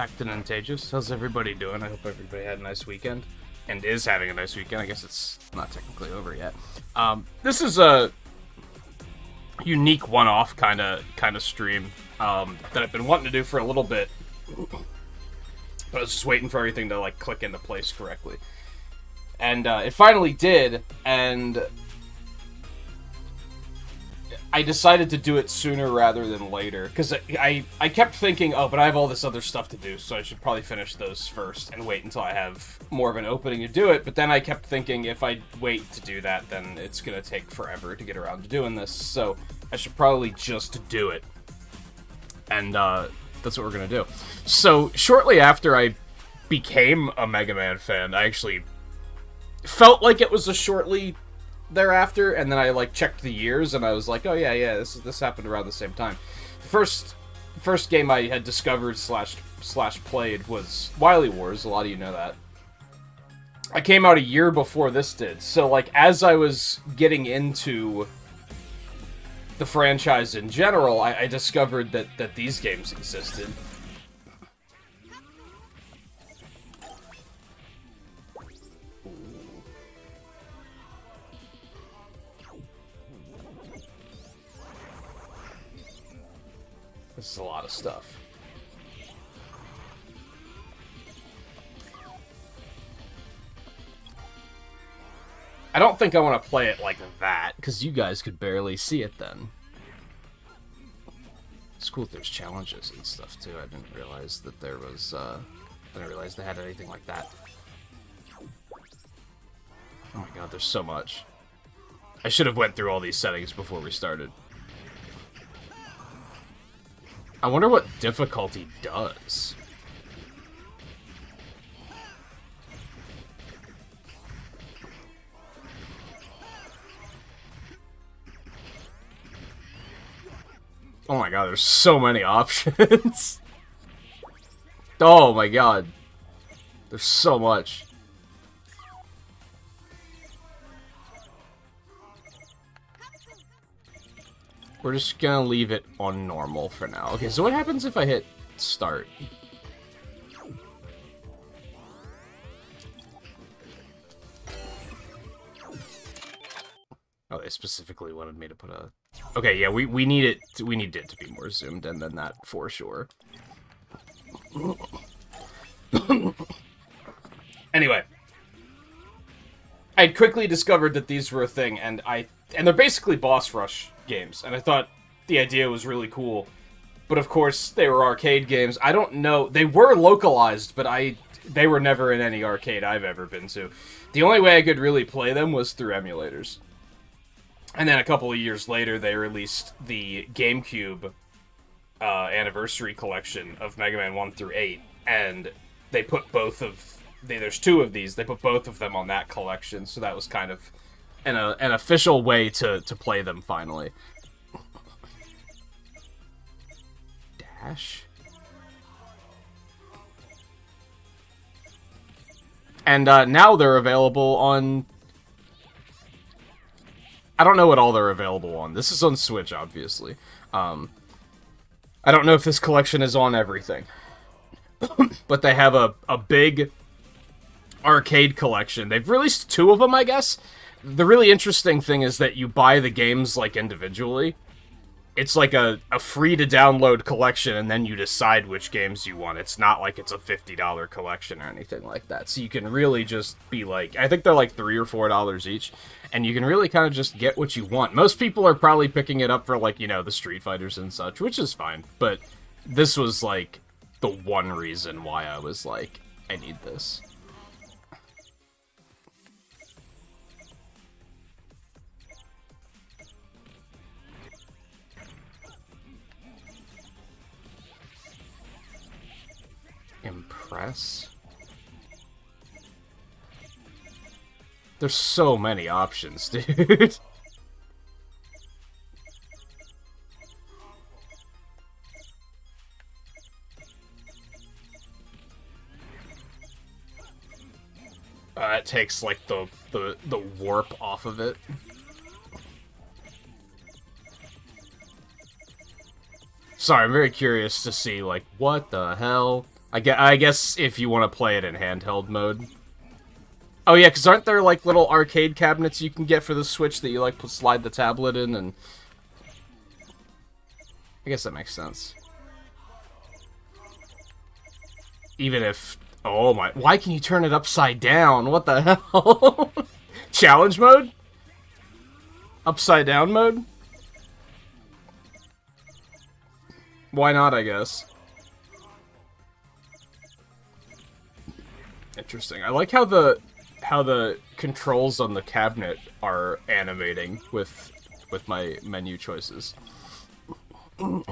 back to Nintagious. How's everybody doing? I hope everybody had a nice weekend. And is having a nice weekend. I guess it's not technically over yet. This is a unique one-off kind of stream that I've been wanting to do for a little bit. But I was just waiting for everything to, like, click into place correctly. And it finally did, and I decided to do it sooner rather than later, because I kept thinking, oh, but I have all this other stuff to do, so I should probably finish those first and wait until I have more of an opening to do it, but then I kept thinking, if I wait to do that, then it's going to take forever to get around to doing this, so I should probably just do it. And that's what we're going to do. So, shortly after I became a Mega Man fan, I actually felt like it was a shortly thereafter, and then I like checked the years, and I was like, oh yeah, this happened around the same time. First game I had discovered slash played was Wily Wars. A lot of you know that. I came out a year before this did, so like as I was getting into the franchise in general, I discovered that these games existed. This is a lot of stuff. I don't think I want to play it like that, because you guys could barely see it then. It's cool that there's challenges and stuff, too. I didn't realize that there was, I didn't realize they had anything like that. Oh my god, there's so much. I should have went through all these settings before we started. I wonder what difficulty does. Oh my god, there's so many options. Oh my god. There's so much. We're just gonna leave it on normal for now. Okay, so what happens if I hit start? Oh, they specifically wanted me to put a... Okay, yeah, we need it to be more zoomed in than that for sure. Anyway, I quickly discovered that these were a thing, and they're basically boss rush games, and I thought the idea was really cool. But of course, they were arcade games. I don't know, they were localized, but they were never in any arcade I've ever been to. The only way I could really play them was through emulators. And then a couple of years later, they released the GameCube anniversary collection of Mega Man 1 through 8, and they put both of... There's two of these, they put both of them on that collection, so that was kind of an official way to play them, finally. Dash? And now they're available on... I don't know what all they're available on. This is on Switch, obviously. I don't know if this collection is on everything. But they have a big arcade collection. They've released two of them, I guess. The really interesting thing is that you buy the games, like, individually. It's like a free-to-download collection, and then you decide which games you want. It's not like it's a $50 collection or anything like that. So you can really just be like... I think they're like $3 or $4 each. And you can really kind of just get what you want. Most people are probably picking it up for, like, you know, the Street Fighters and such, which is fine. But this was, like, the one reason why I was like, I need this. Impress? There's so many options, dude. It takes, like, the warp off of it. Sorry, I'm very curious to see, like, what the hell I guess if you want to play it in handheld mode. Oh yeah, because aren't there like little arcade cabinets you can get for the Switch that you like slide the tablet in, and I guess that makes sense. Even if, oh my, why can you turn it upside down? What the hell? Challenge mode? Upside down mode? Why not, I guess. Interesting. I like how the controls on the cabinet are animating with my menu choices. And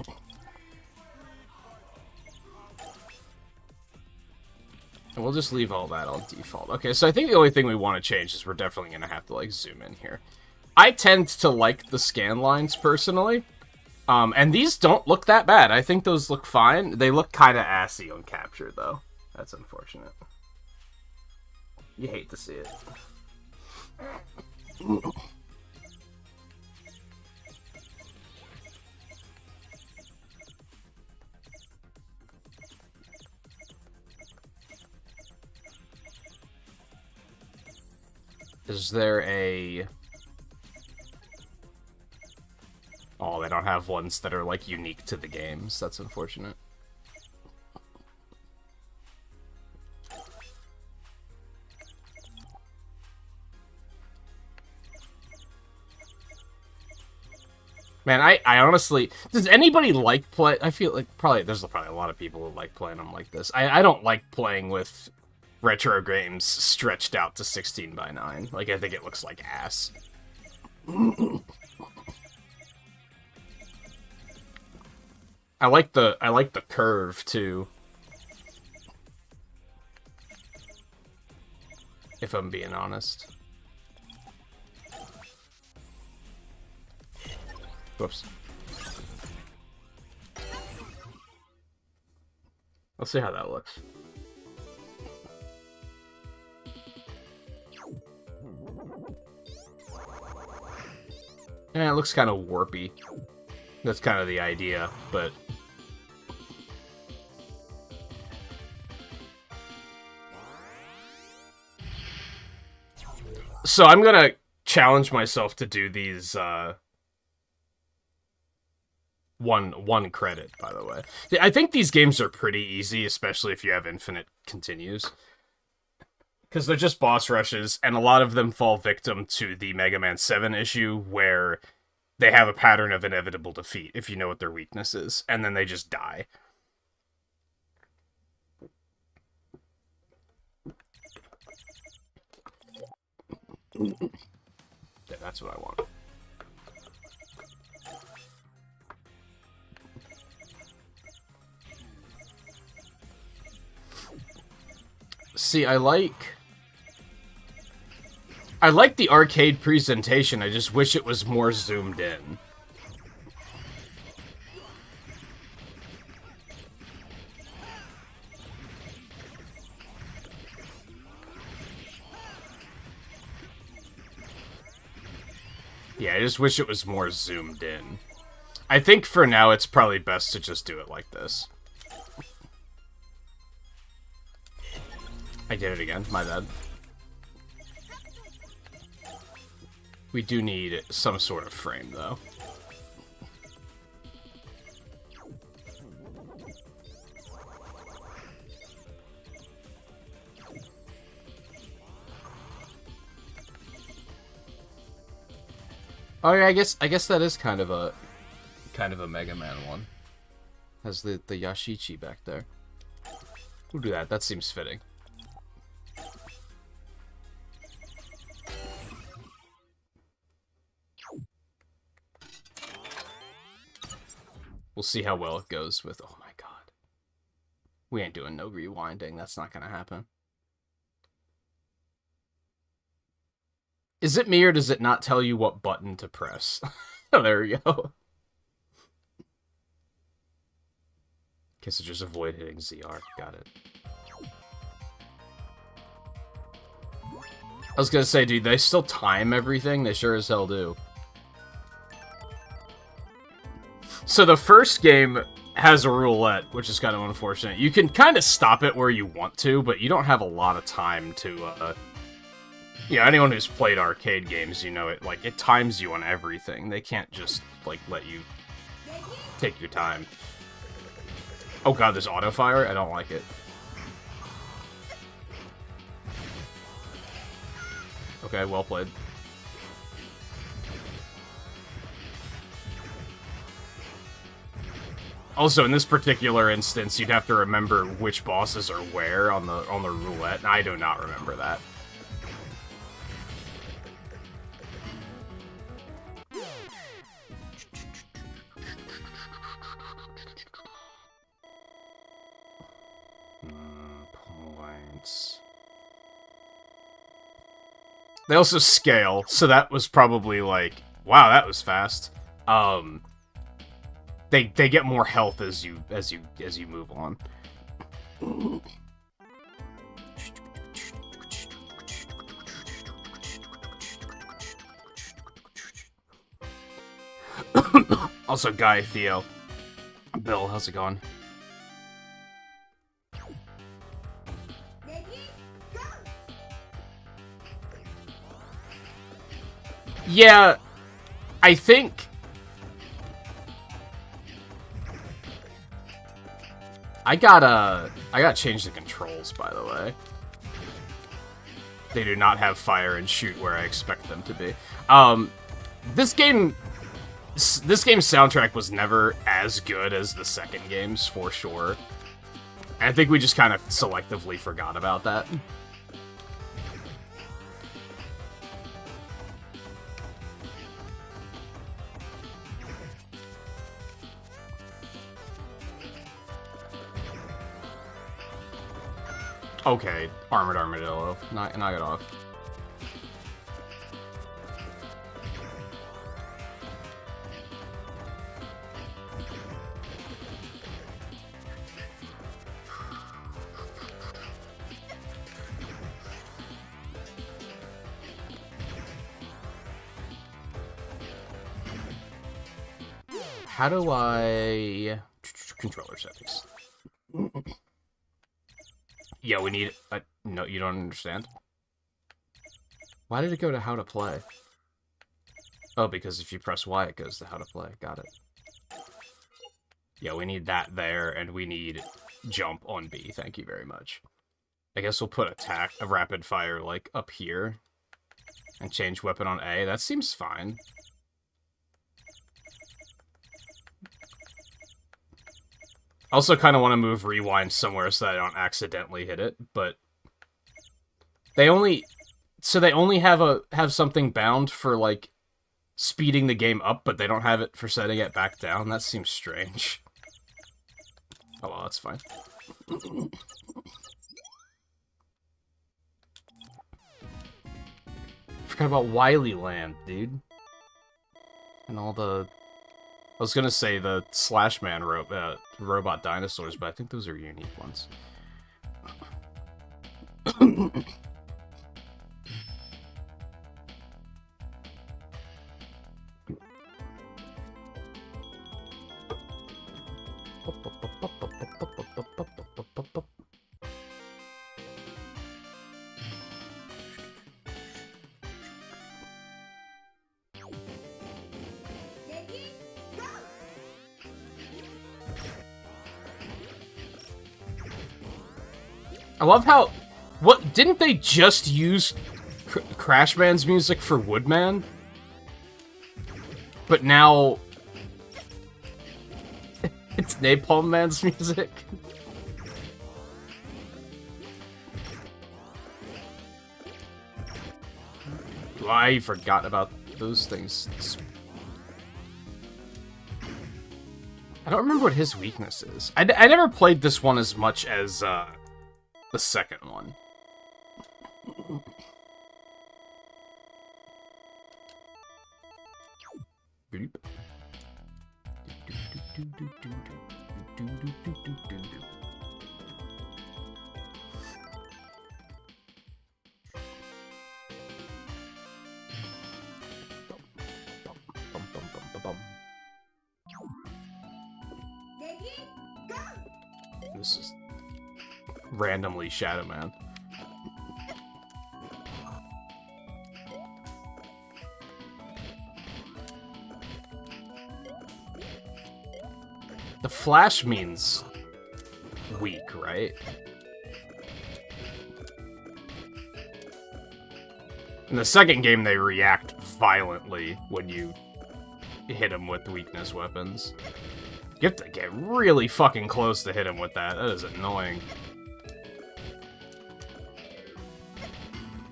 we'll just leave all that on default. Okay, so I think the only thing we want to change is we're definitely going to have to, like, zoom in here. I tend to like the scan lines, personally. And these don't look that bad. I think those look fine. They look kind of assy on capture, though. That's unfortunate. You hate to see it. Is there a... Oh, they don't have ones that are, like, unique to the games. That's unfortunate. Man, I honestly... Does anybody like play... I feel like there's probably a lot of people who like playing them like this. I don't like playing with retro games stretched out to 16:9. Like, I think it looks like ass. I like the curve, too. If I'm being honest. Whoops. Let's see how that looks. Yeah, it looks kind of warpy. That's kind of the idea, but... So I'm gonna challenge myself to do these, one credit, by the way. I think these games are pretty easy, especially if you have infinite continues. Because they're just boss rushes, and a lot of them fall victim to the Mega Man 7 issue, where they have a pattern of inevitable defeat, if you know what their weakness is, and then they just die. Yeah, that's what I want. See, I like the arcade presentation, I just wish it was more zoomed in. Yeah, I just wish it was more zoomed in. I think for now it's probably best to just do it like this. I did it again, my bad. We do need some sort of frame, though. Oh yeah, I guess that is kind of a Mega Man one. Has the Yashichi back there. We'll do that. That seems fitting. We'll see how well it goes with... Oh my god. We ain't doing no rewinding. That's not gonna happen. Is it me, or does it not tell you what button to press? Oh, there we go. Guess it just avoid hitting ZR. Got it. I was gonna say, dude, they still time everything? They sure as hell do. So the first game has a roulette, which is kind of unfortunate. You can kind of stop it where you want to, but you don't have a lot of time to, yeah, anyone who's played arcade games, you know it, like, it times you on everything. They can't just, like, let you take your time. Oh god, there's auto fire? I don't like it. Okay, well played. Also, in this particular instance, you'd have to remember which bosses are where on the roulette, and I do not remember that. Points. They also scale, so that was probably like, wow, that was fast. They get more health as you move on. Also, Guy, Theo, Bill, how's it going? Yeah, I think I gotta change the controls, by the way. They do not have fire and shoot where I expect them to be. This game's soundtrack was never as good as the second game's, for sure. I think we just kind of selectively forgot about that. Okay, Armored Armadillo. Knock it off. How do I... Controller settings. Yeah, we need... no, you don't understand? Why did it go to how to play? Oh, because if you press Y, it goes to how to play. Got it. Yeah, we need that there, and we need jump on B. Thank you very much. I guess we'll put attack, a rapid fire, like, up here. And change weapon on A. That seems fine. Also kind of want to move rewind somewhere so that I don't accidentally hit it, but they only have something bound for like speeding the game up, but they don't have it for setting it back down. That seems strange. Oh well, that's fine. Forgot about Wily Land, dude. And all the... I was gonna say the Slashman robot dinosaurs, but I think those are unique ones. I love how... What? Didn't they just use Crash Band's music for Woodman? But now... it's Napalm Man's music? Well, I forgot about those things. I don't remember what his weakness is. I never played this one as much as, the second one. This is randomly Shadow Man. The flash means weak, right? In the second game, they react violently when you hit them with weakness weapons. You have to get really fucking close to hit him with that. That is annoying.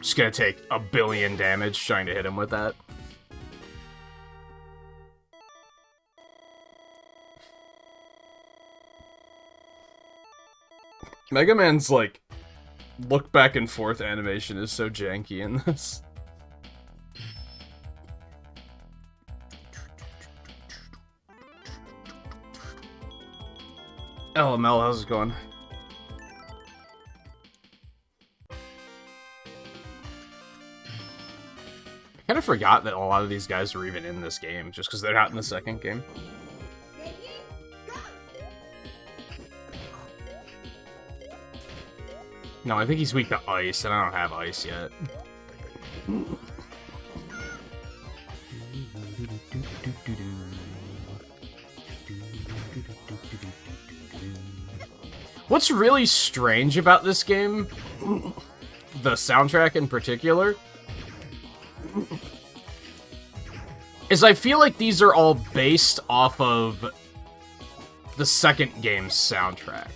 Just gonna take a billion damage trying to hit him with that. Mega Man's, like, look back and forth animation is so janky in this. LML, how's it going? I kind of forgot that a lot of these guys were even in this game, just because they're not in the second game. No, I think he's weak to ice, and I don't have ice yet. What's really strange about this game, the soundtrack in particular, is I feel like these are all based off of the second game's soundtrack.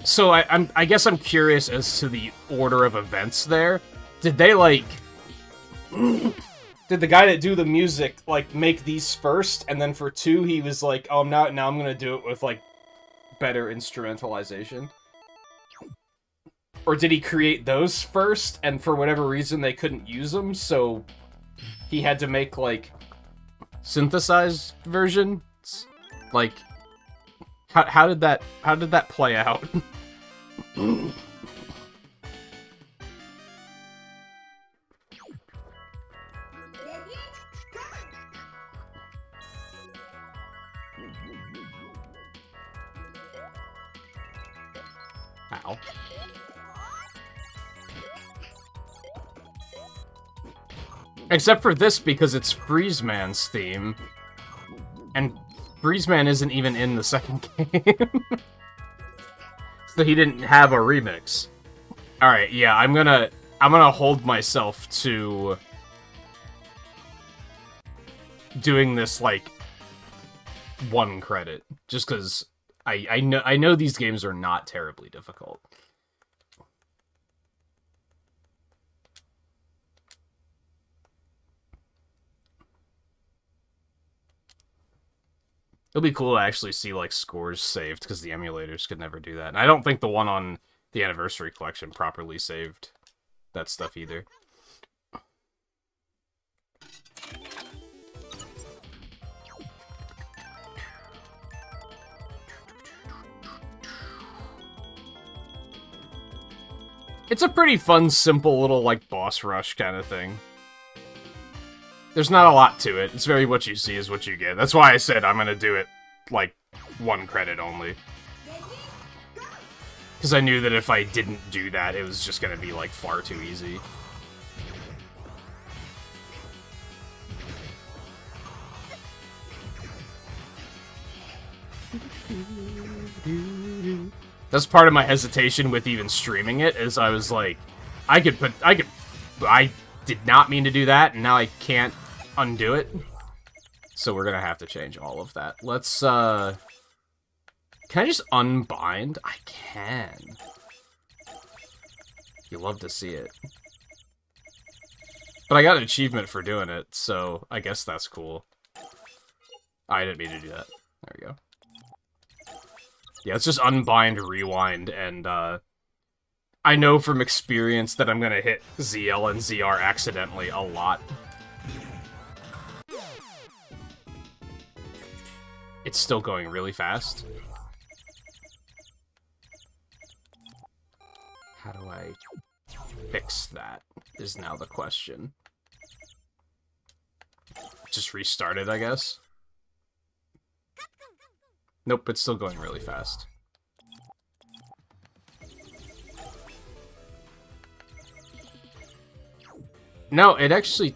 So I guess I'm curious as to the order of events there. Did they, like... Did the guy that do the music, like, make these first, and then for 2 he was like, oh, now I'm gonna do it with, like, better instrumentalization? Or did he create those first, and for whatever reason they couldn't use them, so he had to make, like, synthesized versions? Like, how did that play out? Ow. Except for this, because it's Freeze Man's theme. And Freeze Man isn't even in the second game. So he didn't have a remix. Alright, yeah, I'm gonna hold myself to doing this, like, 1 credit. Just because I know these games are not terribly difficult. It'll be cool to actually see, like, scores saved, because the emulators could never do that. And I don't think the one on the Anniversary Collection properly saved that stuff either. It's a pretty fun, simple little, like, boss rush kind of thing. There's not a lot to it. It's very what you see is what you get. That's why I said I'm gonna do it, like, 1 credit only. Because I knew that if I didn't do that, it was just gonna be, like, far too easy. That's part of my hesitation with even streaming it, is I was like, I did not mean to do that, and now I can't undo it. So we're gonna have to change all of that. Let's, can I just unbind? I can. You love to see it. But I got an achievement for doing it, so I guess that's cool. I didn't mean to do that. There we go. Yeah, let's just unbind, rewind, and, I know from experience that I'm gonna hit ZL and ZR accidentally a lot. It's still going really fast. How do I fix that, is now the question. Just restart it, I guess. Nope, it's still going really fast. No, it actually...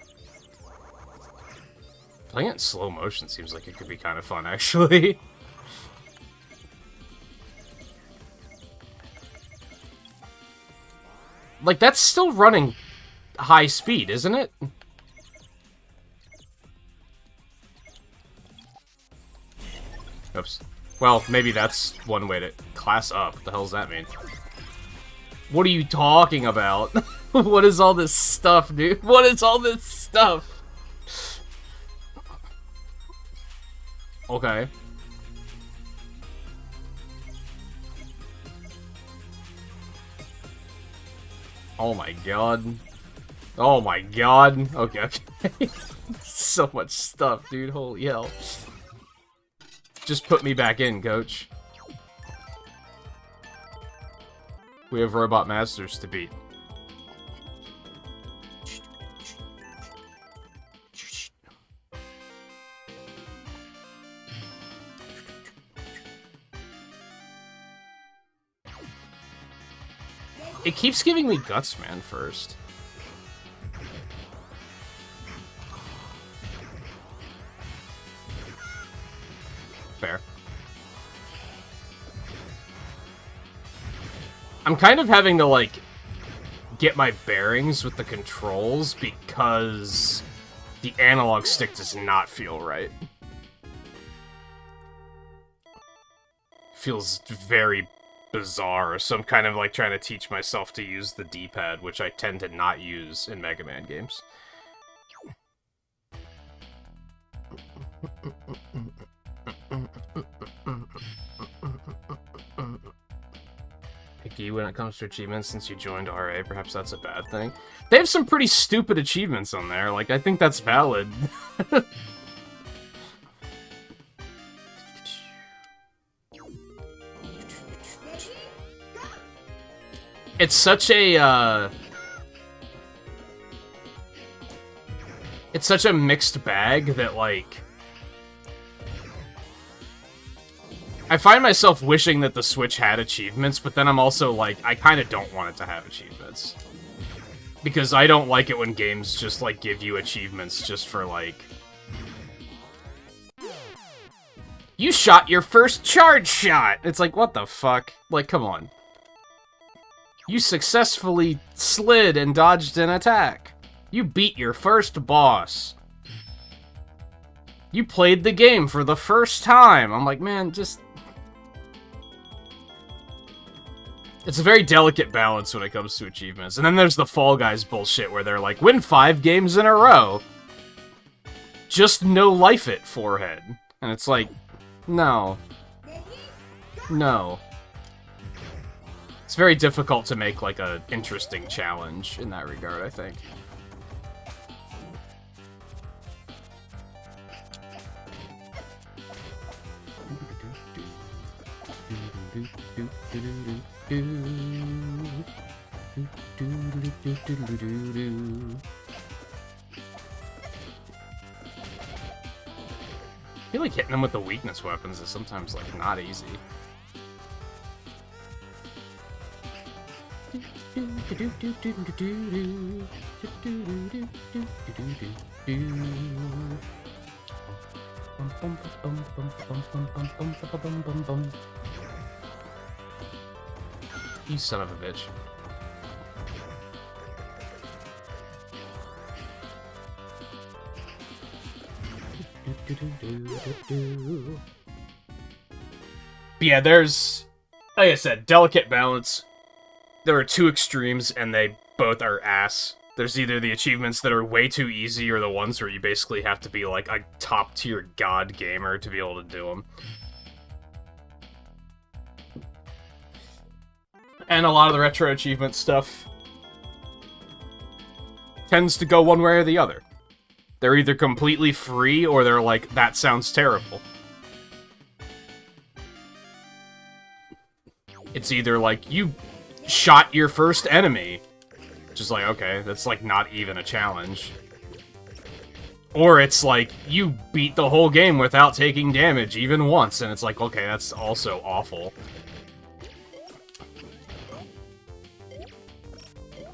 Playing it in slow motion seems like it could be kind of fun, actually. Like, that's still running high speed, isn't it? Oops. Well, maybe that's one way to class up. What the hell does that mean? What are you talking about? What is all this stuff, dude? What is all this stuff? Okay. Oh my god. Oh my god. Okay, okay. So much stuff, dude. Holy hell. Just put me back in, coach. We have Robot Masters to beat. It keeps giving me Guts Man first. Fair. I'm kind of having to, like, get my bearings with the controls because the analog stick does not feel right. Feels very bizarre, so I'm kind of, like, trying to teach myself to use the D-pad, which I tend to not use in Mega Man games. Picky when it comes to achievements since you joined RA, perhaps that's a bad thing. They have some pretty stupid achievements on there, like, I think that's valid. It's such a, it's such a mixed bag that, like, I find myself wishing that the Switch had achievements, but then I'm also like, I kind of don't want it to have achievements. Because I don't like it when games just, like, give you achievements just for, like... You shot your first charge shot! It's like, what the fuck? Like, come on. You successfully slid and dodged an attack. You beat your first boss. You played the game for the first time. I'm like, man, just... It's a very delicate balance when it comes to achievements. And then there's the Fall Guys bullshit where they're like, win 5 games in a row. Just no life it, forehead. And it's like, no. No. It's very difficult to make, like, a interesting challenge in that regard, I think. I feel like hitting them with the weakness weapons is sometimes, like, not easy. You son of a bitch. But yeah, there's, like I said, delicate balance. There are two extremes, and they both are ass. There's either the achievements that are way too easy, or the ones where you basically have to be, like, a top-tier god gamer to be able to do them. And a lot of the retro achievement stuff tends to go one way or the other. They're either completely free, or they're like, that sounds terrible. It's either like, you shot your first enemy, which is like, okay, that's like not even a challenge. Or it's like, you beat the whole game without taking damage, even once, and it's like, okay, that's also awful.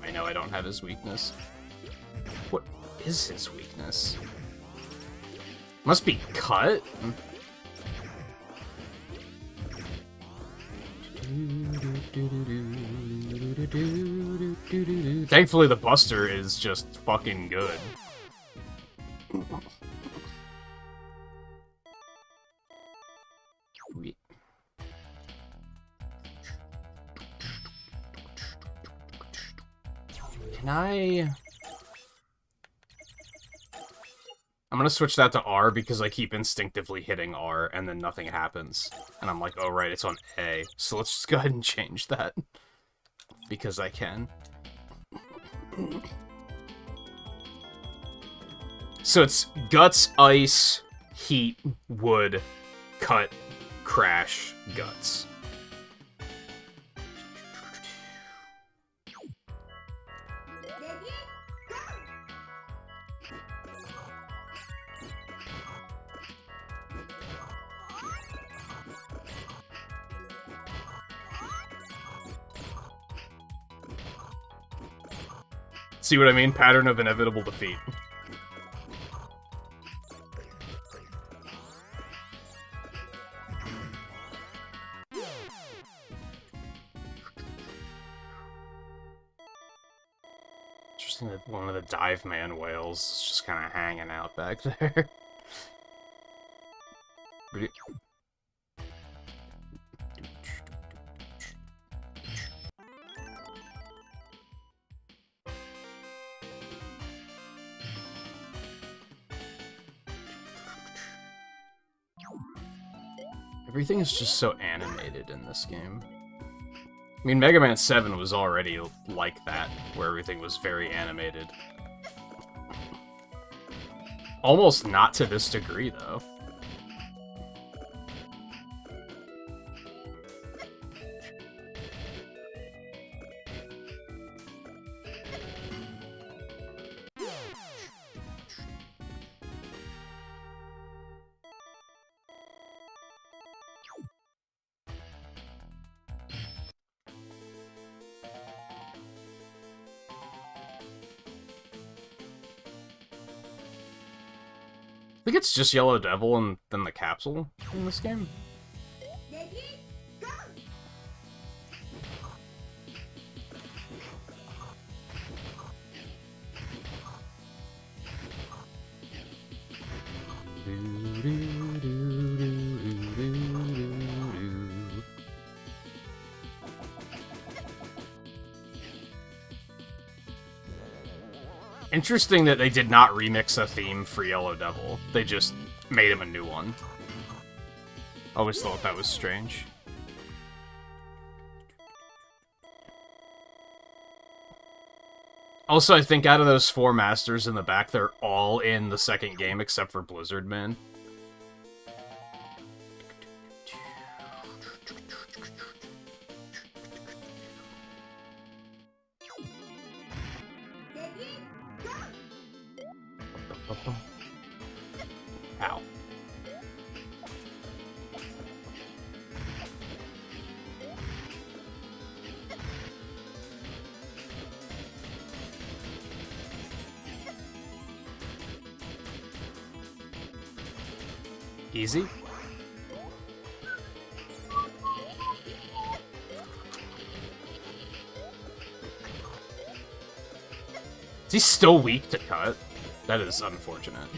I know I don't have his weakness. What is his weakness? Must be cut? Thankfully, the Buster is just fucking good. Can I... I'm gonna switch that to R because I keep instinctively hitting R and then nothing happens. And I'm like, oh right, it's on A. So let's just go ahead and change that. Because I can. So it's Guts, Ice, Heat, Wood, Cut, Crash, Guts. See what I mean? Pattern of inevitable defeat. Interesting that one of the Dive Man whales is just kind of hanging out back there. Everything is just so animated in this game. I mean, Mega Man 7 was already like that, where everything was very animated. Almost not to this degree, though. I think it's just Yellow Devil and then the capsule in this game. Interesting that they did not remix a theme for Yellow Devil. They just made him a new one. Always thought that was strange. Also, I think out of those 4 masters in the back, they're all in the second game except for Blizzard Man. Ow. Easy? Is he still weak to cut? That is unfortunate.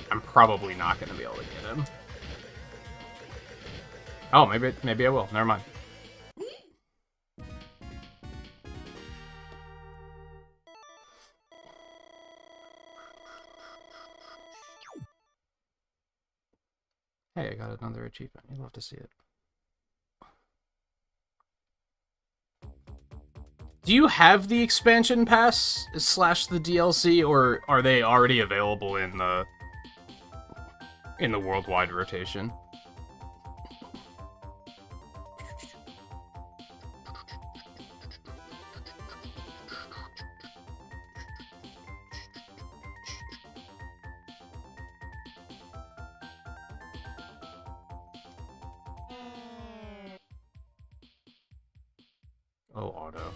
I'm probably not going to be able to get him. Oh, maybe I will. Never mind. Hey, I got another achievement. You'd love to see it. Do you have the expansion pass / the DLC, or are they already available in the worldwide rotation? Oh, auto.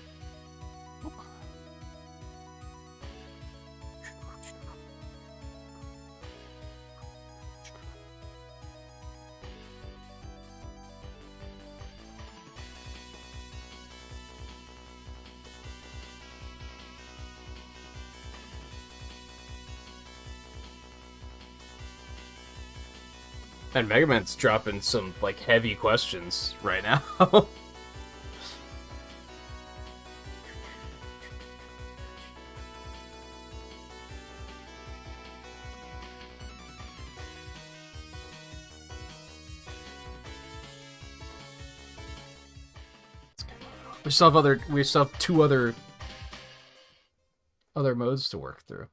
And Mega Man's dropping some, like, heavy questions right now. We still have two other modes to work through.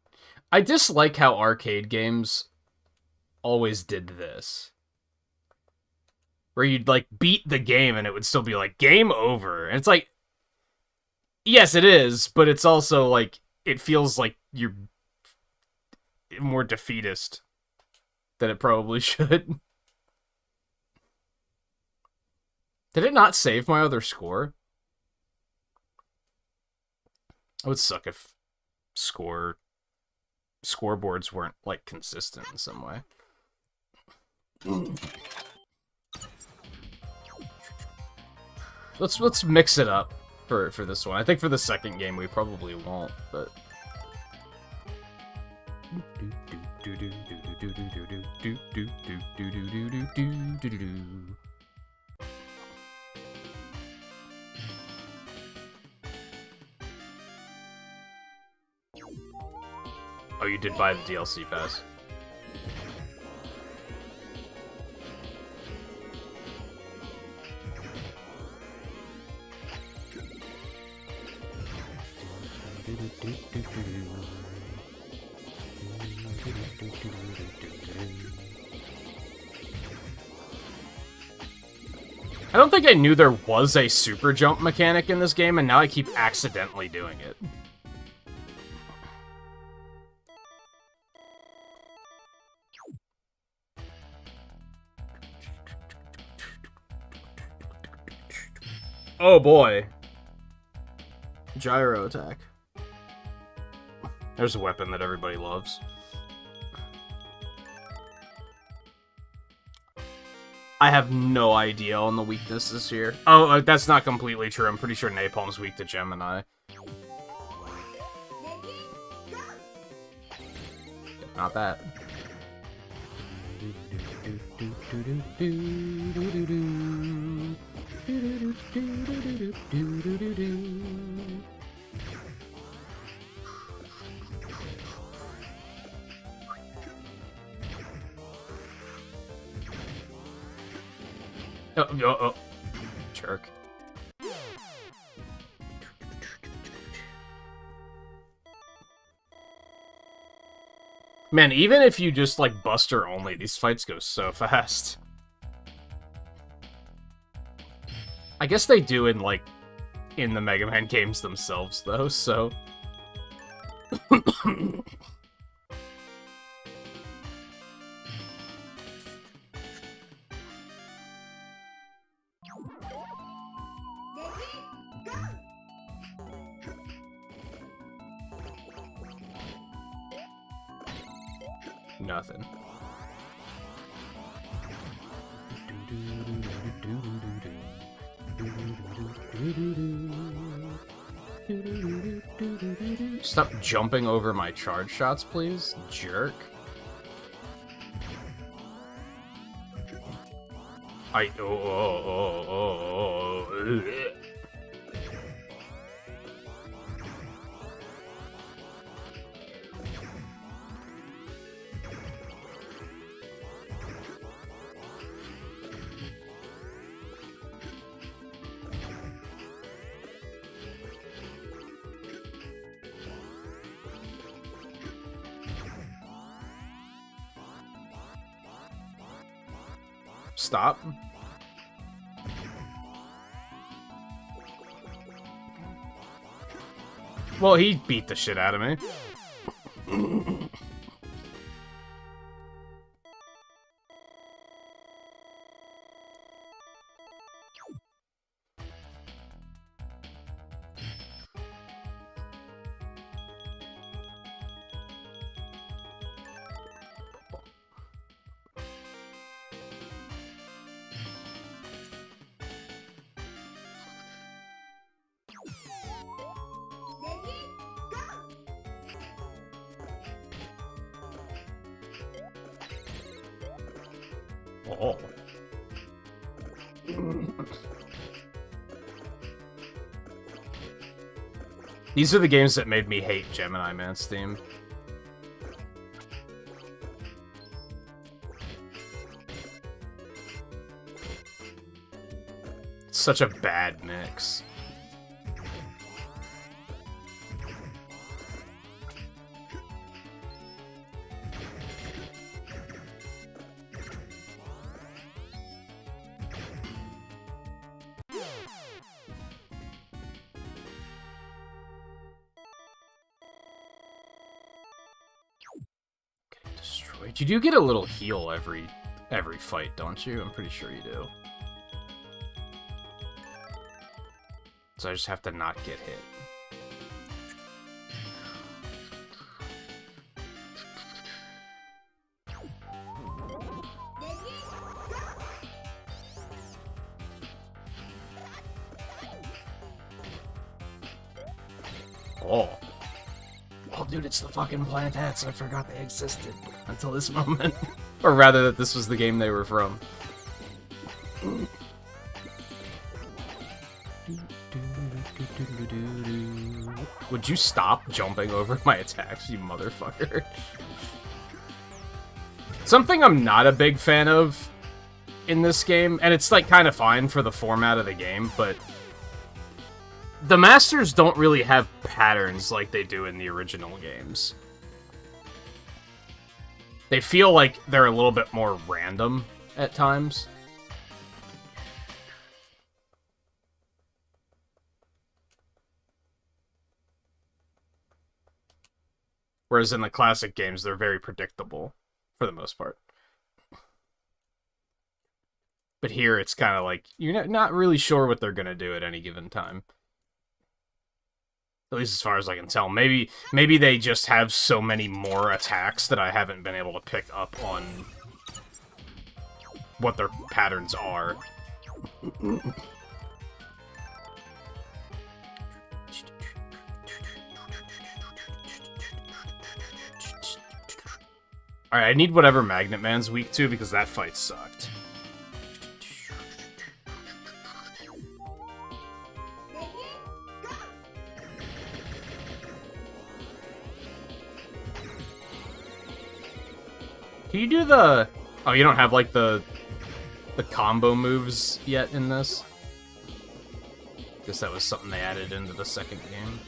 I dislike how arcade games always did this. Where you'd, like, beat the game and it would still be like, game over. And it's like, yes, it is, but it's also, like, it feels like you're more defeatist than it probably should. Did it not save my other score? It would suck if scoreboards weren't, like, consistent in some way. Let's mix it up for this one. I think for the second game we probably won't, but oh, you did buy the DLC pass. I don't think I knew there was a super jump mechanic in this game, and now I keep accidentally doing it. Oh boy. Gyro attack. There's a weapon that everybody loves. I have no idea on the weaknesses here. Oh, that's not completely true. I'm pretty sure Napalm's weak to Gemini. Not that. Oh. Jerk. Man, even if you just, like, Buster only, these fights go so fast. I guess they do in, like, in the Mega Man games themselves, though, so... Nothing. Stop jumping over my charge shots, please, jerk. stop? Well, he beat the shit out of me. Oh. These are the games that made me hate Gemini Man's theme. It's such a bad mix. You do get a little heal every fight, don't you? I'm pretty sure you do. So I just have to not get hit. Oh. Oh, dude, it's the fucking planets. I forgot they existed until this moment. Or rather, that this was the game they were from. Would you stop jumping over my attacks, you motherfucker? Something I'm not a big fan of in this game, and it's like kind of fine for the format of the game, but the masters don't really have patterns like they do in the original games. They feel like they're a little bit more random at times. Whereas in the classic games, they're very predictable, for the most part. But here, it's kind of like, you're not really sure what they're going to do at any given time. At least as far as I can tell. Maybe they just have so many more attacks that I haven't been able to pick up on what their patterns are. Alright, I need whatever Magnet Man's weak to, because that fight sucked. Can you do the... Oh, you don't have, like, the combo moves yet in this? Guess that was something they added into the second game.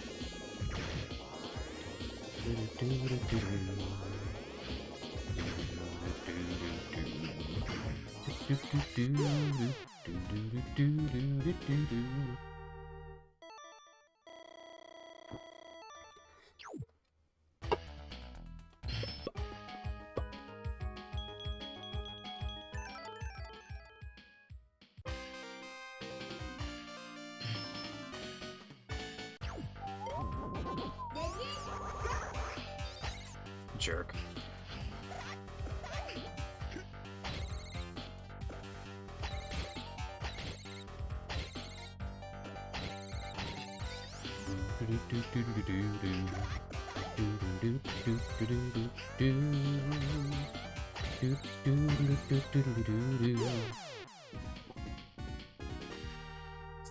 Jerk.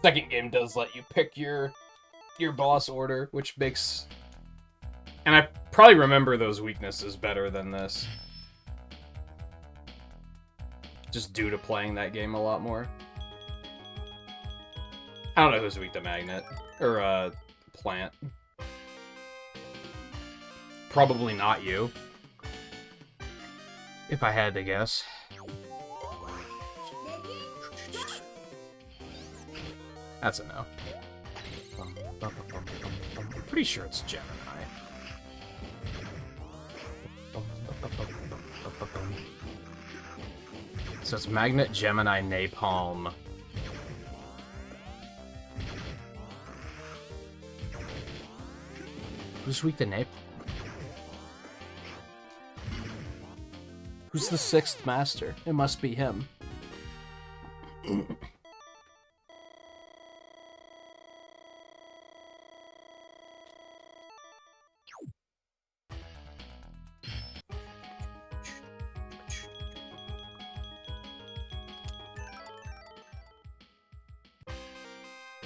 Second game does let you pick your boss order, which makes... And I probably remember those weaknesses better than this. Just due to playing that game a lot more. I don't know who's weak to Magnet. Or, Plant. Probably not you. If I had to guess. That's a no. I'm pretty sure it's Gemini. So it's Magnet, Gemini, Napalm. Who's weak to Napalm? Who's the 6th master? It must be him.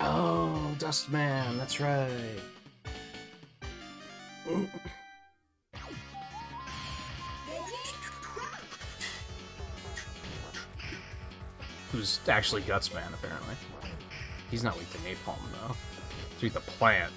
Oh, Dustman, that's right. Who's actually Gutsman, apparently. He's not weak to Napalm, though. He's weak to Plant.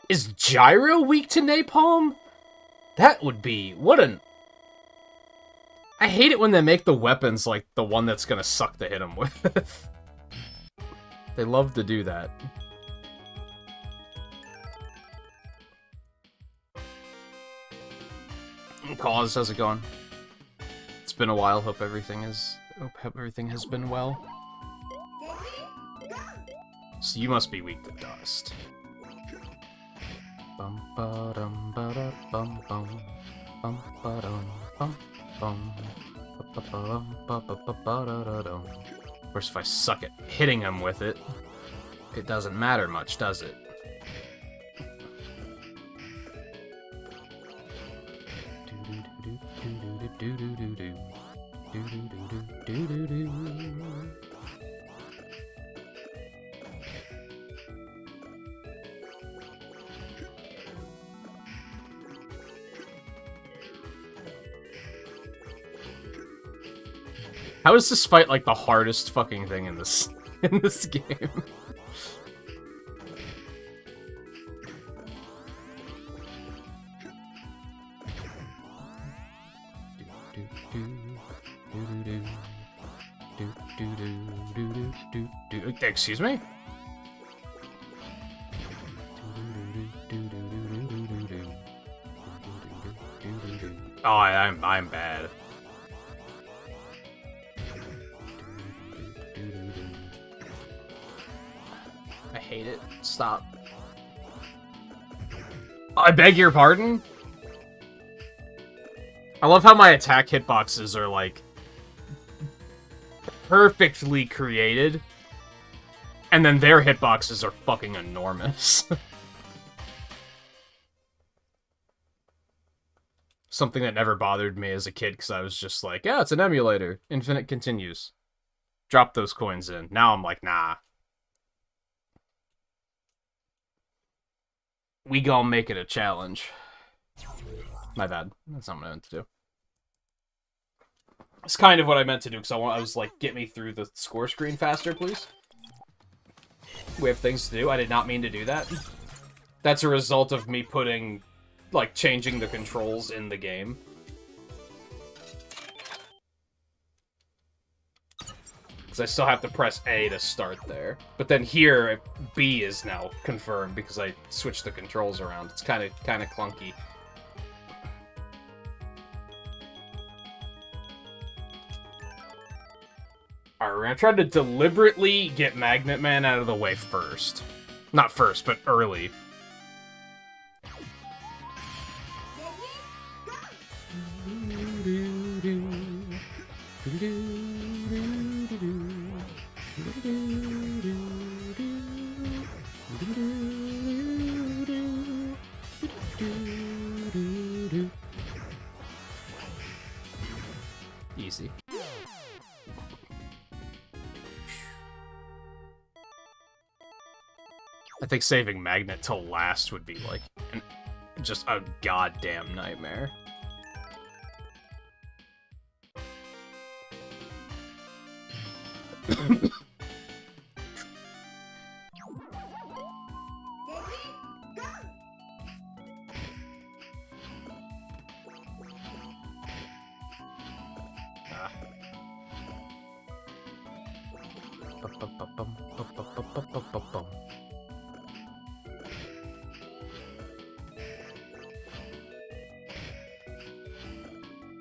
Is Gyro weak to Napalm? That would be... what an... I hate it when they make the weapons like the one that's gonna suck to hit him with. They love to do that. Cause, how's it going? It's been a while. Hope everything has been well. So you must be weak to Dust. Bum ba dum ba da bum bum bum ba dum bum bum ba bum ba ba ba ba da da dum. Of course, if I suck at hitting him with it, it doesn't matter much, does it? How is this fight like the hardest fucking thing in this game? Excuse me? Oh, I'm bad. I hate it. Stop. I beg your pardon? I love how my attack hitboxes are, like, perfectly created, and then their hitboxes are fucking enormous. Something that never bothered me as a kid, because I was just like, yeah, it's an emulator. Infinite continues. Drop those coins in. Now I'm like, nah. We gonna make it a challenge. My bad. That's not what I meant to do. It's kind of what I meant to do, because I was like, get me through the score screen faster, please. We have things to do. I did not mean to do that. That's a result of me putting, like, changing the controls in the game. Because I still have to press A to start there. But then here, B is now confirmed because I switched the controls around. It's kind of clunky. Alright, I tried to deliberately get Magnet Man out of the way first. Not first, but early. Easy. I think saving Magnet till last would be, like, just a goddamn nightmare.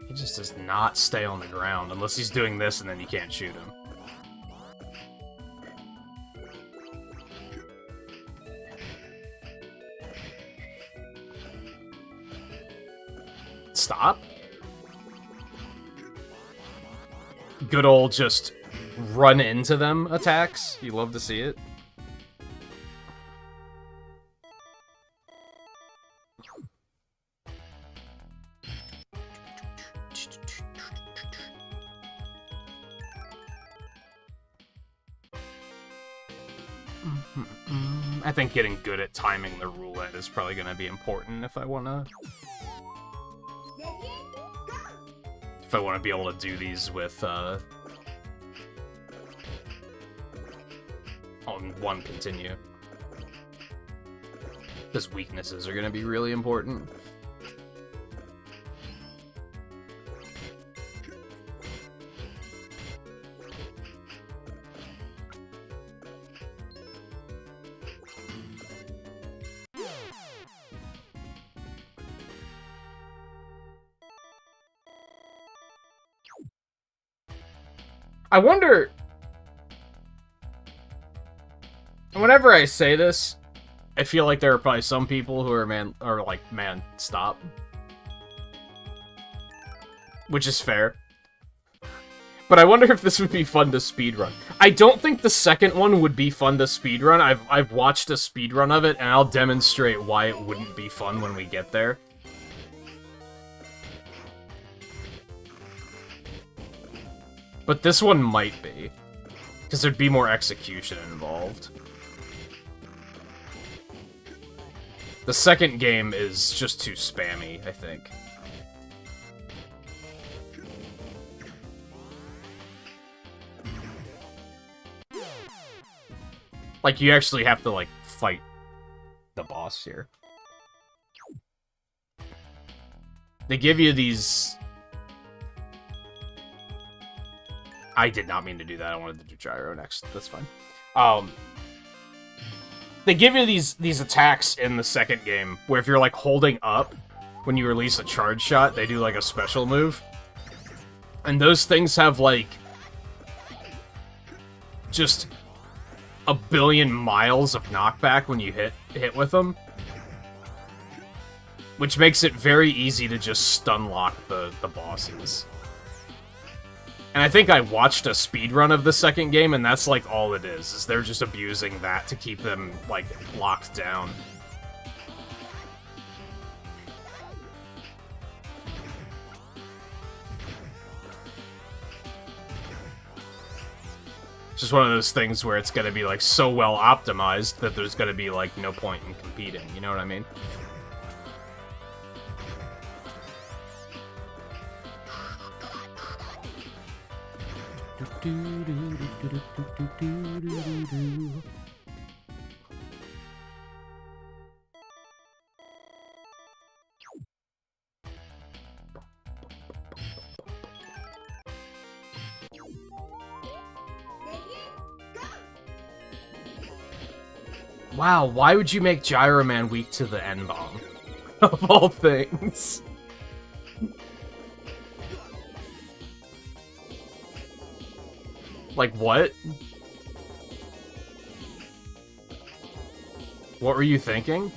He just does not stay on the ground unless he's doing this and then you can't shoot him. Stop. Good old just run into them attacks. You love to see it. I think getting good at timing the roulette is probably going to be important if I want to be able to do these with on one continue. Because weaknesses are going to be really important. I wonder... Whenever I say this, I feel like there are probably some people who are like, man, stop. Which is fair. But I wonder if this would be fun to speedrun. I don't think the second one would be fun to speedrun. I've watched a speedrun of it, and I'll demonstrate why it wouldn't be fun when we get there. But this one might be. Because there'd be more execution involved. The second game is just too spammy, I think. Like, you actually have to, like, fight the boss here. They give you these... I did not mean to do that. I wanted to do gyro next. That's fine. They give you these attacks in the second game, where if you're, like, holding up when you release a charge shot, they do, like, a special move. And those things have, like, just a billion miles of knockback when you hit with them. Which makes it very easy to just stun lock the bosses. And I think I watched a speedrun of the second game, and that's, like, all it is they're just abusing that to keep them, like, locked down. It's just one of those things where it's gonna be, like, so well optimized that there's gonna be, like, no point in competing, you know what I mean? Wow, why would you make Gyro Man weak to the N-bomb? Of all things. Like, what? What were you thinking?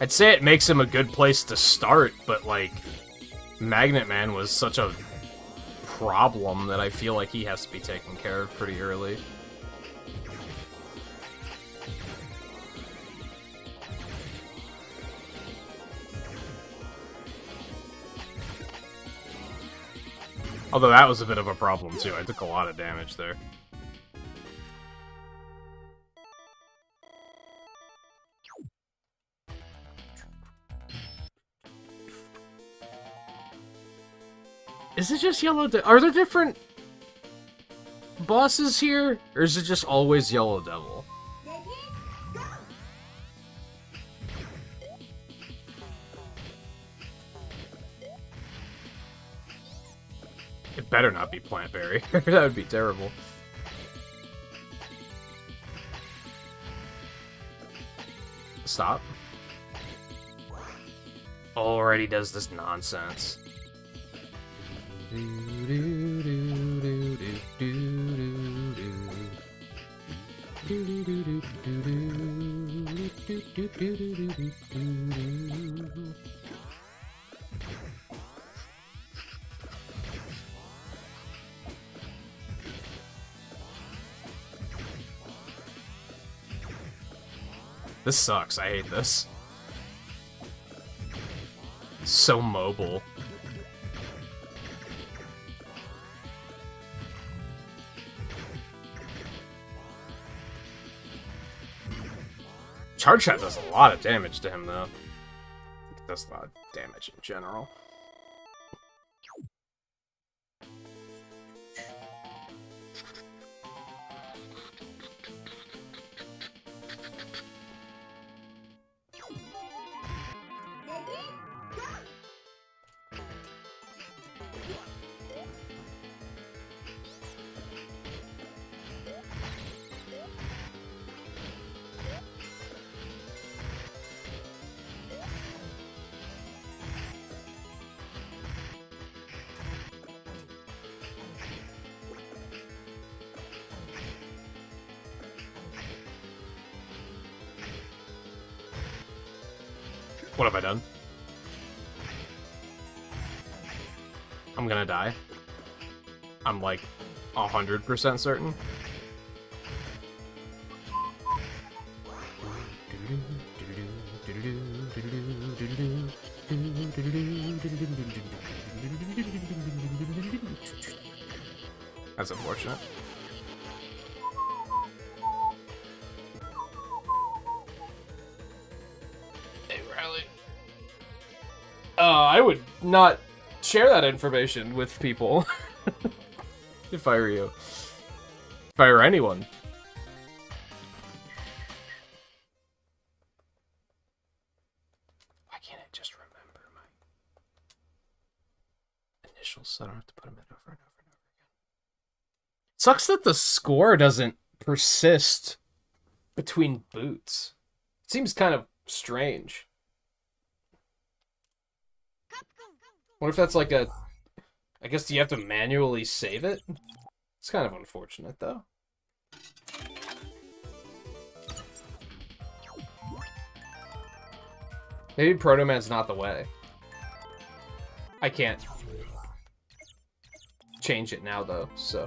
I'd say it makes him a good place to start, but, like, Magnet Man was such a problem that I feel like he has to be taken care of pretty early. Although that was a bit of a problem, too. I took a lot of damage there. Is it just Yellow Devil? Are there different bosses here? Or is it just always Yellow Devil? It better not be Plant Berry. That would be terrible. Stop. Already does this nonsense. This sucks. I hate this. It's so mobile. Charge Shot does a lot of damage to him, though. It does a lot of damage in general. What have I done? I'm gonna die. I'm like 100% certain. That's unfortunate. I would not share that information with people if I were you. If I were anyone. Why can't I just remember my initials so I don't have to put them in over and over and over again? Sucks that the score doesn't persist between boots. It seems kind of strange. What if that's like a... I guess do you have to manually save it? It's kind of unfortunate, though. Maybe Proto Man's not the way. I can't change it now, though, so...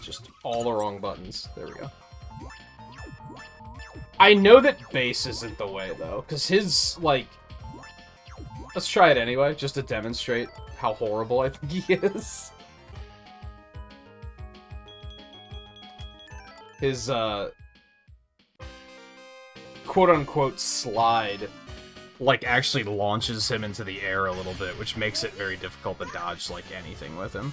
Just all the wrong buttons. There we go. I know that base isn't the way, though, because his, like... Let's try it anyway, just to demonstrate how horrible I think he is. His, quote-unquote slide, like, actually launches him into the air a little bit, which makes it very difficult to dodge, like, anything with him.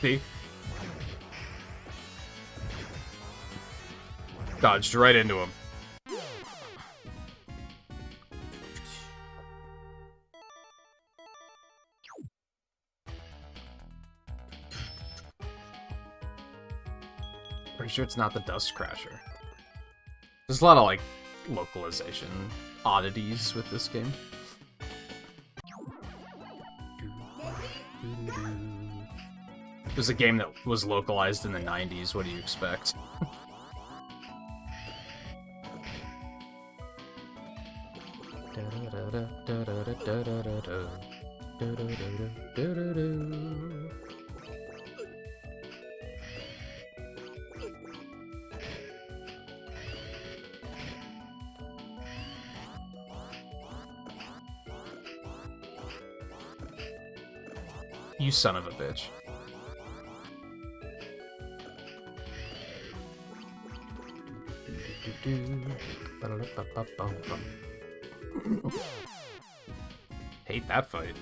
See? Dodged right into him. Pretty sure it's not the Dust Crasher. There's a lot of, like, localization oddities with this game. It was a game that was localized in the 90s, what do you expect? You son of a bitch. Hate that fight.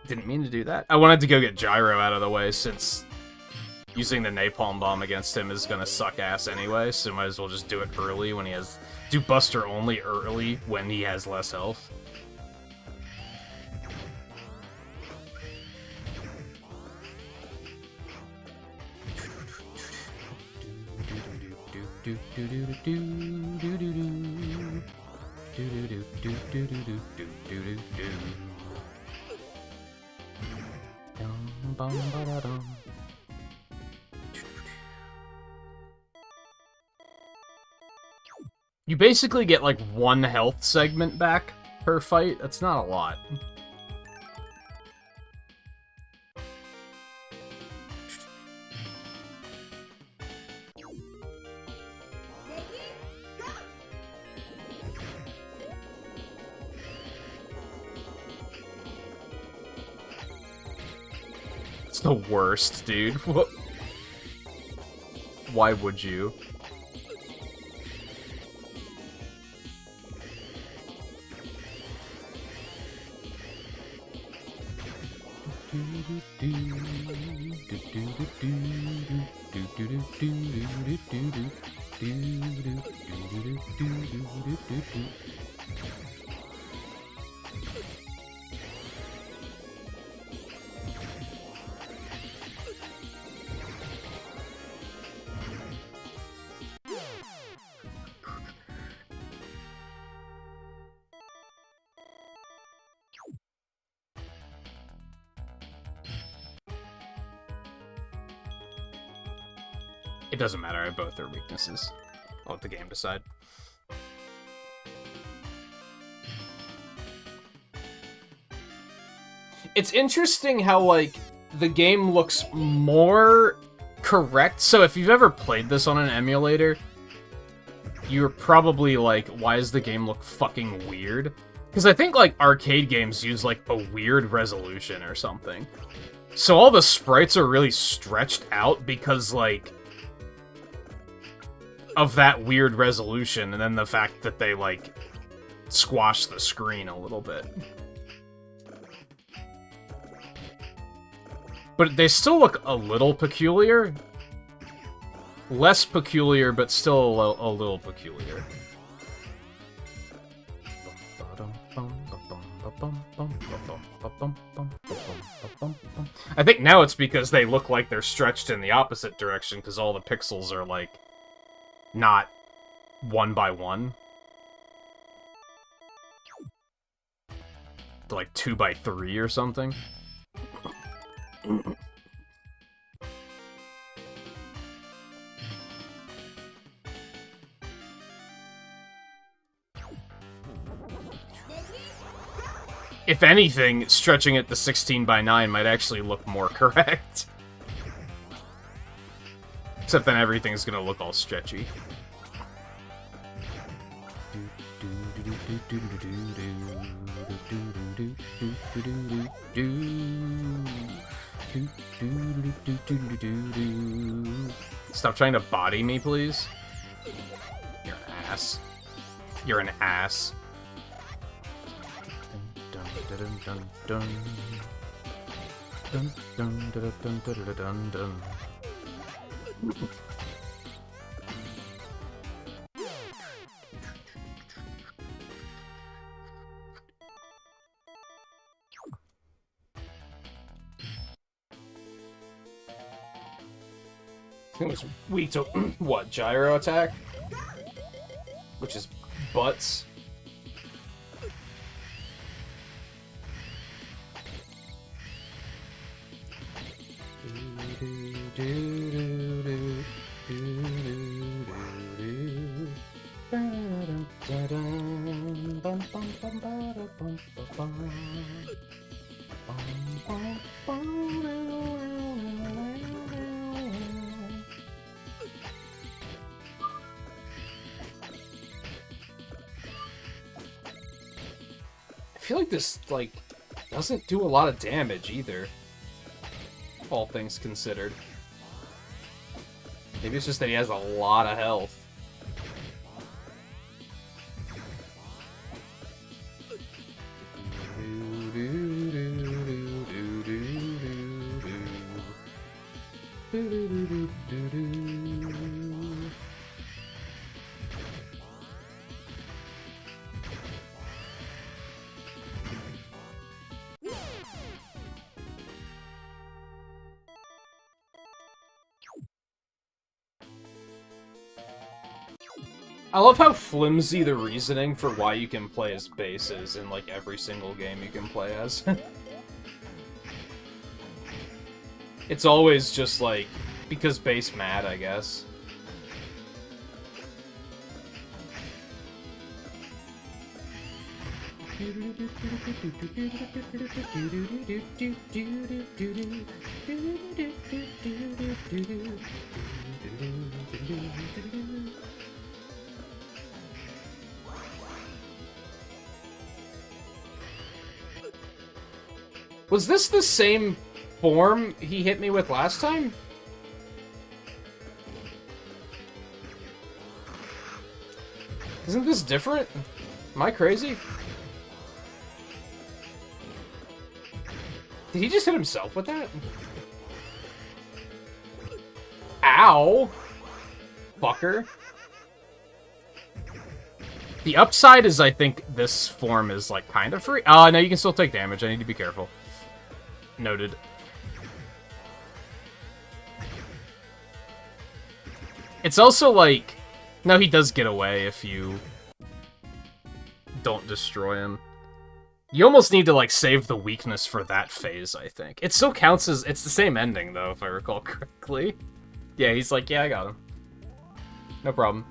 Didn't mean to do that. I wanted to go get Gyro out of the way since using the napalm bomb against him is gonna suck ass anyway, so might as well just do it early when he has... Do Buster only early when he has less health. You basically get like 1 health segment back per fight. That's not a lot. It's the worst, dude. What? Why would you? It doesn't matter, I both their weaknesses. I'll let the game decide. It's interesting how, like, the game looks more correct. So if you've ever played this on an emulator, you're probably like, why does the game look fucking weird? Because I think, like, arcade games use, like, a weird resolution or something. So all the sprites are really stretched out because, like, of that weird resolution, and then the fact that they, like, squash the screen a little bit. But they still look a little peculiar. Less peculiar, but still a little peculiar. I think now it's because they look like they're stretched in the opposite direction, because all the pixels are, like, not 1 by 1. They're like 2 by 3 or something. If anything, stretching it to 16 by 9 might actually look more correct. Except then everything's gonna look all stretchy. Stop trying to body me, please. You're an ass. You're an ass. It was weak to what? Gyro attack? Which is butts. I feel like this, like, doesn't do a lot of damage either, all things considered. Maybe it's just that he has a lot of health. I love how flimsy the reasoning for why you can play as base is in, like, every single game you can play as. It's always just, like, because base mad, I guess. Was this the same form he hit me with last time? Isn't this different? Am I crazy? Did he just hit himself with that? Ow! Fucker. The upside is, I think, this form is, like, kind of free. No, you can still take damage. I need to be careful. Noted. It's also, like... No, he does get away if you don't destroy him. You almost need to, like, save the weakness for that phase, I think. It still counts as... It's the same ending, though, if I recall correctly. Yeah, he's like, yeah, I got him. No problem.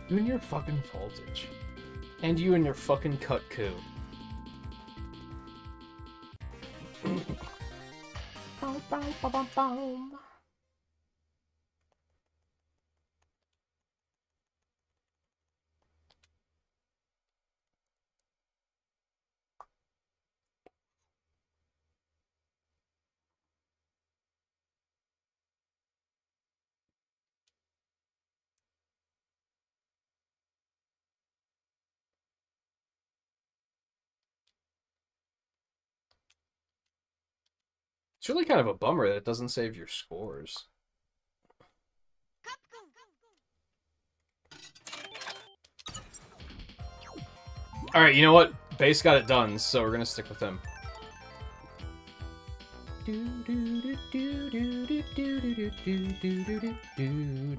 You and your fucking voltage. And you and your fucking cut coup. It's really kind of a bummer that it doesn't save your scores. Alright, you know what? Base got it done, so we're gonna stick with him.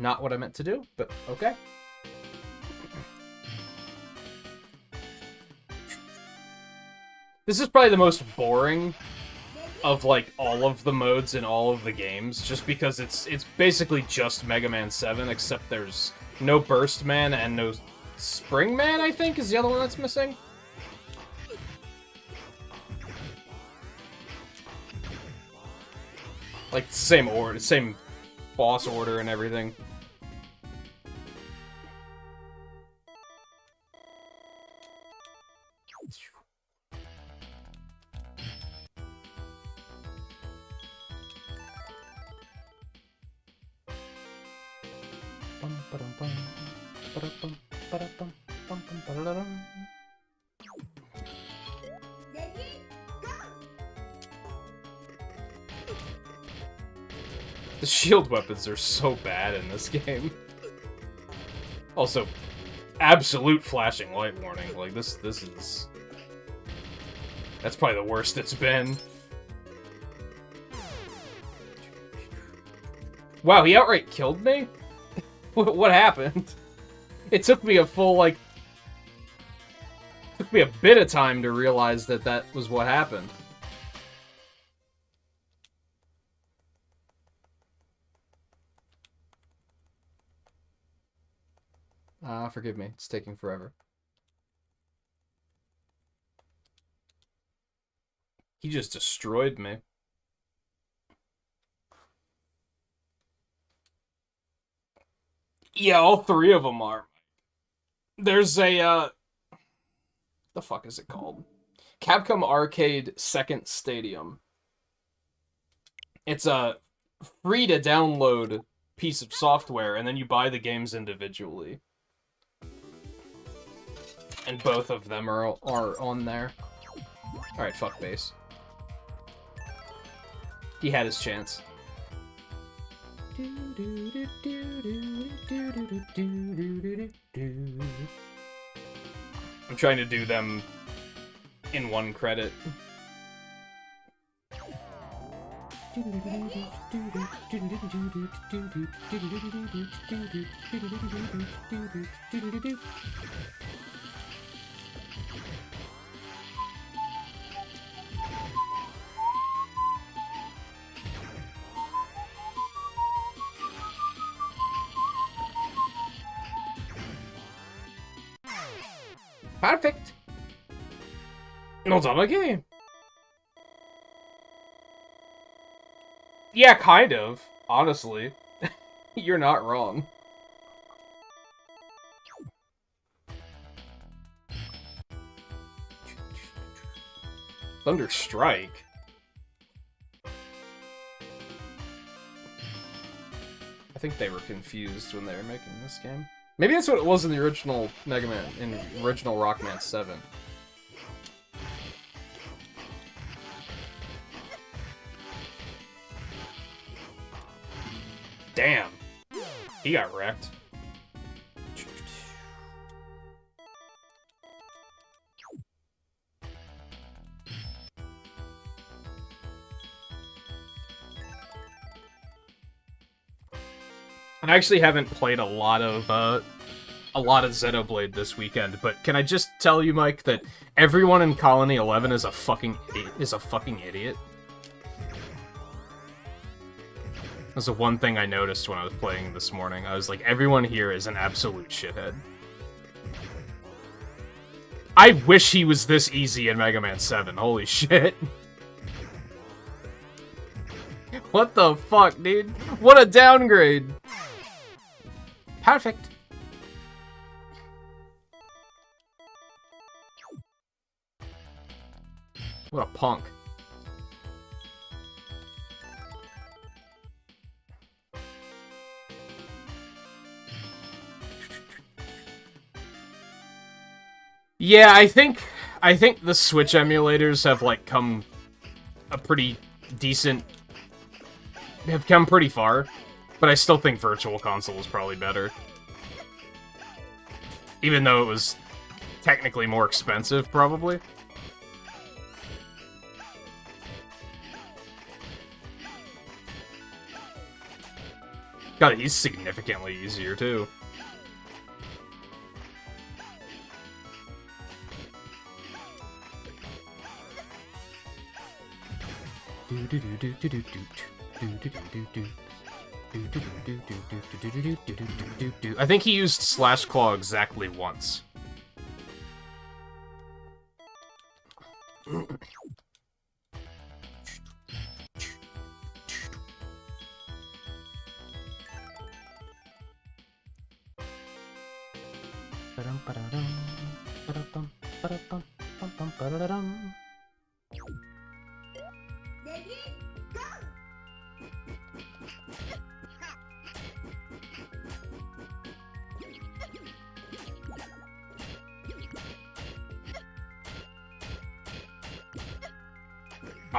Not what I meant to do, but okay. This is probably the most boring of, like, all of the modes in all of the games, just because it's basically just Mega Man 7, except there's no Burst Man and no Spring Man, I think, is the other one that's missing. Like, same order, same boss order and everything. The shield weapons are so bad in this game. Also, absolute flashing light warning. Like, this is... That's probably the worst it's been. Wow, he outright killed me? What happened? It took me a full, like... Took me a bit of time to realize that that was what happened. Forgive me. It's taking forever. He just destroyed me. Yeah, all three of them are. There's a, the fuck is it called? Capcom Arcade Second Stadium. It's a free-to-download piece of software, and then you buy the games individually. And both of them are on there. Alright, fuck base. He had his chance. I'm trying to do them in one credit. Perfect. Not on a game. Yeah, kind of. Honestly, you're not wrong. Thunder Strike. I think they were confused when they were making this game. Maybe that's what it was in the original Mega Man, in the original Rockman 7. Damn. He got wrecked. I actually haven't played a lot of Xenoblade this weekend, but can I just tell you, Mike, that everyone in Colony 11 is a fucking idiot? That's the one thing I noticed when I was playing this morning. I was like, everyone here is an absolute shithead. I wish he was this easy in Mega Man 7. Holy shit. What the fuck, dude? What a downgrade. Perfect. What a punk. Yeah, I think the Switch emulators have like come a pretty decent, have come pretty far, but I still think Virtual Console is probably better. Even though it was technically more expensive, probably. God, he's significantly easier, too. I think he used Slash Claw exactly once.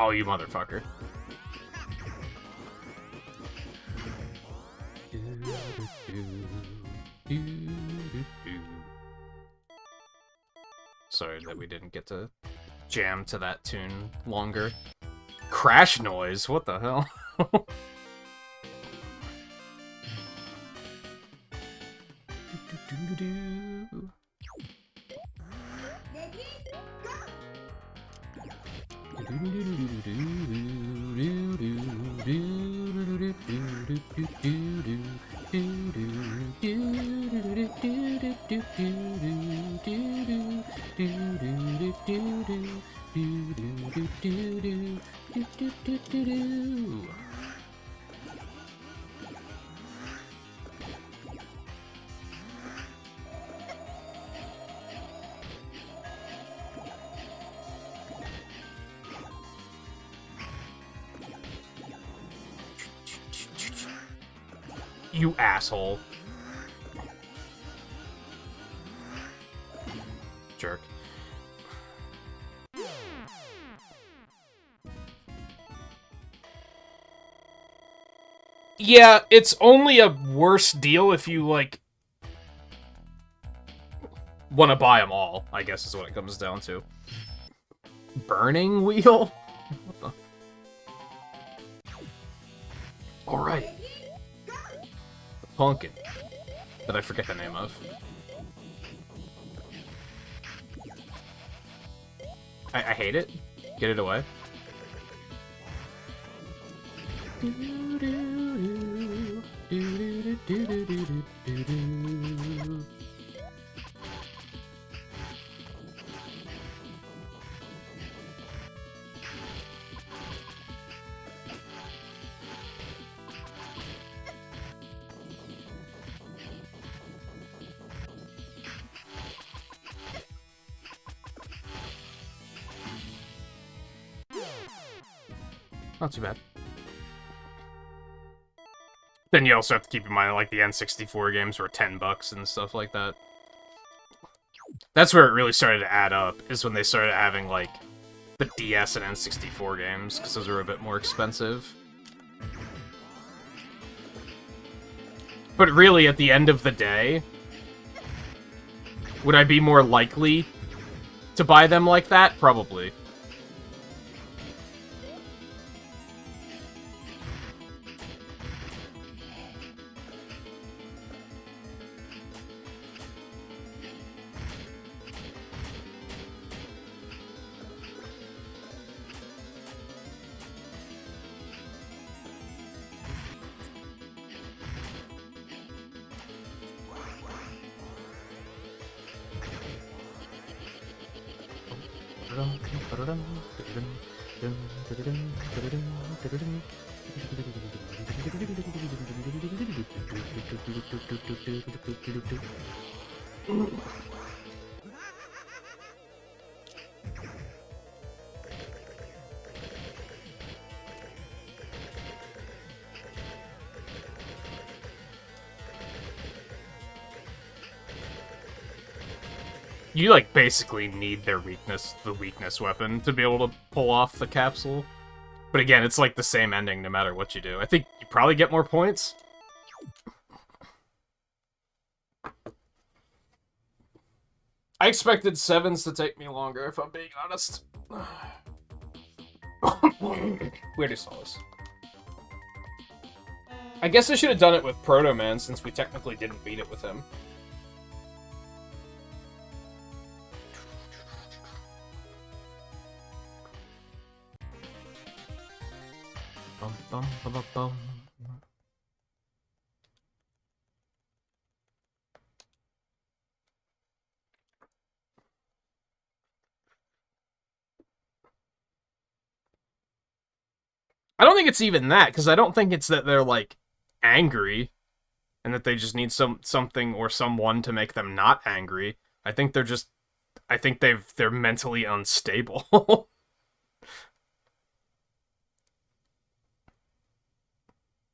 Oh, you motherfucker. Sorry that we didn't get to jam to that tune longer. Crash noise? What the hell? You asshole. Jerk. Yeah, it's only a worse deal if you, like, want to buy them all, I guess is what it comes down to. Burning wheel? What the? Alright. Pumpkin. That I forget the name of. I hate it. Get it away. Not too bad. Then you also have to keep in mind, like, the N64 games were $10 and stuff like that. That's where it really started to add up, is when they started having, like, the DS and N64 games, because those were a bit more expensive. But really, at the end of the day, would I be more likely to buy them like that? Probably. You, like, basically need their weakness, the weakness weapon, to be able to pull off the capsule. But again, it's like the same ending no matter what you do. I think you probably get more points. I expected 7s to take me longer, if I'm being honest. Weirdest solace. I guess I should have done it with Proto Man, since we technically didn't beat it with him. Bum, bum, bum, bum, bum. I don't think it's even that, because I don't think it's that they're, like, angry. and that they just need something or someone to make them not angry. I think they're mentally unstable.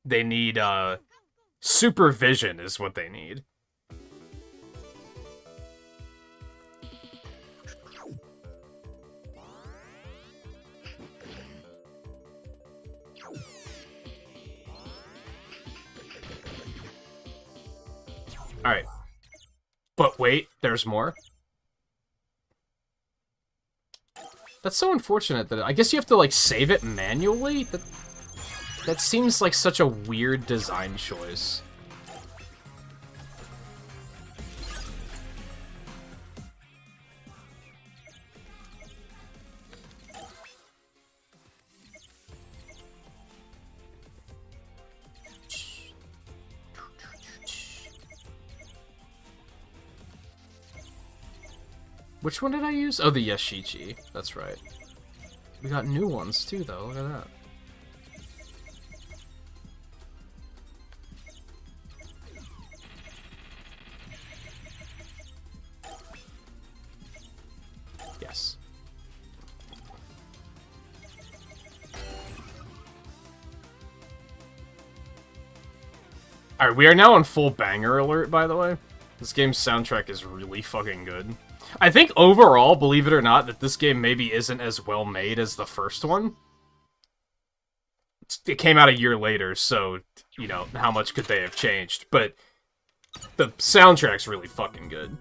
They need supervision is what they need. Alright. But wait, there's more? That's so unfortunate that I guess you have to, like, save it manually? That seems like such a weird design choice. Which one did I use? Oh, the Yashichi. That's right. We got new ones, too, though. Look at that. Yes. Alright, we are now on full banger alert, by the way. This game's soundtrack is really fucking good. I think overall, believe it or not, that this game maybe isn't as well made as the first one. It came out a year later, so, you know, how much could they have changed? But the soundtrack's really fucking good.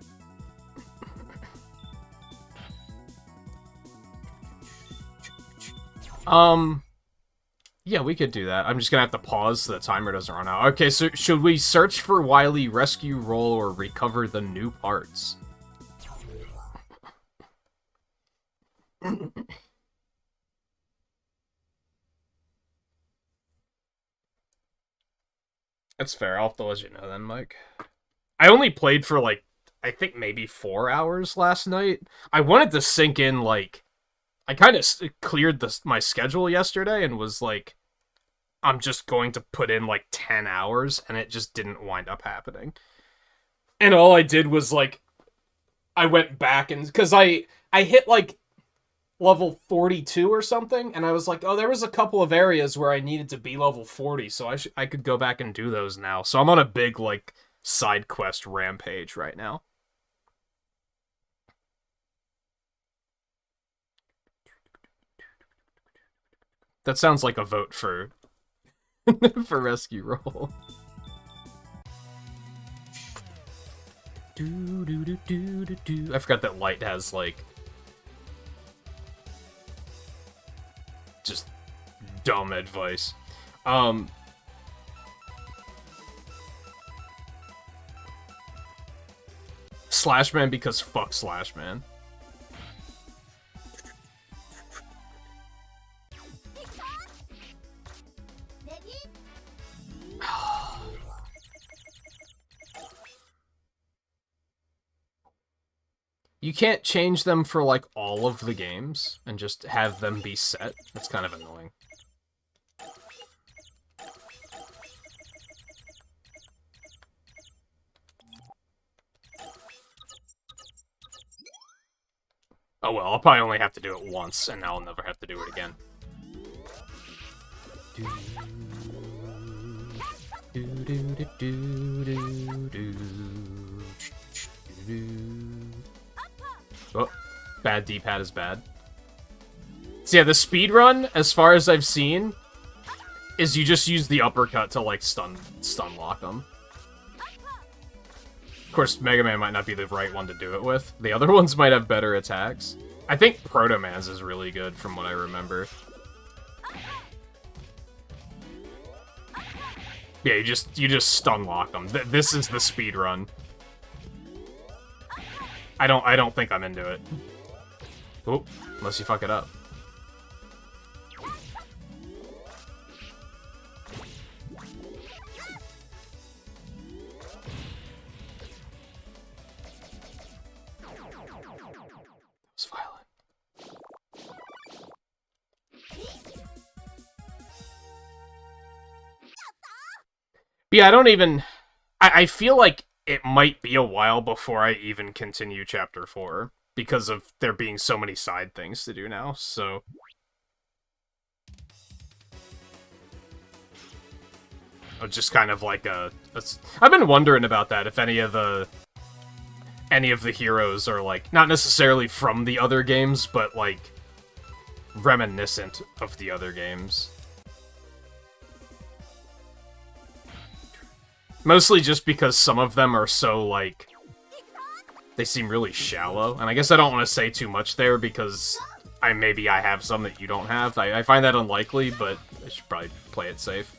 Yeah, we could do that. I'm just gonna have to pause so the timer doesn't run out. Okay, so should we search for Wily, rescue roll, or recover the new parts? That's fair. I'll have to let you know then, Mike. I only played for, like, I think maybe 4 hours last night. I wanted to sink in, like... I kind of cleared my schedule yesterday and was like, I'm just going to put in, like, 10 hours, and it just didn't wind up happening. And all I did was, like, I went back and... Because I hit, like, level 42 or something, and I was like, oh, there was a couple of areas where I needed to be level 40, so I could go back and do those now. So I'm on a big, like, side quest rampage right now. That sounds like a vote for for rescue roll. I forgot that Light has, like, just dumb advice. Slashman because fuck Slashman. You can't change them for, like, all of the games and just have them be set. That's kind of annoying. Oh well, I'll probably only have to do it once, and now I'll never have to do it again. Oh, bad D-pad is bad. So yeah, the speedrun, as far as I've seen, is you just use the uppercut to, like, stun lock them. Of course, Mega Man might not be the right one to do it with. The other ones might have better attacks. I think Proto Man's is really good, from what I remember. Yeah, you just stun lock them. This is the speedrun. I don't think I'm into it. Oh, unless you fuck it up. It's violent. But yeah, I feel like it might be a while before I even continue Chapter 4, because of there being so many side things to do now, so... Just kind of like I've been wondering about that, if any of the heroes are, like, not necessarily from the other games, but, like, reminiscent of the other games. Mostly just because some of them are so, like, they seem really shallow. And I guess I don't want to say too much there, because maybe I have some that you don't have. I find that unlikely, but I should probably play it safe.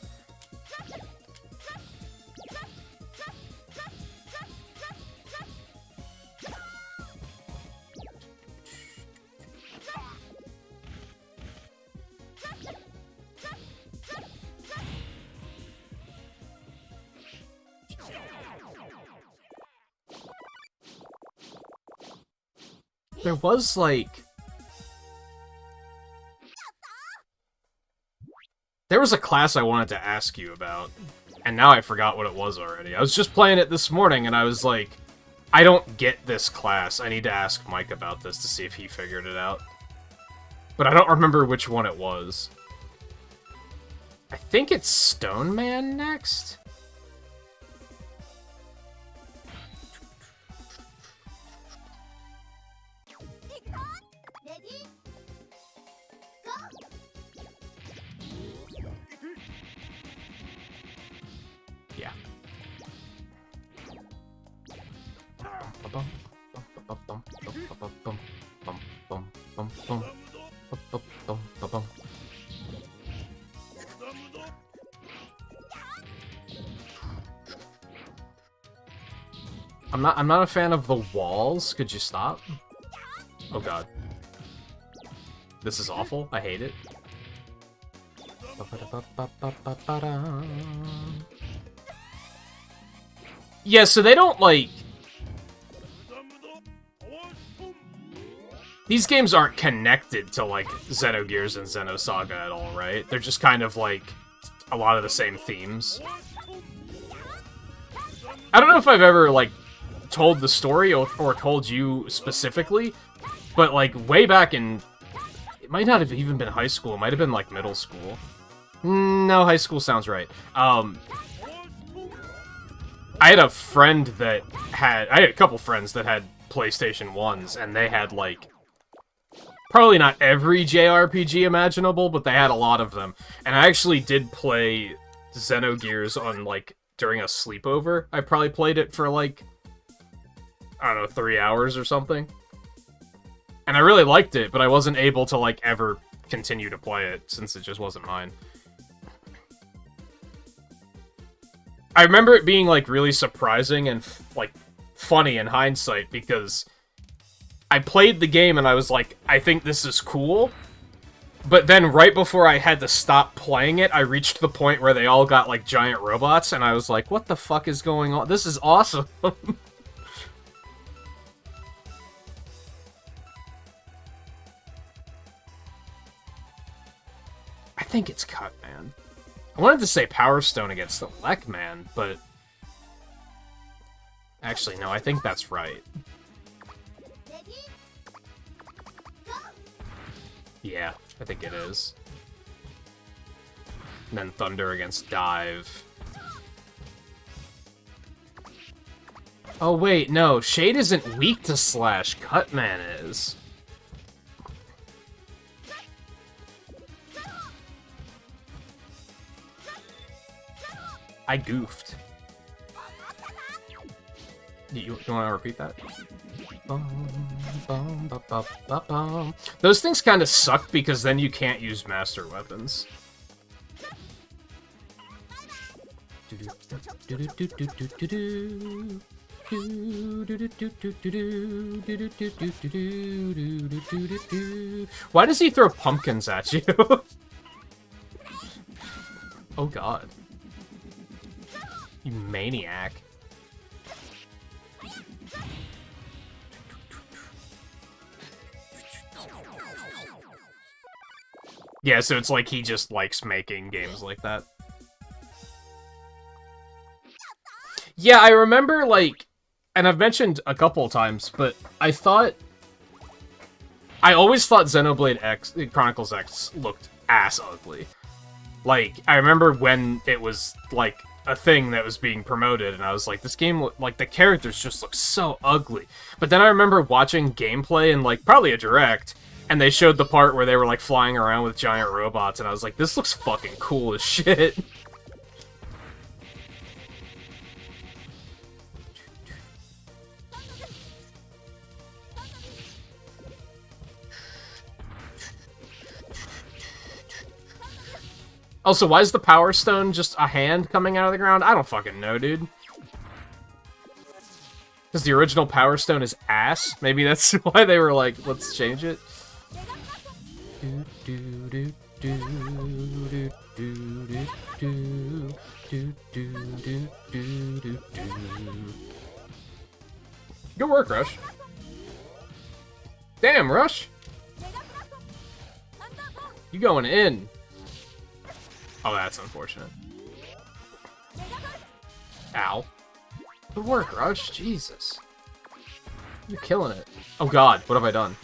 There was, like... There was a class I wanted to ask you about, and now I forgot what it was already. I was just playing it this morning, and I was like, I don't get this class. I need to ask Mike about this to see if he figured it out. But I don't remember which one it was. I think it's Stone Man next? Yeah. I'm not a fan of the walls. Could you stop? Oh god. This is awful. I hate it. Yeah, so they don't, like... These games aren't connected to, like, Xenogears and Xenosaga at all, right? They're just kind of, like, a lot of the same themes. I don't know if I've ever, like, told the story or told you specifically, but, like, way back in... It might not have even been high school. It might have been, like, middle school. No, high school sounds right. I had a friend that had... I had a couple friends that had PlayStation 1s, and they had, like... Probably not every JRPG imaginable, but they had a lot of them. And I actually did play Xenogears on, like, during a sleepover. I probably played it for, like... I don't know, 3 hours or something. And I really liked it, but I wasn't able to, like, ever continue to play it, since it just wasn't mine. I remember it being, like, really surprising and, like, funny in hindsight, because I played the game and I was like, I think this is cool. But then right before I had to stop playing it, I reached the point where they all got, like, giant robots, and I was like, what the fuck is going on? This is awesome. I think it's Cut Man. I wanted to say Power Stone against the Lek Man, but... Actually, no, I think that's right. Yeah, I think it is. And then Thunder against Dive. Oh wait, no, Shade isn't weak to Slash, Cutman is. I goofed. You want to repeat that? Those things kind of suck because then you can't use master weapons. Why does he throw pumpkins at you? Oh god. You maniac. Yeah, so it's like he just likes making games like that. Yeah, I remember, like, and I've mentioned a couple times, but I always thought Xenoblade X, Chronicles X looked ass ugly. Like, I remember when it was, like, a thing that was being promoted, and I was like, this game, like, the characters just look so ugly. But then I remember watching gameplay in, like, probably a direct, and they showed the part where they were, like, flying around with giant robots, and I was like, this looks fucking cool as shit. Also, why is the Power Stone just a hand coming out of the ground? I don't fucking know, dude. Because the original Power Stone is ass? Maybe that's why they were like, let's change it. Good work, Rush. Damn, Rush. You going in. Oh, that's unfortunate. Ow. Good work, Rush. Jesus. You're killing it. Oh god, what have I done?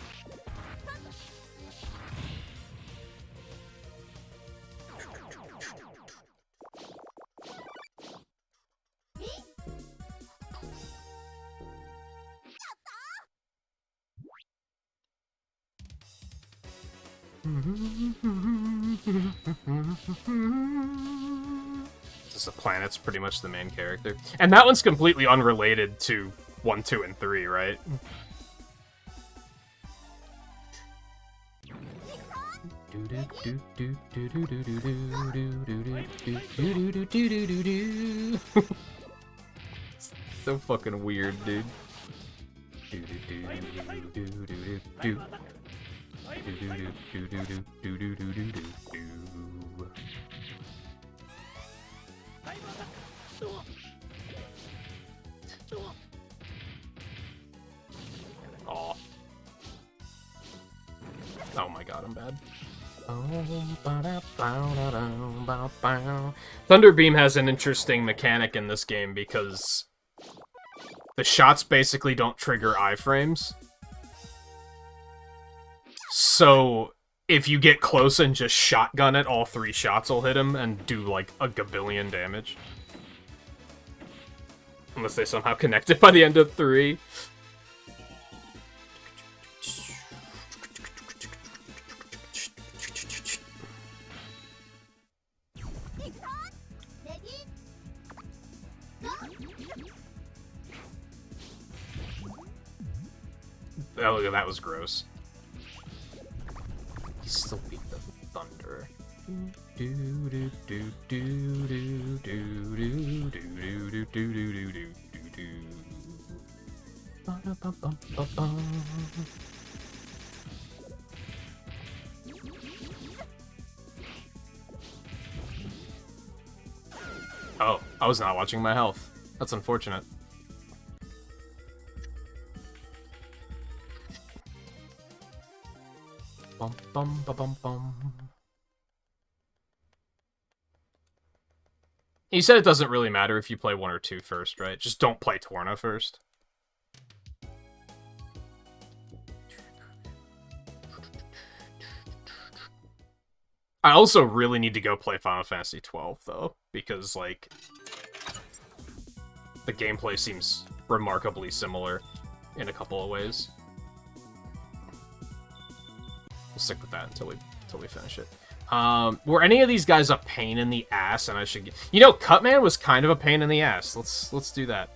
Just the planet's pretty much the main character. And that one's completely unrelated to 1, 2, and 3, right? So fucking weird, dude. Aw. Oh my god, I'm bad. Thunderbeam has an interesting mechanic in this game because the shots basically don't trigger iframes. So if you get close and just shotgun it, all 3 shots will hit him and do like a gabillion damage. Unless they somehow connect it by the end of 3. Oh, that was gross. He still beat the thunder. Oh, I was not watching my health. That's unfortunate. Bum, bum, ba, bum, bum. You said it doesn't really matter if you play 1 or 2 first, right? Just don't play Torna first. I also really need to go play Final Fantasy XII, though, because, like, the gameplay seems remarkably similar in a couple of ways. We'll stick with that until we finish it. Were any of these guys a pain in the ass? And I should get... You know, Cutman was kind of a pain in the ass. Let's do that.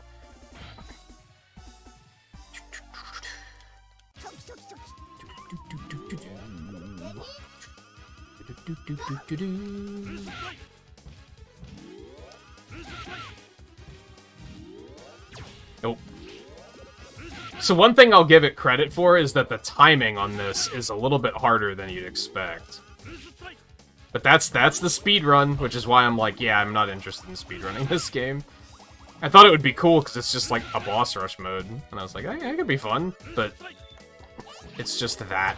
Nope. So one thing I'll give it credit for is that the timing on this is a little bit harder than you'd expect. But that's the speed run, which is why I'm like, yeah, I'm not interested in speedrunning this game. I thought it would be cool because it's just like a boss rush mode, and I was like, hey, it could be fun, but it's just that.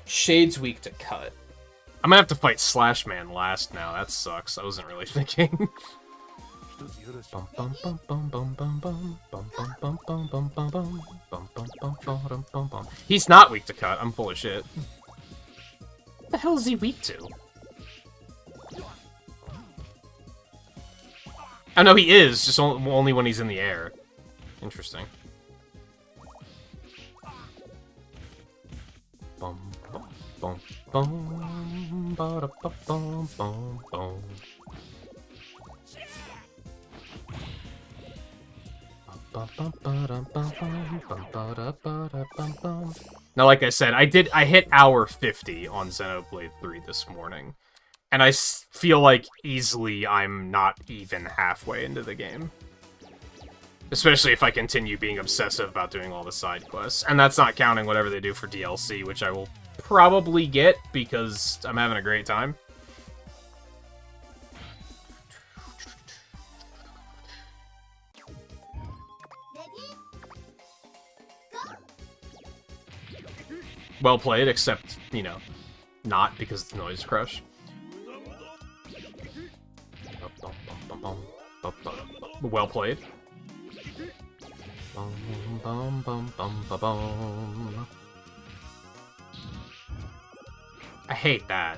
Shade's weak to cut. I'm gonna have to fight Slash Man last now. That sucks. I wasn't really thinking. He's not weak to cut. I'm full of shit. What the hell is he weak to? Oh no, he is. Just only when he's in the air. Interesting. Bum, bum, bum, ba da ba bum, bum, bum. Now, like I said, I hit hour 50 on Xenoblade 3 this morning, and I feel like easily I'm not even halfway into the game. Especially if I continue being obsessive about doing all the side quests. And that's not counting whatever they do for DLC, which I will probably get because I'm having a great time. Well played, except, you know, not because it's Noise Crush. Well played. I hate that.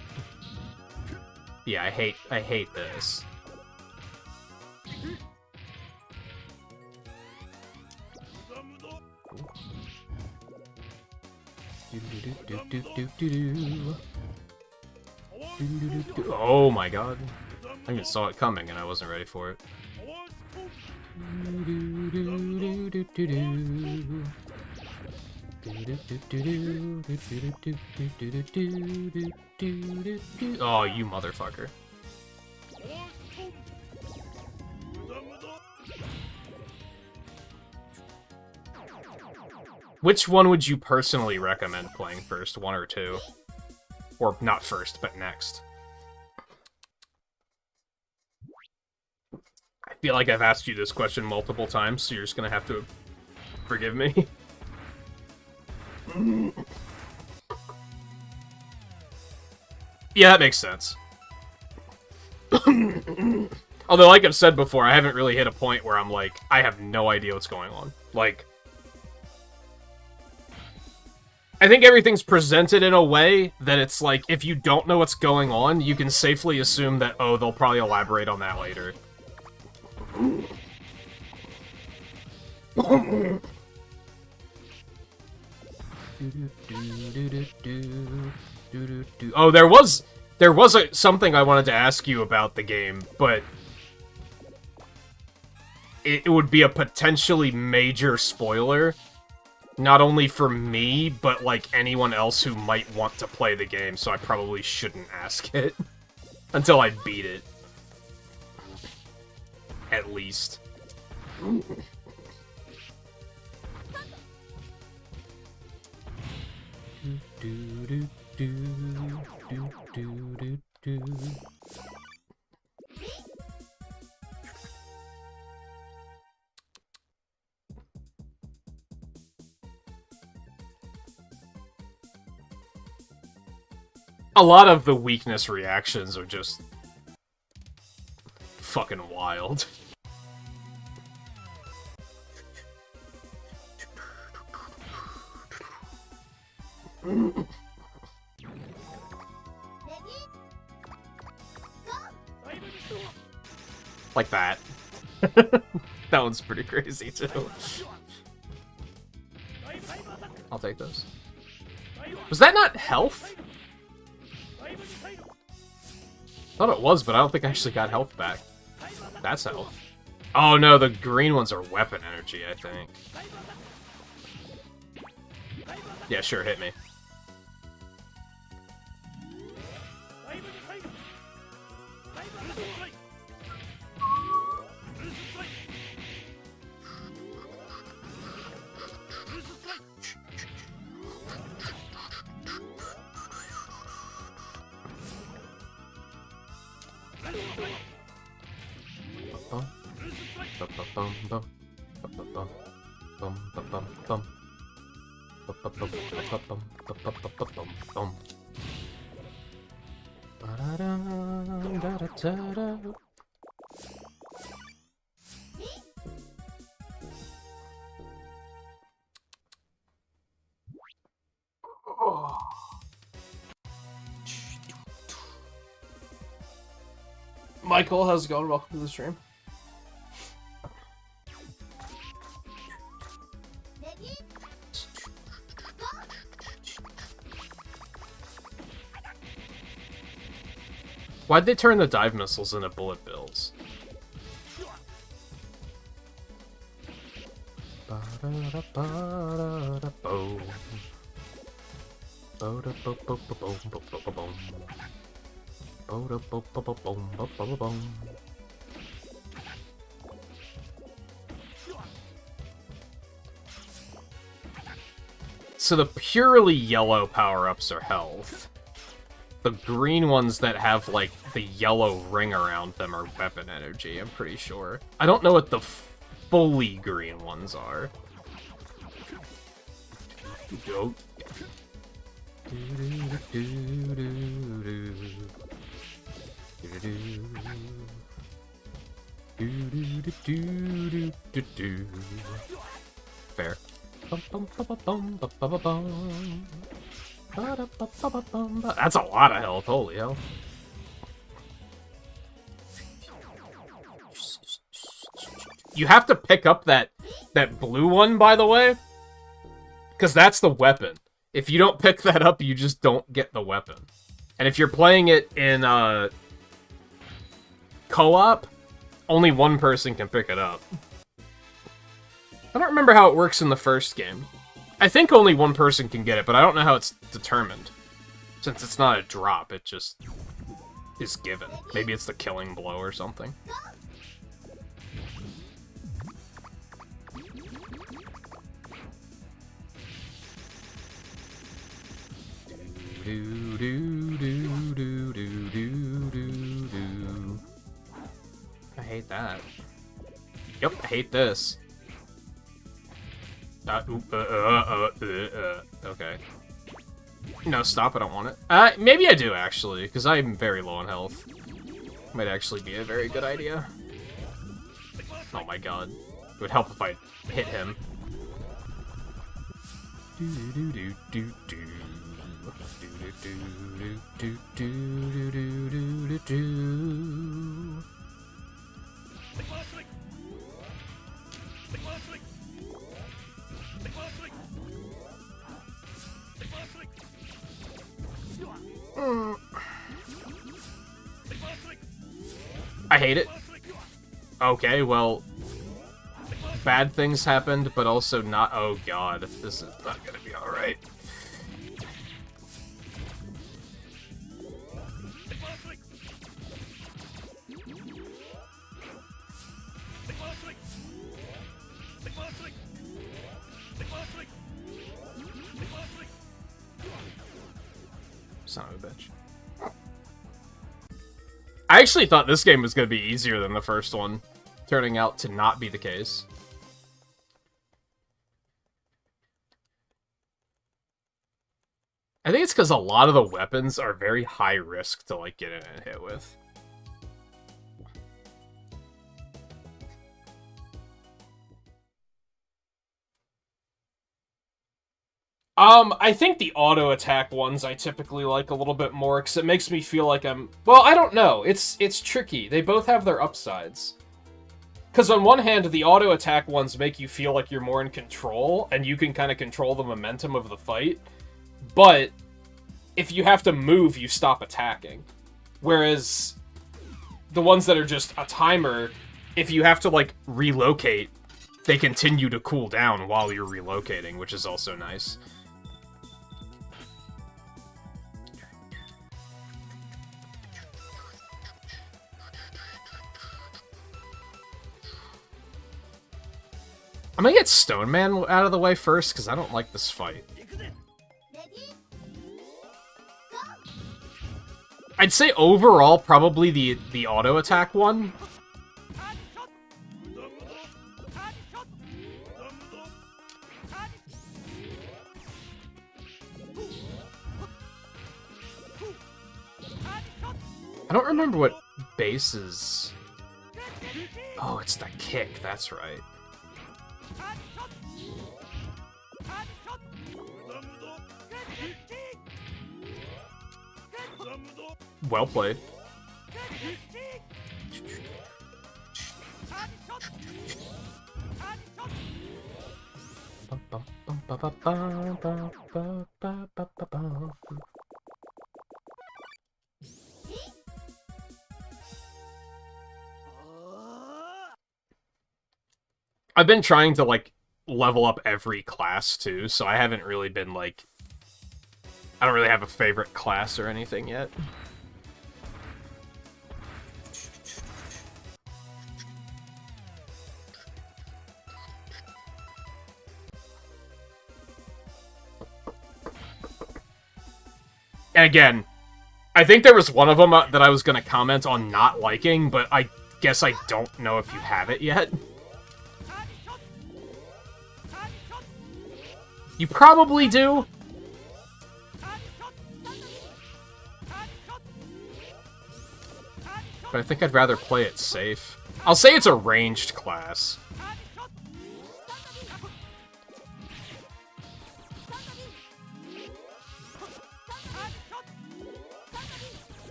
Yeah, I hate this. Oh my god. I even saw it coming and I wasn't ready for it. Oh, you motherfucker. Which one would you personally recommend playing first, 1 or 2? Or not first, but next? I feel like I've asked you this question multiple times, so you're just gonna have to forgive me. Yeah, that makes sense. Although, like I've said before, I haven't really hit a point where I'm like, I have no idea what's going on. Like, I think everything's presented in a way that it's like, if you don't know what's going on, you can safely assume that, oh, they'll probably elaborate on that later. Oh, there was something I wanted to ask you about the game, but it would be a potentially major spoiler, not only for me, but like anyone else who might want to play the game, so I probably shouldn't ask it until I beat it. At least. A lot of the weakness reactions are just fucking wild. Like that. That one's pretty crazy, too. I'll take those. Was that not health? Thought it was, but I don't think I actually got health back. That's health. Oh no, the green ones are weapon energy, I think. Yeah, sure, hit me. Bum, bum, bum, bum. Bum, bum, bum, bum, bum, bum, bum, bum, bum, bum. Ba-da-da-da-da-da-da. Michael, how's it going? Welcome to the stream. Why'd they turn the dive missiles into bullet bills? So the purely yellow power-ups are health. The green ones that have, like, the yellow ring around them are weapon energy, I'm pretty sure. I don't know what the fully green ones are. Go. Fair. That's a lot of health, holy hell. You have to pick up that blue one, by the way, because that's the weapon. If you don't pick that up, you just don't get the weapon. And if you're playing it in co-op, only one person can pick it up. I don't remember how it works in the first game. I think only one person can get it, but I don't know how it's determined. Since it's not a drop, it just is given. Maybe it's the killing blow or something. I hate that. Yep, I hate this. Okay. No, stop, I don't want it. Maybe I do, actually, because I'm very low on health. Might actually be a very good idea. Oh my god. It would help if I hit him. I hate it. Okay, well, bad things happened, but also not. Oh god, this is not gonna be alright. Son of a bitch. I actually thought this game was going to be easier than the first one, turning out to not be the case. I think it's because a lot of the weapons are very high risk to, like, get in and hit with. I think the auto attack ones I typically like a little bit more, because it makes me feel like I'm... Well, I don't know. It's tricky. They both have their upsides. Because on one hand, the auto attack ones make you feel like you're more in control, and you can kind of control the momentum of the fight. But if you have to move, you stop attacking. Whereas the ones that are just a timer, if you have to, like, relocate, they continue to cool down while you're relocating, which is also nice. I'm gonna get Stone Man out of the way first, because I don't like this fight. I'd say overall, probably the auto attack one. I don't remember what base is... Oh, it's the kick, that's right. Well played. I've been trying to, like, level up every class, too, so I haven't really been, like... I don't really have a favorite class or anything yet. And again, I think there was one of them that I was going to comment on not liking, but I guess I don't know if you have it yet. You probably do. But I think I'd rather play it safe. I'll say it's a ranged class.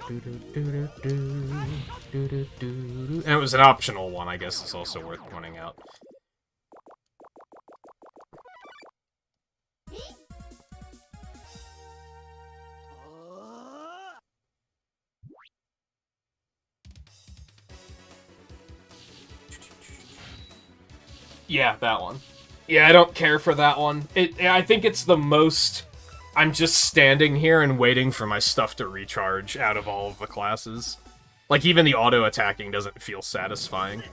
And it was an optional one, I guess it's also worth pointing out. Yeah, that one. Yeah, I don't care for that one. I think it's the most... I'm just standing here and waiting for my stuff to recharge out of all of the classes. Like, even the auto-attacking doesn't feel satisfying.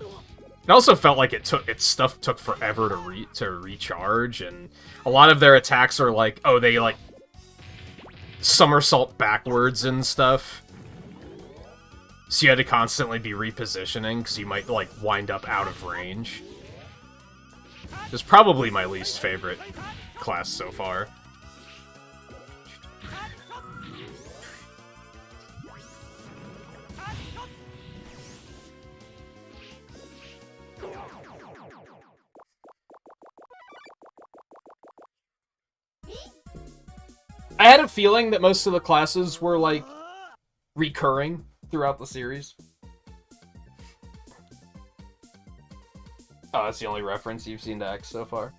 It also felt like its stuff took forever to recharge, and a lot of their attacks are like, oh, they, like, somersault backwards and stuff. So you had to constantly be repositioning, because you might, like, wind up out of range. It's probably my least favorite class so far. I had a feeling that most of the classes were, like, recurring throughout the series. Oh, that's the only reference you've seen to X so far.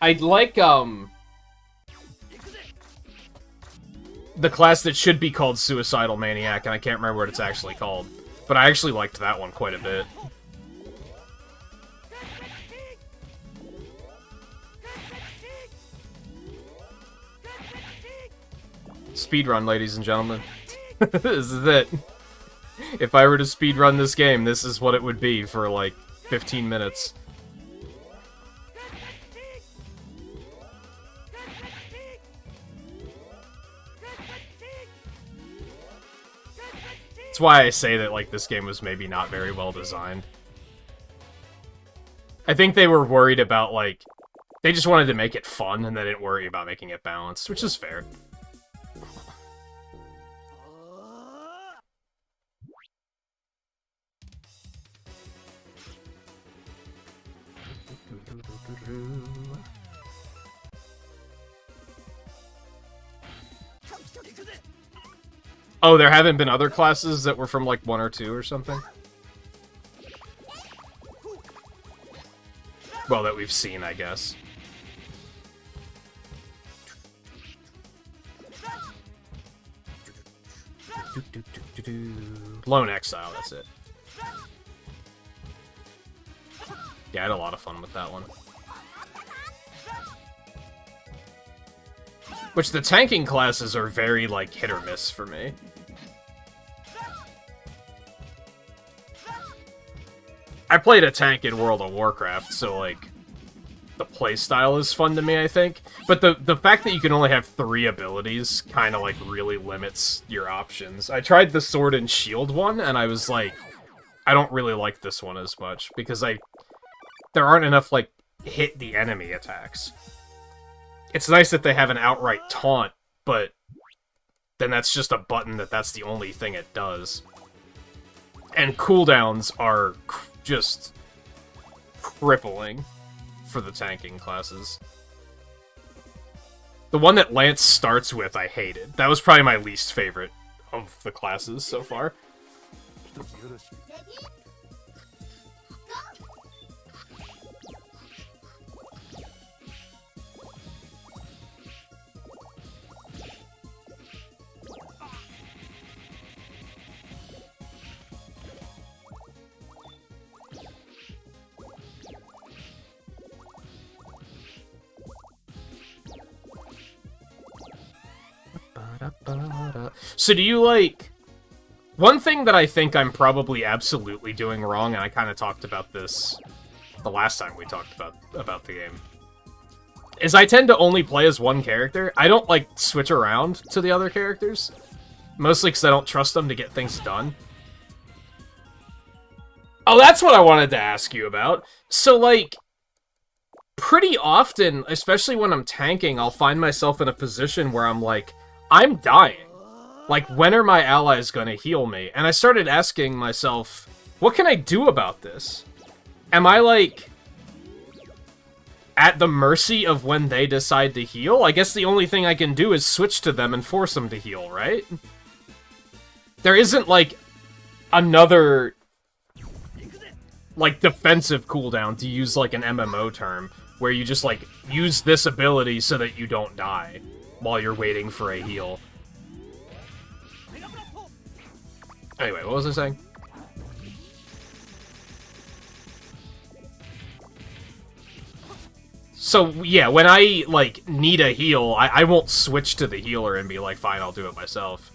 I'd like, the class that should be called Suicidal Maniac, and I can't remember what it's actually called. But I actually liked that one quite a bit. Speedrun, ladies and gentlemen. This is it. If I were to speedrun this game, this is what it would be for, like, 15 minutes. That's why I say that, like, this game was maybe not very well designed. I think they were worried about, like... They just wanted to make it fun, and they didn't worry about making it balanced, which is fair. Oh, there haven't been other classes that were from, like, 1 or 2 or something? Well, that we've seen, I guess. Lone Exile, that's it. Yeah, I had a lot of fun with that one. Which the tanking classes are very, like, hit or miss for me. I played a tank in World of Warcraft, so, like, the playstyle is fun to me, I think. But the fact that you can only have 3 abilities kind of, like, really limits your options. I tried the Sword and Shield one, and I was like, I don't really like this one as much, because there aren't enough, like, hit the enemy attacks. It's nice that they have an outright taunt, but then that's just a button that's the only thing it does. And cooldowns are just crippling for the tanking classes. The one that Lance starts with, I hated. That was probably my least favorite of the classes so far. So do you, like... One thing that I think I'm probably absolutely doing wrong, and I kind of talked about this the last time we talked about the game, is I tend to only play as one character. I don't, like, switch around to the other characters. Mostly because I don't trust them to get things done. Oh, that's what I wanted to ask you about. So, like, pretty often, especially when I'm tanking, I'll find myself in a position where I'm like, I'm dying. Like, when are my allies gonna heal me? And I started asking myself, what can I do about this? Am I, like, at the mercy of when they decide to heal? I guess the only thing I can do is switch to them and force them to heal, right? There isn't, like, another, like, defensive cooldown, to use, like, an MMO term, where you just, like, use this ability so that you don't die while you're waiting for a heal. Anyway, what was I saying? So, yeah, when I, like, need a heal, I won't switch to the healer and be like, fine, I'll do it myself.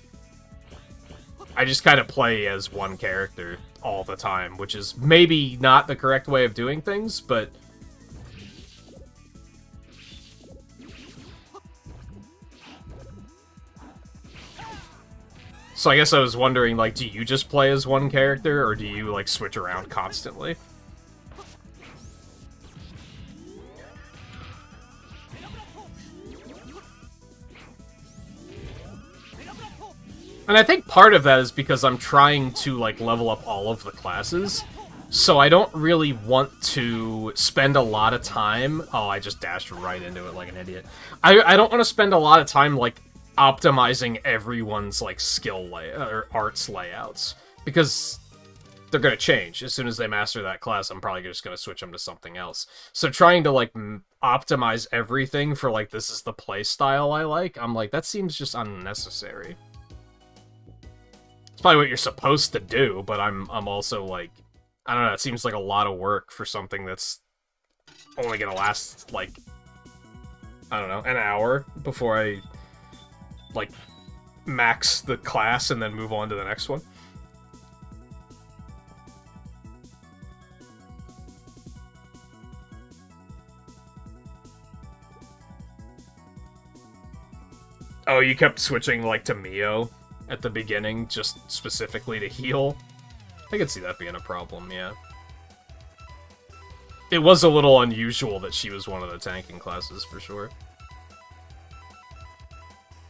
I just kind of play as one character all the time, which is maybe not the correct way of doing things, but... So I guess I was wondering, like, do you just play as one character, or do you, like, switch around constantly? And I think part of that is because I'm trying to, like, level up all of the classes, so I don't really want to spend a lot of time... Oh, I just dashed right into it like an idiot. I don't want to spend a lot of time, like, optimizing everyone's, like, skill or arts layouts, because they're gonna change. As soon as they master that class, I'm probably just gonna switch them to something else. So trying to, like, optimize everything for, like, this is the play style I like, I'm like, that seems just unnecessary. It's probably what you're supposed to do, but I'm also, like, I don't know, it seems like a lot of work for something that's only gonna last, like, I don't know, an hour before I, like, max the class and then move on to the next one. Oh, you kept switching, like, to Mio at the beginning, just specifically to heal? I could see that being a problem, yeah. It was a little unusual that she was one of the tanking classes, for sure.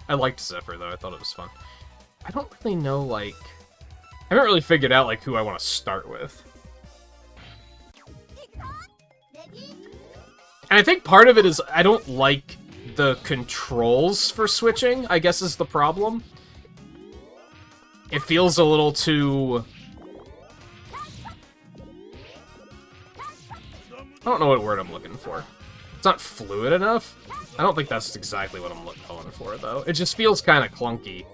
I liked Zephyr, though. I thought it was fun. I don't really know, like... I haven't really figured out, like, who I want to start with. And I think part of it is I don't like the controls for switching, I guess is the problem. It feels a little too... I don't know what word I'm looking for. It's not fluid enough? I don't think that's exactly what I'm going for, though. It just feels kind of clunky.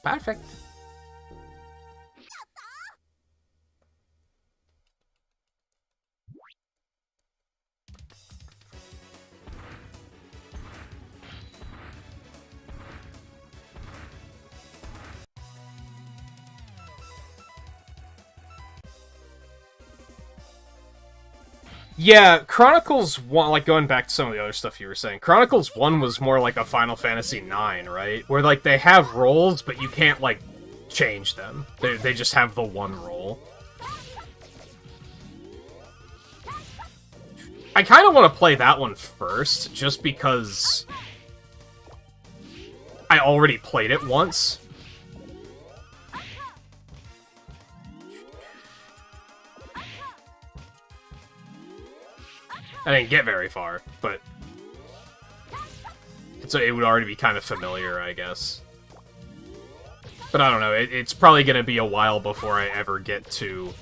Perfect. Yeah, Chronicles 1, like, going back to some of the other stuff you were saying, Chronicles 1 was more like a Final Fantasy 9, right? Where, like, they have roles, but you can't, like, change them. They just have the one role. I kind of want to play that one first, just because I already played it once. I didn't get very far, but it would already be kind of familiar, I guess. But I don't know, it's probably going to be a while before I ever get to...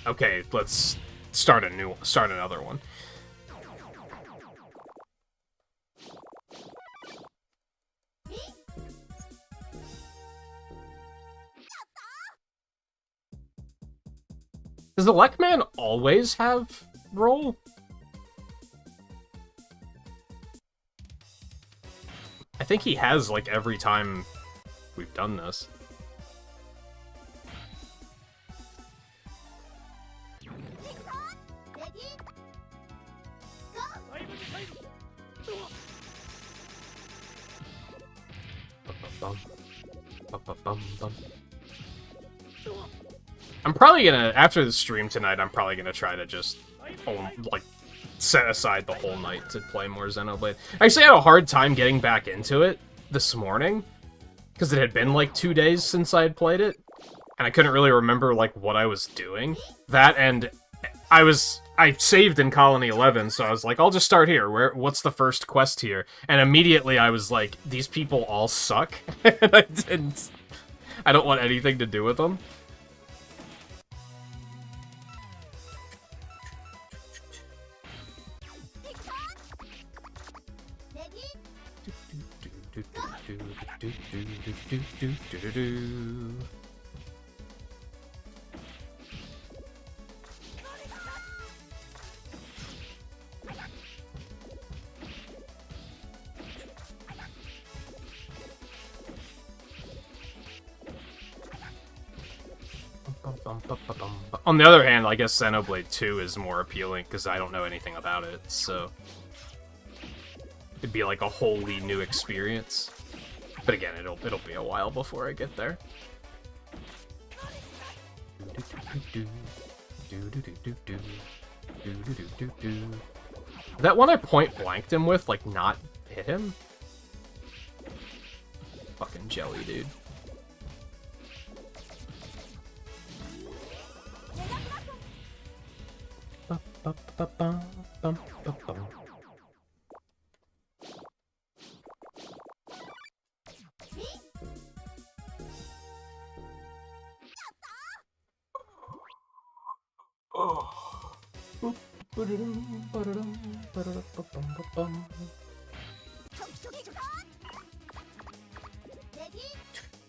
Okay, let's start another one. Does the Lekman always have roll? I think he has, like, every time we've done this. I'm probably gonna, after the stream tonight, I'm probably gonna try to just, like, set aside the whole night to play more Xenoblade. I actually had a hard time getting back into it this morning, because it had been, like, 2 days since I had played it, and I couldn't really remember, like, what I was doing. That, and I saved in Colony 11, so I was like, I'll just start here. What's the first quest here? And immediately I was like, these people all suck, and I don't want anything to do with them. On the other hand, I guess Xenoblade 2 is more appealing because I don't know anything about it, so it'd be like a wholly new experience. But again, it'll be a while before I get there. Did that one I point blanked him with, like, not hit him? Fucking jelly, dude.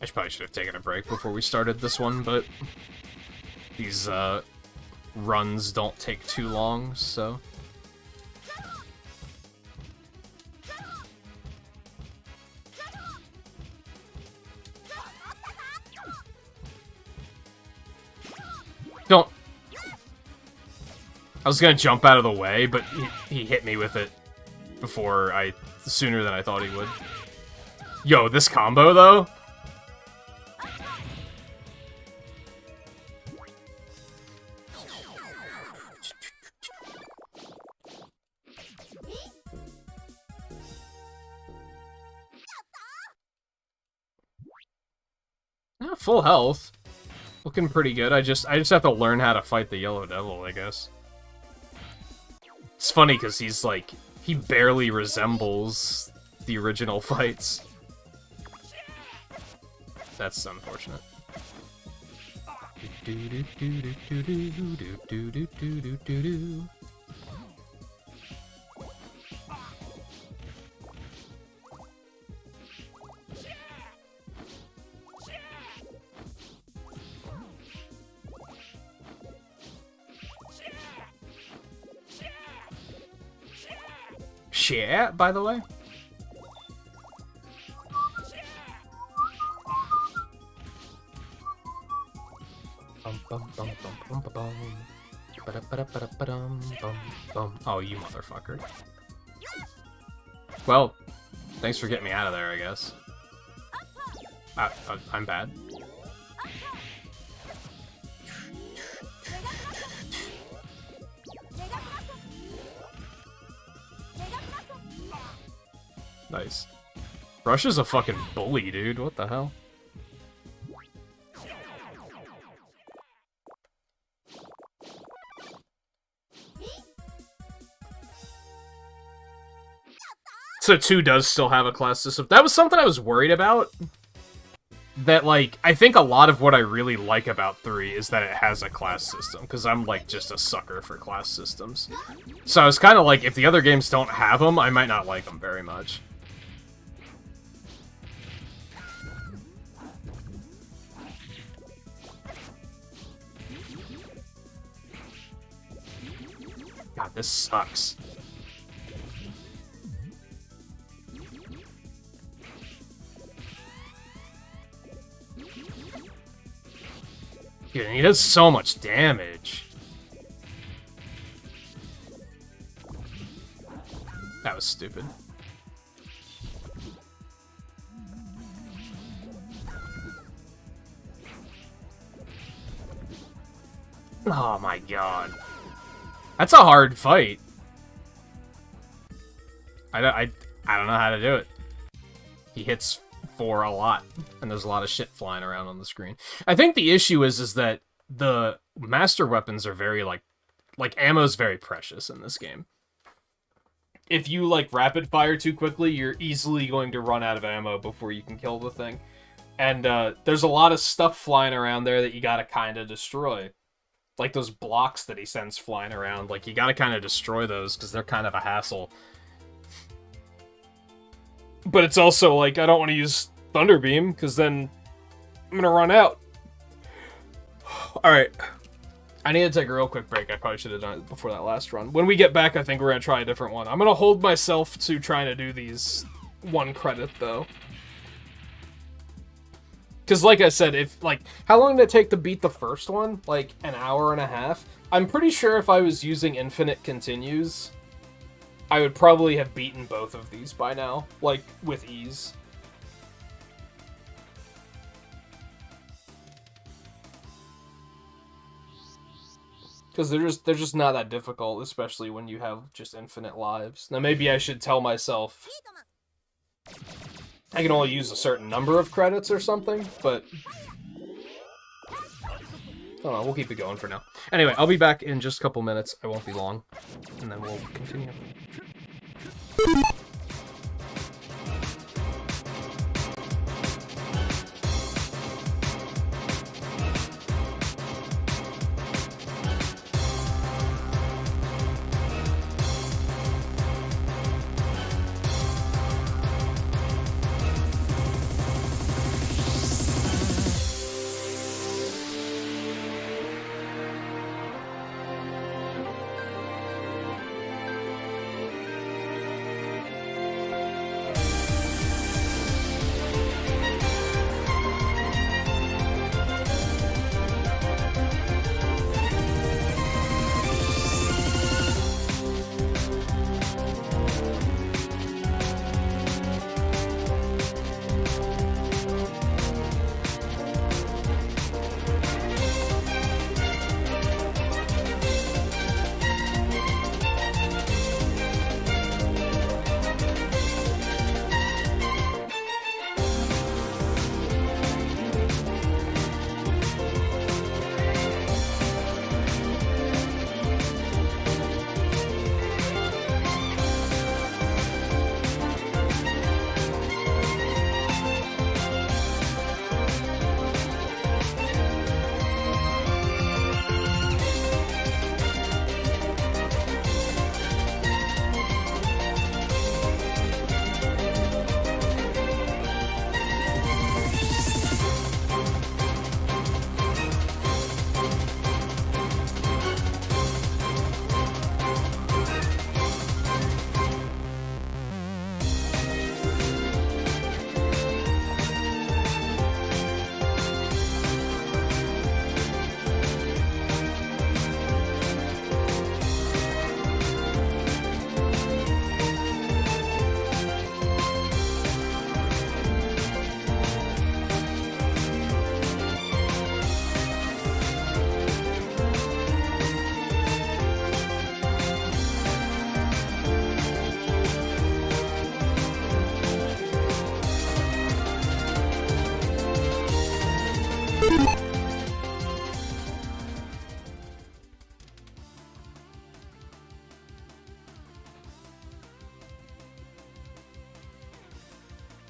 I probably should have taken a break before we started this one, but these runs don't take too long, so... Don't... I was gonna jump out of the way, but he hit me with it sooner than I thought he would. Yo, this combo, though? Yeah, full health. Looking pretty good. I just have to learn how to fight the Yellow Devil, I guess. It's funny because he's like, he barely resembles the original fights. That's unfortunate. Shit, by the way. Oh, you motherfucker. Well, thanks for getting me out of there, I guess. I'm bad. Nice. Rush is a fucking bully, dude. What the hell? So 2 does still have a class system. That was something I was worried about. That, like, I think a lot of what I really like about 3 is that it has a class system, because I'm, like, just a sucker for class systems. So I was kind of like, if the other games don't have them, I might not like them very much. God, this sucks. Dude, he does so much damage. That was stupid. Oh my god. That's a hard fight. I don't know how to do it. He hits 4 a lot, and there's a lot of shit flying around on the screen. I think the issue is that the master weapons are very, like ammo's very precious in this game. If you, like, rapid fire too quickly, you're easily going to run out of ammo before you can kill the thing. And there's a lot of stuff flying around there that you gotta kind of destroy. Like those blocks that he sends flying around, like, you gotta kind of destroy those, because they're kind of a hassle. But it's also, like, I don't want to use Thunder Beam, because then I'm gonna run out. Alright. I need to take a real quick break. I probably should have done it before that last run. When we get back, I think we're gonna try a different one. I'm gonna hold myself to trying to do these 1 credit, though. Because, like I said, if, like, how long did it take to beat the first one? Like, an hour and a half? I'm pretty sure if I was using infinite continues, I would probably have beaten both of these by now, like, with ease. Because they're just not that difficult, especially when you have just infinite lives. Now, maybe I should tell myself I can only use a certain number of credits or something, but I don't know, we'll keep it going for now. Anyway, I'll be back in just a couple minutes. I won't be long, and then we'll continue.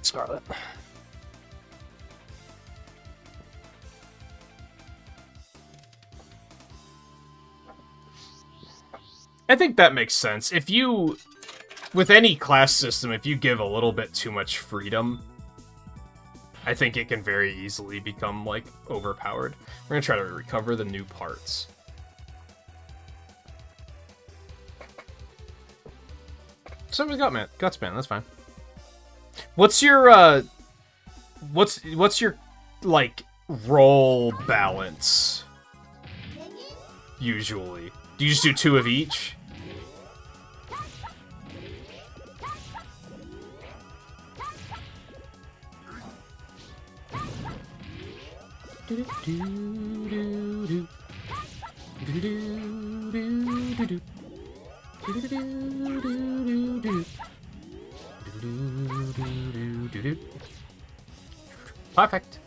Scarlet. I think that makes sense. If you, with any class system, if you give a little bit too much freedom, I think it can very easily become, like, overpowered. We're gonna try to recover the new parts. So we got Guts Man, that's fine. What's your, what's your, like, roll balance? Usually. Do you just do 2 of each? Perfect.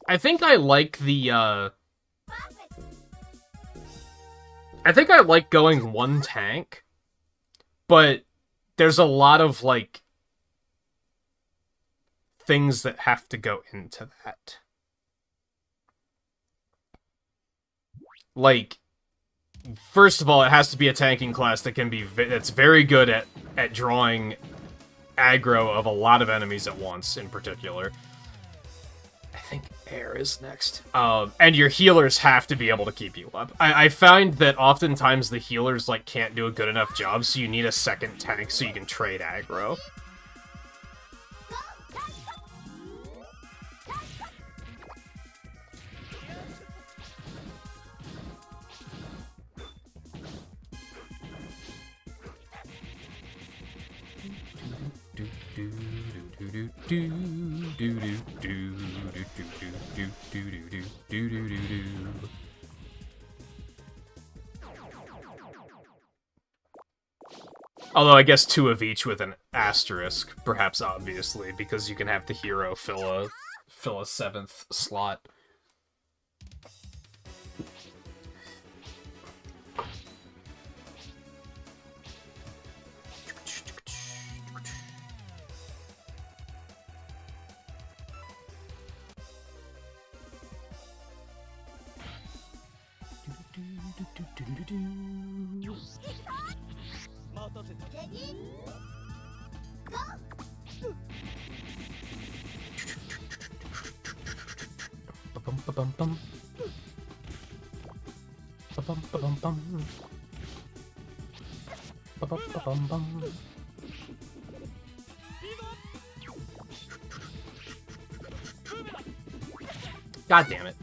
I think I like the, I think I like going 1 tank, but there's a lot of, like, things that have to go into that. Like, first of all, it has to be a tanking class that can be that's very good at drawing aggro of a lot of enemies at once, in particular. I think air is next. And your healers have to be able to keep you up. I find that oftentimes the healers, like, can't do a good enough job, so you need a second tank so you can trade aggro. Although I guess 2 of each with an asterisk, perhaps obviously, because you can have the hero fill a 7th slot. God damn it.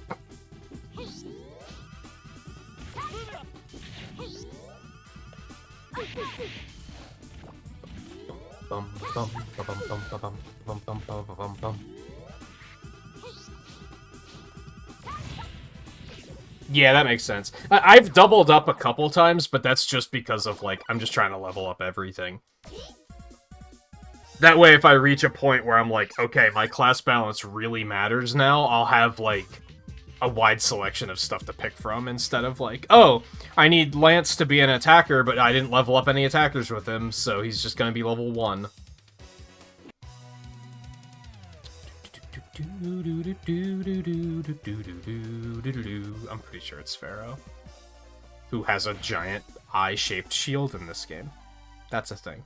Yeah, that makes sense. I've doubled up a couple times, but that's just because of, like, I'm just trying to level up everything. That way, if I reach a point where I'm like, okay, my class balance really matters now, I'll have, like, a wide selection of stuff to pick from, instead of, like, oh, I need Lance to be an attacker, but I didn't level up any attackers with him, so he's just gonna be level 1. I'm pretty sure it's Pharaoh, who has a giant eye-shaped shield in this game. That's a thing.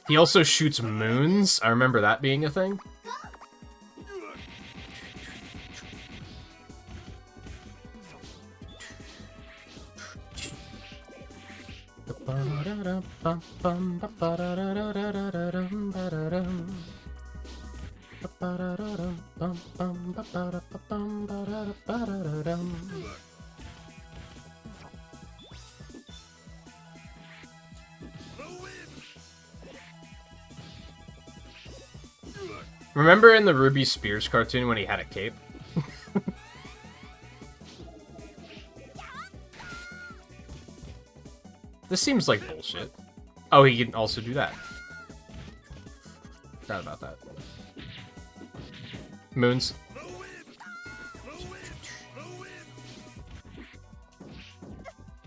He also shoots moons. I remember that being a thing. Remember in the Ruby Spears cartoon when he had a cape? This seems like bullshit. Oh, he can also do that. Forgot about that. Moons.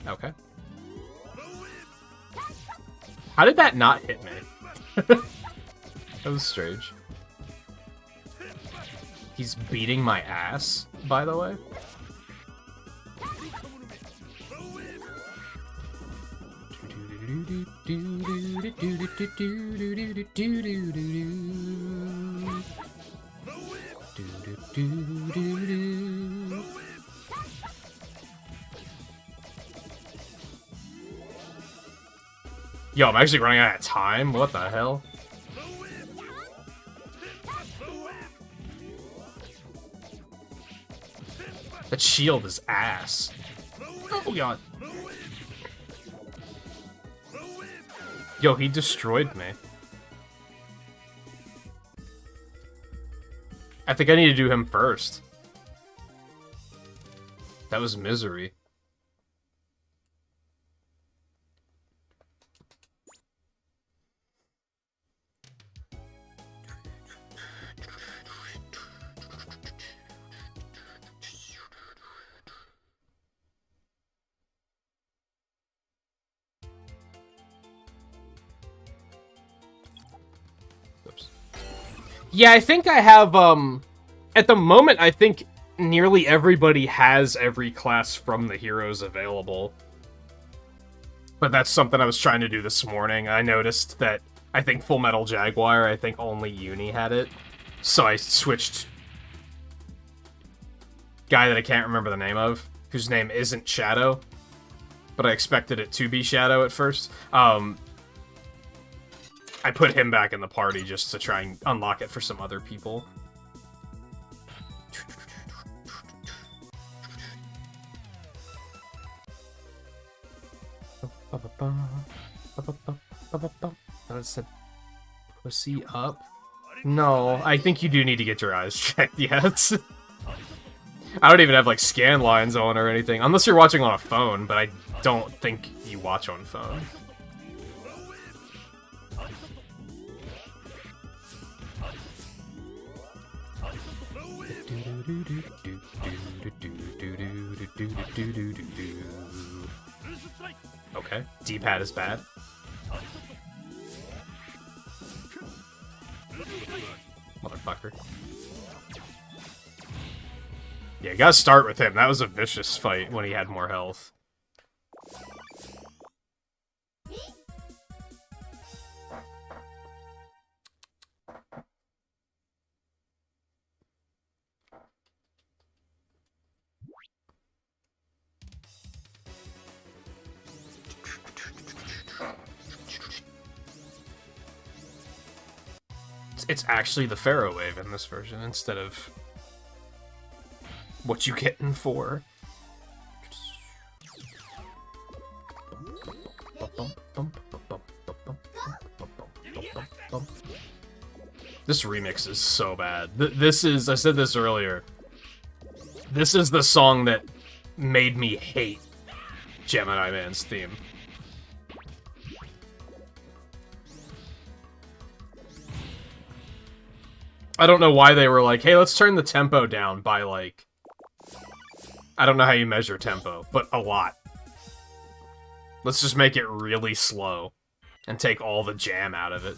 Okay. How did that not hit me? That was strange. He's beating my ass, by the way. Yo, I'm actually running out of time? What the hell? That shield is ass. Oh god. Yo, he destroyed me. I think I need to do him first. That was misery. Yeah, I think I have, at the moment, I think nearly everybody has every class from the heroes available. But that's something I was trying to do this morning. I noticed that, I think Full Metal Jaguar, I think only Uni had it. So I switched... Guy that I can't remember the name of, whose name isn't Shadow. But I expected it to be Shadow at first. I put him back in the party just to try and unlock it for some other people. That said, pussy up? No, I think you do need to get your eyes checked, yes. I don't even have, like, scan lines on or anything. Unless you're watching on a phone, but I don't think you watch on phone. Okay, D-pad is bad. Motherfucker. Yeah, you gotta start with him. That was a vicious fight when he had more health. It's actually the Pharaoh Wave in this version instead of what you get in 4. This remix is so bad. This is, I said this earlier, this is the song that made me hate Gemini Man's theme. I don't know why they were like, hey, let's turn the tempo down by, like... I don't know how you measure tempo, but a lot. Let's just make it really slow. And take all the jam out of it.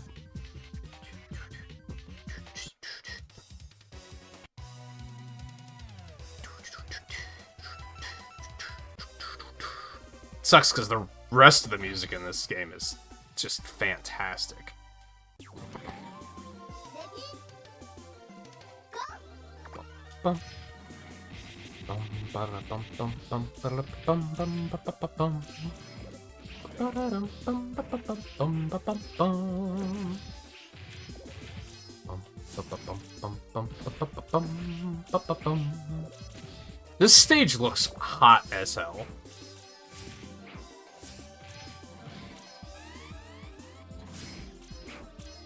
Sucks because the rest of the music in this game is just fantastic. Bum. Bum, bum, bum, bum, bum, bum, bum, bum, bum. This stage looks hot as hell.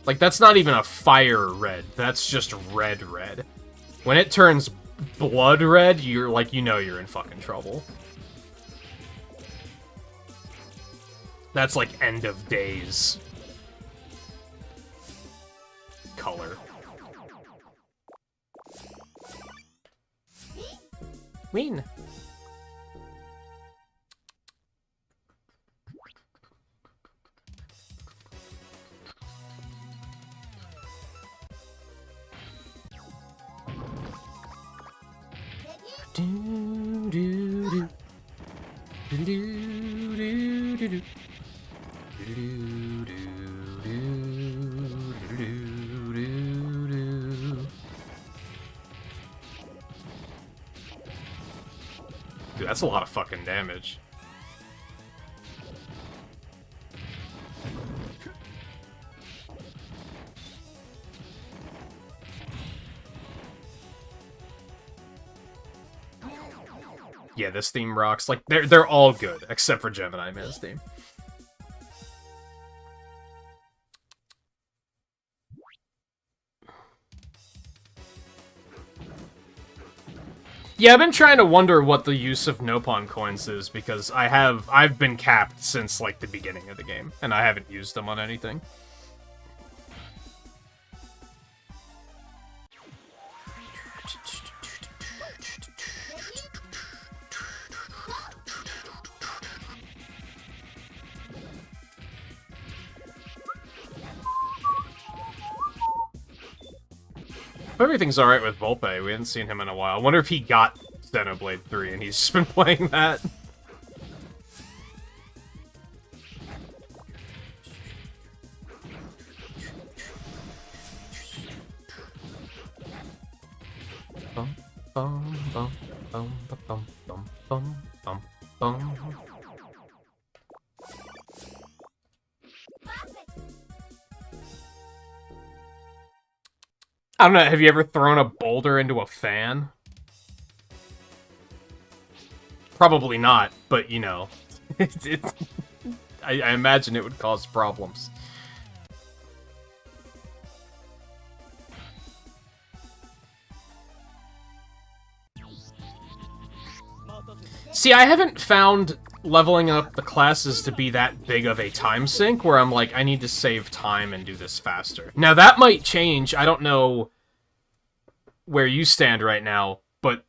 Like, that's not even a fire red. That's just red red. When it turns blood red, you're like, you know you're in fucking trouble. That's like end of days color. Win. Dude, that's a lot of fucking damage. Yeah, this theme rocks. Like, they're all good, except for Gemini Man's theme. Yeah, I've been trying to wonder what the use of Nopon coins is, because I've been capped since, like, the beginning of the game, and I haven't used them on anything. Everything's alright with Volpe. We haven't seen him in a while. I wonder if he got Xenoblade 3 and he's just been playing that. Bum, bum, bum, bum, bum, bum, bum, bum, bum. I don't know, have you ever thrown a boulder into a fan? Probably not, but, you know, I imagine it would cause problems. See, I haven't found leveling up the classes to be that big of a time sink where I'm like, I need to save time and do this faster. Now, that might change. I don't know where you stand right now, but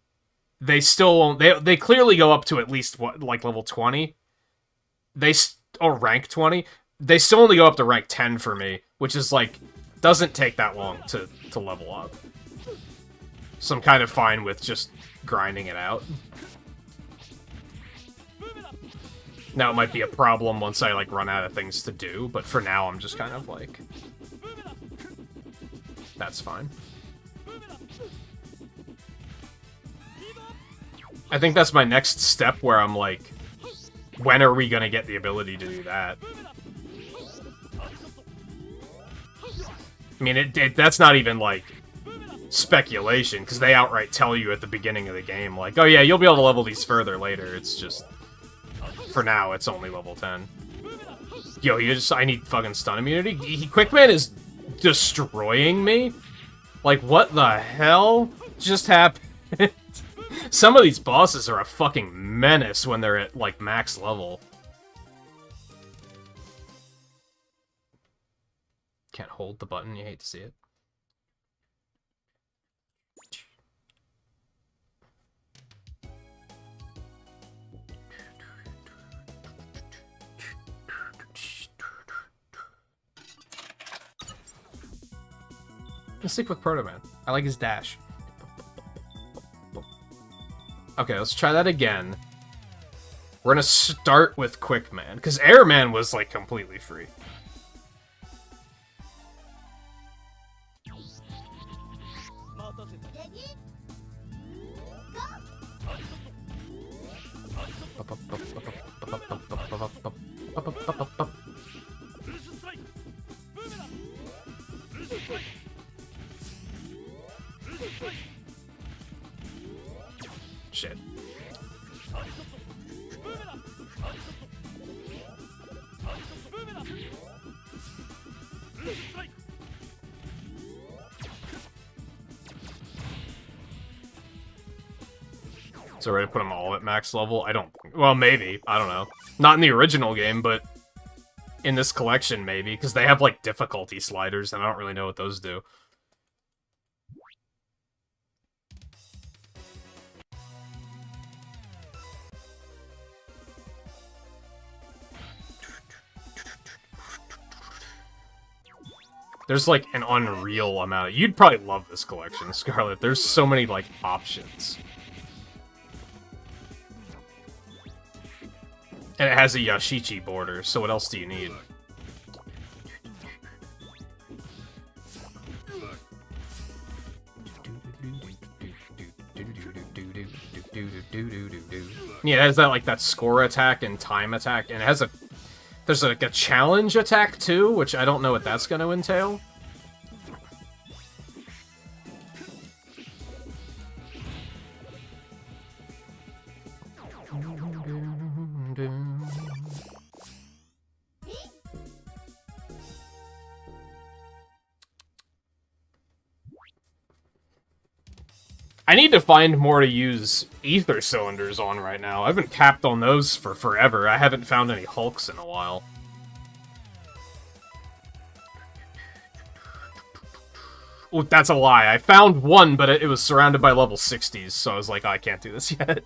they still won't. They clearly go up to at least, what, like level 20? Or rank 20? They still only go up to rank 10 for me, which is like, doesn't take that long to level up. So I'm kind of fine with just grinding it out. Now, it might be a problem once I, like, run out of things to do, but for now, I'm just kind of like, that's fine. I think that's my next step where I'm like, when are we gonna get the ability to do that? I mean, that's not even, like, speculation, because they outright tell you at the beginning of the game, like, oh yeah, you'll be able to level these further later, it's just... For now, it's only level 10. Yo, I need fucking stun immunity? Quickman is destroying me? Like, what the hell just happened? Some of these bosses are a fucking menace when they're at, like, max level. Can't hold the button, you hate to see it. Let's stick with Proto Man. I like his dash. Okay, let's try that again. We're gonna start with Quick Man, because Airman was, like, completely free. Shit. So we're gonna put them all at max level? I don't... Well, maybe. I don't know. Not in the original game, but in this collection, maybe. Because they have, like, difficulty sliders, and I don't really know what those do. There's, like, an unreal amount of... You'd probably love this collection, Scarlet. There's so many, like, options. And it has a Yashichi border, so what else do you need? Yeah, it has that, like, that score attack and time attack, and it has a... There's, like, a challenge attack, too, which I don't know what that's gonna entail. I need to find more to use ether cylinders on right now. I've been capped on those for forever. I haven't found any Hulks in a while. Oh, that's a lie. I found one, but it was surrounded by level 60s, so I was like, oh, I can't do this yet.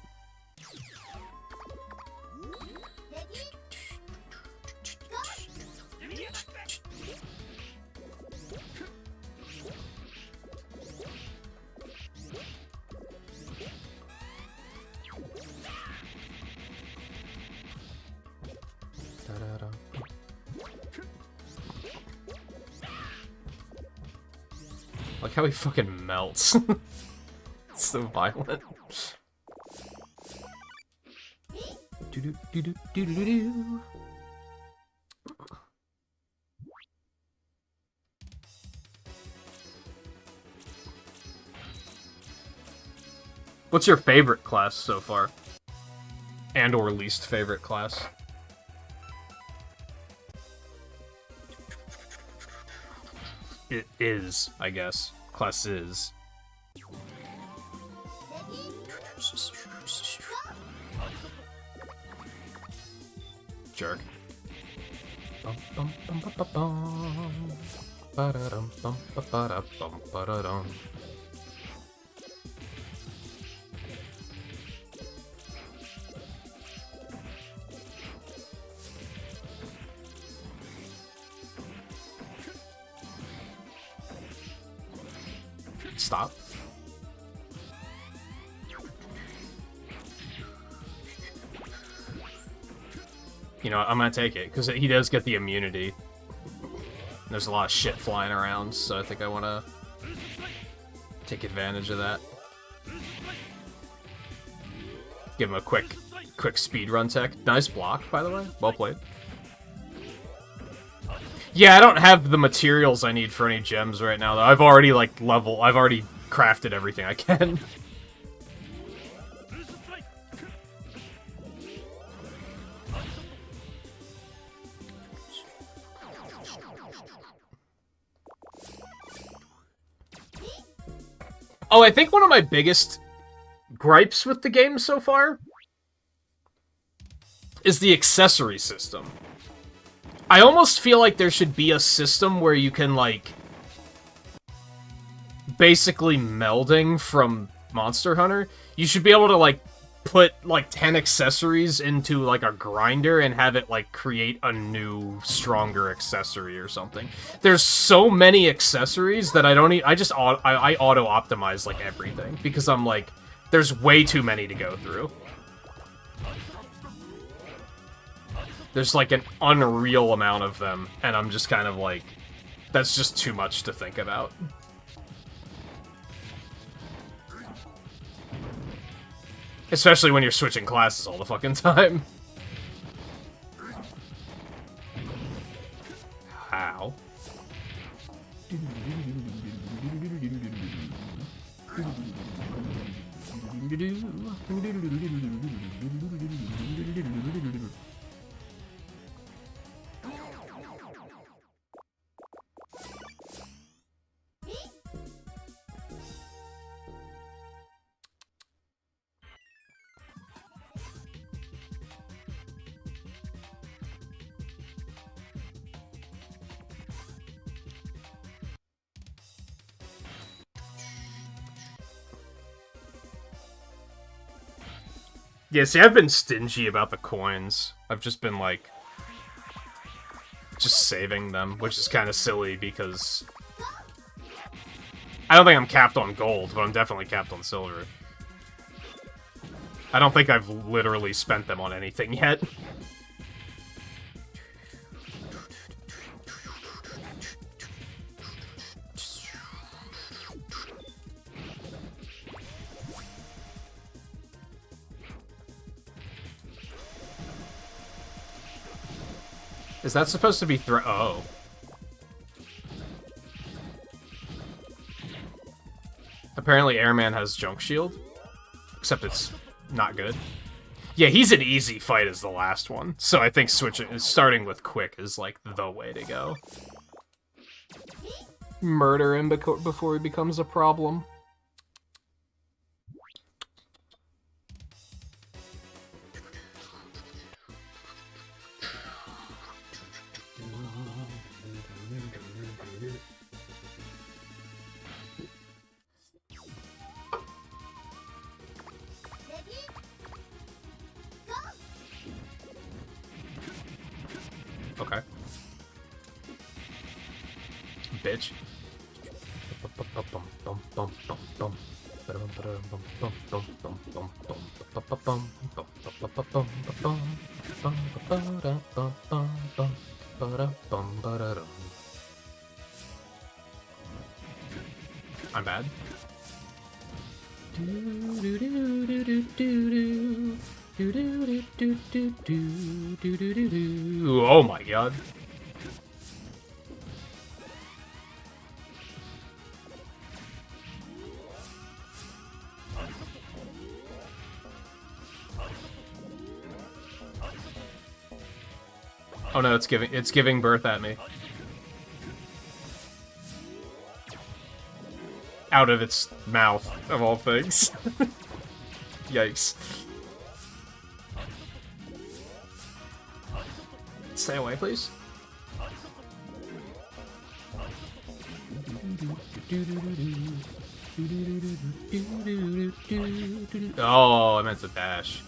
Like how he fucking melts. It's so violent. What's your favorite class so far? And or least favorite class? It is, I guess. Class is. Jerk. Stop. You know what, I'm gonna take it, because he does get the immunity. There's a lot of shit flying around, so I think I want to take advantage of that. Give him a quick speedrun tech. Nice block, by the way. Well played. Yeah, I don't have the materials I need for any gems right now, though. I've already, like, I've already crafted everything I can. Oh, I think one of my biggest gripes with the game so far is the accessory system. I almost feel like there should be a system where you can, like, basically melding from Monster Hunter. You should be able to, like, put, like, 10 accessories into, like, a grinder and have it, like, create a new, stronger accessory or something. There's so many accessories that I don't need. I auto-optimize, like, everything. Because I'm like, there's way too many to go through. There's, like, an unreal amount of them, and I'm just kind of like, that's just too much to think about. Especially when you're switching classes all the fucking time. How? Yeah, see, I've been stingy about the coins. I've just been, like, just saving them, which is kind of silly because I don't think I'm capped on gold, but I'm definitely capped on silver. I don't think I've literally spent them on anything yet. Is that supposed to be oh. Apparently Airman has Junk Shield. Except it's not good. Yeah, he's an easy fight as the last one. So I think starting with Quick is, like, the way to go. Murder him before he becomes a problem. Okay. Bitch. I'm bad. Oh my god. Oh no, it's giving birth at me. Out of its mouth, of all things. Yikes. Stay away, please. Oh, I meant to dash.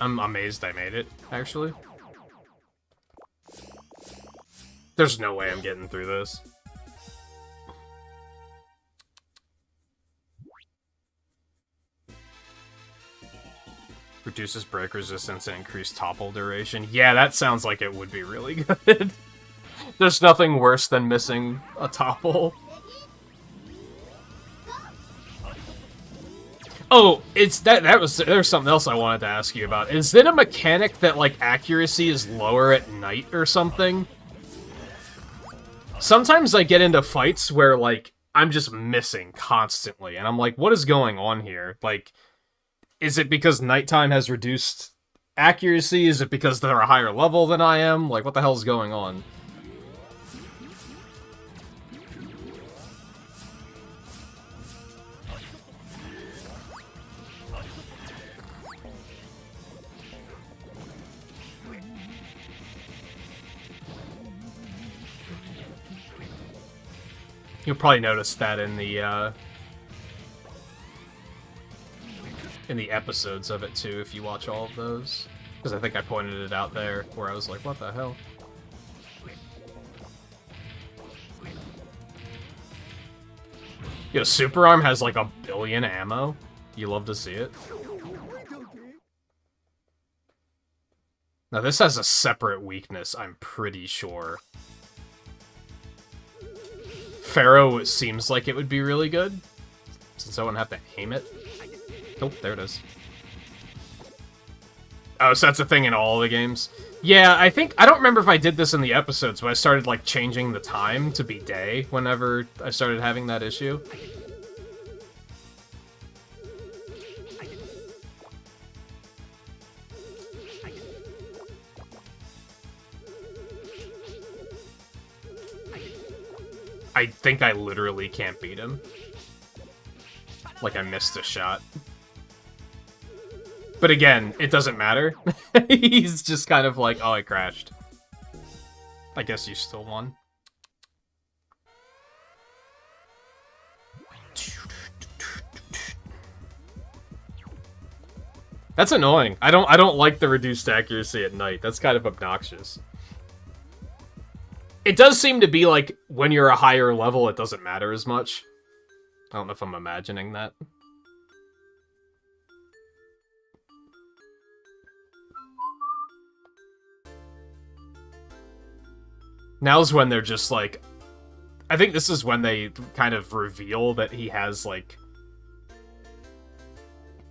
I'm amazed I made it, actually. There's no way I'm getting through this. Reduces break resistance and increased topple duration. Yeah, that sounds like it would be really good. There's nothing worse than missing a topple. Oh, there's something else I wanted to ask you about. Is it a mechanic that, like, accuracy is lower at night or something? Sometimes I get into fights where, like, I'm just missing constantly, and I'm like, what is going on here? Like, is it because nighttime has reduced accuracy? Is it because they're a higher level than I am? Like, what the hell is going on? You'll probably notice that in the episodes of it too, if you watch all of those. Because I think I pointed it out there, where I was like, what the hell? Yo, Super Arm has like 1 billion ammo. You love to see it. Now this has a separate weakness, I'm pretty sure. Pharaoh seems like it would be really good, since I wouldn't have to aim it. Oh, there it is. Oh, so that's a thing in all the games? Yeah, I don't remember if I did this in the episodes, but I started, like, changing the time to be day whenever I started having that issue. I think I literally can't beat him. Like, I missed a shot. But again, it doesn't matter. He's just kind of like, oh, I crashed. I guess you still won. That's annoying. I don't like the reduced accuracy at night. That's kind of obnoxious. It does seem to be like, when you're a higher level, it doesn't matter as much. I don't know if I'm imagining that. Now's when they're just like... I think this is when they kind of reveal that he has, like...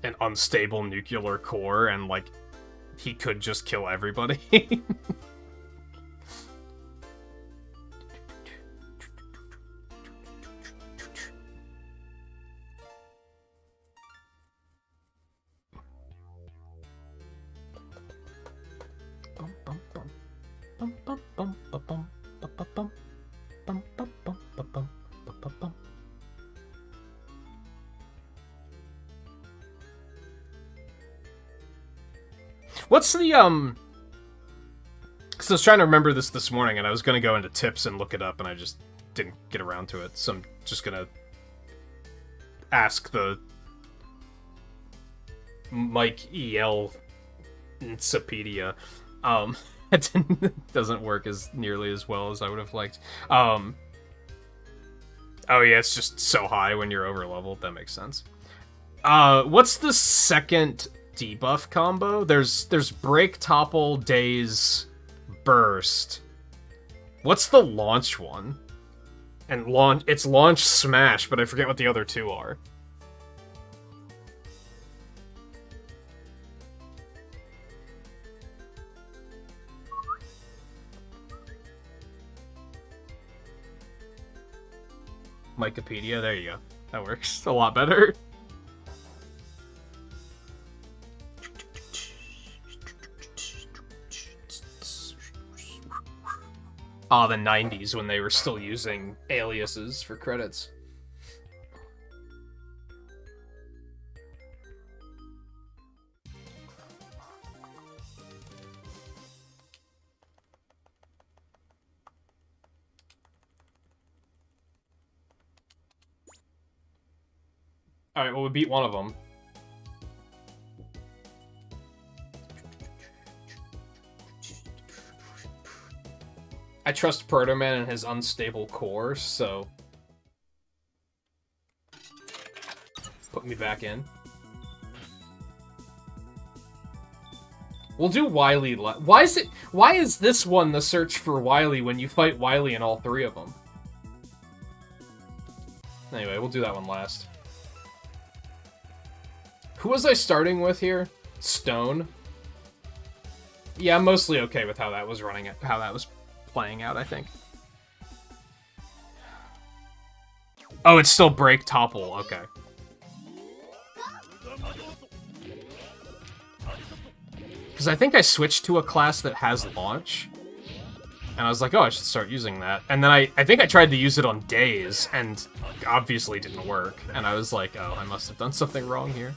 an unstable nuclear core, and, like, he could just kill everybody. What's the, because I was trying to remember this morning, and I was going to go into tips and look it up, and I just didn't get around to it, so I'm just going to ask the Mike EL Encyclopedia. It doesn't work as nearly as well as I would have liked. Oh yeah, it's just so high when you're over leveled. That makes sense. What's the second debuff combo? There's break, topple, daze, burst. What's the launch one? And it's launch, smash, but I forget what the other two are. Wikipedia, there you go. That works a lot better. Ah, the 90s when they were still using aliases for credits. Alright, well, we beat one of them. I trust Proto-Man and his unstable core, so... put me back in. We'll do Wily... Why is this one the search for Wily when you fight Wily in all three of them? Anyway, we'll do that one last. Who was I starting with here? Stone? Yeah, I'm mostly okay with how that was playing out, I think. Oh, it's still break, topple, okay. Because I think I switched to a class that has launch. And I was like, oh, I should start using that. And then I think I tried to use it on days, and obviously didn't work. And I was like, oh, I must have done something wrong here.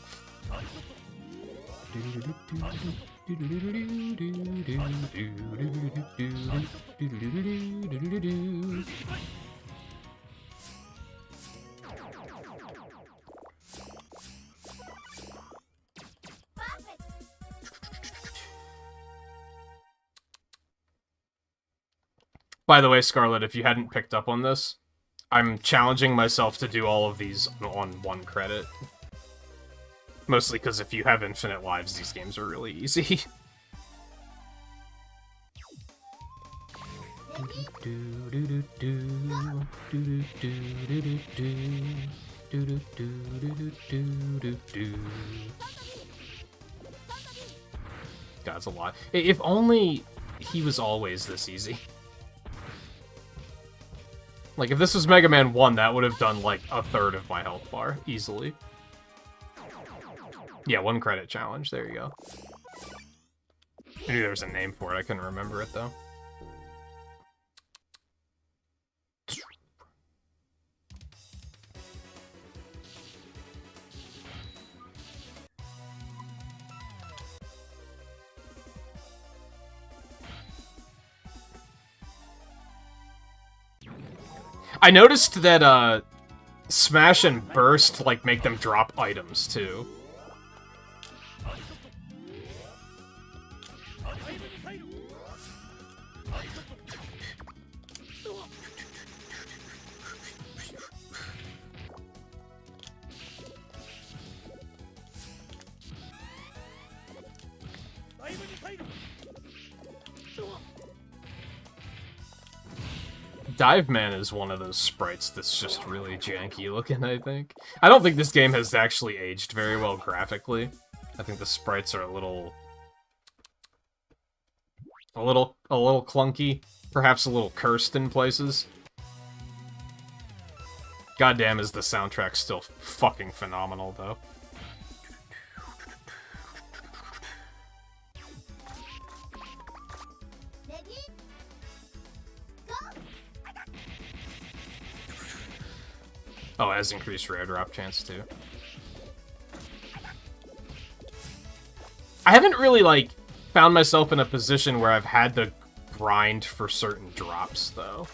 By the way, Scarlet, if you hadn't picked up on this, I'm challenging myself to do all of these on 1 credit. Mostly because if you have infinite lives, these games are really easy. God, it's a lot. If only he was always this easy. Like, if this was Mega Man 1, that would have done, like, 1/3 of my health bar, easily. Yeah, 1 credit challenge, there you go. I knew there was a name for it, I couldn't remember it, though. I noticed that, Smash and Burst, like, make them drop items, too. Dive Man is one of those sprites that's just really janky looking, I think. I don't think this game has actually aged very well graphically. I think the sprites are a little clunky, perhaps a little cursed in places. Goddamn, is the soundtrack still fucking phenomenal, though. Oh, it has increased rare drop chance, too. I haven't really, like, found myself in a position where I've had to grind for certain drops, though.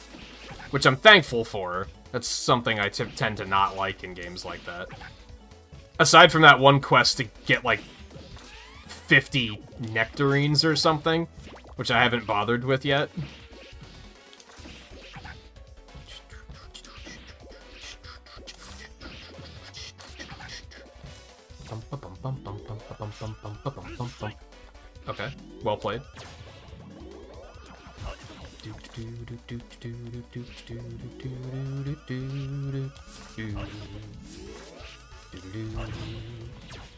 Which I'm thankful for. That's something I tend to not like in games like that. Aside from that one quest to get, like, 50 nectarines or something, which I haven't bothered with yet. Okay, well played.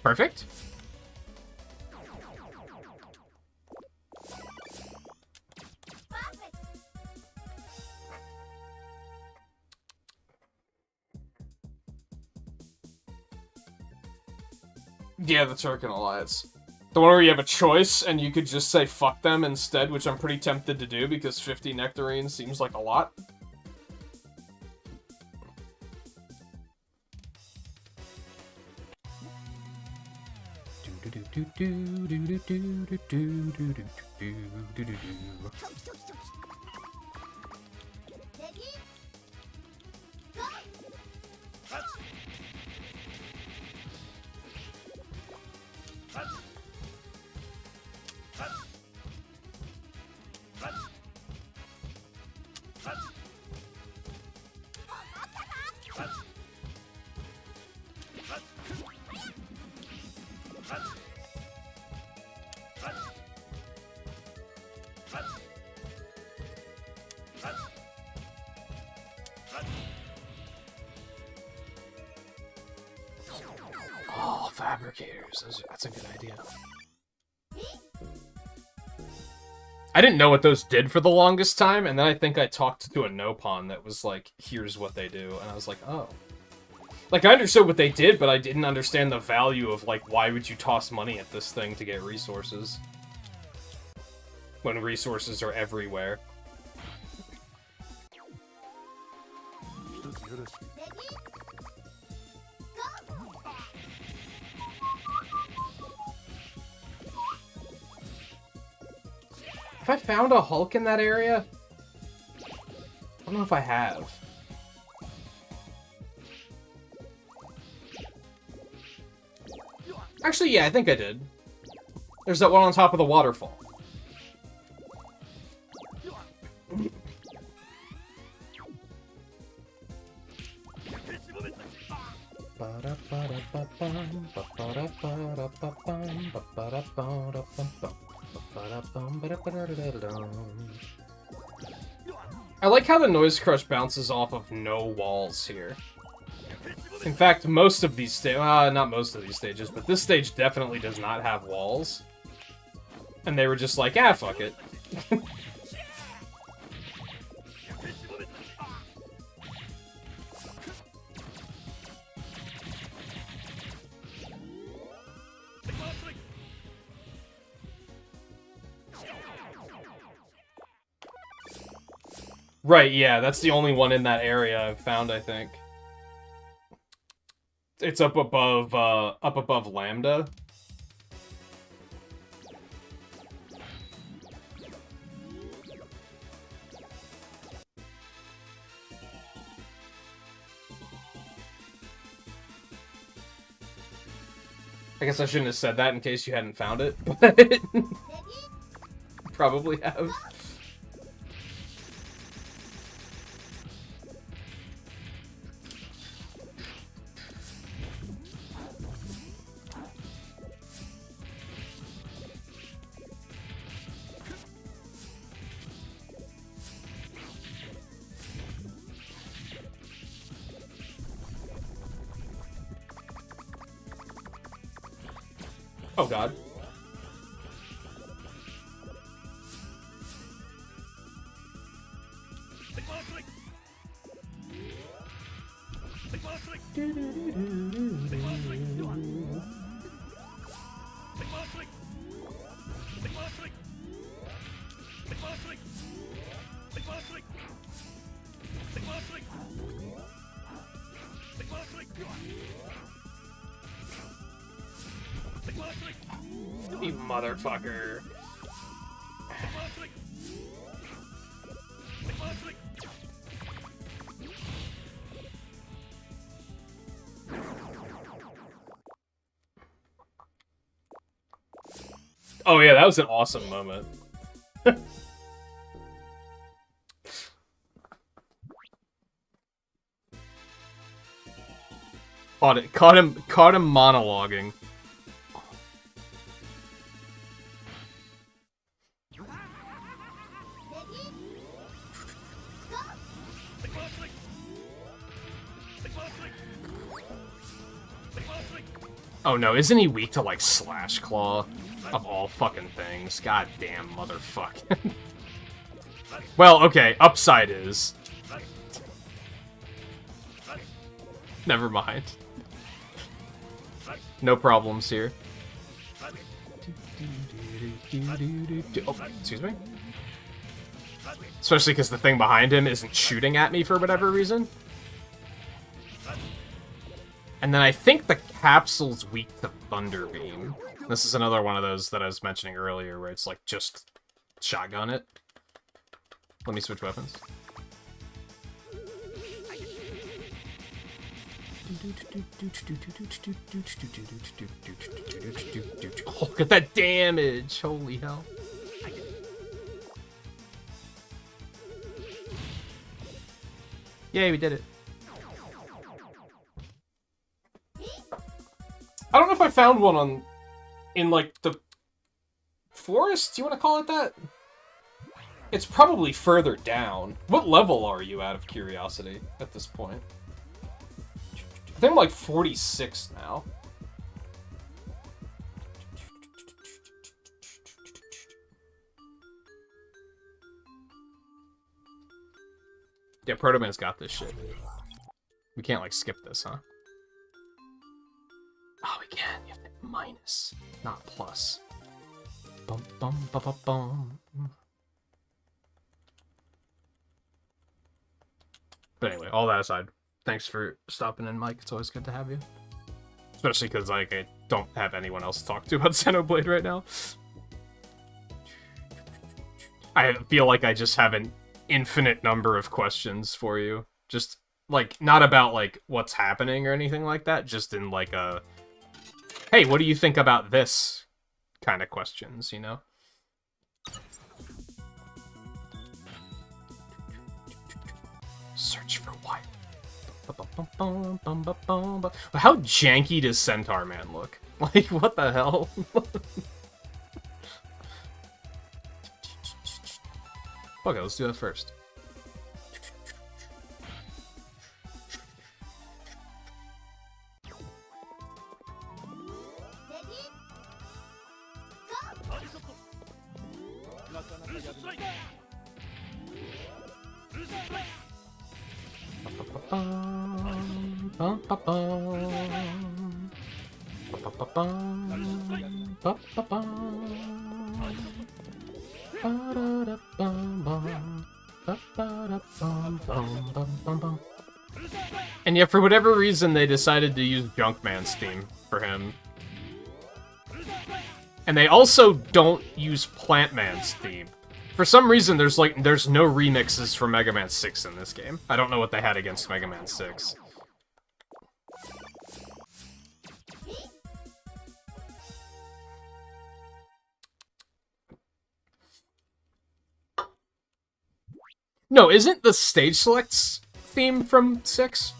Perfect. Yeah, the Turkin Alliance. The one where you have a choice, and you could just say fuck them instead, which I'm pretty tempted to do, because 50 nectarines seems like a lot. Oh, fabricators. That's a good idea. I didn't know what those did for the longest time, and then I think I talked to a Nopon that was like, here's what they do, and I was like, oh. Like, I understood what they did, but I didn't understand the value of, like, why would you toss money at this thing to get resources? When resources are everywhere. Have I found a Hulk in that area? I don't know if I have. Actually, yeah, I think I did. There's that one on top of the waterfall. I like how the Noise Crush bounces off of no walls here. In fact, most of these not most of these stages, but this stage definitely does not have walls. And they were just like, ah, fuck it. Right, yeah, that's the only one in that area I've found, I think. It's up above Lambda. I guess I shouldn't have said that in case you hadn't found it, but probably have. Oh god. You motherfucker. Oh yeah, that was an awesome moment. Caught him monologuing. Oh no, isn't he weak to like Slash Claw? Of all fucking things. God damn motherfuck. Well, okay, upside is. Never mind. No problems here. Oh, excuse me? Especially because the thing behind him isn't shooting at me for whatever reason. And then I think the capsule's weak to Thunder Beam. This is another one of those that I was mentioning earlier where it's like just shotgun it. Let me switch weapons. Oh, look at that damage! Holy hell. Yay, we did it. I don't know if I found one in like the forest? Do you want to call it that? It's probably further down. What level are you, out of curiosity, at this point? I think I'm like 46 now. Yeah, Proto Man's got this shit. We can't, like, skip this, huh? Oh, we can. You have to minus, not plus. Bum, bum, ba, ba, bum. But anyway, all that aside, thanks for stopping in, Mike. It's always good to have you. Especially because, like, I don't have anyone else to talk to about Xenoblade right now. I feel like I just have an infinite number of questions for you. Just, like, not about, like, what's happening or anything like that. Just in, like, a... Hey, what do you think about this? Kind of questions, you know? Search for what? How janky does Centaur Man look? Like, what the hell? Okay, let's do that first. And yet, for whatever reason, they decided to use Junkman's theme for him. And they also don't use Plantman's theme. For some reason, there's no remixes for Mega Man 6 in this game. I don't know what they had against Mega Man 6. No, isn't the Stage Select's theme from 6?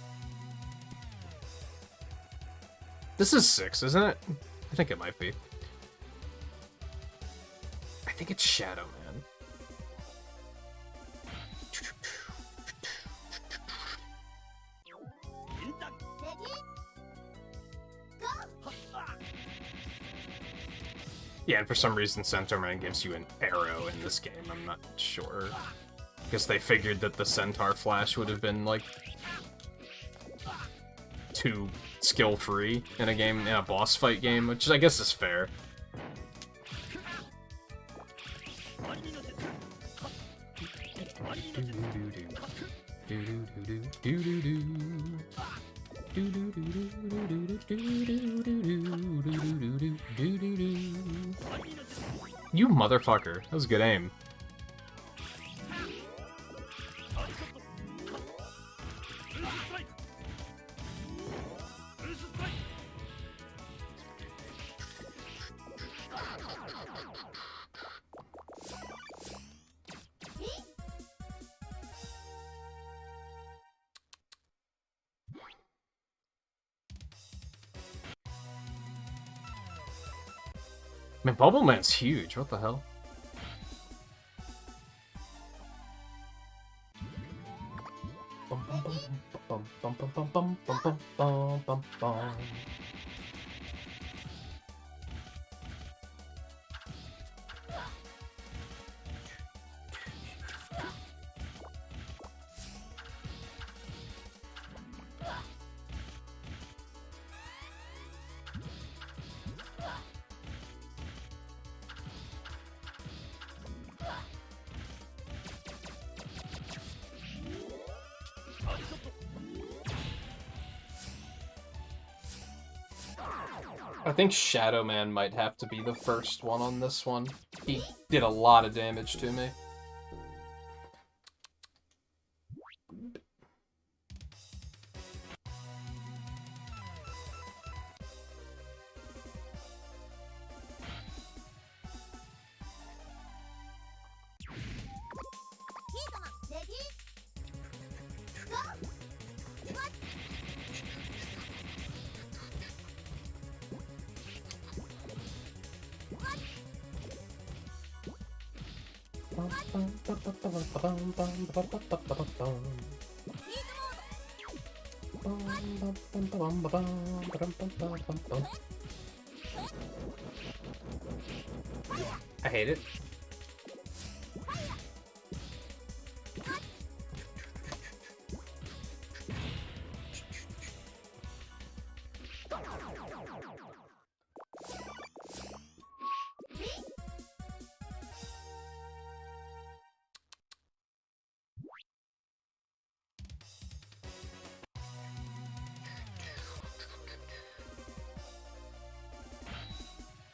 This is 6, isn't it? I think it might be. I think it's Shadow Man. Yeah, and for some reason Centaur Man gives you an arrow in this game. I'm not sure. Because they figured that the Centaur Flash would have been, like, too skill-free in a boss fight game, which I guess is fair. You motherfucker. That was good aim. Man, Bubble Man's huge. What the hell? I think Shadow Man might have to be the first one on this one. He did a lot of damage to me. I hate it.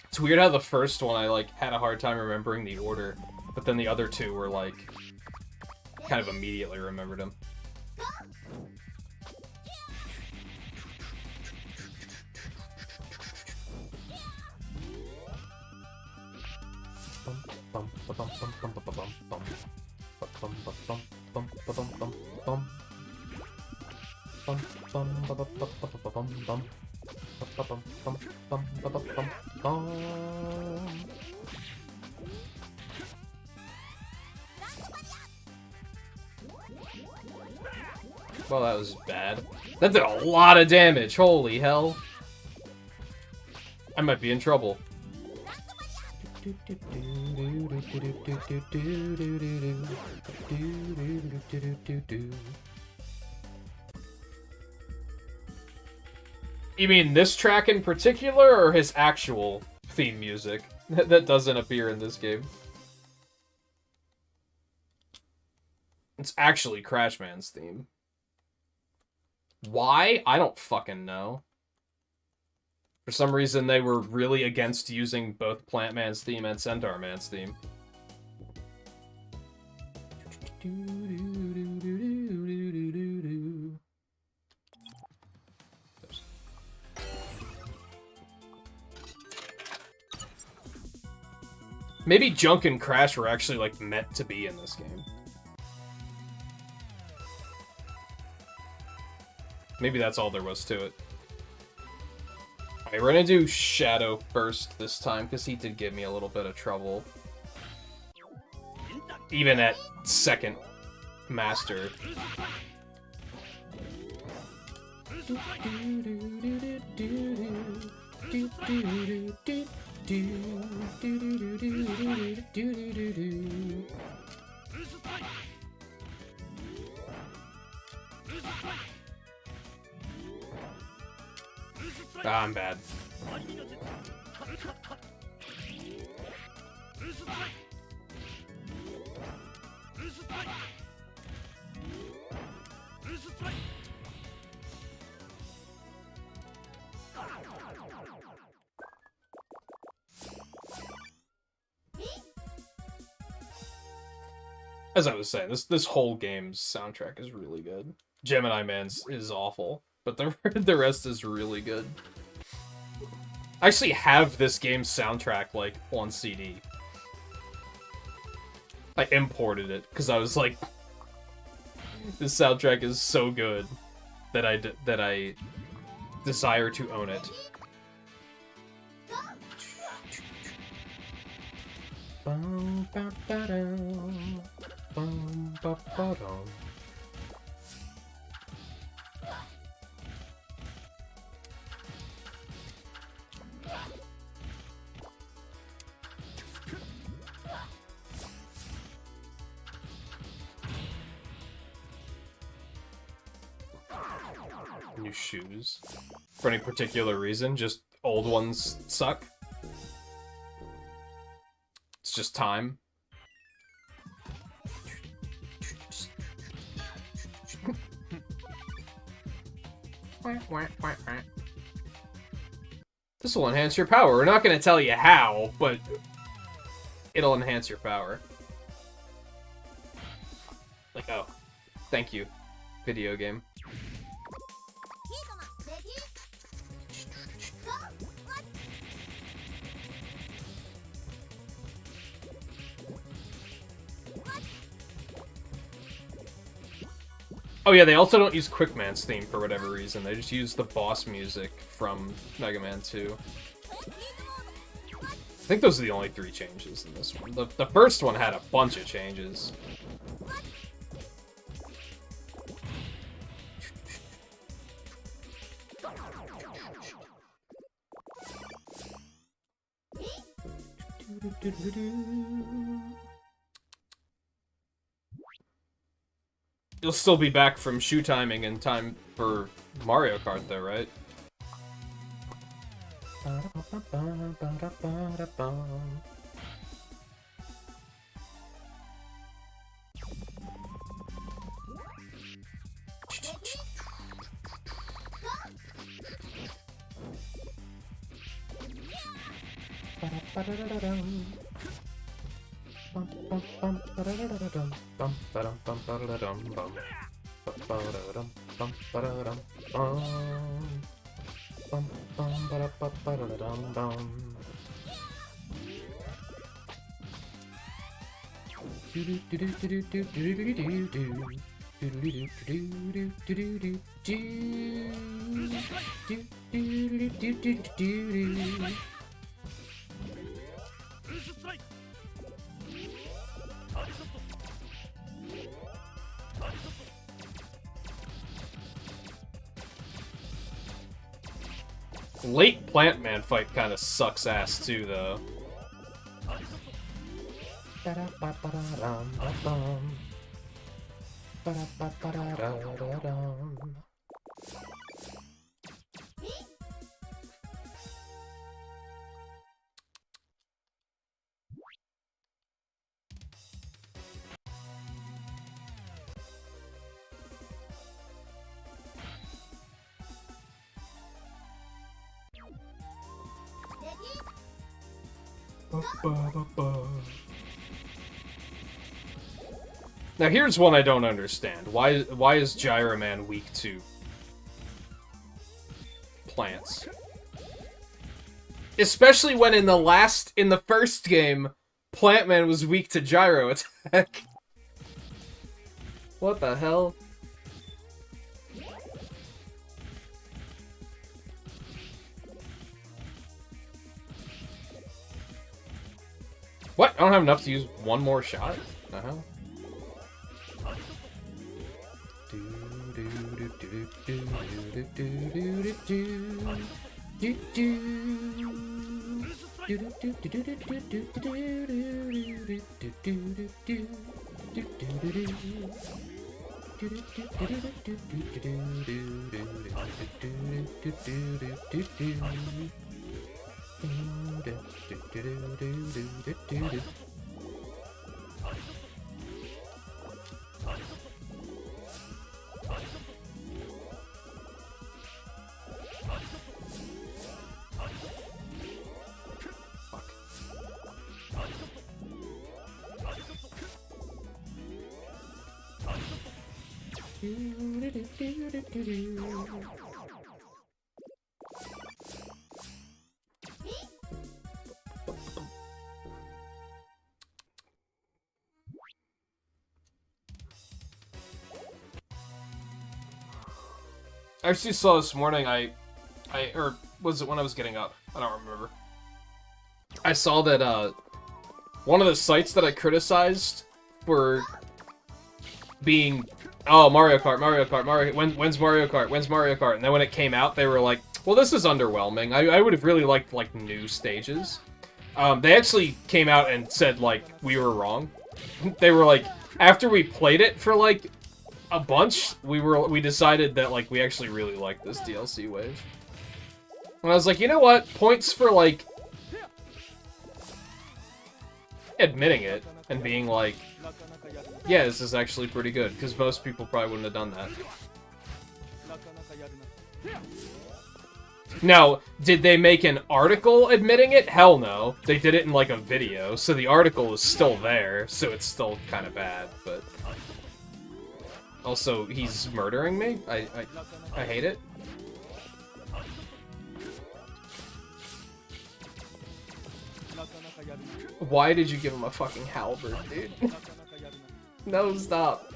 It's weird how the first one I, like, had a hard time remembering the order, but then the other two were, like, kind of immediately remembered them. Well, that was bad. That did a lot of damage, holy hell. I might be in trouble. You mean this track in particular, or his actual theme music that doesn't appear in this game? It's actually Crash Man's theme. Why? I don't fucking know. For some reason, they were really against using both Plant Man's theme and Centaur Man's theme. Maybe Junk and Crash were actually, like, meant to be in this game. Maybe that's all there was to it. Alright, we're gonna do Shadow first this time, because he did give me a little bit of trouble. Even at second Master. Ah, I'm bad. As I was saying, this whole game's soundtrack is really good. Gemini Man's is awful, but the rest is really good. I actually have this game's soundtrack, like, on CD. I imported it, because I was like, this soundtrack is so good that I desire to own it. New shoes. For any particular reason, just old ones suck. It's just time. This will enhance your power. We're not going to tell you how, but it'll enhance your power. Like, oh, thank you, video game. Oh yeah, they also don't use Quickman's theme for whatever reason. They just use the boss music from Mega Man 2. I think those are the only 3 changes in this one. The first one had a bunch of changes. You'll still be back from shoe timing in time for Mario Kart, though, right? Late Plant Man fight kind of sucks ass too, though. Now here's one I don't understand. Why is Gyro Man weak to plants? Especially when in the first game, Plant Man was weak to Gyro attack. What the hell? What? I don't have enough to use one more shot? What the hell? I actually saw this morning, or was it when I was getting up? I don't remember. I saw that, one of the sites that I criticized for being, oh, Mario Kart, when's Mario Kart, when's Mario Kart? And then when it came out, they were like, well, this is underwhelming. I would have really liked, like, new stages. They actually came out and said, like, we were wrong. They were like, after we played it for, like, a bunch, we decided that, like, we actually really like this DLC wave. And I was like, you know what? Points for, like, admitting it and being like, yeah, this is actually pretty good, because most people probably wouldn't have done that. Now, did they make an article admitting it? Hell no. They did it in, like, a video, so the article is still there, so it's still kind of bad, but... Also, he's murdering me? I hate it. Why did you give him a fucking halberd, dude? No, stop.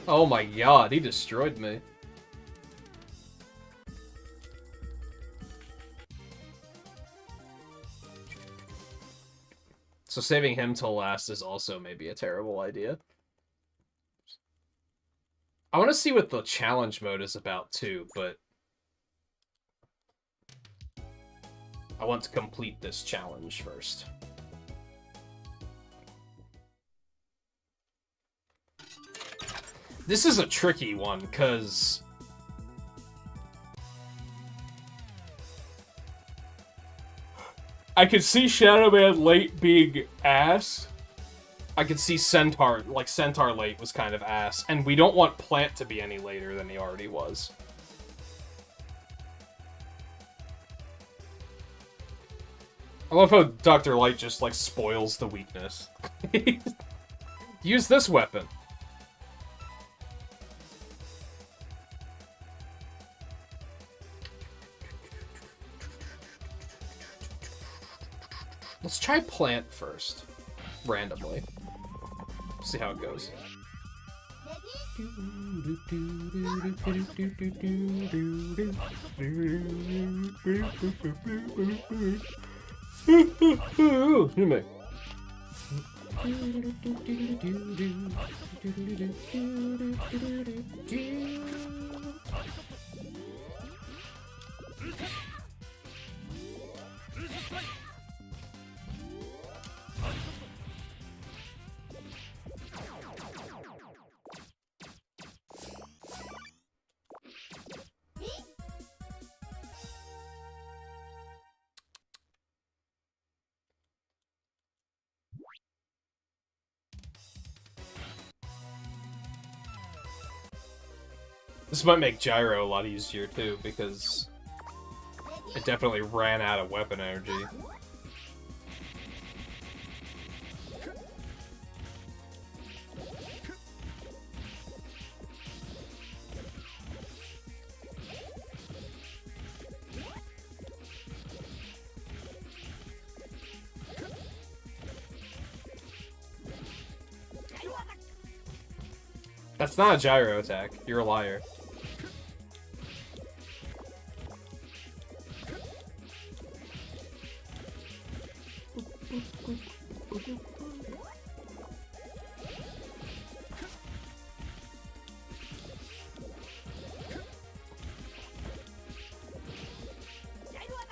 Oh my god, he destroyed me. So saving him till last is also maybe a terrible idea. I want to see what the challenge mode is about too, but I want to complete this challenge first. This is a tricky one, because I could see Shadow Man late being ass. I could see Centaur, like, Centaur late was kind of ass, and we don't want Plant to be any later than he already was. I love how Dr. Light just, like, spoils the weakness. Use this weapon. Let's try Plant first. Randomly. See how it goes. This might make Gyro a lot easier, too, because it definitely ran out of weapon energy. That's not a gyro attack. You're a liar.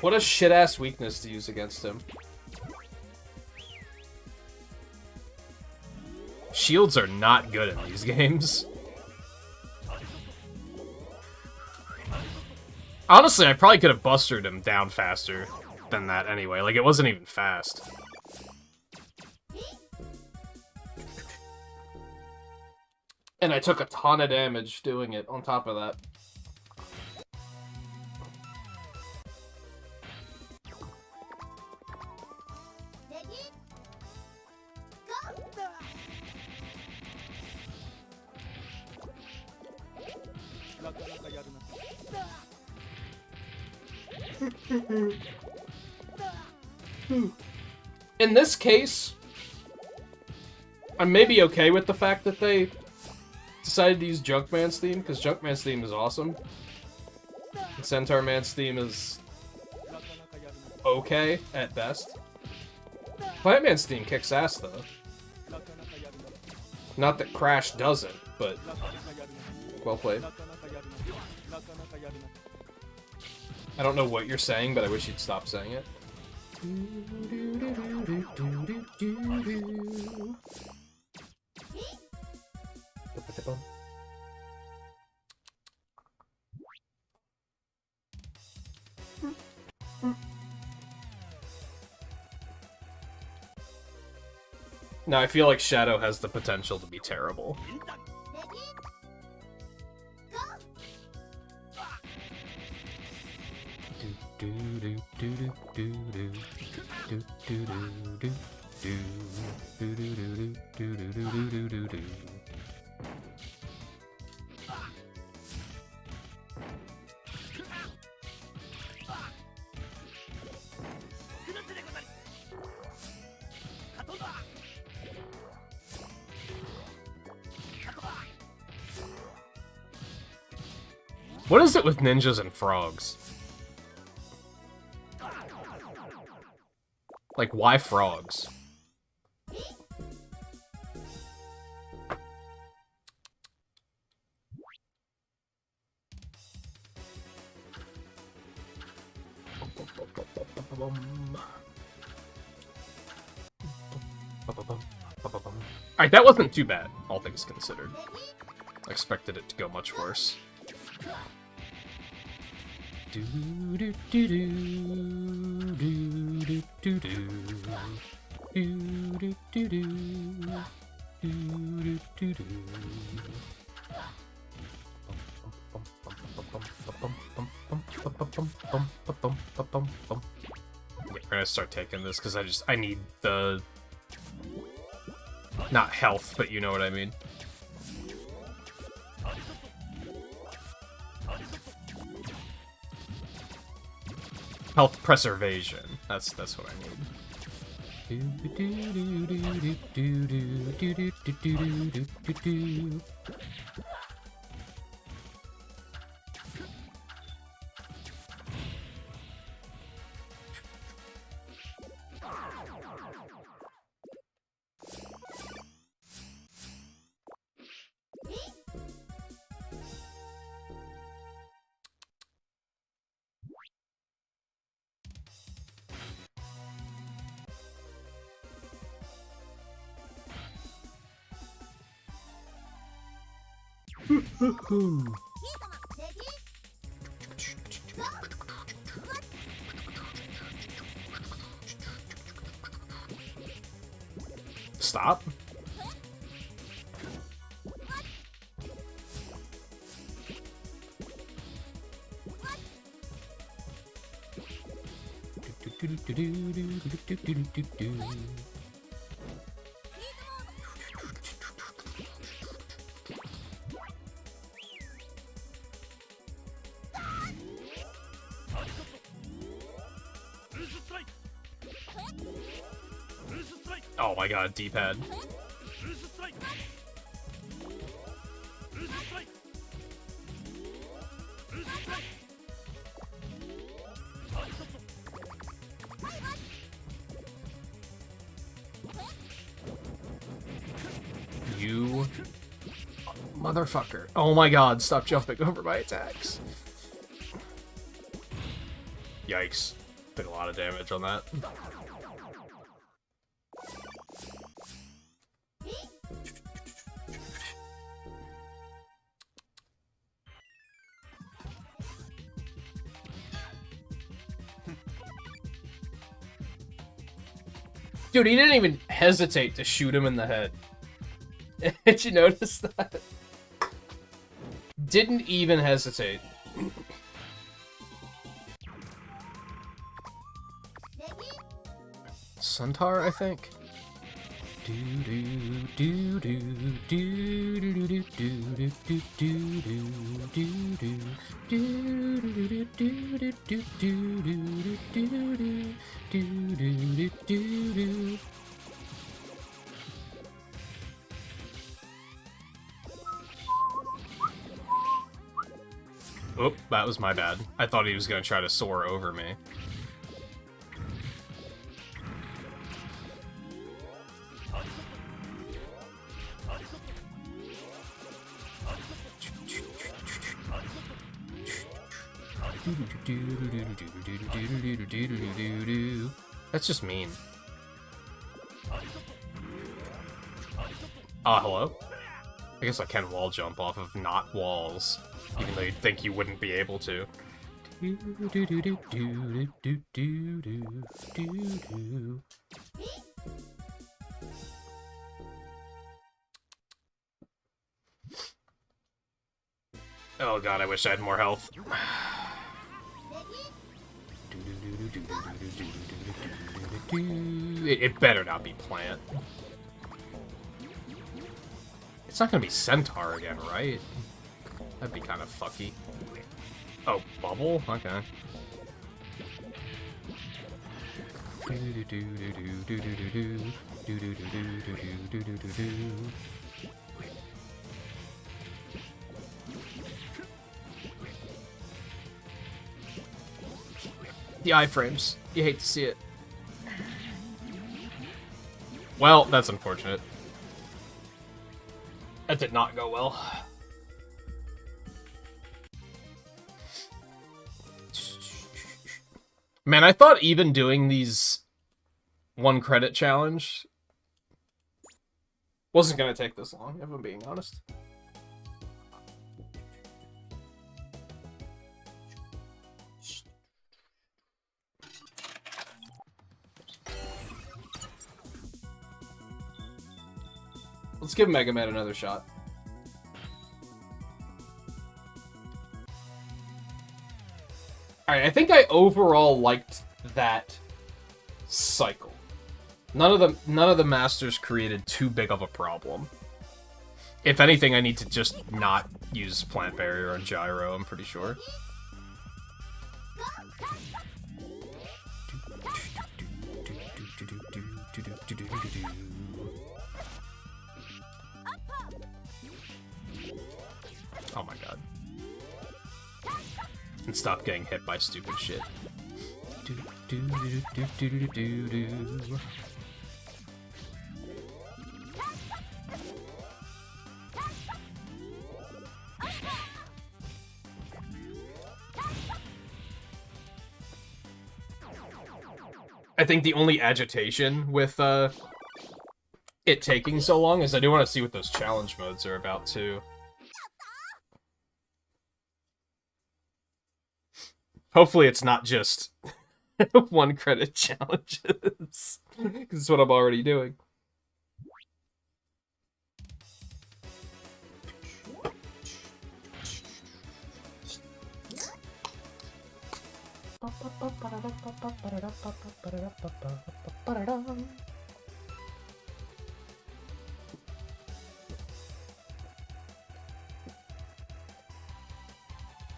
What a shit-ass weakness to use against him. Shields are not good in these games. Honestly, I probably could have bustered him down faster than that anyway. Like, it wasn't even fast. And I took a ton of damage doing it on top of that. In this case, I'm maybe okay with the fact that they decided to use Junkman's theme, because Junkman's theme is awesome. And Centaur Man's theme is okay, at best. Plant Man's theme kicks ass, though. Not that Crash doesn't, but well played. I don't know what you're saying, but I wish you'd stop saying it. Now, I feel like Shadow has the potential to be terrible. What is it with ninjas and frogs? Like, why frogs? Alright, that wasn't too bad, all things considered. I expected it to go much worse. Do do do do do do do do do do do. We're gonna start taking this because I need the not health, but you know what I mean. Health preservation. That's what I need. Stop. Oh my god, D-pad. You motherfucker. Oh my god, stop jumping over my attacks. Yikes. Took a lot of damage on that. Dude, he didn't even hesitate to shoot him in the head. Did you notice that? Didn't even hesitate. Centaur, I think. Oop, that was my bad. I thought he was gonna try to soar over me. That's just mean. Hello? I guess I can wall jump off of not walls, even though you'd think you wouldn't be able to. Oh god, I wish I had more health. It better not be plant. It's not gonna be Centaur again, right? That'd be kind of fucky. Oh, bubble? Okay. The iframes. You hate to see it. Well, that's unfortunate. That did not go well. Man, I thought even doing these 1 credit challenge wasn't gonna take this long, if I'm being honest. Let's give Mega Man another shot. Alright, I think I overall liked that cycle. None of the masters created too big of a problem. If anything, I need to just not use plant barrier on gyro, I'm pretty sure. Oh my god. And stop getting hit by stupid shit. I think the only agitation with it taking so long is I do want to see what those challenge modes are about too. Hopefully it's not just 1 credit challenges, because it's what I'm already doing.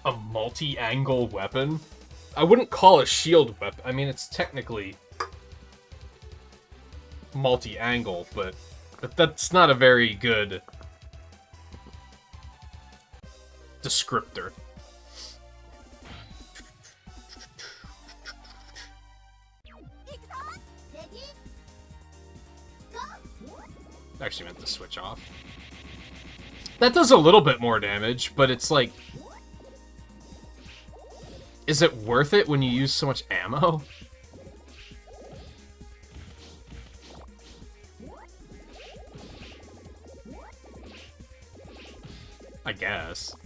A multi-angle weapon? I wouldn't call a shield weapon. I mean, it's technically multi-angle, but that's not a very good descriptor. Actually meant to switch off. That does a little bit more damage, but it's like... Is it worth it when you use so much ammo? I guess.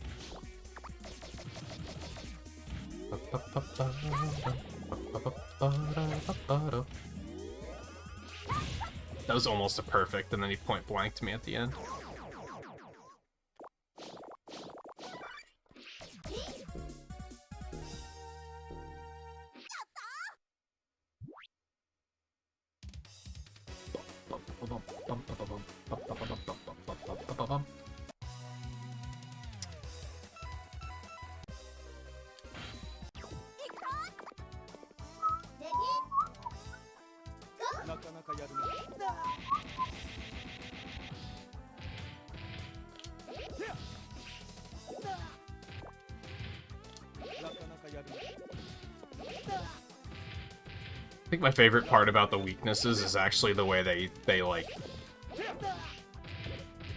That was almost a perfect, and then he point blanked me at the end. I think my favorite part about the weaknesses is actually the way they like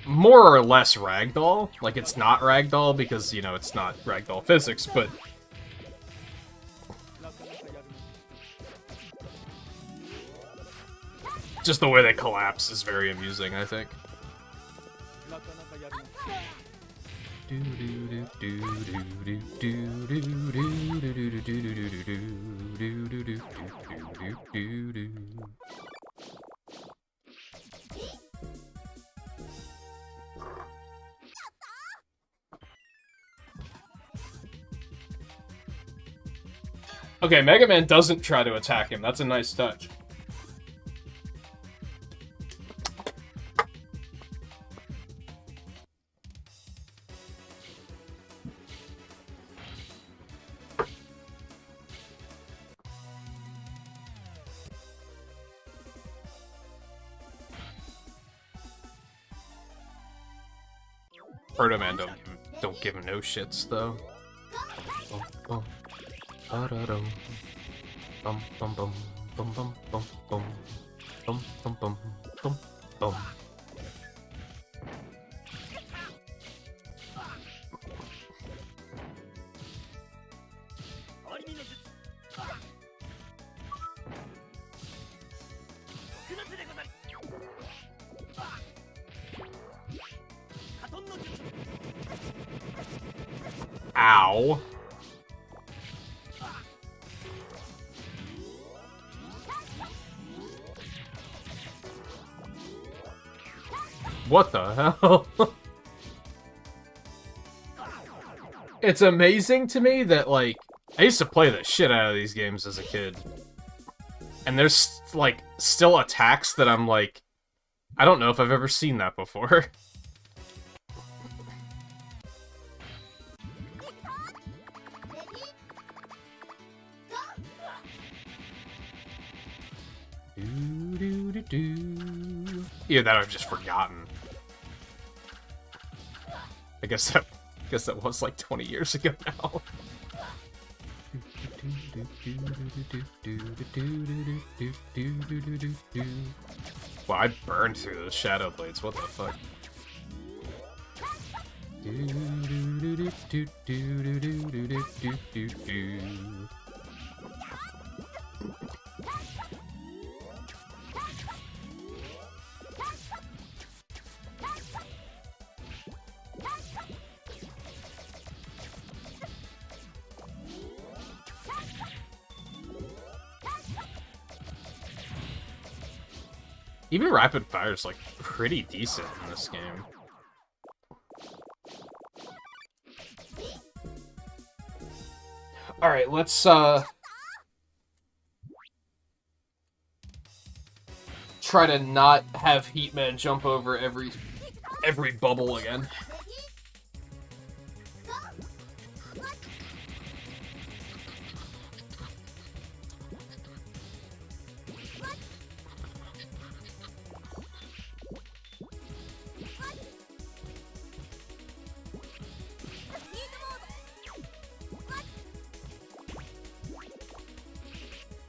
more or less ragdoll. Like, it's not ragdoll because, you know, it's not ragdoll physics, but just the way they collapse is very amusing, I think. Okay, Mega Man doesn't try to attack him. That's a nice touch. Proto Man don't give him no shits though. Ow. What the hell? It's amazing to me that, like, I used to play the shit out of these games as a kid. And there's, like, still attacks that I'm like, I don't know if I've ever seen that before. Either that or I've just forgotten. I guess that was like 20 years ago now. Wow, I burned through those Shadow Blades, what the fuck? Even Rapid Fire's, like, pretty decent in this game. Alright, let's, try to not have Heatman jump over every bubble again.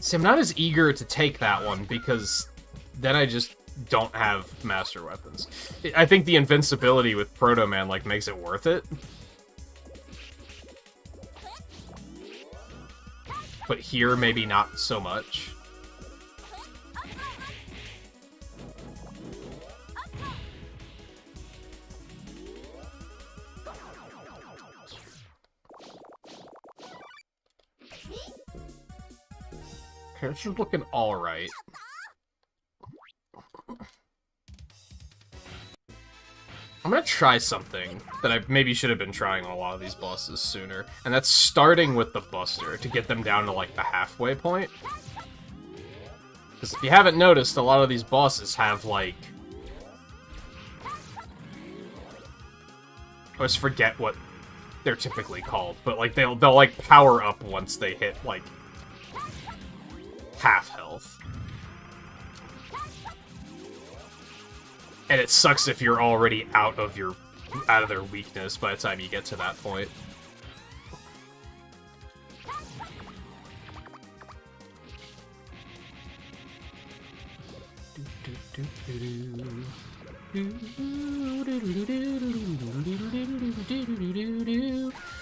See, I'm not as eager to take that one, because then I just don't have Master Weapons. I think the invincibility with Proto Man, like, makes it worth it. But here, maybe not so much. This is looking alright. I'm gonna try something that I maybe should have been trying on a lot of these bosses sooner, and that's starting with the Buster to get them down to, like, the halfway point. Because if you haven't noticed, a lot of these bosses have, like... I always forget what they're typically called, but, like, they'll like, power up once they hit, like, half health. And it sucks if you're already out of their weakness by the time you get to that point.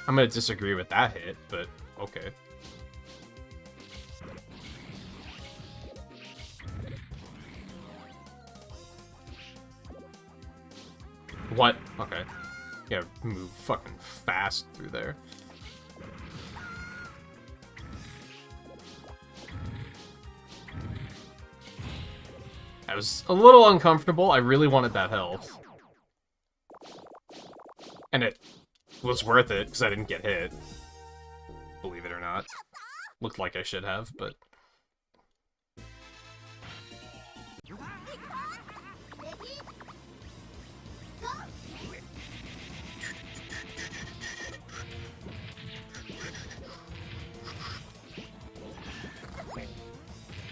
I'm gonna disagree with that hit, but okay. What? Okay. Yeah, move fucking fast through there. I was a little uncomfortable. I really wanted that health. And it was worth it, because I didn't get hit. Believe it or not. Looked like I should have, but...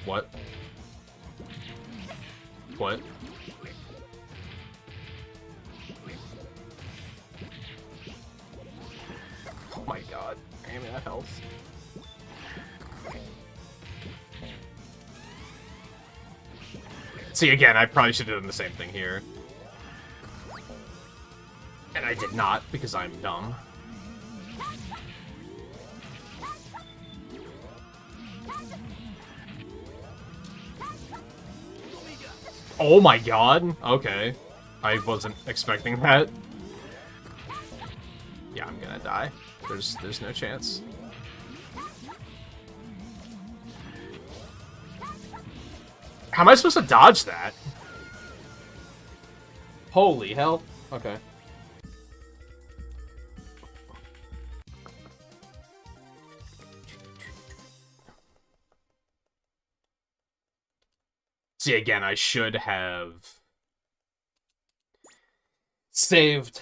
What? What? Oh my god. Damn that health. See, again, I probably should have done the same thing here. And I did not, because I'm dumb. Oh my god! Okay. I wasn't expecting that. Yeah, I'm gonna die. There's no chance. How am I supposed to dodge that? Holy hell. Okay. See, again, I should have... saved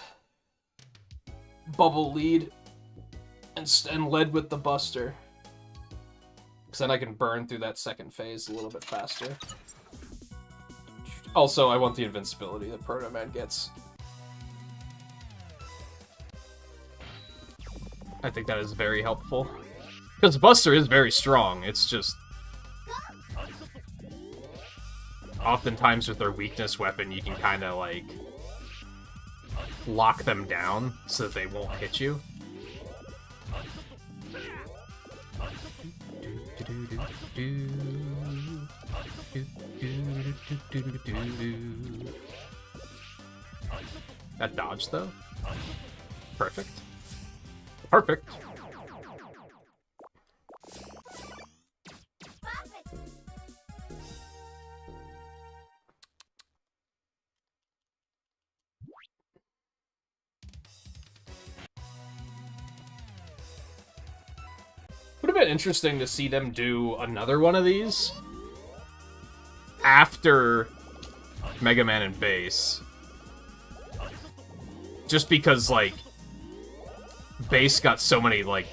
Bubble lead and led with the Buster. Because then I can burn through that second phase a little bit faster. Also, I want the invincibility that Proto Man gets. I think that is very helpful. Because Buster is very strong, it's just... Oftentimes with their weakness weapon, you can kind of, like, lock them down so that they won't hit you. That dodge, though? Perfect. Perfect. Would have been interesting to see them do another one of these after Mega Man and Bass. Just because, like, Bass got so many, like,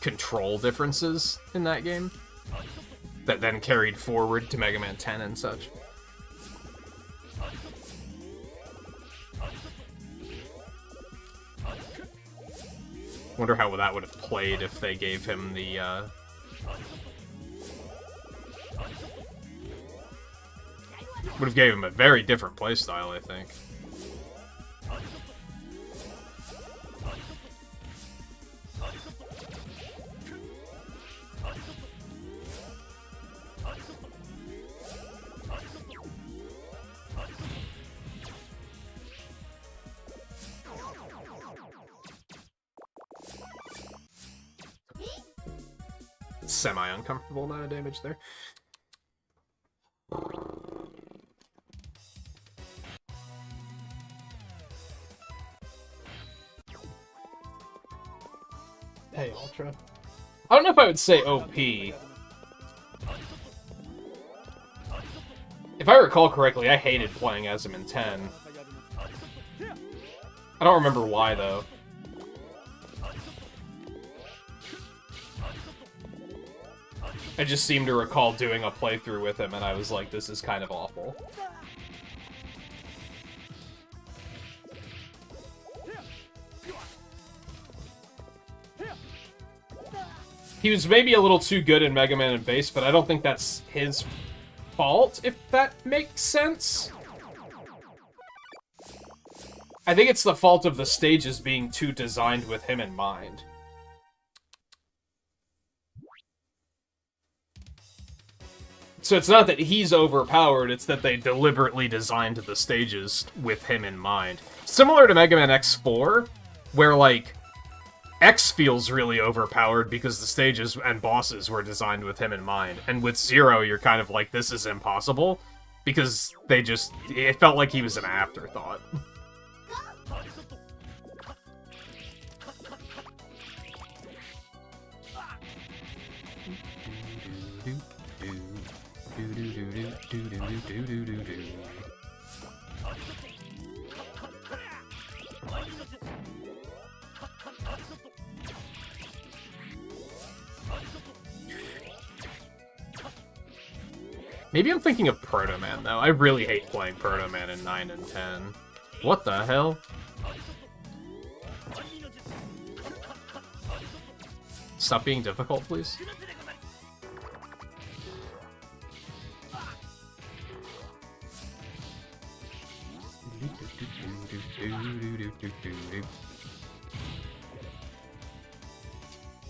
control differences in that game that then carried forward to Mega Man 10 and such. Wonder how that would have played if they gave him the, would have gave him a very different playstyle, I think. semi-uncomfortable amount of damage there. Hey, Ultra. I don't know if I would say OP. If I recall correctly, I hated playing as him in 10. I don't remember why, though. I just seem to recall doing a playthrough with him, and I was like, this is kind of awful. He was maybe a little too good in Mega Man and Base, but I don't think that's his fault, if that makes sense. I think it's the fault of the stages being too designed with him in mind. So it's not that he's overpowered, it's that they deliberately designed the stages with him in mind. Similar to Mega Man X4, where, like, X feels really overpowered because the stages and bosses were designed with him in mind. And with Zero, you're kind of like, this is impossible, because they just... it felt like he was an afterthought. Maybe I'm thinking of Proto Man, though. I really hate playing Proto Man in 9 and 10. What the hell? Stop being difficult, please.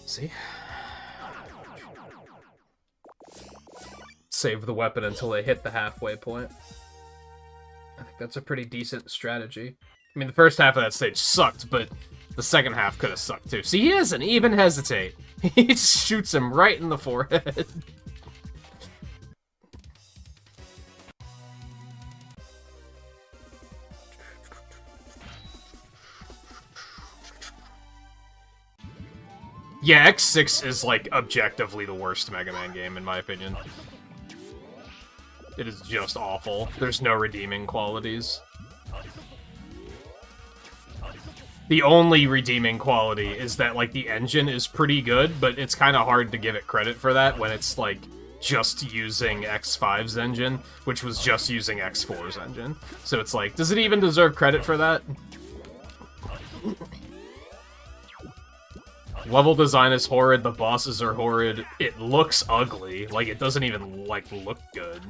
See? Save the weapon until they hit the halfway point. I think that's a pretty decent strategy. I mean, the first half of that stage sucked, but the second half could have sucked too. See, he doesn't even hesitate. He just shoots him right in the forehead. Yeah, X6 is, like, objectively the worst Mega Man game, in my opinion. It is just awful. There's no redeeming qualities. The only redeeming quality is that, like, the engine is pretty good, but it's kind of hard to give it credit for that when it's, like, just using X5's engine, which was just using X4's engine. So it's like, does it even deserve credit for that? Level design is horrid, the bosses are horrid, it looks ugly, like, it doesn't even, like, look good.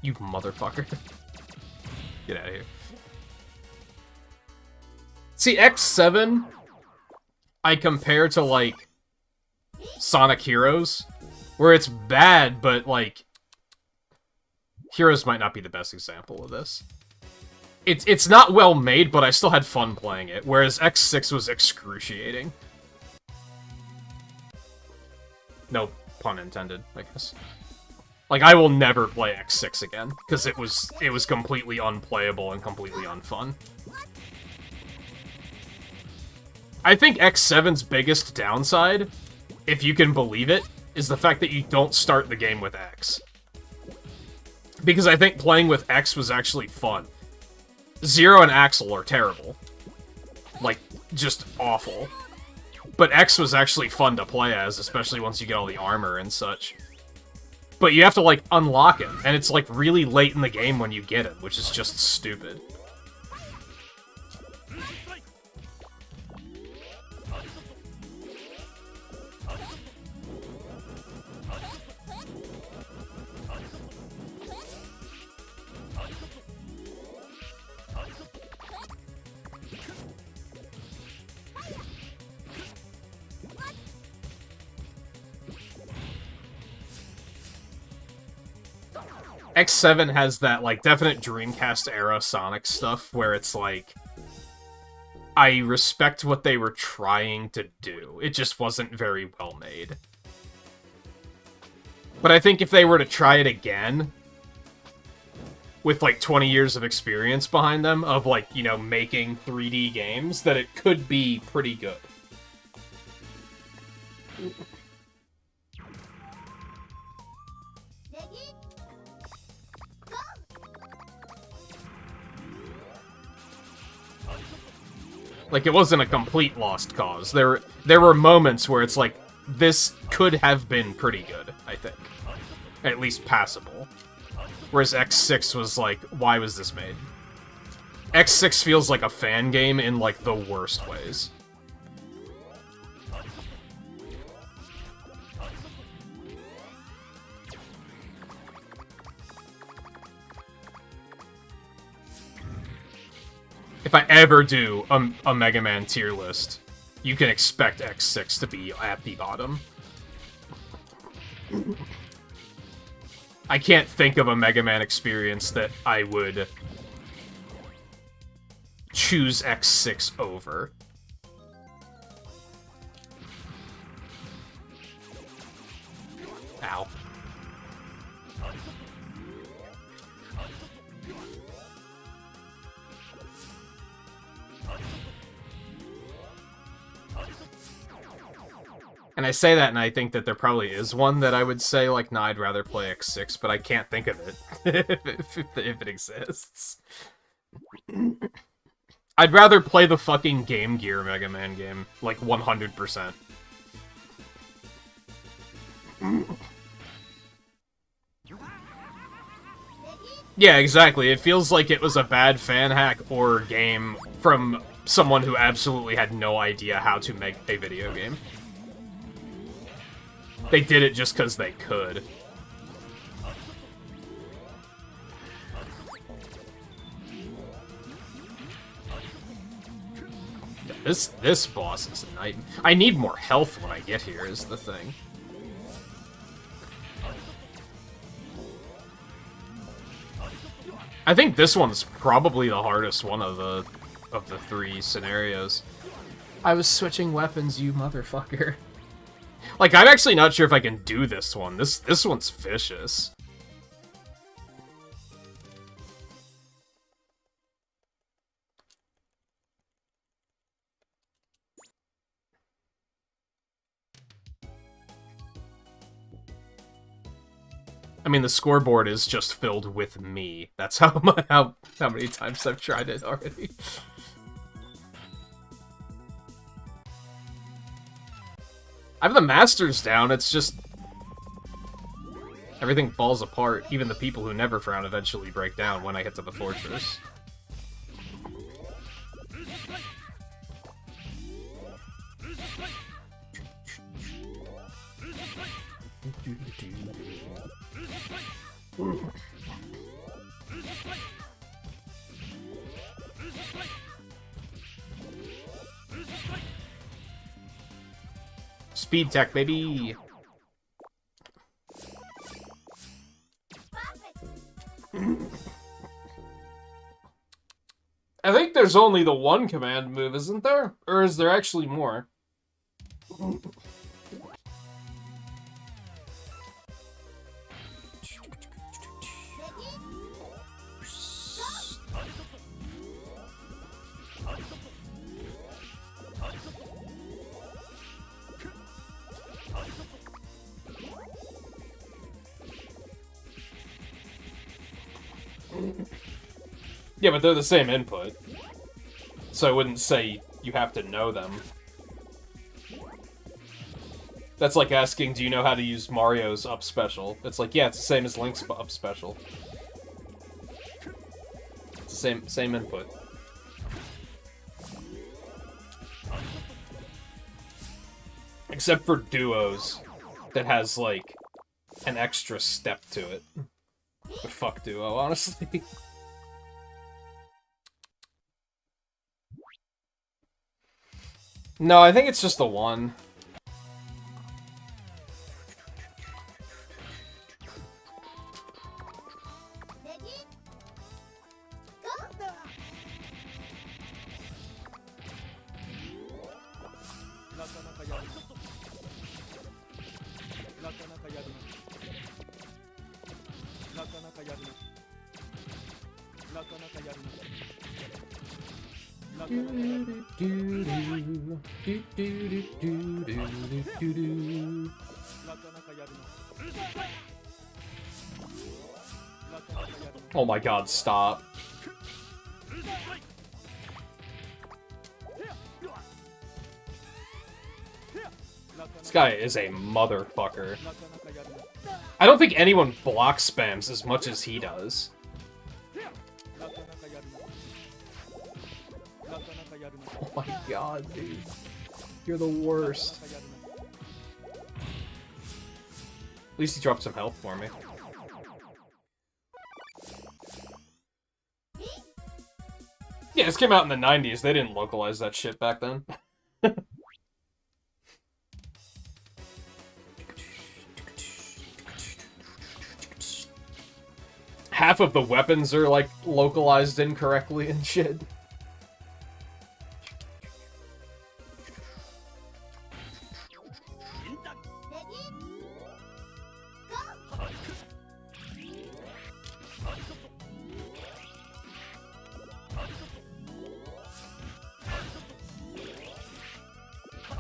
You motherfucker. Get out of here. See, X7, I compare to, like, Sonic Heroes, where it's bad, but, like, Heroes might not be the best example of this. It's not well made, but I still had fun playing it, whereas X6 was excruciating. No pun intended, I guess. Like, I will never play X6 again, because it was completely unplayable and completely unfun. I think X7's biggest downside, if you can believe it, is the fact that you don't start the game with X. Because I think playing with X was actually fun. Zero and Axel are terrible. Like, just awful. But X was actually fun to play as, especially once you get all the armor and such. But you have to, like, unlock him, and it's, like, really late in the game when you get him, which is just stupid. X7 has that, like, definite Dreamcast-era Sonic stuff, where it's like, I respect what they were trying to do. It just wasn't very well made. But I think if they were to try it again, with, like, 20 years of experience behind them, of, like, you know, making 3D games, that it could be pretty good. Like, it wasn't a complete lost cause. There were moments where it's like, this could have been pretty good, I think. At least passable. Whereas X6 was like, why was this made? X6 feels like a fan game in, like, the worst ways. If I ever do a Mega Man tier list, you can expect X6 to be at the bottom. I can't think of a Mega Man experience that I would choose X6 over. Ow. And I say that, and I think that there probably is one that I would say, like, nah, I'd rather play X6, but I can't think of it, if it exists. I'd rather play the fucking Game Gear Mega Man game, like, 100%. Yeah, exactly. It feels like it was a bad fan hack or game from someone who absolutely had no idea how to make a video game. They did it just because they could. This boss is a nightmare. I need more health when I get here, is the thing. I think this one's probably the hardest one of the three scenarios. I was switching weapons, you motherfucker. Like, I'm actually not sure if I can do this one. This one's vicious. I mean, the scoreboard is just filled with me. That's how many times I've tried it already. I have the masters down, it's just... everything falls apart. Even the people who never frown eventually break down when I get to the fortress. Speed tech, baby! I think there's only the one command move, isn't there? Or is there actually more? Yeah, but they're the same input. So I wouldn't say you have to know them. That's like asking, do you know how to use Mario's up special? It's like, yeah, it's the same as Link's up special. It's the same input. Except for duos that has, like, an extra step to it. But fuck duo, honestly. No, I think it's just the one. Oh my god, stop. This guy is a motherfucker. I don't think anyone block spams as much as he does. Oh my god, dude. You're the worst. At least he dropped some health for me. Yeah, this came out in the 90s. They didn't localize that shit back then. Half of the weapons are, like, localized incorrectly and shit.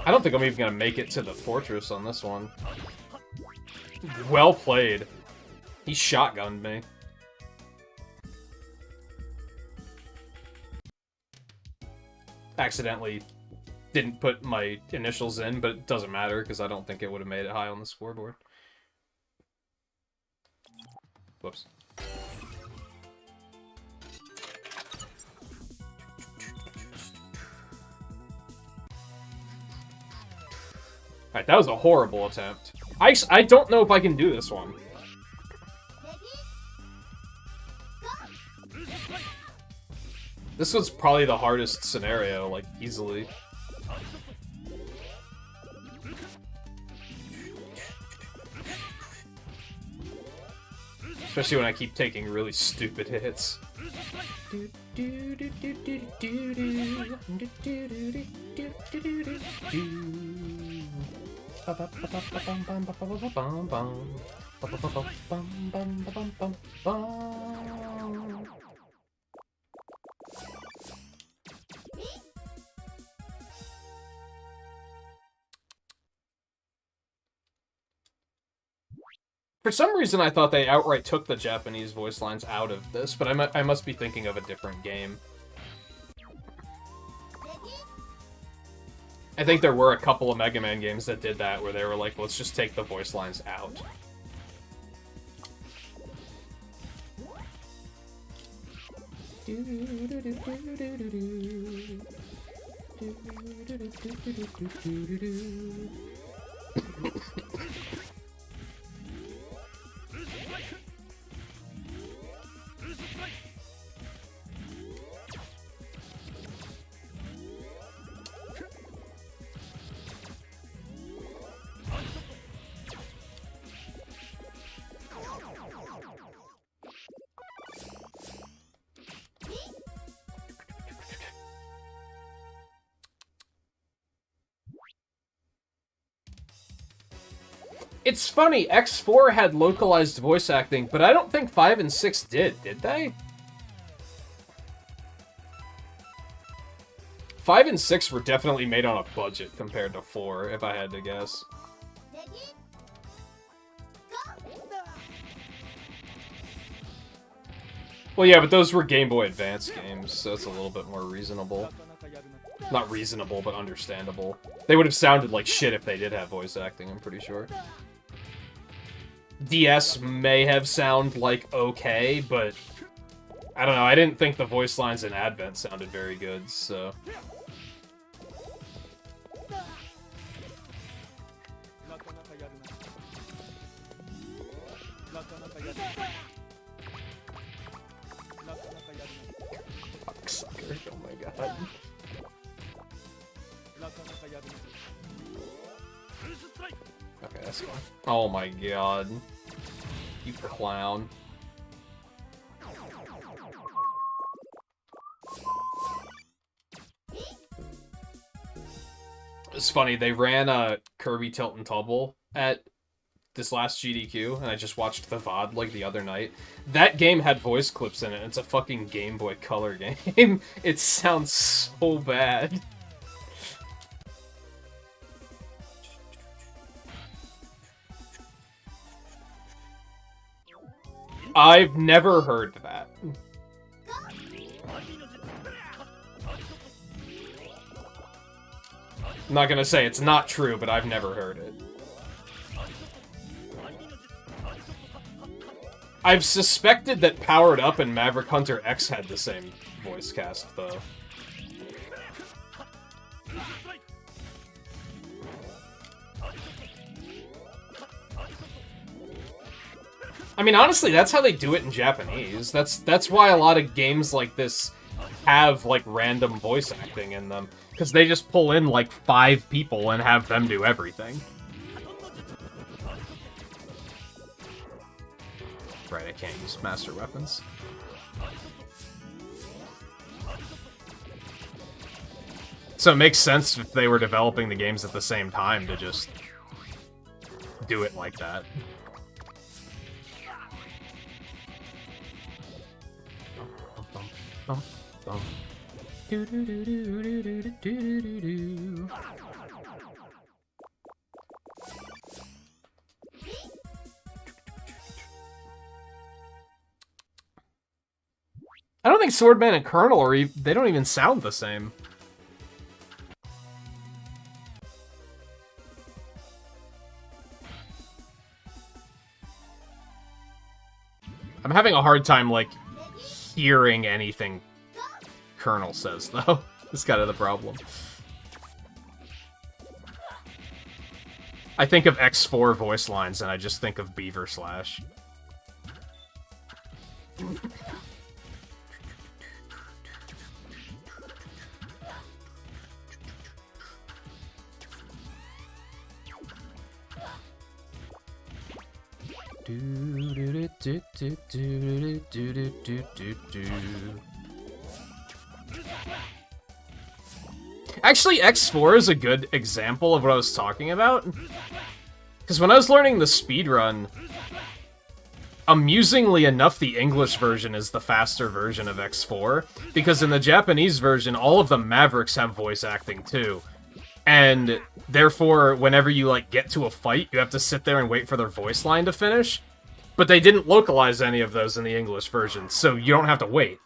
I don't think I'm even gonna make it to the fortress on this one. Well played. He shotgunned me. Accidentally didn't put my initials in, but it doesn't matter because I don't think it would have made it high on the scoreboard. Whoops. Alright, that was a horrible attempt. I don't know if I can do this one. This was probably the hardest scenario, like, easily. Especially when I keep taking really stupid hits. For some reason, I thought they outright took the Japanese voice lines out of this, but I must be thinking of a different game. I think there were a couple of Mega Man games that did that, where they were like, let's just take the voice lines out. It's funny, X4 had localized voice acting, but I don't think 5 and 6 did they? 5 and 6 were definitely made on a budget compared to 4, if I had to guess. Well, yeah, but those were Game Boy Advance games, so it's a little bit more reasonable. Not reasonable, but understandable. They would have sounded like shit if they did have voice acting, I'm pretty sure. DS may have sound like okay, but I don't know, I didn't think the voice lines in Advent sounded very good, so... Fucksucker, oh my god. Okay, that's fine. Oh my god. You clown. It's funny, they ran a Kirby Tilt and Tumble at this last GDQ, and I just watched the VOD like the other night. That game had voice clips in it. It's a fucking Game Boy Color game. It sounds so bad. I've never heard that. I'm not gonna say it's not true, but I've never heard it. I've suspected that Powered Up and Maverick Hunter X had the same voice cast, though. I mean, honestly, that's how they do it in Japanese. That's why a lot of games like this have, like, random voice acting in them. Because they just pull in, like, 5 people and have them do everything. Right, I can't use master weapons. So it makes sense if they were developing the games at the same time to just do it like that. I don't think Swordman and Colonel are they don't even sound the same. I'm having a hard time, like, hearing anything Colonel says, though. That's kind of the problem. I think of X4 voice lines, and I just think of Beaver Slash. Actually, X4 is a good example of what I was talking about. Because when I was learning the speedrun, amusingly enough, the English version is the faster version of X4. Because in the Japanese version, all of the Mavericks have voice acting too. And therefore, whenever you, like, get to a fight, you have to sit there and wait for their voice line to finish. But they didn't localize any of those in the English version, so you don't have to wait.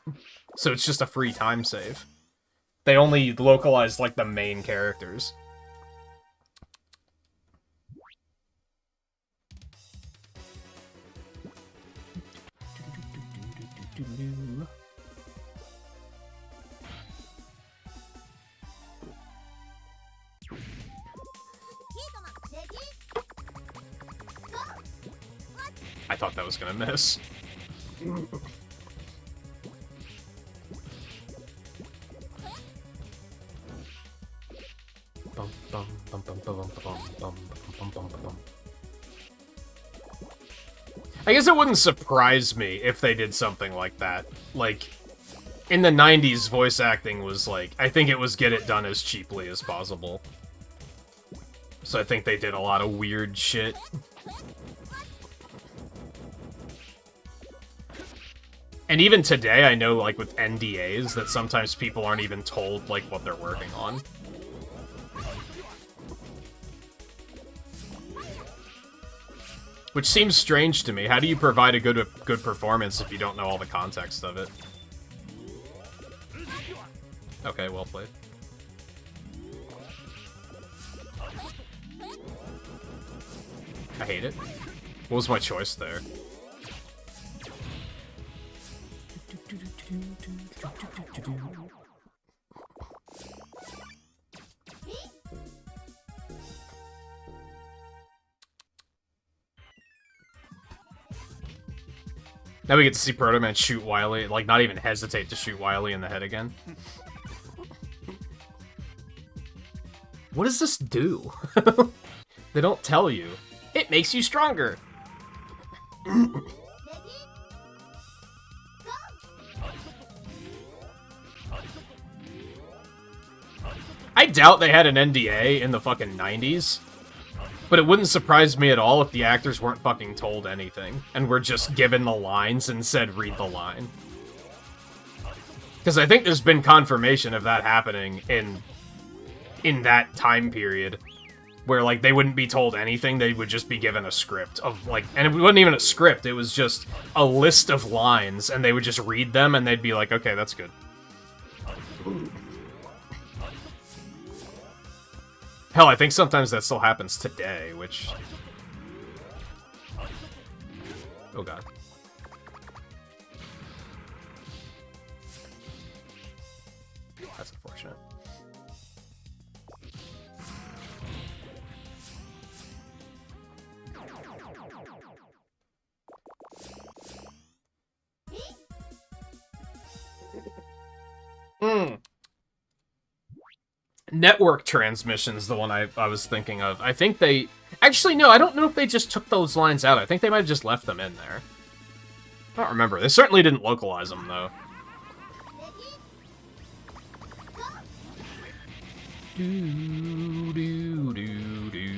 So it's just a free time save. They only localized, like, the main characters. I thought that was gonna miss. I guess it wouldn't surprise me if they did something like that. Like, in the 90s, voice acting was like, I think it was get it done as cheaply as possible. So I think they did a lot of weird shit. And even today, I know, like, with NDAs, that sometimes people aren't even told, like, what they're working on. Which seems strange to me. How do you provide a good performance if you don't know all the context of it? Okay, well played. I hate it. What was my choice there? Now we get to see Proto Man shoot Wily, like, not even hesitate to shoot Wily in the head again. What does this do? They don't tell you. It makes you stronger! I doubt they had an NDA in the fucking 90s. But it wouldn't surprise me at all if the actors weren't fucking told anything, and were just given the lines and said, read the line. Because I think there's been confirmation of that happening in that time period. Where, like, they wouldn't be told anything, they would just be given a script of, like... And it wasn't even a script, it was just a list of lines, and they would just read them, and they'd be like, okay, that's good. Hell, I think sometimes that still happens today, which... Oh god. That's unfortunate. Network transmission's the one I was thinking of. I think they... Actually, no, I don't know if they just took those lines out. I think they might have just left them in there. I don't remember. They certainly didn't localize them, though. Do, do, do, do.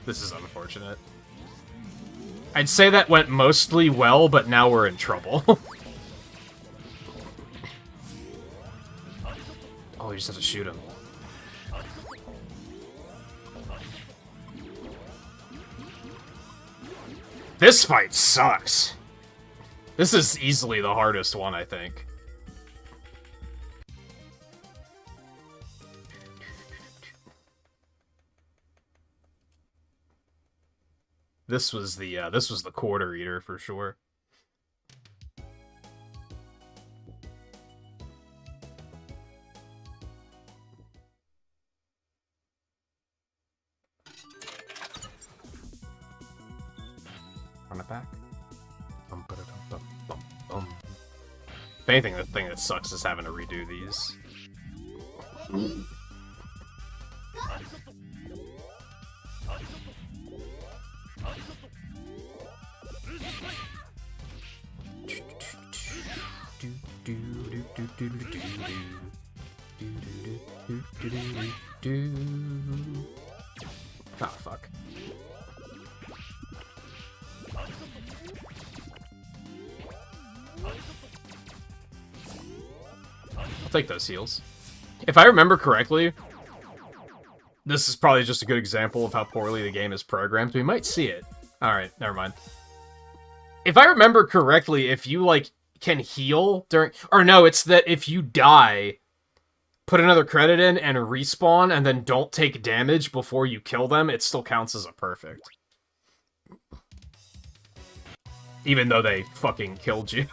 This is unfortunate. I'd say that went mostly well, but now we're in trouble. Oh, we just have to shoot him. This fight sucks. This is easily the hardest one, I think. This was the quarter eater for sure. Run it back. If anything, the thing that sucks is having to redo these. Oh, fuck. I'll take those heals. If I remember correctly, this is probably just a good example of how poorly the game is programmed. We might see it. Alright, never mind. If I remember correctly, if you, like, can heal during... Or no, it's that if you die, put another credit in and respawn, and then don't take damage before you kill them, it still counts as a perfect. Even though they fucking killed you.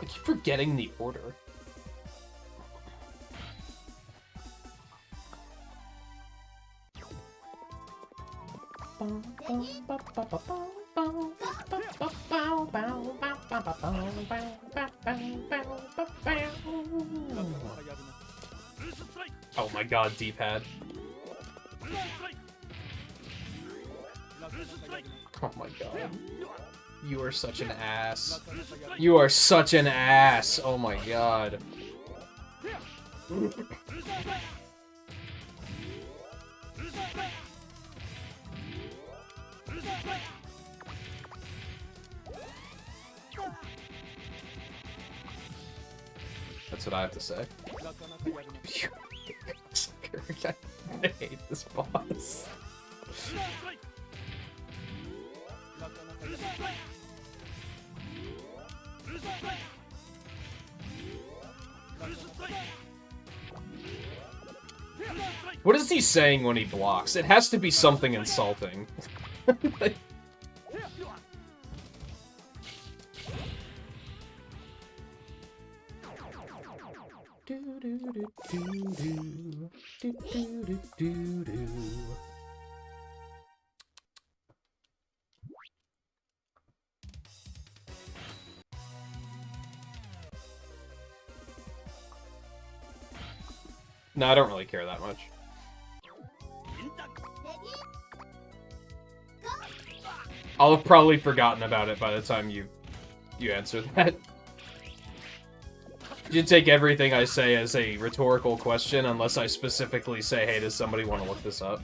I keep forgetting the order. Oh my god, D-pad. Oh my god. You are such an ass. You are such an ass. Oh my god. That's what I have to say. I hate this boss. What is he saying when he blocks? It has to be something insulting. No, I don't really care that much. I'll have probably forgotten about it by the time you answer that. You take everything I say as a rhetorical question unless I specifically say, hey, does somebody want to look this up?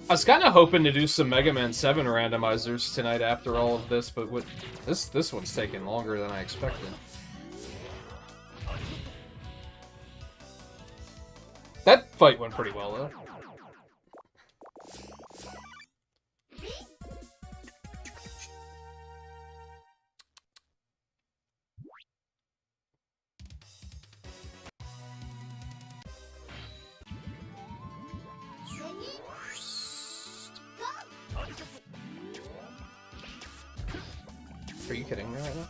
I was kind of hoping to do some Mega Man 7 randomizers tonight after all of this, but this one's taking longer than I expected. That fight went pretty well, though. Are you kidding me right now?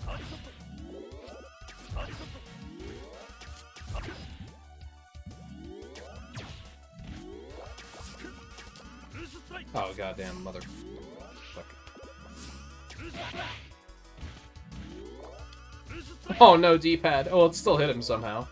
Oh, goddamn mother. Fuck. Oh no, D-pad. Oh, it still hit him somehow.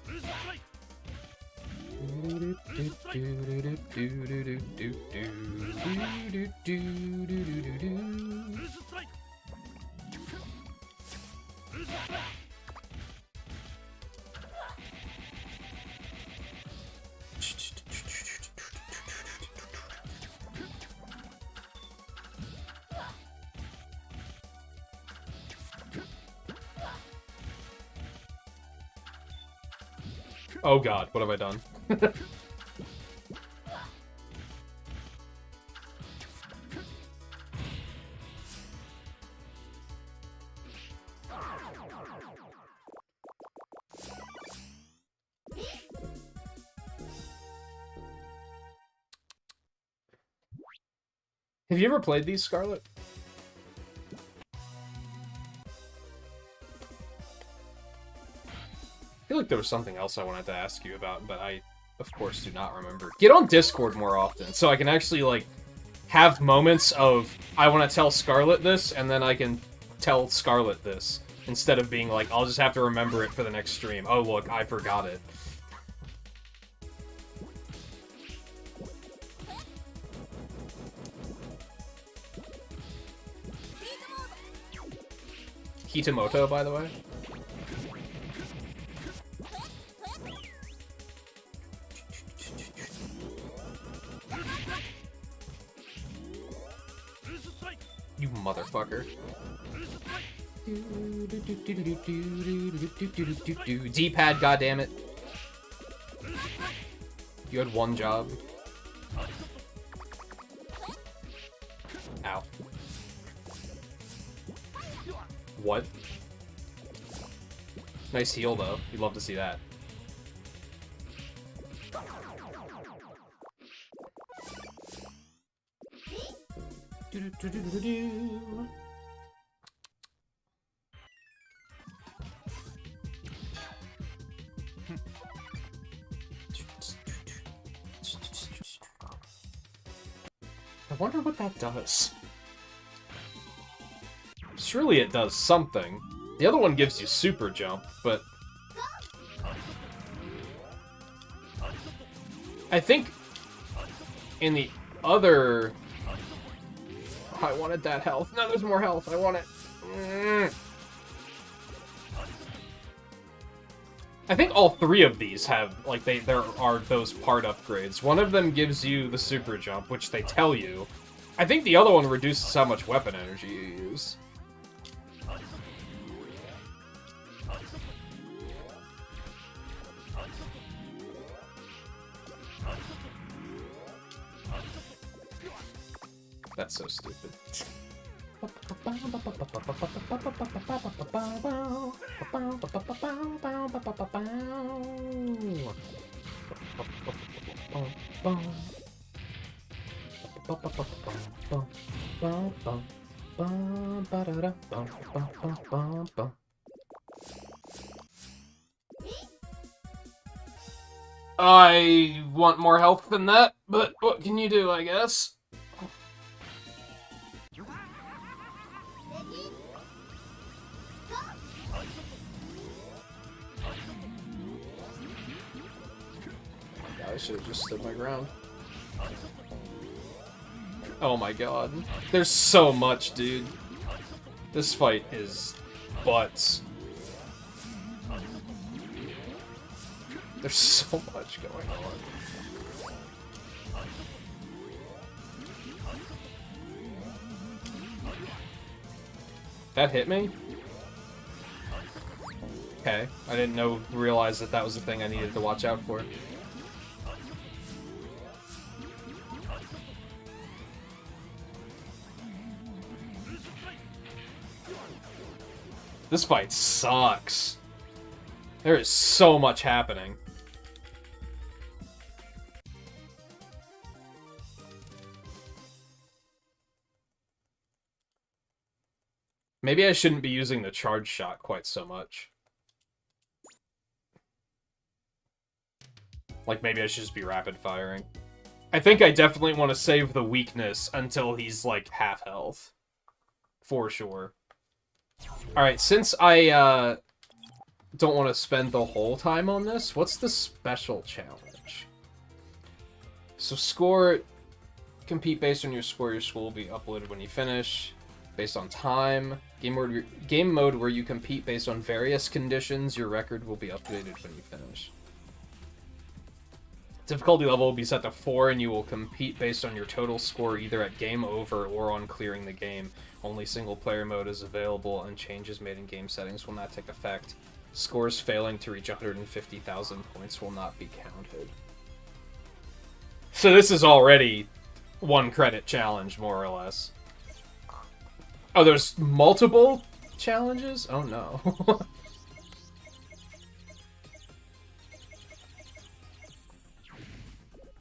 Oh god, what have I done? Have you ever played these, Scarlet? I feel like there was something else I wanted to ask you about, but I, of course, do not remember. Get on Discord more often, so I can actually, like, have moments of, I want to tell Scarlet this, and then I can tell Scarlet this, instead of being like, I'll just have to remember it for the next stream. Oh, look, I forgot it. Hitamoto, by the way. You motherfucker. D-pad, goddammit. You had one job. Ow. Nice heal, though. You'd love to see that. I wonder what that does. Surely it does something. The other one gives you super jump, but... I think in the other... Oh, I wanted that health. No, there's more health. I want it. I think all three of these have, like, there are those part upgrades. One of them gives you the super jump, which they tell you. I think the other one reduces how much weapon energy you use. That's so stupid. I want more health than that, but what can you do, I guess? I should have just stood my ground. Oh my god. There's so much, dude. This fight is butts. There's so much going on. That hit me? Okay. I didn't realize that that was the thing I needed to watch out for. This fight sucks. There is so much happening. Maybe I shouldn't be using the charge shot quite so much. Like, maybe I should just be rapid firing. I think I definitely want to save the weakness until he's, like, half health. For sure. Alright, since I, don't want to spend the whole time on this, what's the special challenge? So score, compete based on your score will be uploaded when you finish. Based on time. Game mode where you compete based on various conditions, your record will be updated when you finish. Difficulty level will be set to 4, and you will compete based on your total score either at game over or on clearing the game. Only single player mode is available, and changes made in game settings will not take effect. Scores failing to reach 150,000 points will not be counted. So this is already 1 credit challenge, more or less. Oh, there's multiple challenges? Oh no.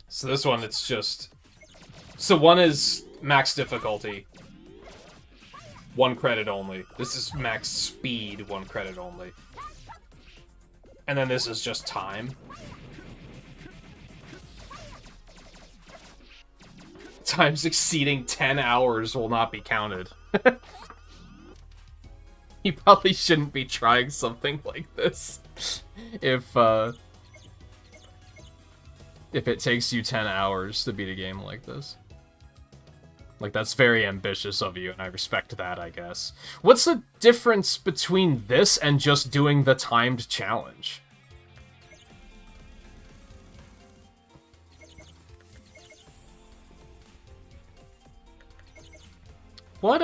So this one, it's just... So one is max difficulty. 1 credit only. This is max speed, 1 credit only. And then this is just time. Times exceeding 10 hours will not be counted. You probably shouldn't be trying something like this if it takes you 10 hours to beat a game like this. Like, that's very ambitious of you, and I respect that, I guess. What's the difference between this and just doing the timed challenge? What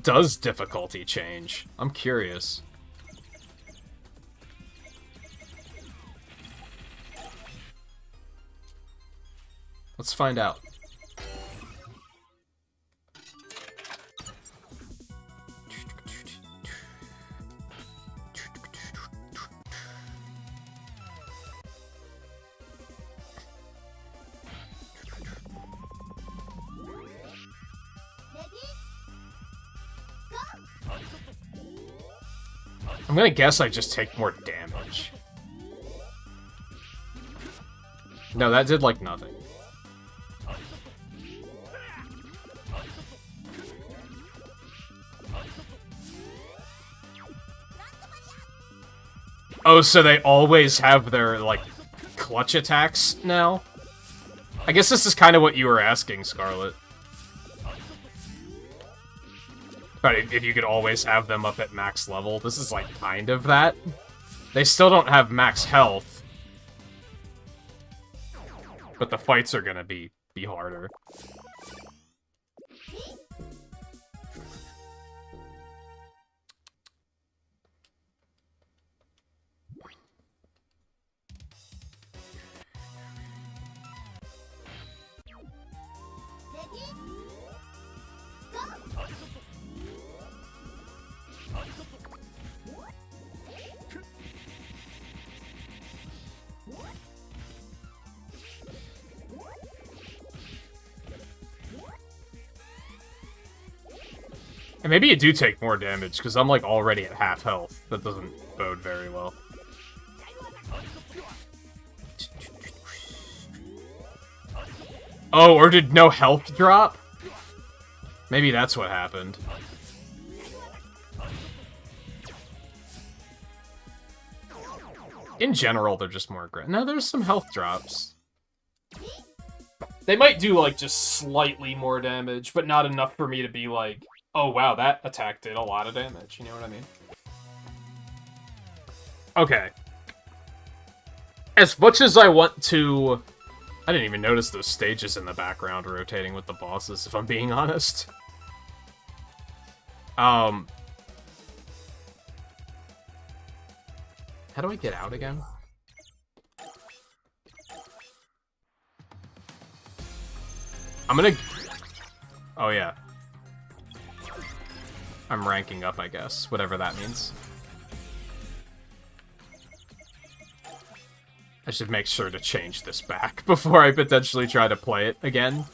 does difficulty change? I'm curious. Let's find out. I'm gonna guess I just take more damage. No, that did, like, nothing. Oh, so they always have their, like, clutch attacks now? I guess this is kind of what you were asking, Scarlet. But if you could always have them up at max level, this is, like, kind of that. They still don't have max health. But the fights are gonna be harder. And maybe you do take more damage, because I'm, like, already at half health. That doesn't bode very well. Oh, or did no health drop? Maybe that's what happened. In general, they're just more aggressive. No, there's some health drops. They might do, like, just slightly more damage, but not enough for me to be like, oh wow, that attack did a lot of damage, you know what I mean? Okay. As much as I want to... I didn't even notice those stages in the background rotating with the bosses, if I'm being honest. How do I get out again? I'm gonna... Oh, yeah. I'm ranking up, I guess. Whatever that means. I should make sure to change this back before I potentially try to play it again.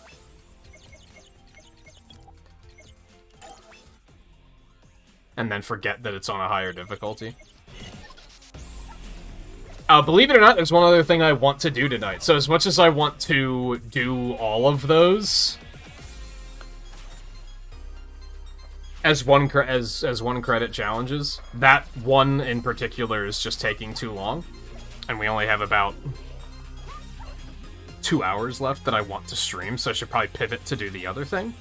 And then forget that it's on a higher difficulty. Believe it or not, there's one other thing I want to do tonight. So as much as I want to do all of those as one credit challenges, that one in particular is just taking too long, and we only have about 2 hours left that I want to stream, so I should probably pivot to do the other thing.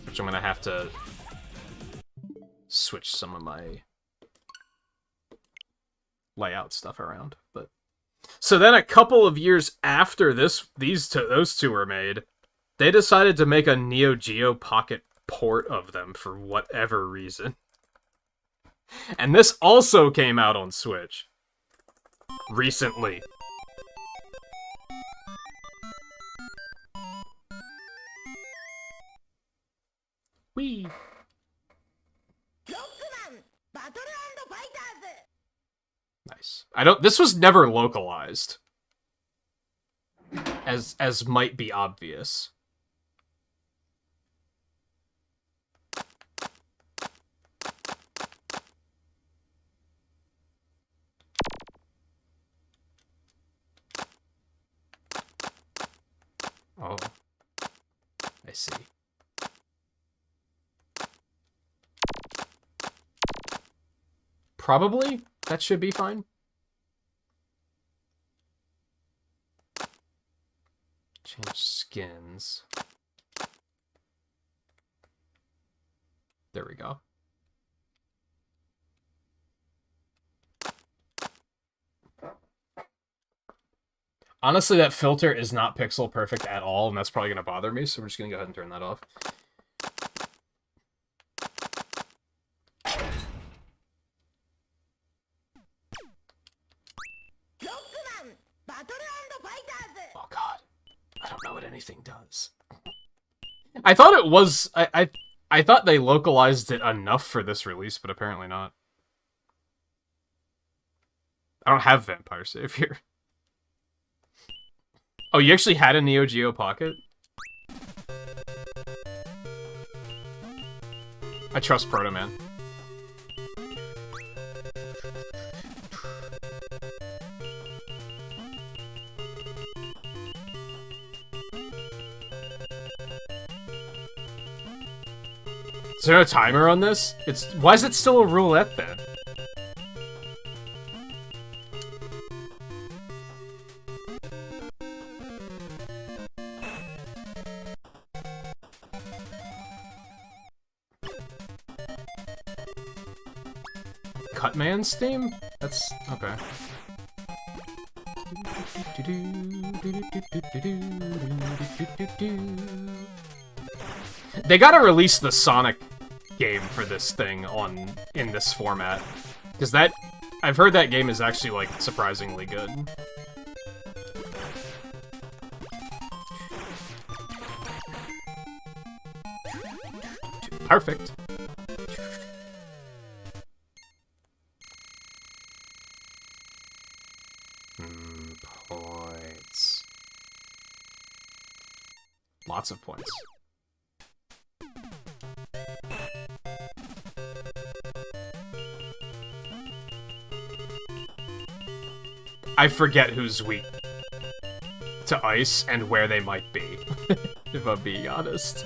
Which I'm gonna have to switch some of my layout stuff around, but so then a couple of years after those two were made, they decided to make a Neogeo Pocket port of them for whatever reason. And this also came out on Switch recently. Whee! Nice. This was never localized. As might be obvious. Oh. I see. Probably. That should be fine. Change skins. There we go. Honestly, that filter is not pixel perfect at all, and that's probably going to bother me, so we're just going to go ahead and turn that off. Oh god. I don't know what anything does. I thought it was... I thought they localized it enough for this release, but apparently not. I don't have Vampire Savior. Oh, you actually had a Neo Geo Pocket? I trust Proto Man. Is there a timer on this? Why is it still a roulette then? Cutman's theme? That's okay. They gotta release the Sonic game for this thing in this format, because I've heard that game is actually like surprisingly good. Perfect. Points. Lots of points. I forget who's weak to ice and where they might be, if I'm being honest.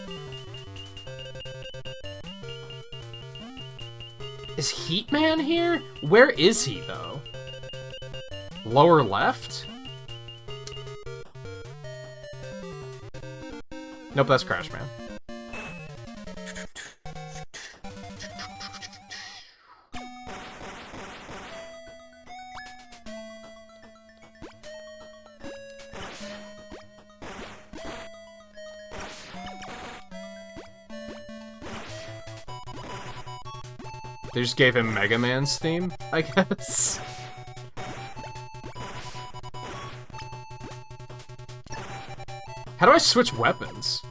Is Heatman here? Where is he, though? Lower left? Nope, that's Crash Man. They just gave him Mega Man's theme, I guess. How do I switch weapons?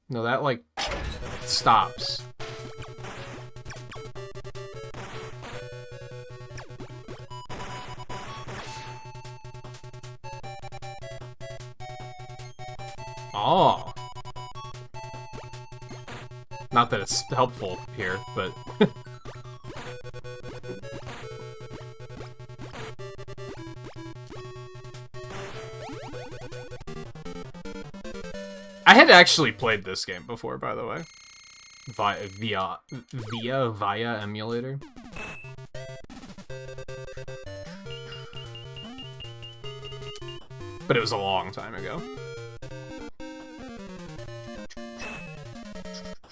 No, that, like, stops. Oh. Not that it's helpful here, but... I had actually played this game before, by the way. Via emulator. But it was a long time ago.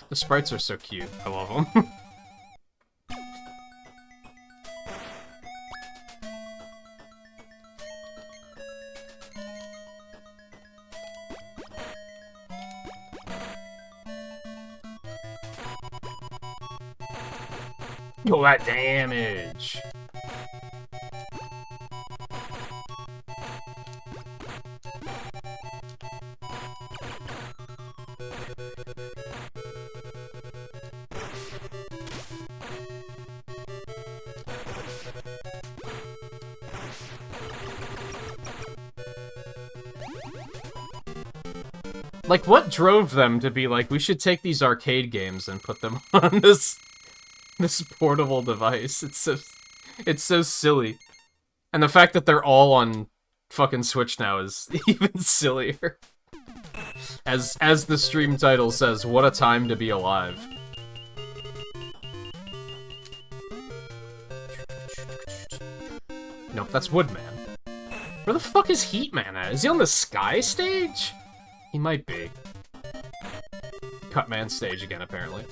The sprites are so cute. I love them. Yo, that damage! Like, what drove them to be like, we should take these arcade games and put them on this portable device? It's so silly. And the fact that they're all on fucking Switch now is even sillier. As the stream title says, what a time to be alive. Nope, that's Woodman. Where the fuck is Heatman at? Is he on the Sky stage? He might be. Cutman stage again, apparently.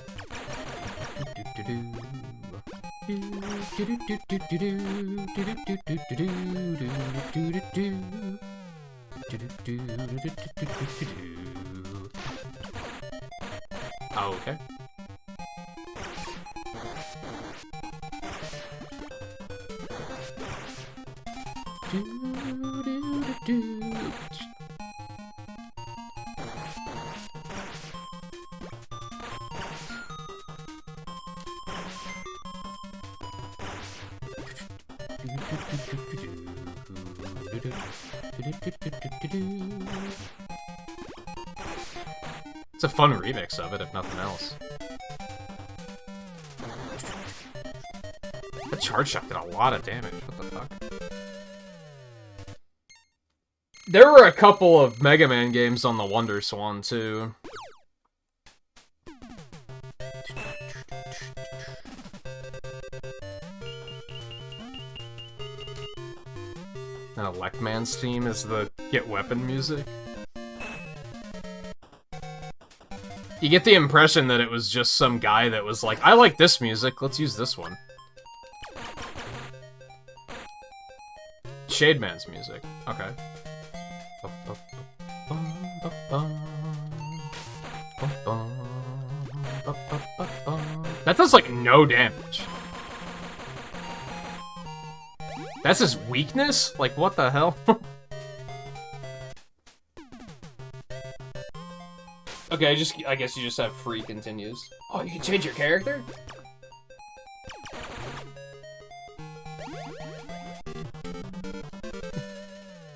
Oh, okay. It's a fun remix of it, if nothing else. The charge shot did a lot of damage. What the fuck? There were a couple of Mega Man games on the Wonder Swan, too. And Elecman's theme is the Get Weapon music. You get the impression that it was just some guy that was like, I like this music, let's use this one. Shademan's music. Okay. That does, like, no damage. That's his weakness? Like, what the hell? Okay, I guess you just have free continues. Oh, you can change your character?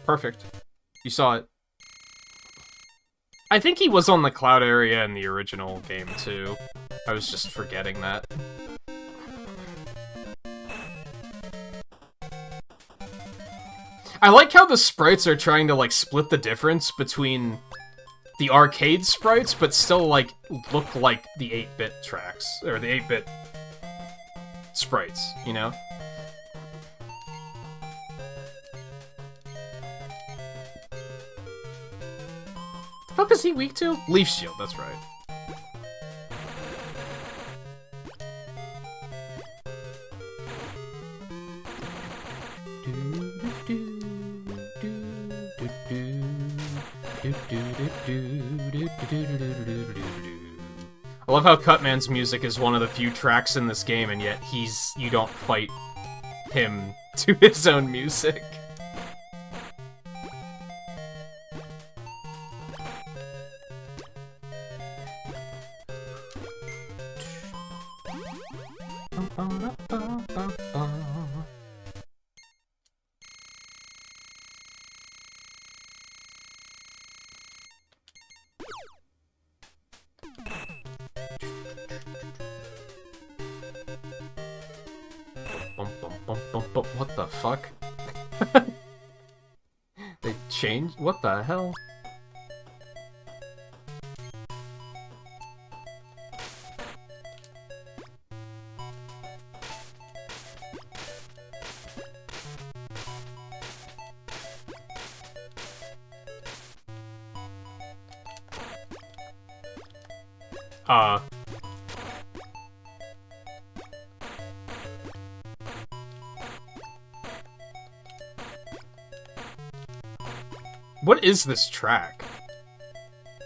Perfect. You saw it. I think he was on the cloud area in the original game, too. I was just forgetting that. I like how the sprites are trying to, like, split the difference between the arcade sprites, but still, like, look like the 8-bit tracks, or the 8-bit sprites, you know? The fuck is he weak to? Leaf Shield, that's right. I love how Cutman's music is one of the few tracks in this game, and yet you don't fight him to his own music. What the fuck? They changed? What the hell? What is this track?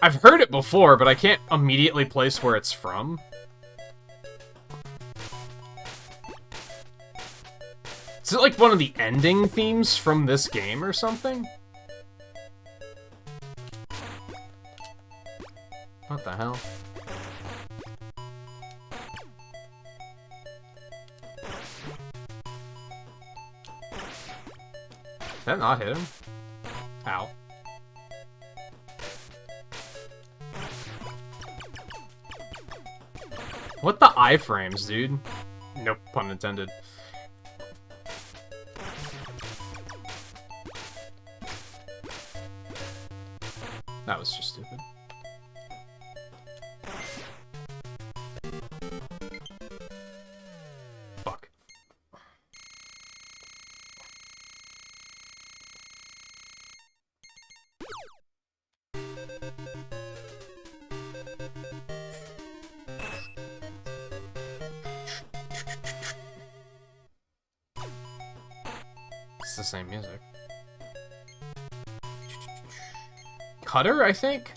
I've heard it before, but I can't immediately place where it's from. Is it like one of the ending themes from this game or something? What the hell? Did that not hit him? Ow. What the iframes, dude? Nope, pun intended. That was just stupid. Fuck. It's the same music. Cutter, I think?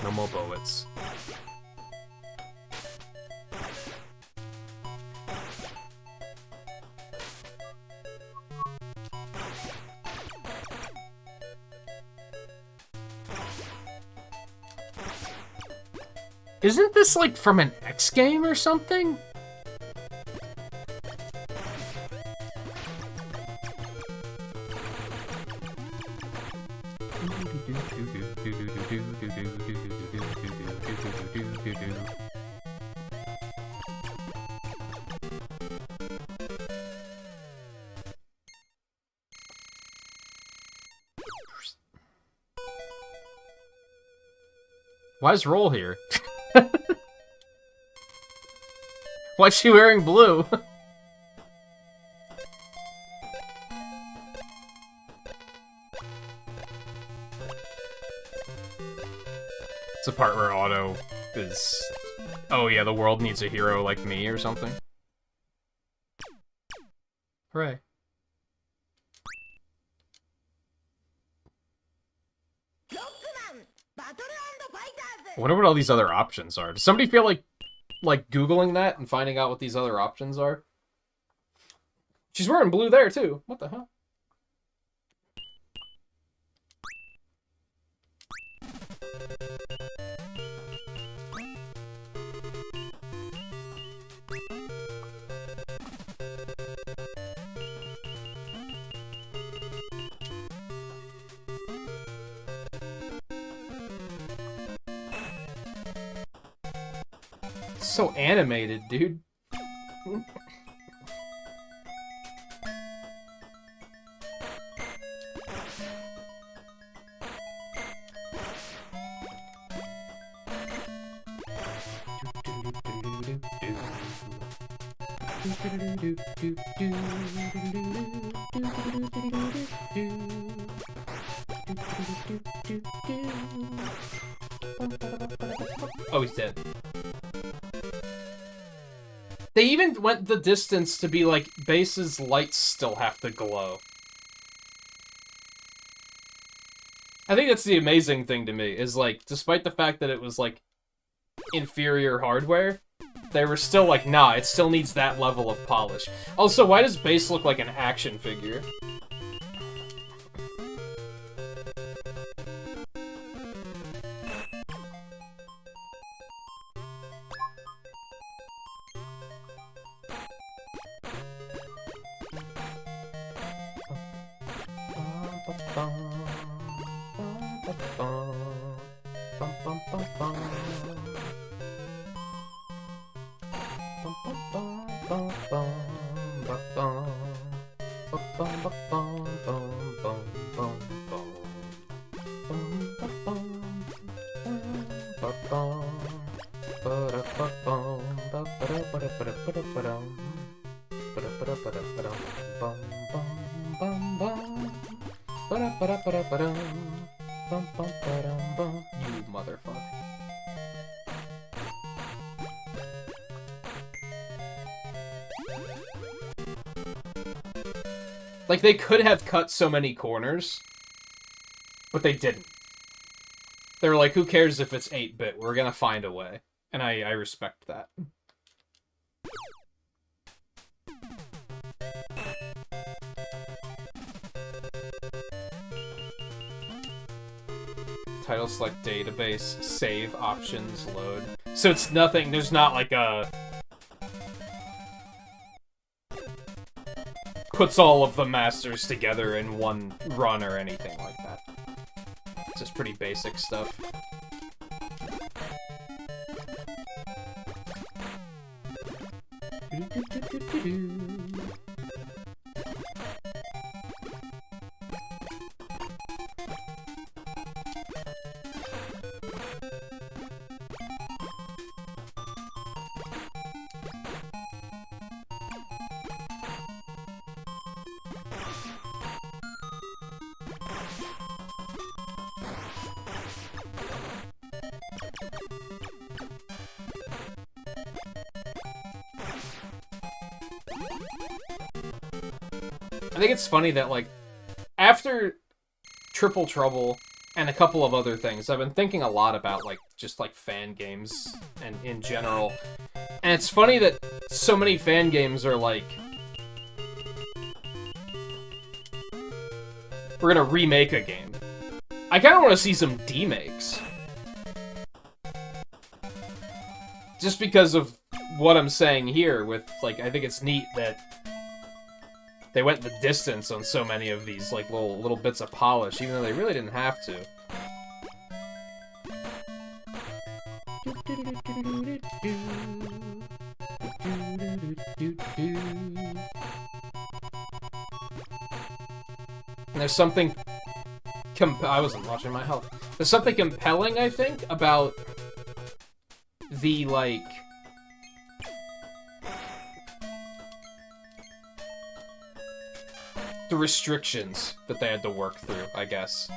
No more bullets. Isn't this, like, from an X game or something? Why is Roll here? Why's she wearing blue? It's a part where Otto is... Oh yeah, the world needs a hero like me or something. Hooray. I wonder what all these other options are. Does somebody feel like Googling that and finding out what these other options are? She's wearing blue there, too. What the hell? So animated, dude. Oh, he's dead. They even went the distance to be like, Base's lights still have to glow. I think that's the amazing thing to me, is like, despite the fact that it was like, inferior hardware, they were still like, nah, it still needs that level of polish. Also, why does Base look like an action figure? You motherfucker. Like, they could have cut so many corners, but they didn't. They were like, who cares if it's 8-bit? We're gonna find a way. And I respect that. Title select database, save, options, load. So it's nothing, there's not like a... puts all of the masters together in one run or anything like that. It's just pretty basic stuff. I think it's funny that, like, after Triple Trouble and a couple of other things, I've been thinking a lot about, like, just, like, fan games and in general. And it's funny that so many fan games are like, we're gonna remake a game. I kinda wanna see some demakes. just because of what I'm saying here with, like, I think it's neat that they went the distance on so many of these, like, little bits of polish, even though they really didn't have to. And there's something I wasn't watching my health. There's something compelling, I think, about the, like, the restrictions that they had to work through, I guess.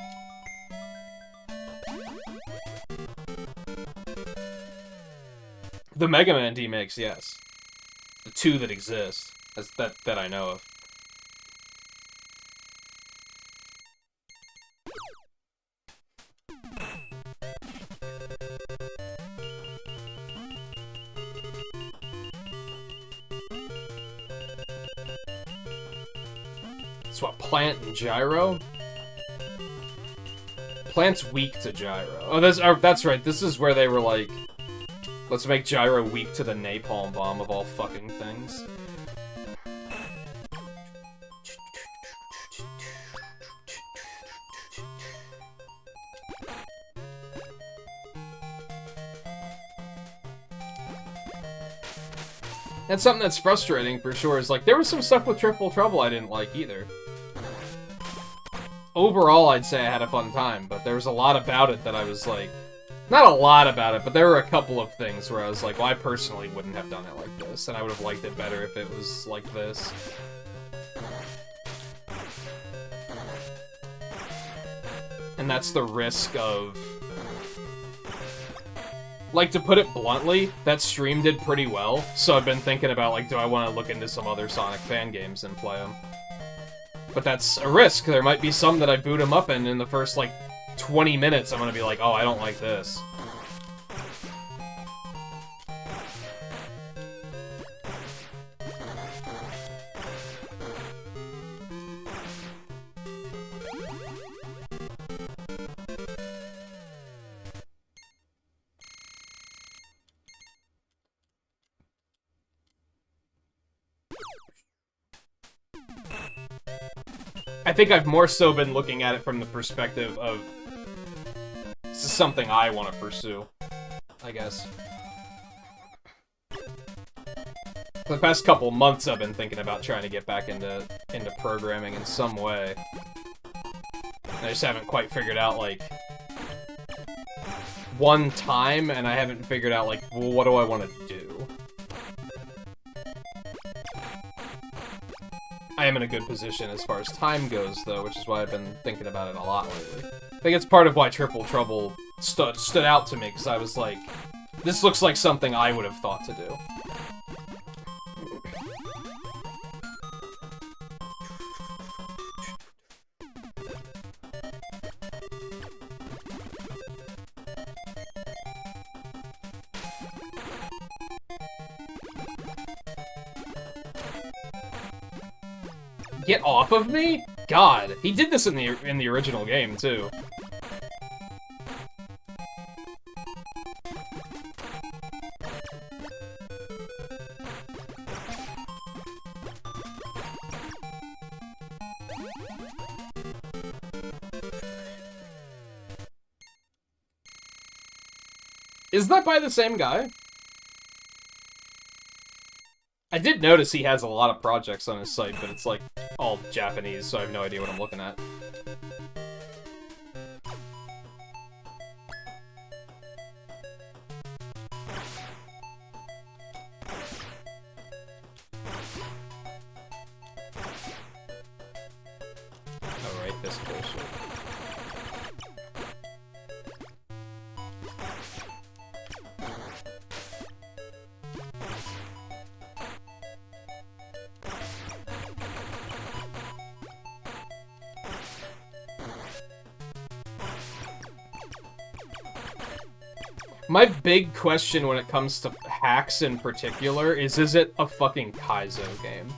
The Mega Man remakes, yes. The two that exist, that I know of. It's what, Plant and Gyro? Plant's weak to Gyro. Oh, that's right. This is where they were like, let's make Gyro weak to the napalm bomb of all fucking things. That's something that's frustrating for sure, is like, there was some stuff with Triple Trouble I didn't like either. Overall, I'd say I had a fun time, but there was a lot about it that I was like, not a lot about it, but there were a couple of things where I was like, well, I personally wouldn't have done it like this, and I would have liked it better if it was like this. And that's the risk of... Like, to put it bluntly, that stream did pretty well, so I've been thinking about, like, do I want to look into some other Sonic fan games and play them? But that's a risk. There might be some that I boot them up in the first, like, 20 minutes, I'm gonna be like, oh, I don't like this. I think I've more so been looking at it from the perspective of this is something I want to pursue, I guess. For the past couple months, I've been thinking about trying to get back into programming in some way. I just haven't quite figured out, like, one time, and I haven't figured out, like, well, what do I want to do? I am in a good position as far as time goes, though, which is why I've been thinking about it a lot lately. I think it's part of why Triple Trouble stood out to me, because I was like, this looks like something I would have thought to do. Get off of me? God, he did this in the original game too. Is that by the same guy? I did notice he has a lot of projects on his site, but it's like all Japanese, so I have no idea what I'm looking at. Alright, this bullshit. My big question when it comes to hacks in particular is it a fucking Kaizo game?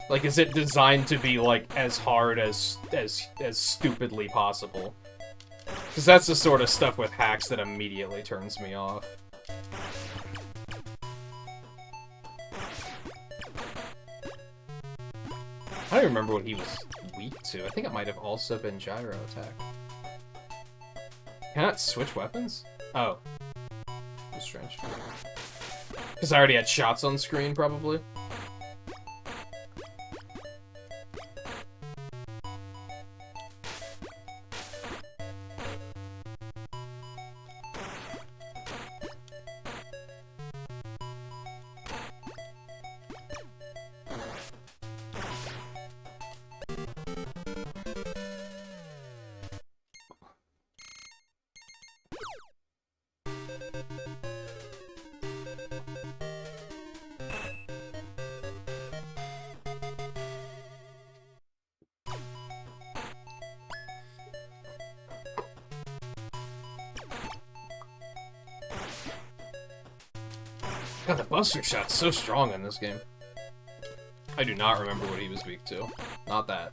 Like, is it designed to be, like, as hard as stupidly possible? Because that's the sort of stuff with hacks that immediately turns me off. I don't remember what he was weak to. I think it might have also been gyro attack. Can I not switch weapons? Oh. That's strange. Because I already had shots on screen, probably. God, the Buster Shot's so strong in this game. I do not remember what he was weak to. Not that.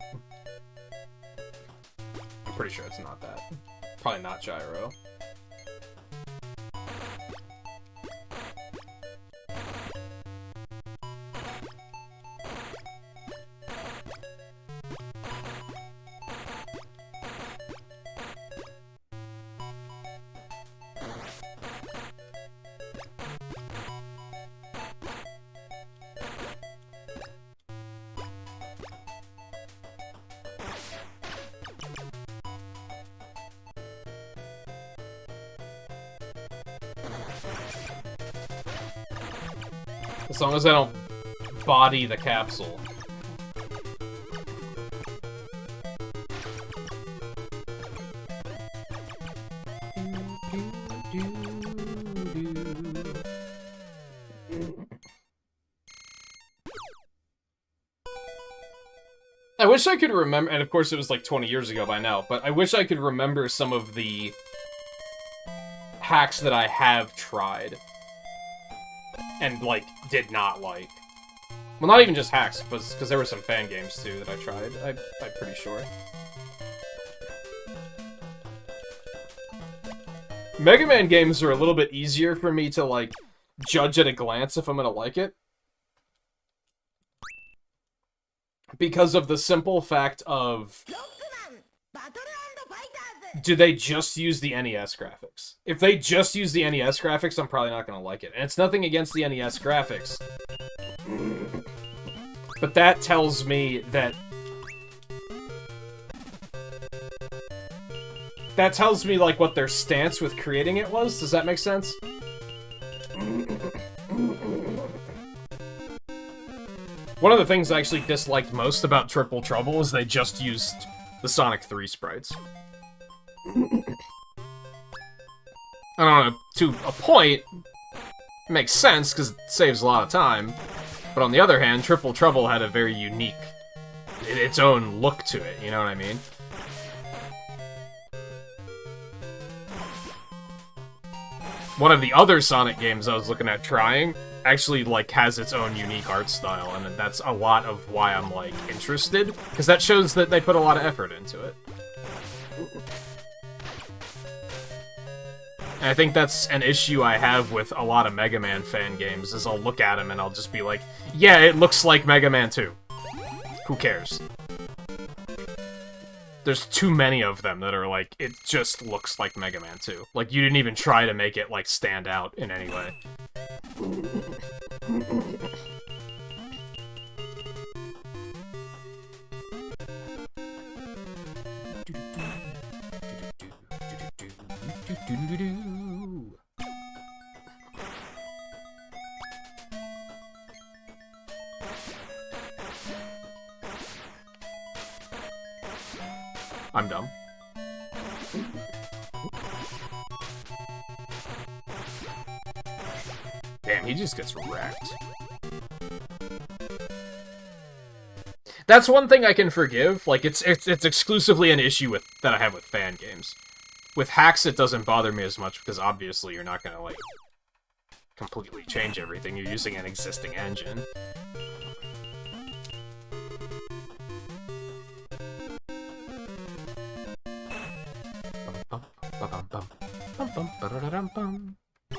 I'm pretty sure it's not that. Probably not gyro. As long as I don't body the capsule. I wish I could remember, and of course it was like 20 years ago by now, but I wish I could remember some of the hacks that I have tried. And, like, did not like. Well, not even just hacks, because there were some fan games, too, that I tried. I'm pretty sure. Mega Man games are a little bit easier for me to, like, judge at a glance if I'm gonna like it. Because of the simple fact of... do they just use the NES graphics? If they just use the NES graphics, I'm probably not gonna like it. And it's nothing against the NES graphics. But that tells me that... that tells me, like, what their stance with creating it was. Does that make sense? One of the things I actually disliked most about Triple Trouble is they just used the Sonic 3 sprites. I don't know, to a point, it makes sense, because it saves a lot of time. But on the other hand, Triple Trouble had a very unique, its own look to it, you know what I mean? One of the other Sonic games I was looking at trying actually, like, has its own unique art style, and that's a lot of why I'm, like, interested, because that shows that they put a lot of effort into it. And I think that's an issue I have with a lot of Mega Man fan games, is I'll look at them and I'll just be like, yeah, it looks like Mega Man 2. Who cares? There's too many of them that are like, it just looks like Mega Man 2. Like, you didn't even try to make it, like, stand out in any way. I'm dumb. Damn, he just gets wrecked. That's one thing I can forgive. Like, it's exclusively an issue that I have with fan games. With hacks, it doesn't bother me as much, because obviously you're not gonna, like, completely change everything. You're using an existing engine.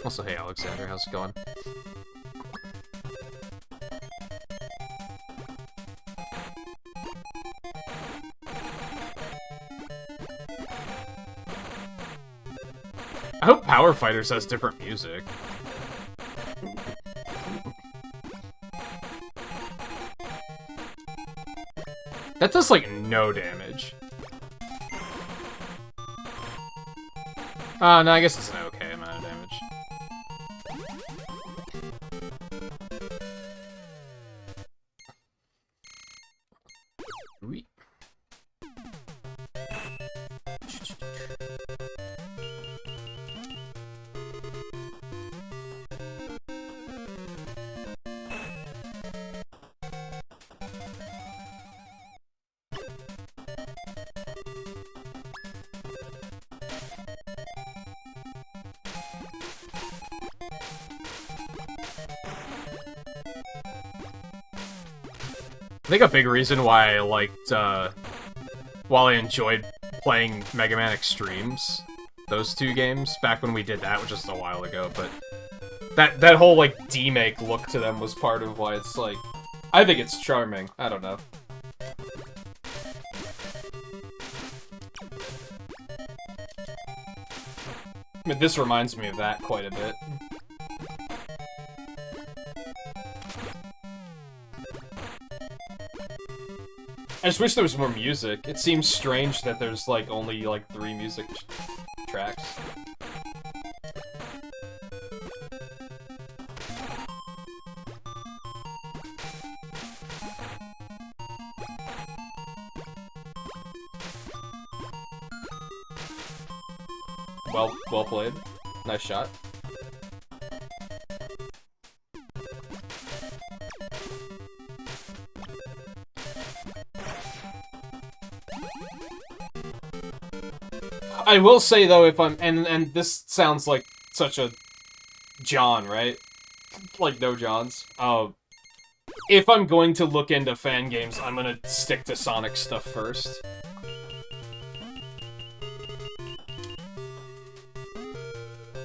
Also, hey Alexander, how's it going? I hope Power Fighters has different music. That does, like, no damage. No, I guess it's an okay amount of damage. Oui. I think a big reason why I liked, while I enjoyed playing Mega Man Extremes, those two games, back when we did that, which was a while ago, but that whole, like, D-make look to them was part of why it's, like, I think it's charming. I don't know. I mean, this reminds me of that quite a bit. I just wish there was more music. It seems strange that there's, like, only, like, 3 music tracks. Well played. Nice shot. I will say though, if I'm and this sounds like such a John, right? Like no Johns. If I'm going to look into fan games, I'm gonna stick to Sonic stuff first.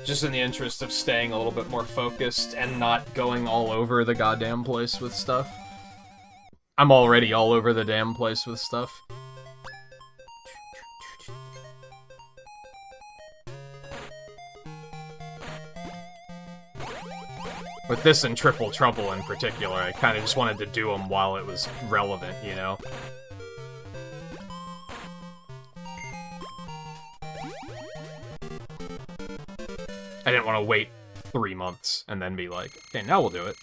Just in the interest of staying a little bit more focused and not going all over the goddamn place with stuff. I'm already all over the damn place with stuff. With this and Triple Trouble in particular, I kind of just wanted to do them while it was relevant, you know? I didn't want to wait 3 months and then be like, okay, now we'll do it.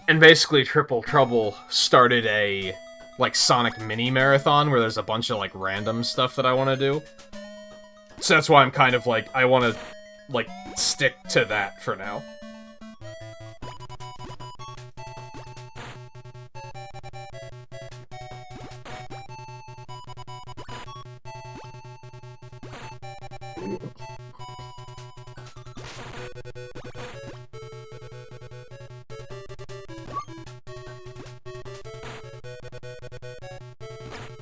And basically, Triple Trouble started a, like, Sonic mini-marathon where there's a bunch of, like, random stuff that I want to do. So that's why I'm kind of, like, I want to, like, stick to that for now.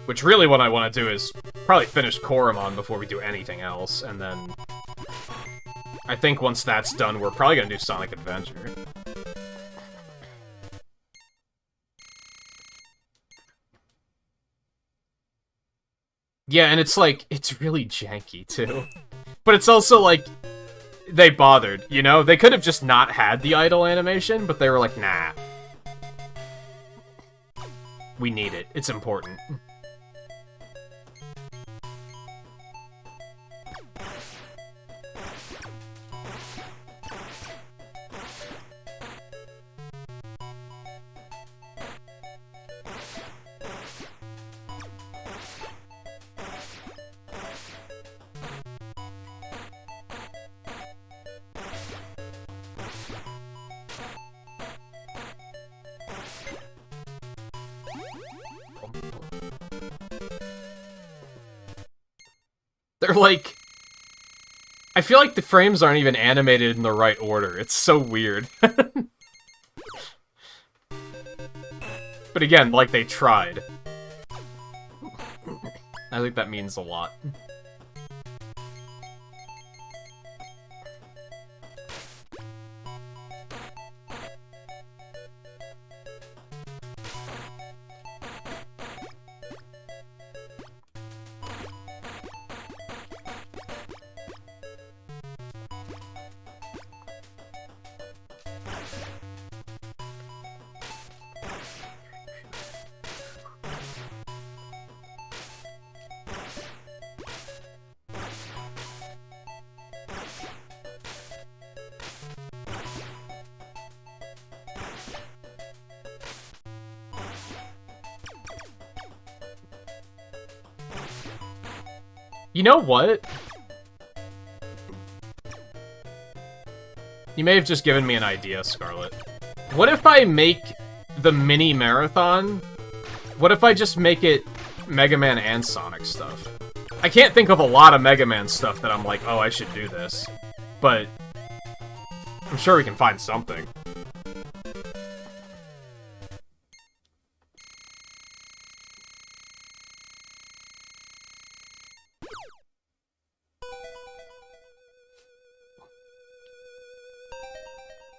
Which really what I want to do is probably finish Koromon before we do anything else, and then I think once that's done, we're probably going to do Sonic Adventure. Yeah, and it's like, it's really janky, too. But it's also like, they bothered, you know? They could have just not had the idle animation, but they were like, nah. We need it. It's important. They're like, I feel like the frames aren't even animated in the right order. It's so weird. But again, like, they tried. I think that means a lot. You know what? You may have just given me an idea, Scarlet. What if I make the mini marathon? What if I just make it Mega Man and Sonic stuff? I can't think of a lot of Mega Man stuff that I'm like, oh, I should do this. But I'm sure we can find something.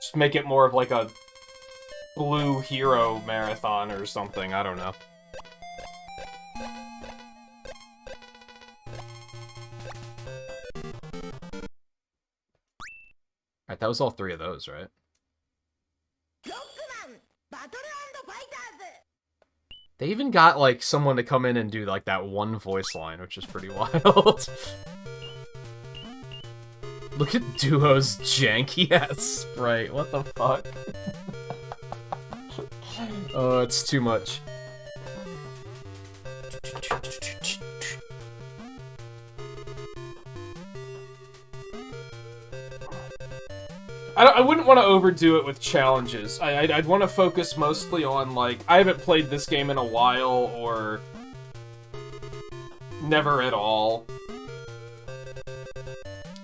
Just make it more of like a Blue Hero marathon or something, I don't know. Alright, that was all 3 of those, right? They even got, like, someone to come in and do, like, that one voice line, which is pretty wild. Look at Duo's janky-ass sprite. What the fuck? Oh, it's too much. I wouldn't want to overdo it with challenges. I'd want to focus mostly on, like, I haven't played this game in a while, or never at all.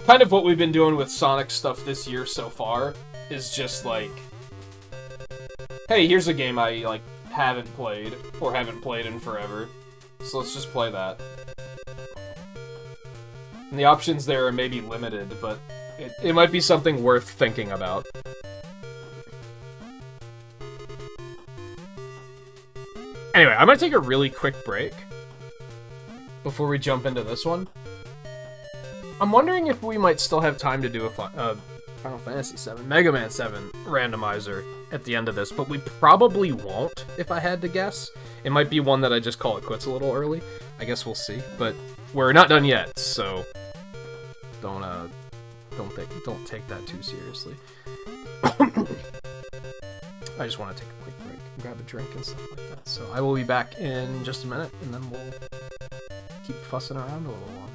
Kind of what we've been doing with Sonic stuff this year so far is just, like, hey, here's a game I, like, haven't played, or haven't played in forever, so let's just play that. And the options there are maybe limited, but it might be something worth thinking about. Anyway, I'm gonna take a really quick break before we jump into this one. I'm wondering if we might still have time to do a Final Fantasy VII, Mega Man 7 randomizer at the end of this, but we probably won't, if I had to guess. It might be one that I just call it quits a little early. I guess we'll see, but we're not done yet, so don't take that too seriously. I just want to take a quick break and grab a drink and stuff like that. So I will be back in just a minute, and then we'll keep fussing around a little longer.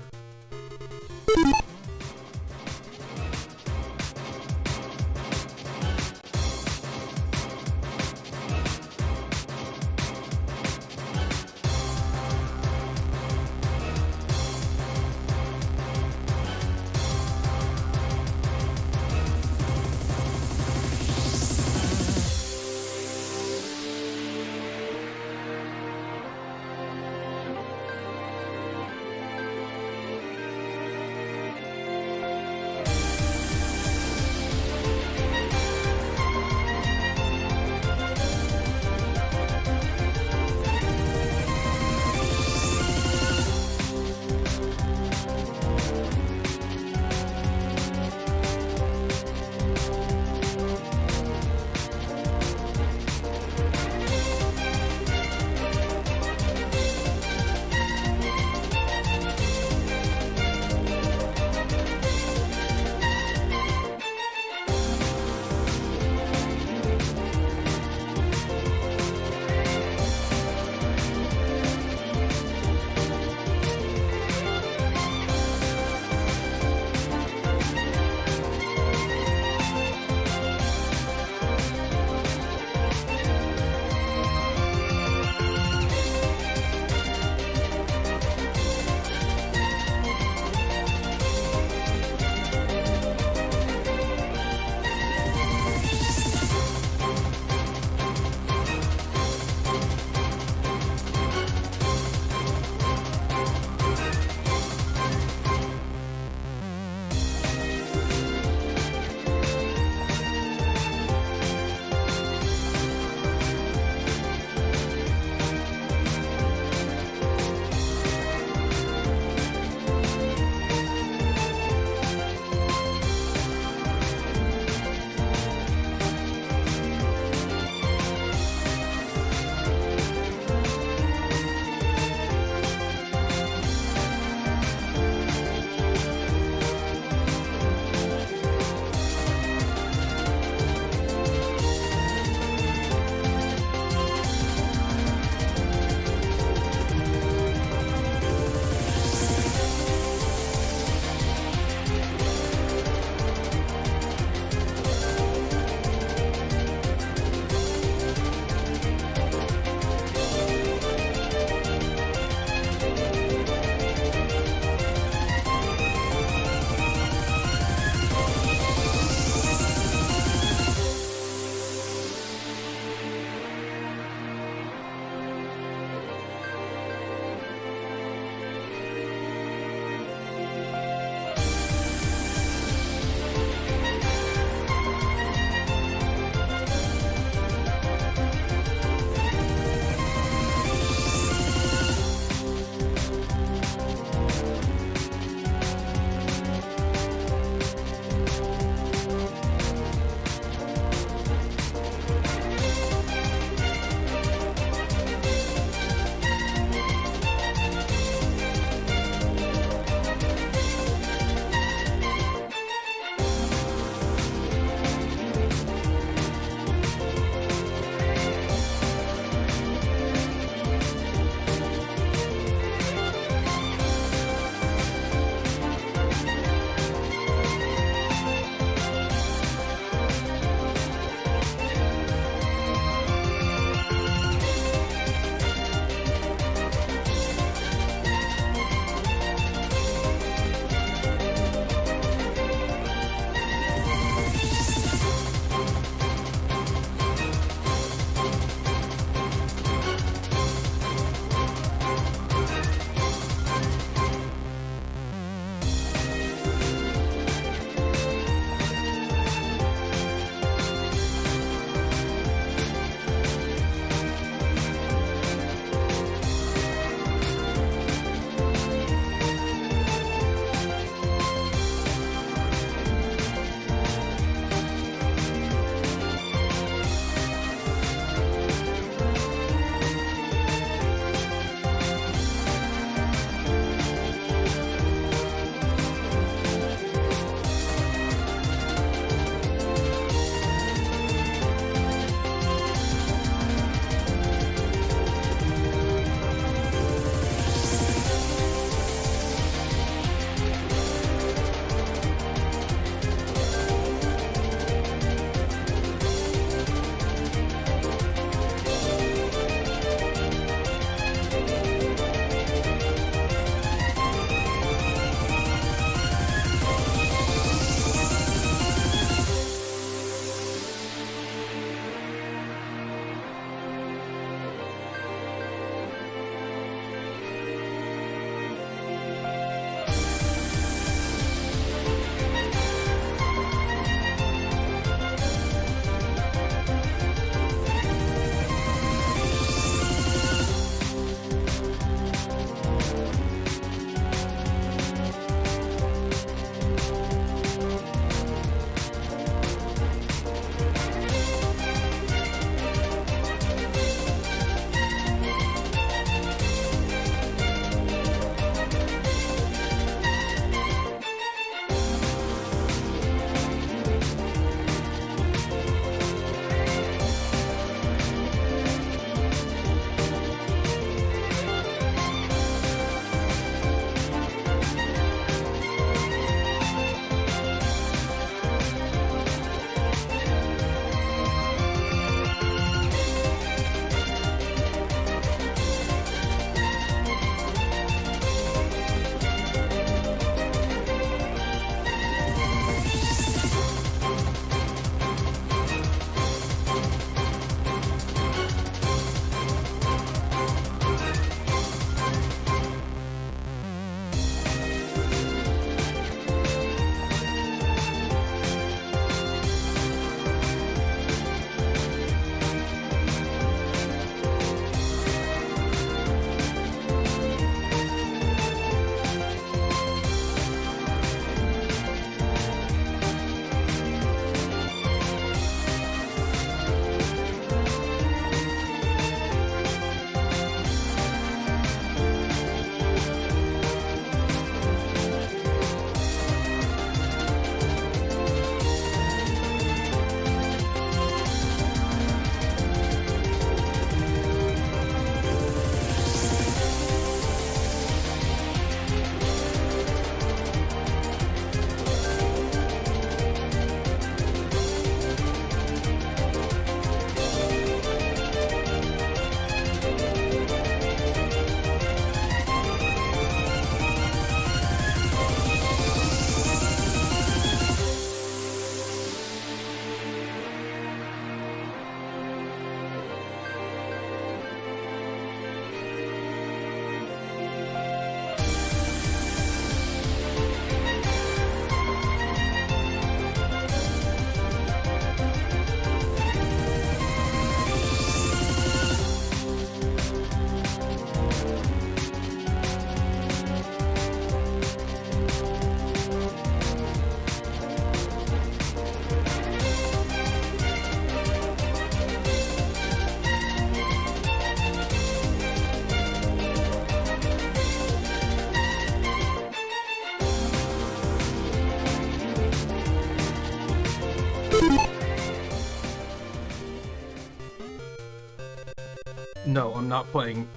No, I'm not playing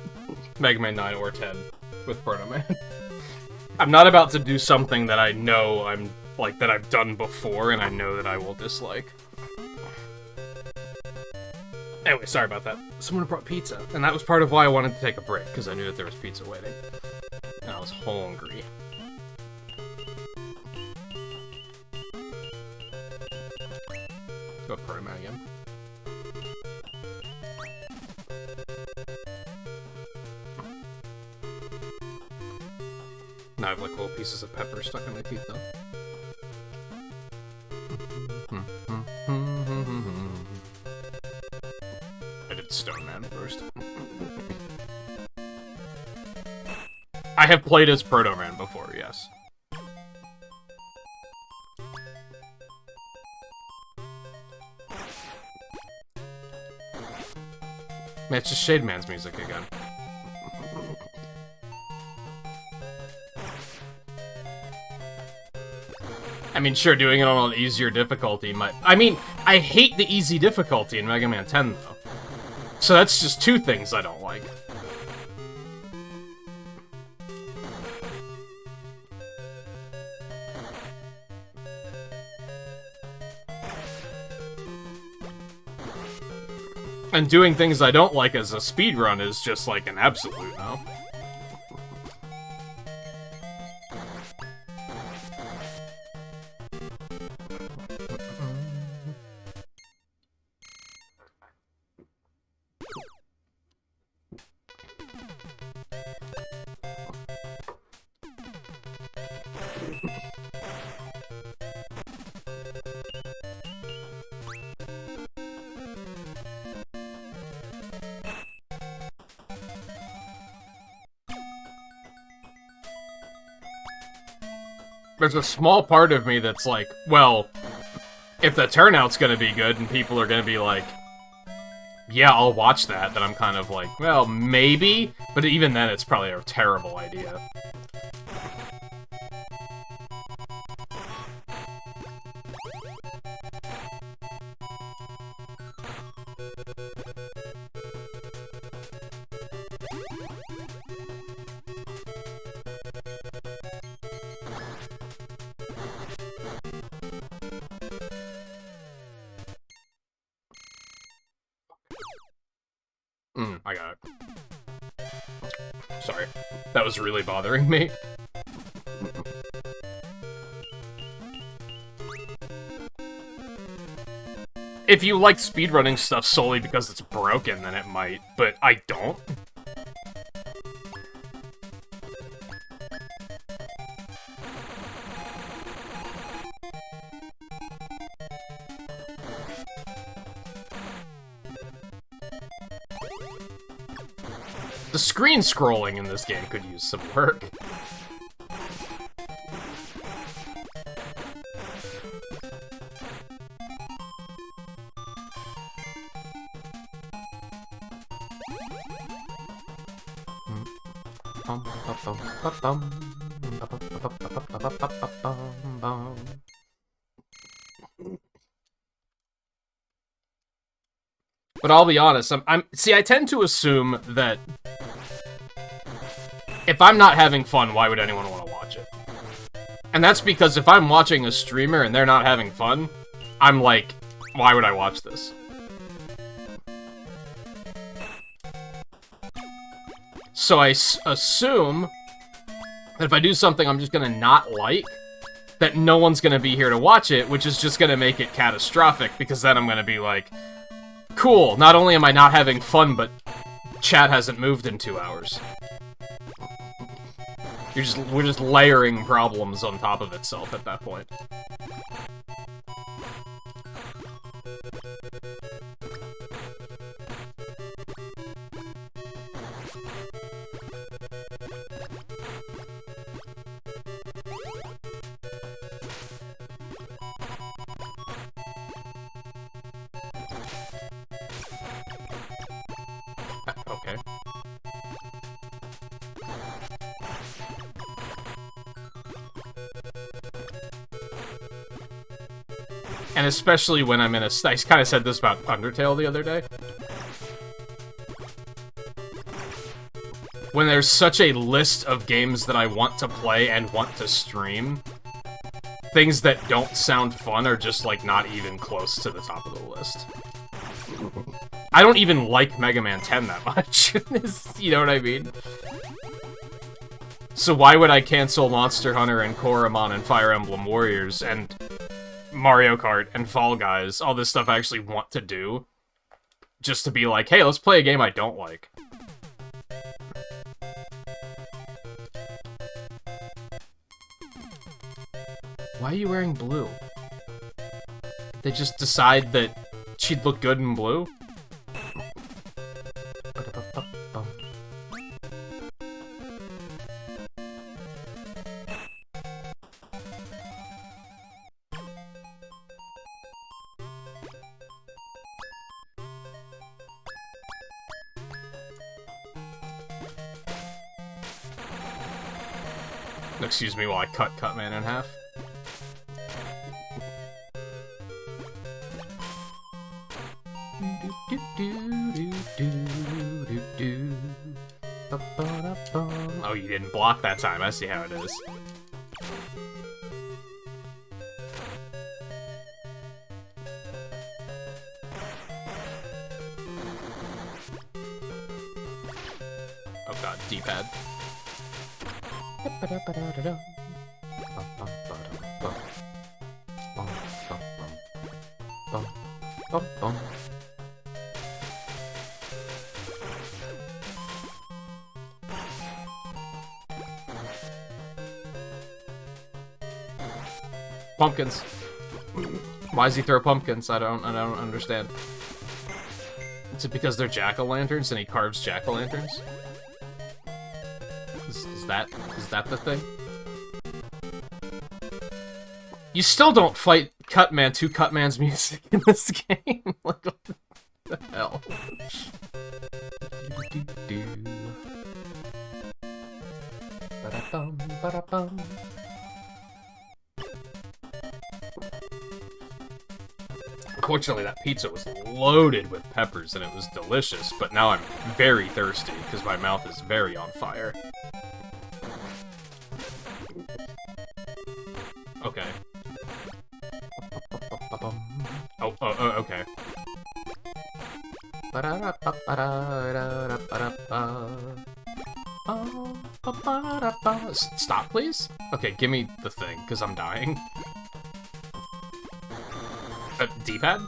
Mega Man 9 or 10 with Proto Man. I'm not about to do something that I know that I've done before and I know that I will dislike. Anyway, sorry about that. Someone brought pizza, and that was part of why I wanted to take a break, because I knew that there was pizza waiting. And I was hungry. Go Proto Man again. Now I have like little pieces of pepper stuck in my teeth though. I did Stone Man first. I have played as Proto Man before, yes. Man, it's just Shade Man's music again. I mean, sure, doing it on an easier difficulty might... I mean, I hate the easy difficulty in Mega Man 10, though. So that's just two things I don't like. And doing things I don't like as a speedrun is just like an absolute no. There's a small part of me that's like, well, if the turnout's gonna be good and people are gonna be like, yeah, I'll watch that, then I'm kind of like, well, maybe? But even then, it's probably a terrible idea. I got it. Sorry. That was really bothering me. If you like speedrunning stuff solely because it's broken, then it might, but I don't. The screen scrolling in this game could use some work. But I'll be honest, see, I tend to assume that if I'm not having fun, why would anyone want to watch it? And that's because if I'm watching a streamer and they're not having fun, I'm like, why would I watch this? So I assume that if I do something I'm just gonna not like, that no one's gonna be here to watch it, which is just gonna make it catastrophic, because then I'm gonna be like, cool, not only am I not having fun, but chat hasn't moved in 2 hours. We're just layering problems on top of itself at that point. Okay. And especially when I'm in a... I kind of said this about Undertale the other day. when there's such a list of games that I want to play and want to stream, things that don't sound fun are just, like, not even close to the top of the list. I don't even like Mega Man 10 that much. You know what I mean? So why would I cancel Monster Hunter and Koromon and Fire Emblem Warriors and Mario Kart and Fall Guys, all this stuff I actually want to do, just to be like, hey, let's play a game I don't like. Why are you wearing blue? They just decide that she'd look good in blue? Excuse me while I cut Cutman in half. Oh, you didn't block that time. I see how it is. Oh god, D-pad. Pumpkins. Why does he throw pumpkins? I don't understand. Is it because they're jack-o'-lanterns and he carves jack-o'-lanterns? Is that the thing? You still don't fight Cutman to Cutman's music in this game. Like, what the hell? Ba-da-bum, ba-da-bum. Unfortunately, that pizza was loaded with peppers and it was delicious, but now I'm very thirsty because my mouth is very on fire. Okay. Oh, okay. Stop, please? Okay, give me the thing, because I'm dying. D-pad?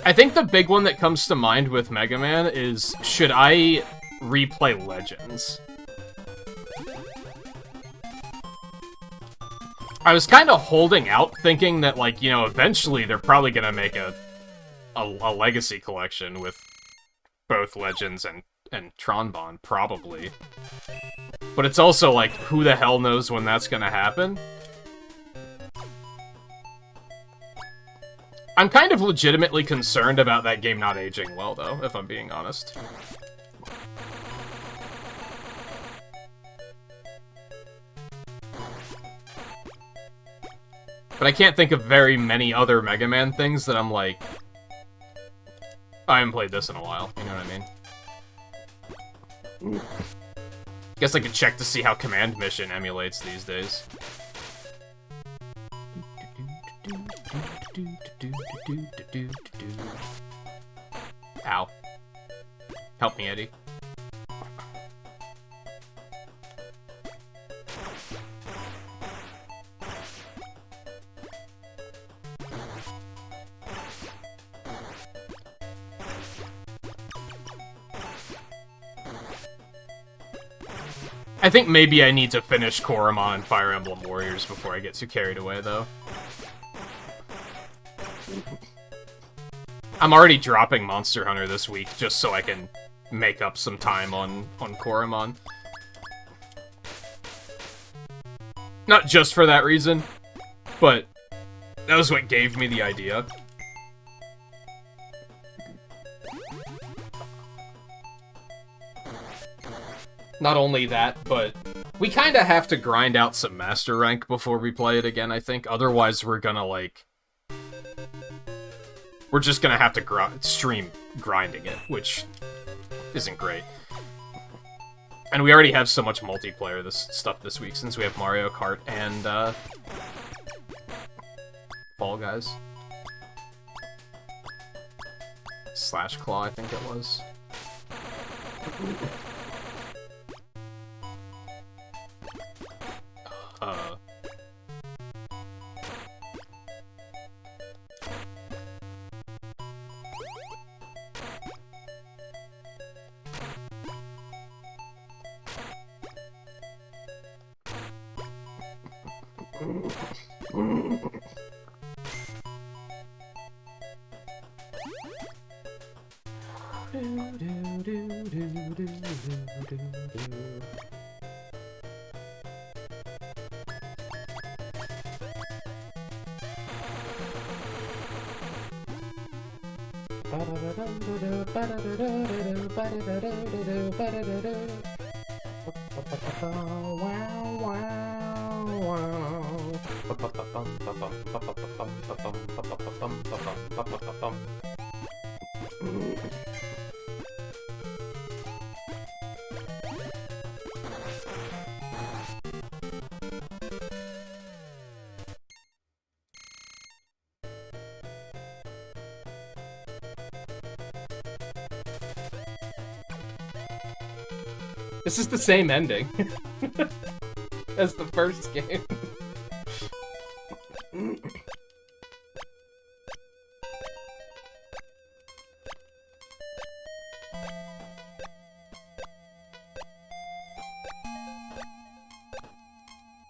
I think the big one that comes to mind with Mega Man is, should I replay Legends? I was kind of holding out, thinking that, like, you know, eventually they're probably gonna make a Legacy collection with both Legends and Tronbon, probably. But it's also, like, who the hell knows when that's gonna happen? I'm kind of legitimately concerned about that game not aging well, though, if I'm being honest. But I can't think of very many other Mega Man things that I'm like, I haven't played this in a while, you know what I mean? Guess I could check to see how Command Mission emulates these days. Ow. Help me, Eddie. I think maybe I need to finish Koromon and Fire Emblem Warriors before I get too carried away, though. I'm already dropping Monster Hunter this week just so I can make up some time on Koromon. Not just for that reason, but that was what gave me the idea. Not only that, but we kind of have to grind out some master rank before we play it again, I think. Otherwise, we're gonna, like... We're just gonna have to stream grinding it, which isn't great. And we already have so much multiplayer stuff this week, since we have Mario Kart and, Fall Guys. Slash Claw, I think it was. This is the same ending as the first game.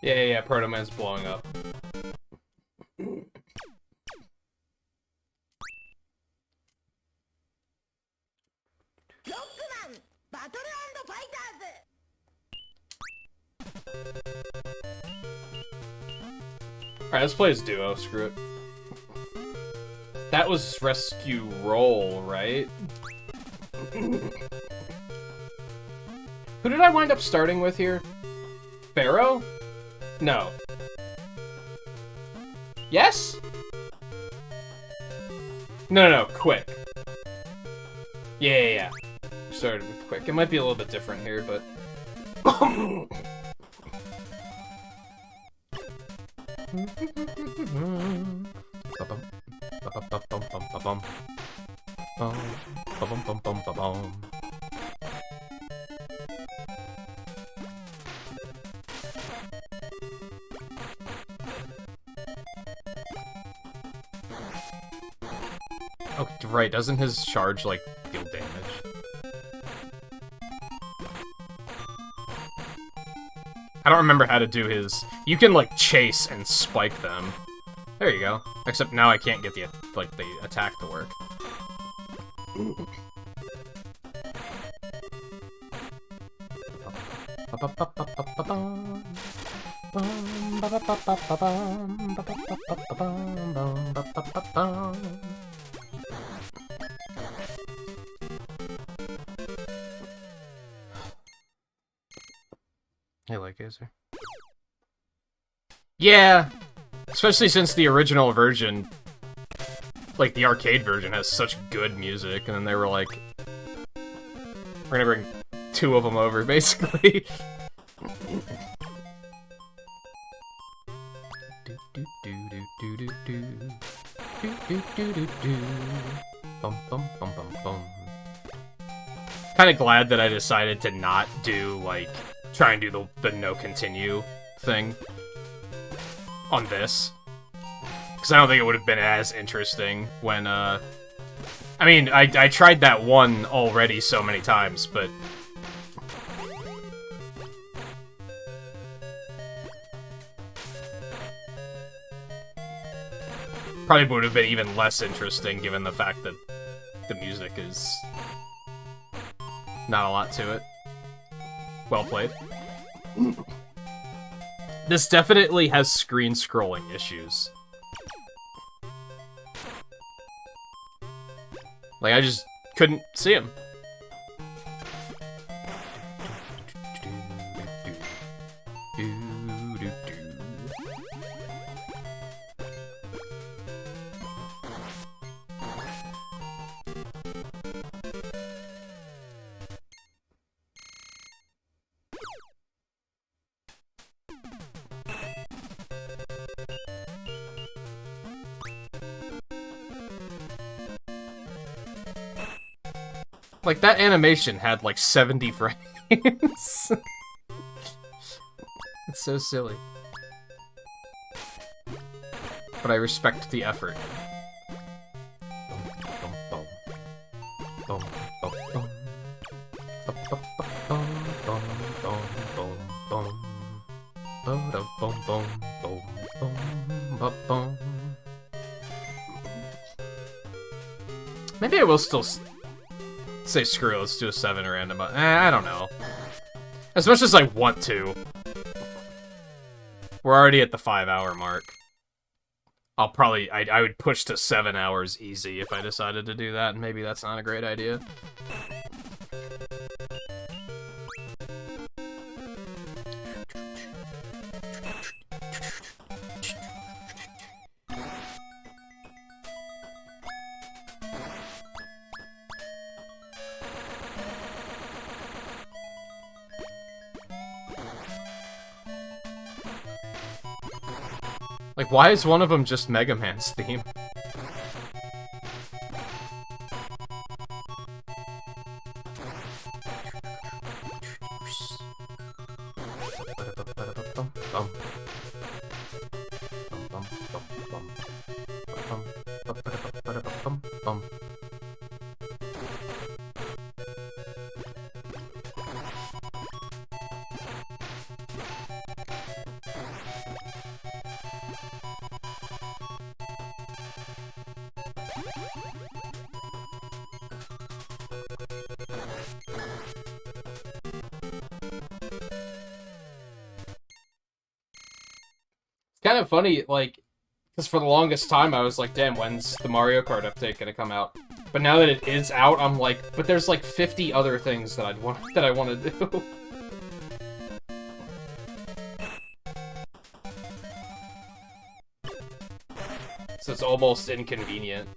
Yeah, Proto Man's blowing up. Alright, let's play as duo, screw it. That was Rescue Roll, right? Who did I wind up starting with here? Pharaoh? No. Yes? No, Quick. Yeah. Started with Quick. It might be a little bit different here, but... Oh, right, doesn't his charge, like, deal damage? I don't remember how to do his... You can, like, chase and spike them. There you go. Except now I can't get the attack to work. I like Gazer. Yeah! Especially since the original version, like the arcade version, has such good music, and then they were like, we're gonna bring two of them over, basically. Kind of glad that I decided to not do, like, try and do the no continue thing on this. Because I don't think it would have been as interesting when, I mean, I tried that one already so many times, but... Probably would have been even less interesting given the fact that the music is... not a lot to it. Well played. This definitely has screen scrolling issues. Like, I just couldn't see him. Like, that animation had, like, 70 frames. It's so silly. But I respect the effort. Maybe I will still say screw it, let's do a 7 random. I don't know. As much as I want to. We're already at the 5-hour mark. I'll probably, I would push to 7 hours easy if I decided to do that, and maybe that's not a great idea. Like, why is one of them just Mega Man's theme? Kind of funny, like, because for the longest time I was like, damn, when's the Mario Kart update gonna come out? But now that it is out, I'm like, but there's like 50 other things that I want to do. So it's almost inconvenient.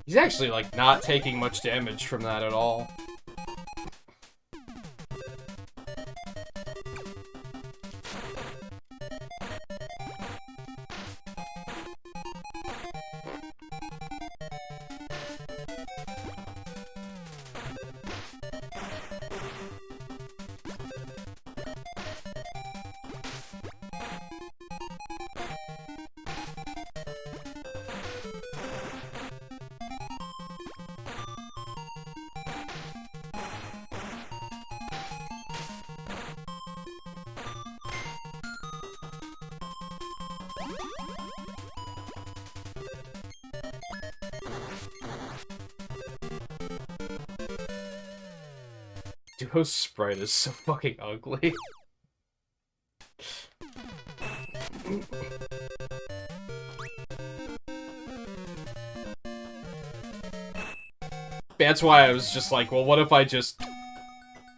He's actually, like, not taking much damage from that at all. Duo's sprite is so fucking ugly. That's why I was just like, well, what if I just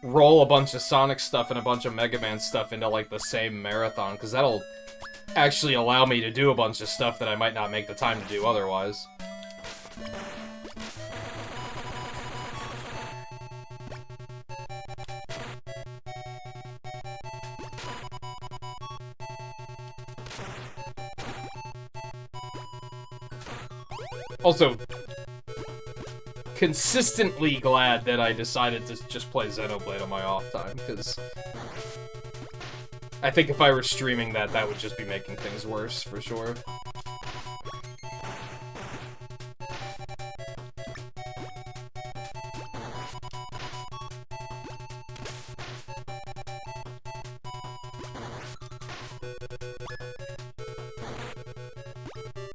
roll a bunch of Sonic stuff and a bunch of Mega Man stuff into, like, the same marathon? Because that'll actually allow me to do a bunch of stuff that I might not make the time to do otherwise. Also, consistently glad that I decided to just play Xenoblade on my off time, because I think if I were streaming that, that would just be making things worse, for sure.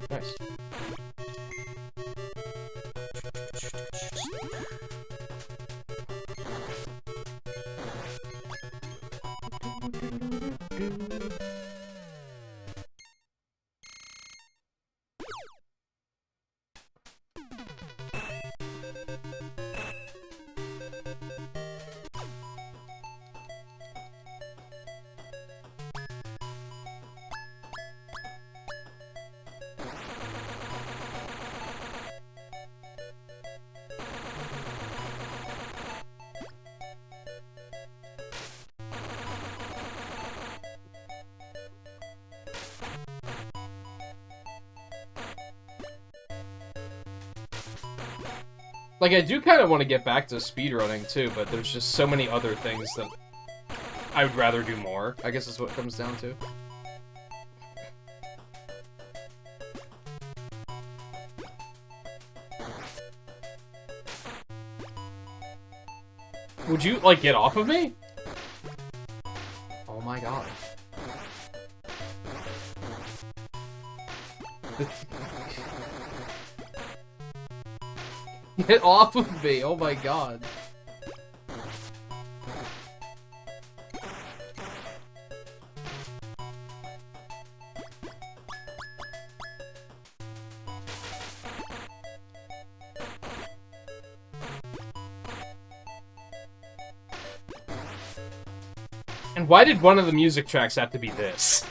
Nice. Like, I do kind of want to get back to speedrunning, too, but there's just so many other things that I would rather do more, I guess is what it comes down to. Would you, like, get off of me? Oh my god. Get off of me, oh my god. And why did one of the music tracks have to be this?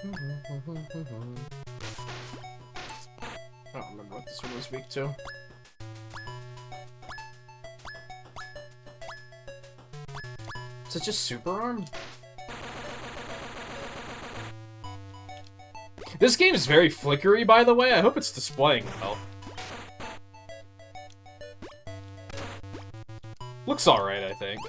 I don't remember what this one was weak to. Is it just Super Arm? This game is very flickery, by the way. I hope it's displaying well. Looks alright, I think.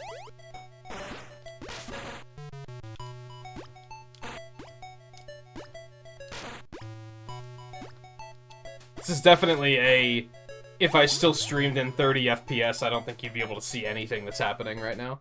This is definitely a... If I still streamed in 30 FPS, I don't think you'd be able to see anything that's happening right now.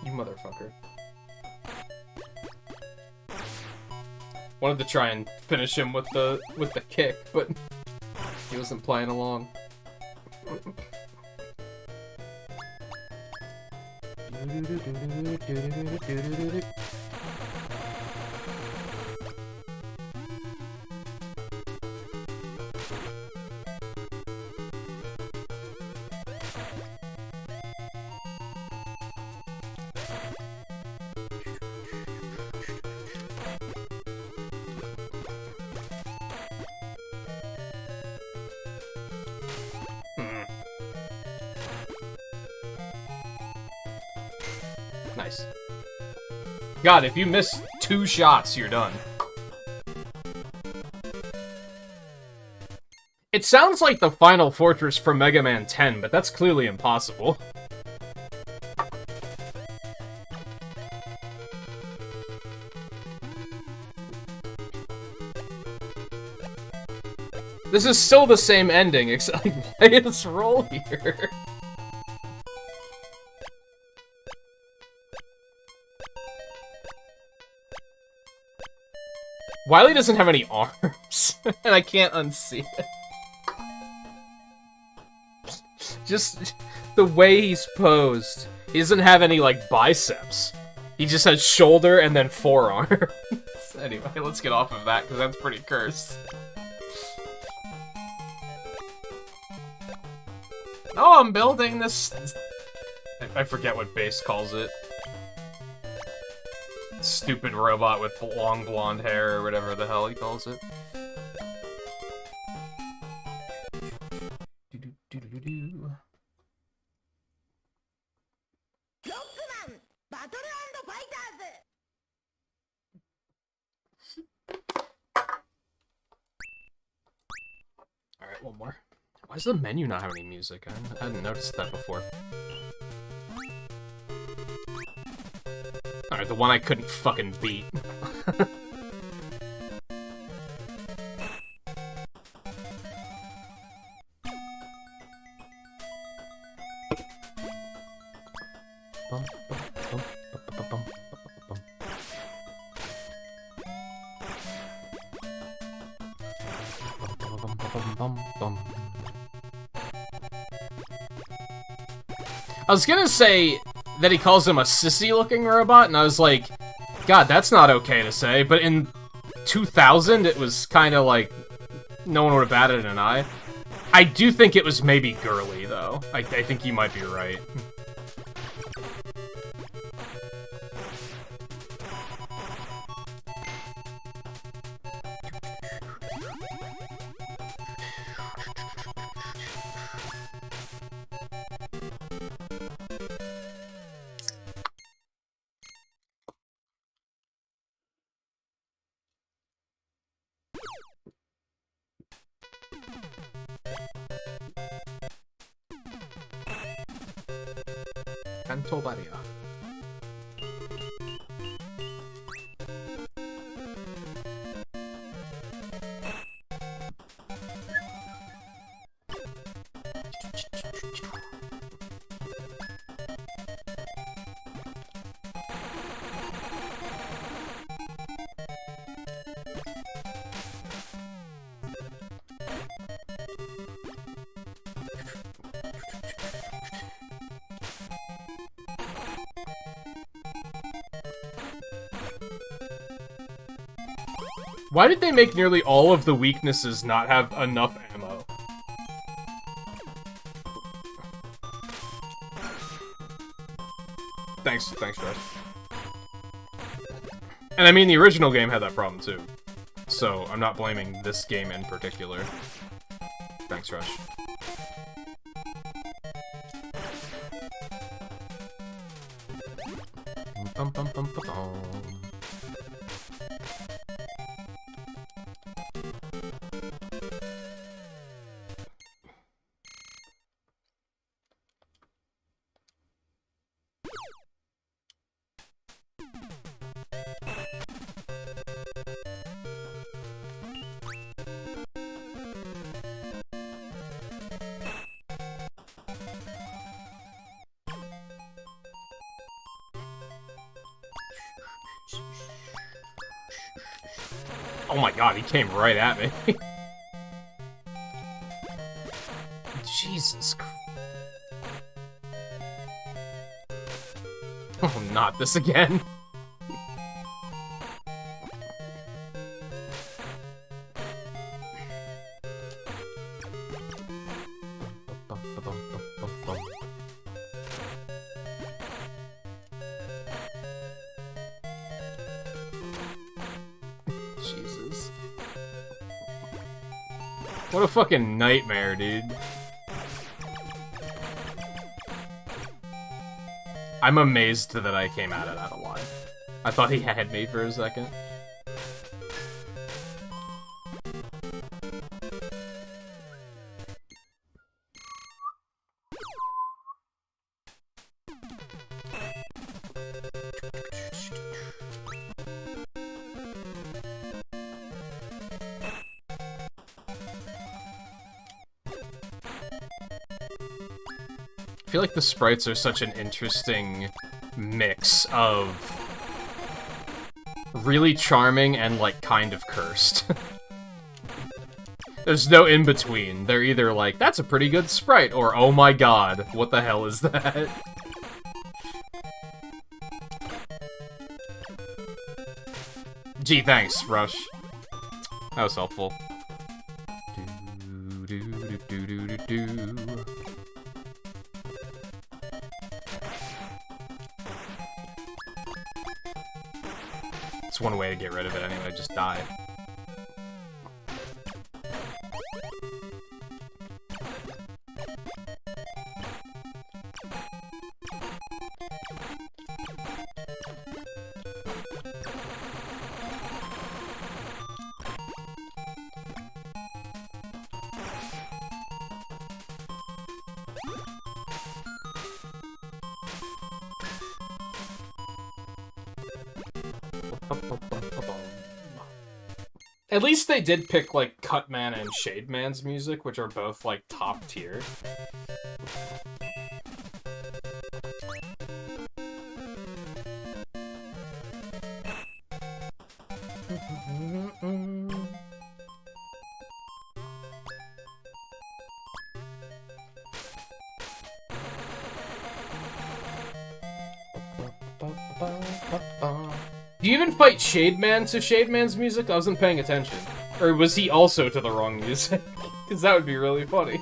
You motherfucker. Wanted to try and finish him with the kick, but he wasn't playing along. Nice. God, if you miss 2 shots, you're done. It sounds like the final fortress from Mega Man 10, but that's clearly impossible. This is still the same ending, except like, why is roll here? Wily doesn't have any arms, and I can't unsee it. Just the way he's posed. He doesn't have any, like, biceps. He just has shoulder and then forearm. Anyway, let's get off of that, because that's pretty cursed. Oh, I'm building this... I forget what base calls it. Stupid robot with long blonde hair or whatever the hell he calls it. Alright, one more. Why does the menu not have any music? I hadn't noticed that before. Alright, the one I couldn't fucking beat. I was gonna say that he calls him a sissy-looking robot, and I was like, God, that's not okay to say, but in 2000, it was kind of like, no one would have batted an eye. I do think it was maybe girly, though. I think you might be right. Canto Barrier. Why did they make nearly all of the weaknesses not have enough ammo? Thanks, Rush. And I mean, the original game had that problem too. So, I'm not blaming this game in particular. Thanks, Rush. Bum, bum, bum, bum, bum. Oh my god, he came right at me. Jesus Christ. Oh, not this again. Jesus. What a fucking nightmare, dude. I'm amazed that I came out of that alive. I thought he had me for a second. I feel like the sprites are such an interesting mix of really charming and, like, kind of cursed. There's no in-between. They're either like, that's a pretty good sprite, or oh my god, what the hell is that? Gee, thanks, Rush. That was helpful. Do, do, do, do, do, do, do. It's one way to get rid of it anyway, just die. At least they did pick, like, Cutman and Shademan's music, which are both, like, top tier. Do you even fight Shade Man to Shade Man's music? I wasn't paying attention. Or was he also to the wrong music? Because that would be really funny.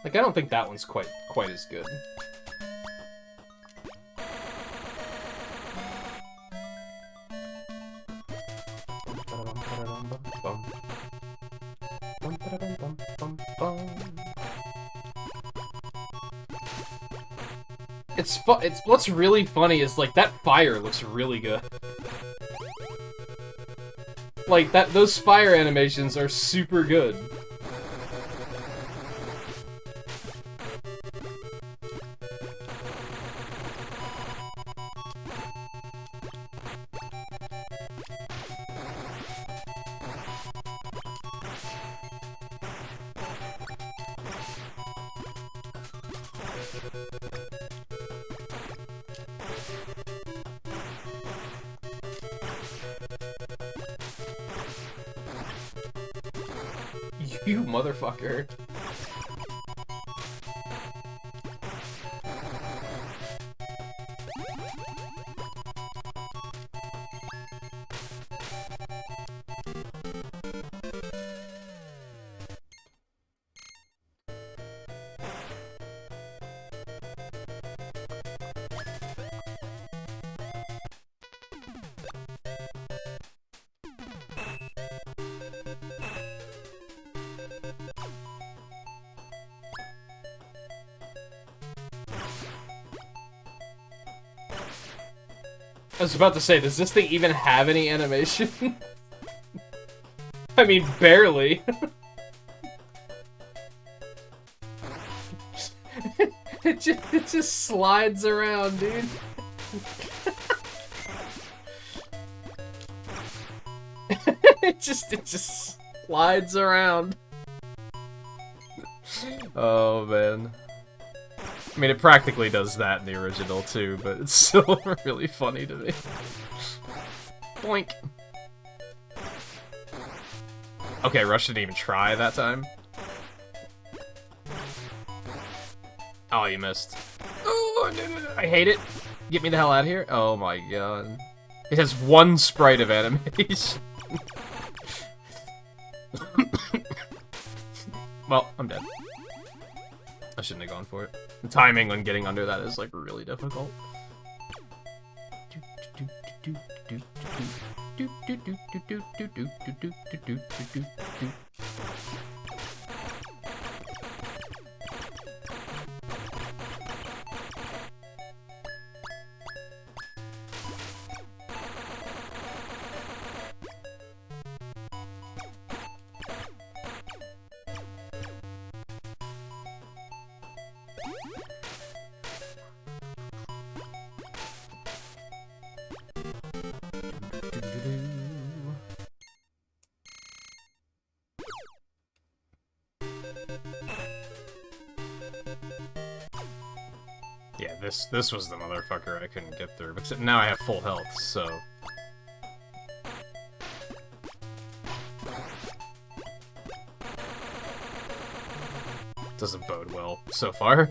Like, I don't think that one's quite as good. It's what's really funny is, like, that fire looks really good. Like, those fire animations are super good. You motherfucker. I was about to say, does this thing even have any animation? I mean, barely. it just slides around, dude. it just slides around. Oh, man. I mean, it practically does that in the original, too, but it's still really funny to me. Boink. Okay, Rush didn't even try that time. Oh, you missed. Oh, I hate it. Get me the hell out of here. Oh my god. It has one sprite of animation. Well, I'm dead. I shouldn't have gone for it. The timing when getting under that is, like, really difficult. Yeah, this was the motherfucker I couldn't get through, but now I have full health, so... Doesn't bode well so far.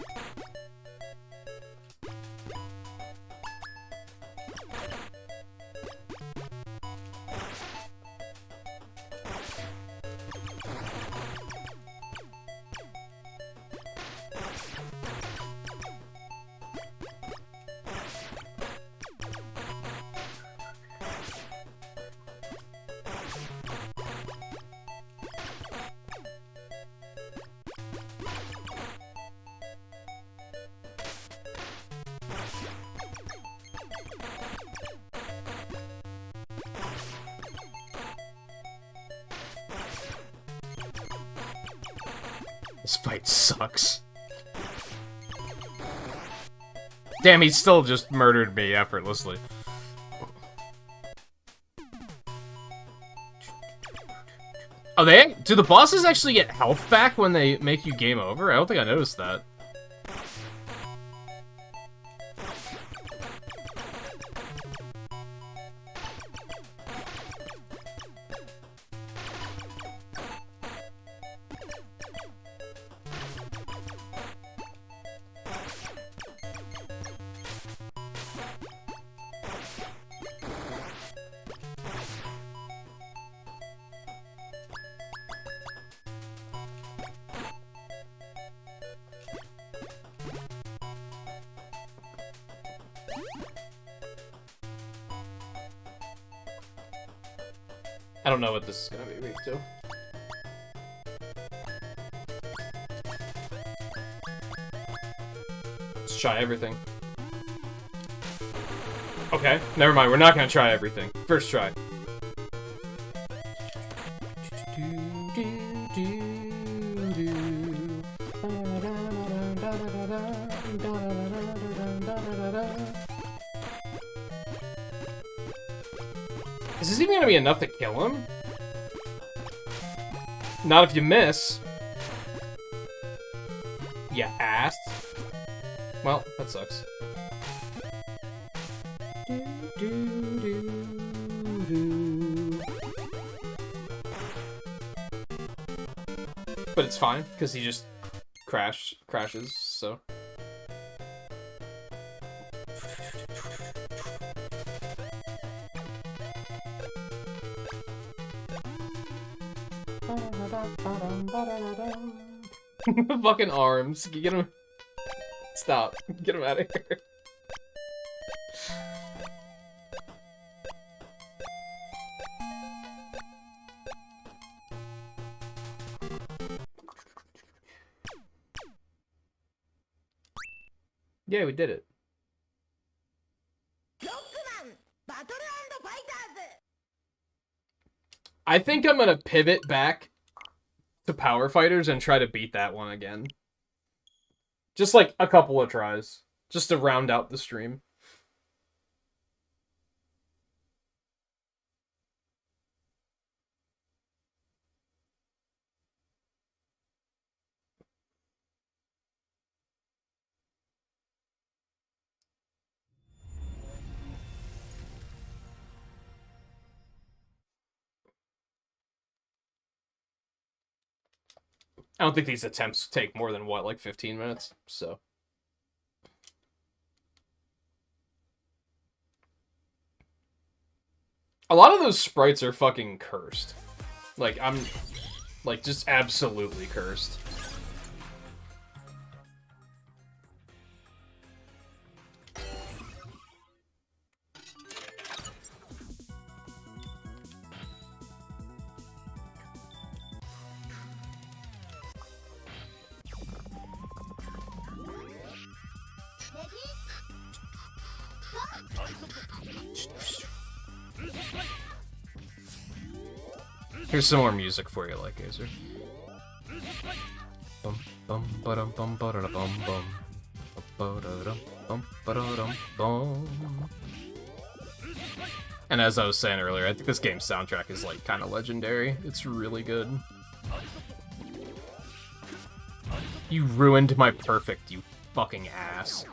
This fight sucks. Damn, he still just murdered me effortlessly. Oh, do the bosses actually get health back when they make you game over? I don't think I noticed that. I don't know what this is gonna be weak to. Let's try everything. Okay, never mind. We're not gonna try everything. First try. Is this even gonna be enough to kill him? Not if you miss. You ass. Well, that sucks. But it's fine, because he just crashes, so... Fucking arms. Get him. Stop. Get him out of here. Yeah, we did it. I think I'm gonna pivot back to Power Fighters and try to beat that one again. Just like a couple of tries. Just to round out the stream. I don't think these attempts take more than, what, like 15 minutes? So. A lot of those sprites are fucking cursed. Like, I'm, like, just absolutely cursed. Here's some more music for you, like Gazer. Bum bum ba-dum bum ba-da-da bum bum ba-da-dum bum ba-da-dum bum. And as I was saying earlier, I think this game's soundtrack is like kind of legendary. It's really good. You ruined my perfect, you fucking ass.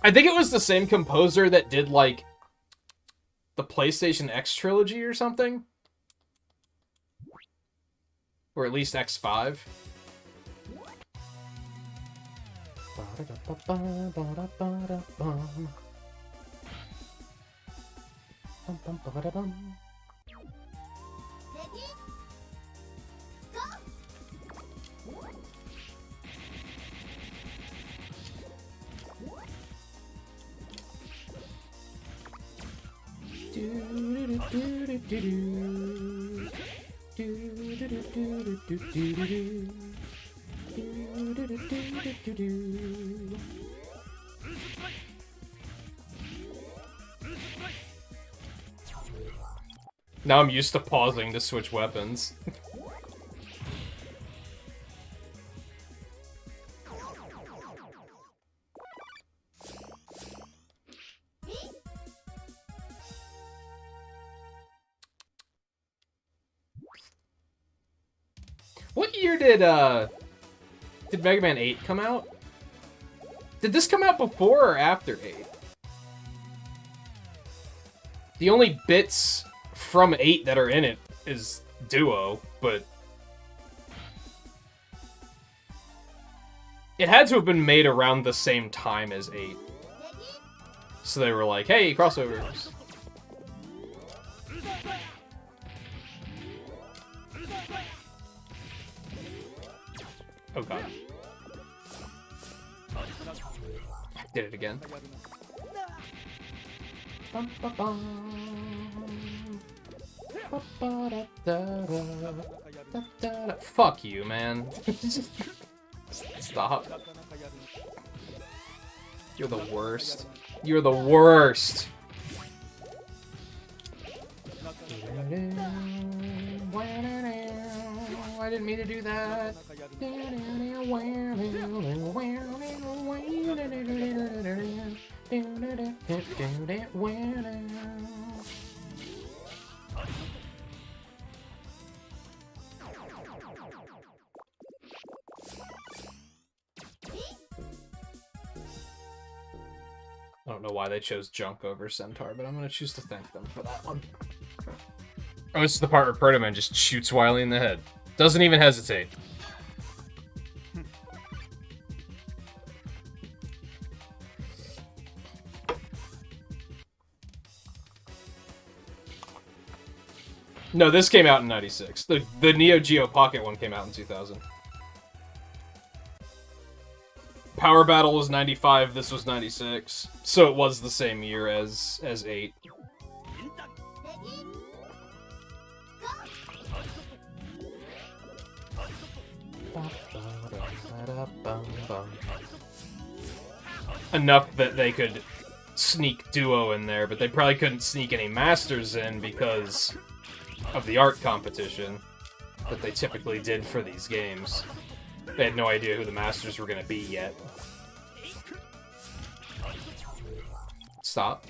I think it was the same composer that did like the PlayStation X trilogy or something? Or at least X5. Now I'm used to pausing to switch weapons. What year did Mega Man 8 come out? Did this come out before or after 8? The only bits from 8 that are in it is Duo, but it had to have been made around the same time as 8. So they were like, hey, crossovers. Oh god. Did it again. Fuck you, man. Stop. You're the worst. You're the worst. I didn't mean to do that. I don't know why they chose Junk over Centaur, but I'm gonna choose to thank them for that one. Oh, this is the part where Proto Man just shoots Wily in the head. Doesn't even hesitate. No, this came out in 96. The Neogeo Pocket one came out in 2000. Power Battle was 95, this was 96. So it was the same year as 8. Enough that they could sneak Duo in there, but they probably couldn't sneak any Masters in because of the art competition that they typically did for these games. They had no idea who the Masters were going to be yet. Stop.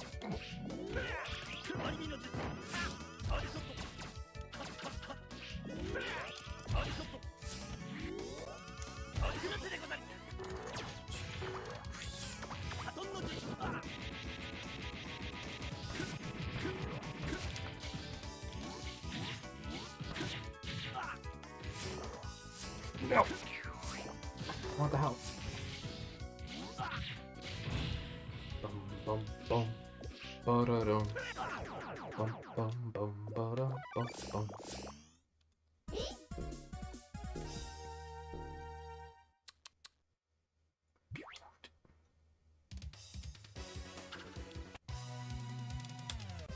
No. I want the health. Bum bum bum. Ba-da-dum. Bum bum bum ba-dum bum bum.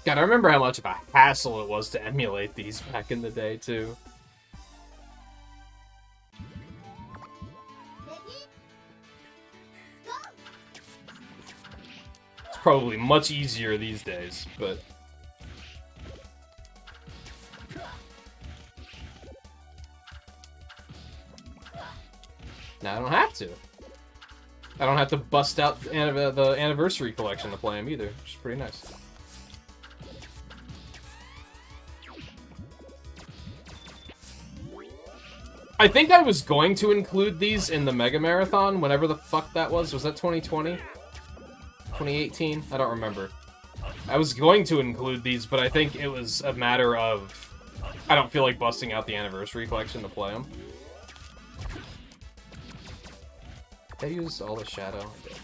God, I remember how much of a hassle it was to emulate these back in the day, too. It's probably much easier these days, but... Now I don't have to. I don't have to bust out the Anniversary Collection to play them either, which is pretty nice. I think I was going to include these in the Mega Marathon, whenever the fuck that was. Was that 2020? 2018? I don't remember. I was going to include these, but I think it was a matter of... I don't feel like busting out the Anniversary Collection to play them. Did I use all the Shadow? I did.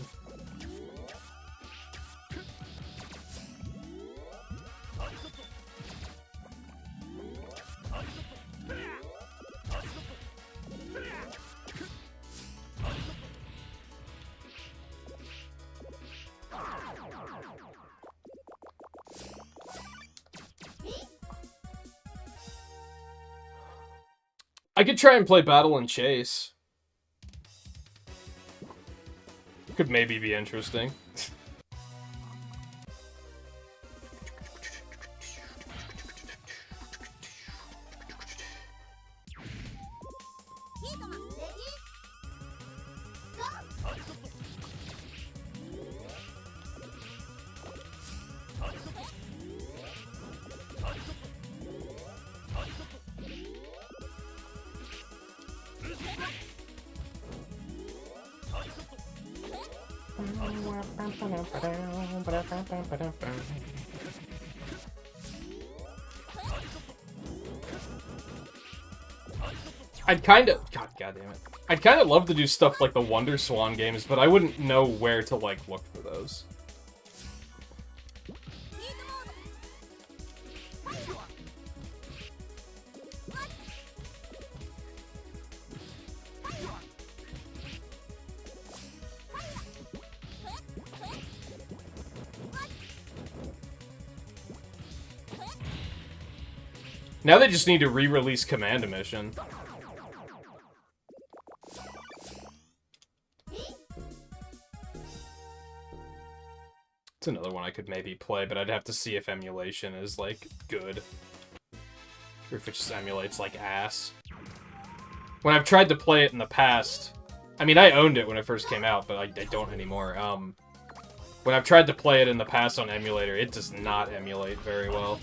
I could try and play Battle and Chase. Could maybe be interesting. I'd kind of... God damn it. I'd kind of love to do stuff like the Wonder Swan games, but I wouldn't know where to, like, look for those. Now they just need to re-release Command Mission. It's another one I could maybe play, but I'd have to see if emulation is, like, good. Or if it just emulates like ass. When I've tried to play it in the past... I mean, I owned it when it first came out, but I don't anymore. When I've tried to play it in the past on emulator, it does not emulate very well.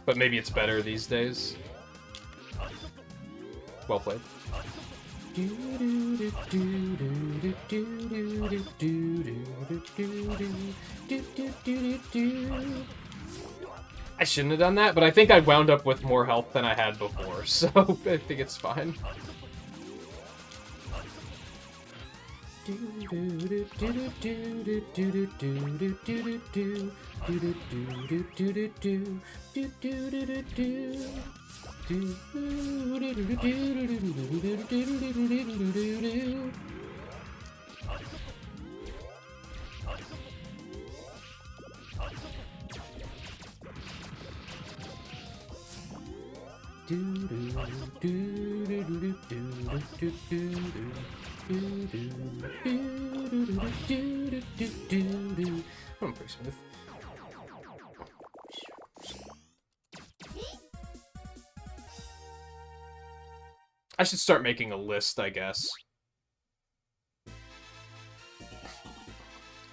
But maybe it's better these days. Well played. I shouldn't have done that, but I think I wound up with more health than I had before, so I think it's fine. I'm pretty smooth. I should start making a list, I guess.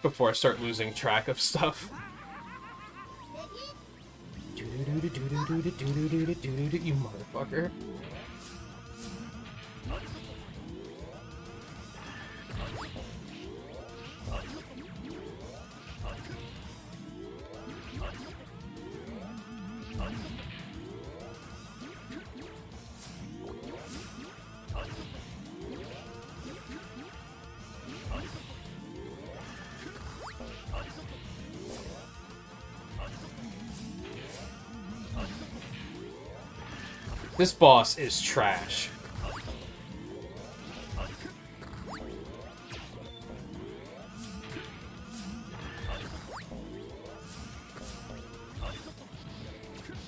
Before I start losing track of stuff. You motherfucker. This boss is trash.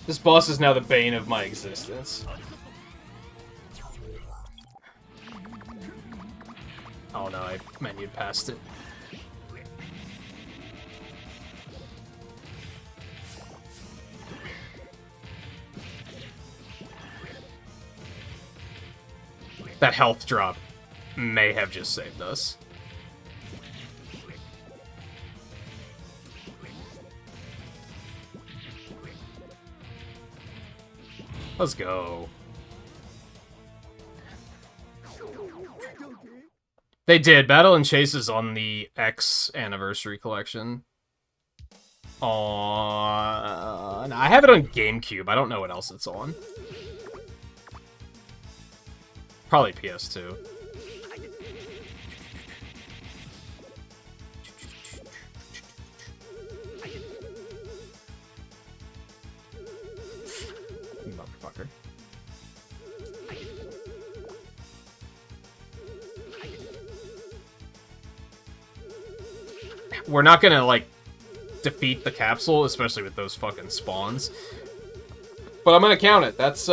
This boss is now the bane of my existence. Oh no, I menued past it. That health drop may have just saved us. Let's go. They did. Battle and Chase is on the X Anniversary Collection. I have it on GameCube. I don't know what else it's on. Probably PS2. Motherfucker. We're not gonna, like, defeat the capsule, especially with those fucking spawns. But I'm gonna count it. That's,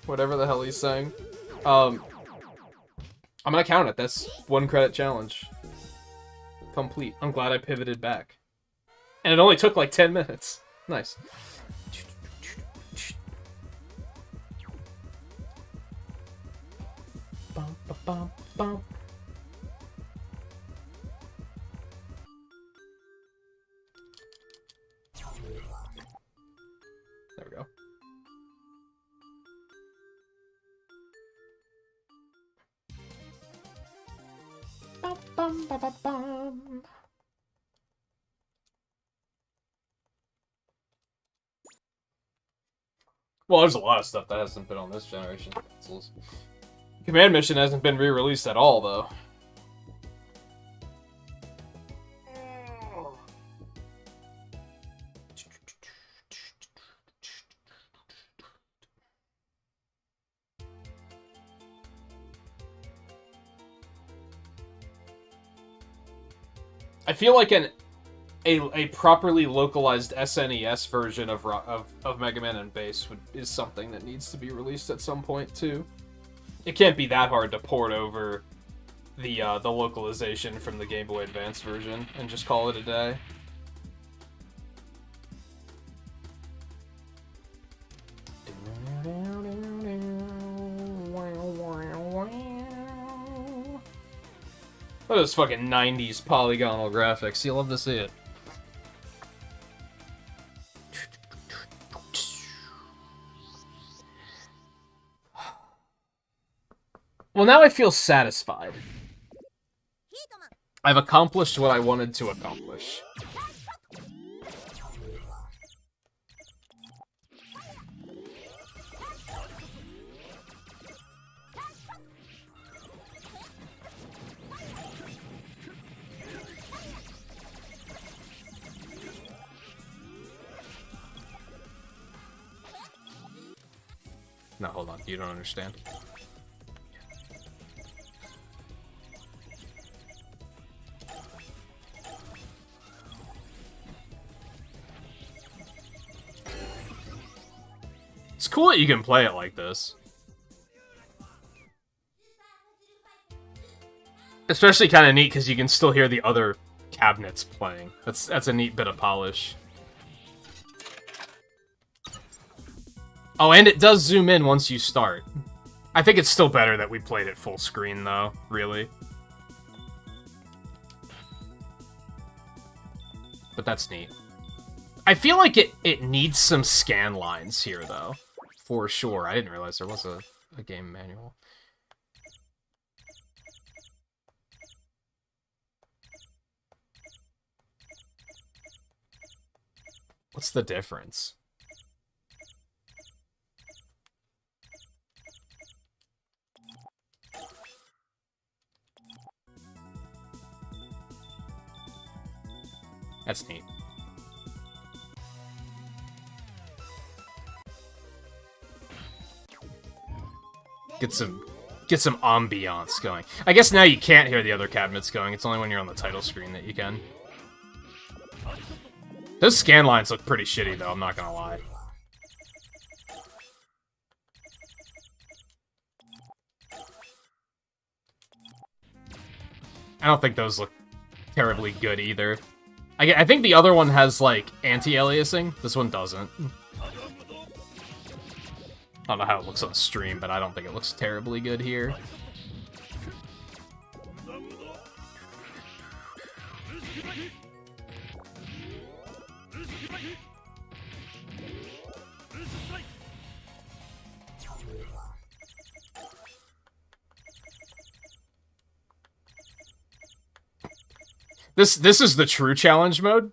whatever the hell he's saying. I'm gonna count it. That's 1 credit challenge. Complete. I'm glad I pivoted back. And it only took like 10 minutes. Nice. Bum, ba, bum, bum. There we go. Well, there's a lot of stuff that hasn't been on this generation of consoles. Command Mission hasn't been re-released at all, though. I feel like a properly localized SNES version of Mega Man and Bass is something that needs to be released at some point too. It can't be that hard to port over the localization from the Game Boy Advance version and just call it a day. Look at those fucking 90s polygonal graphics. You love to see it. Well, now I feel satisfied. I've accomplished what I wanted to accomplish. No, hold on. You don't understand. It's cool that you can play it like this. Especially kind of neat because you can still hear the other cabinets playing. That's a neat bit of polish. Oh, and it does zoom in once you start. I think it's still better that we played it full screen, though, really. But that's neat. I feel like it needs some scan lines here, though. For sure. I didn't realize there was a game manual. What's the difference? That's neat. Get some ambiance going. I guess now you can't hear the other cabinets going. It's only when you're on the title screen that you can. Those scan lines look pretty shitty, though. I'm not gonna lie. I don't think those look terribly good either. I think the other one has, like, anti-aliasing. This one doesn't. I don't know how it looks on stream, but I don't think it looks terribly good here. This is the true challenge mode.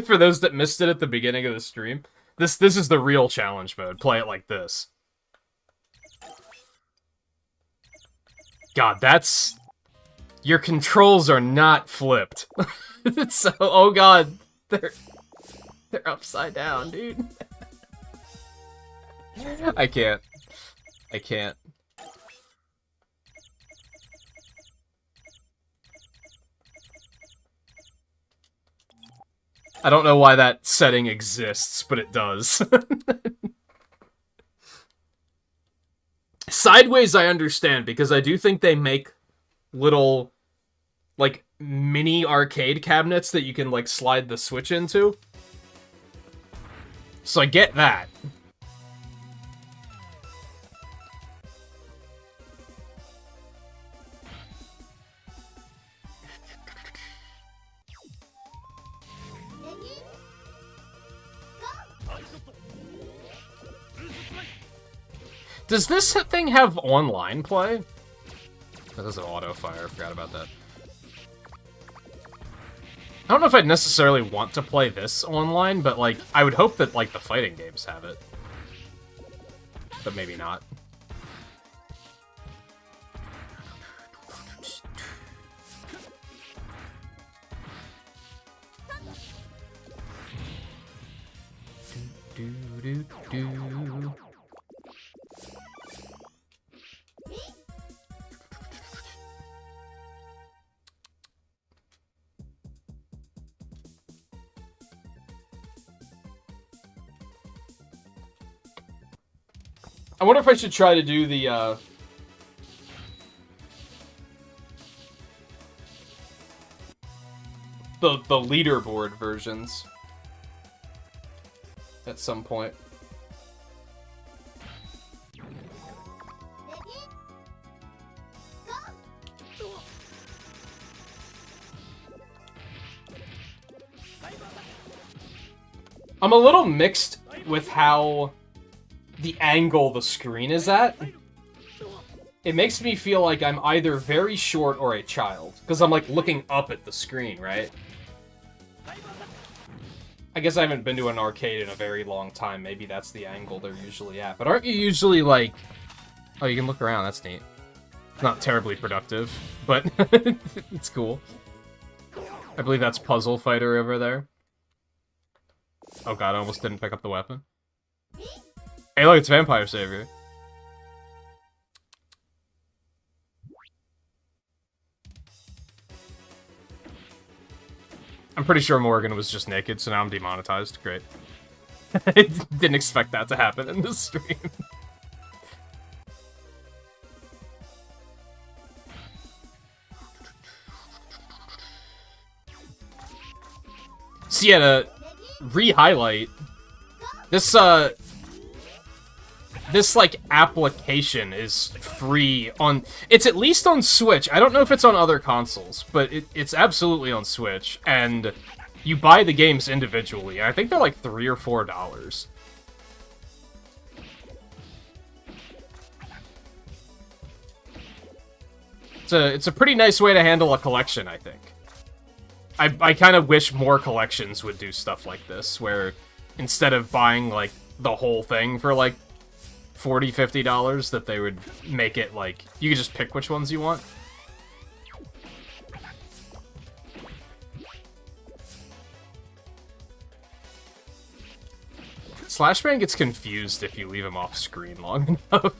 For those that missed it at the beginning of the stream. This is the real challenge mode. Play it like this. God, that's... Your controls are not flipped. So, oh god. They're upside down, dude. I can't. I can't. I don't know why that setting exists, but it does. Sideways I understand, because I do think they make little, like, mini arcade cabinets that you can, like, slide the Switch into. So I get that. Does this thing have online play? That doesn't auto fire, I forgot about that. I don't know if I'd necessarily want to play this online, but, like, I would hope that, like, the fighting games have it. But maybe not. Do. I wonder if I should try to do the leaderboard versions at some point. I'm a little mixed with how the angle the screen is at. It makes me feel like I'm either very short or a child, because I'm like looking up at the screen, right? I guess I haven't been to an arcade in a very long time. Maybe that's the angle they're usually at. But aren't you usually like... Oh, you can look around. That's neat. Not terribly productive, but it's cool. I believe that's Puzzle Fighter over there. Oh god, I almost didn't pick up the weapon. Hey look, it's Vampire Savior. I'm pretty sure Morgan was just naked, so now I'm demonetized. Great. I didn't expect that to happen in this stream. So yeah, to re-highlight, this like application is free on, it's at least on Switch. I don't know if it's on other consoles, but it's absolutely on Switch, and you buy the games individually. I think they're like $3 or $4. It's a pretty nice way to handle a collection, I think. I kind of wish more collections would do stuff like this, where instead of buying, like, the whole thing for, like, $40, $50, that they would make it, like, you could just pick which ones you want. Slashbang gets confused if you leave him off screen long enough.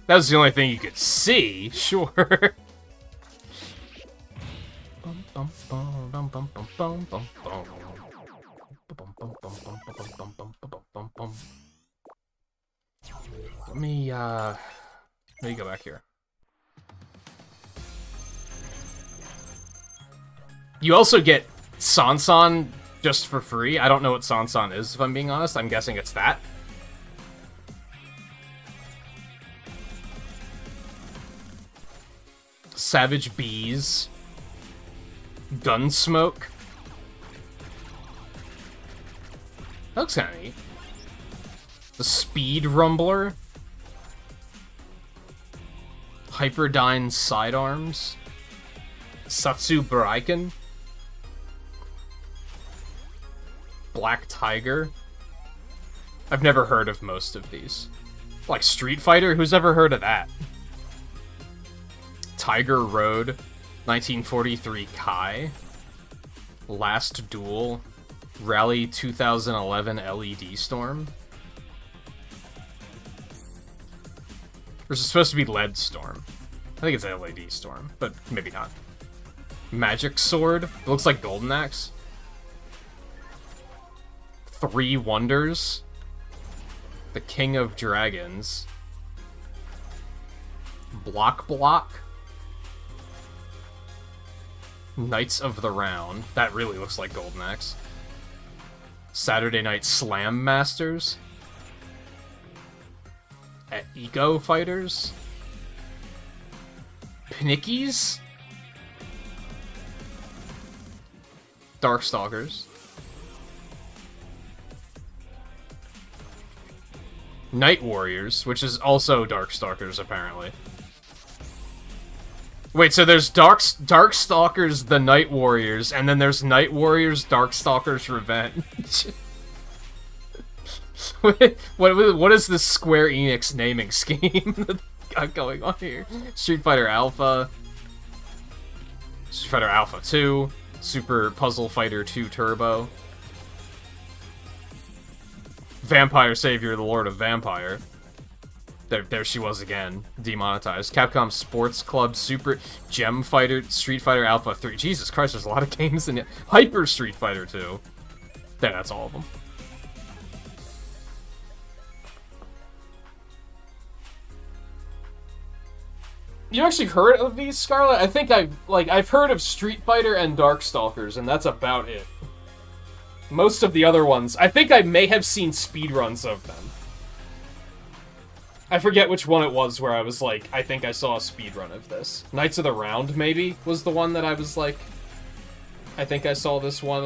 That was the only thing you could see, sure. Let me go back here. You also get Sansan just for free. I don't know what Sansan is, if I'm being honest. I'm guessing it's that. Savage Bees. Gunsmoke. That looks kinda neat. The Speed Rumbler. Hyperdyne Sidearms. Satsu Baraiken. Black Tiger. I've never heard of most of these. Like Street Fighter? Who's ever heard of that? Tiger Road. 1943 Kai. Last Duel. Rally 2011 LED Storm. Or is it supposed to be LED Storm? I think it's LED Storm, but maybe not. Magic Sword. It looks like Golden Axe. 3 Wonders. The King of Dragons. Block. Knights of the Round. That really looks like Golden Axe. Saturday Night Slam Masters. Eco Fighters. Pnickies. Darkstalkers. Night Warriors, which is also Darkstalkers, apparently. Wait, so there's Darkstalkers, the Night Warriors, and then there's Night Warriors, Darkstalkers Revenge. What is this Square Enix naming scheme got going on here? Street Fighter Alpha, Street Fighter Alpha 2, Super Puzzle Fighter 2 Turbo, Vampire Savior, the Lord of Vampire. There she was again, demonetized. Capcom Sports Club, Super Gem Fighter, Street Fighter Alpha 3. Jesus Christ, there's a lot of games in it. Hyper Street Fighter 2. There, that's all of them. You actually heard of these, Scarlet? I think I've heard of Street Fighter and Darkstalkers, and that's about it. Most of the other ones, I think I may have seen speedruns of them. I forget which one it was where I was like, I think I saw a speedrun of this. Knights of the Round, maybe, was the one that I was like, I think I saw this one,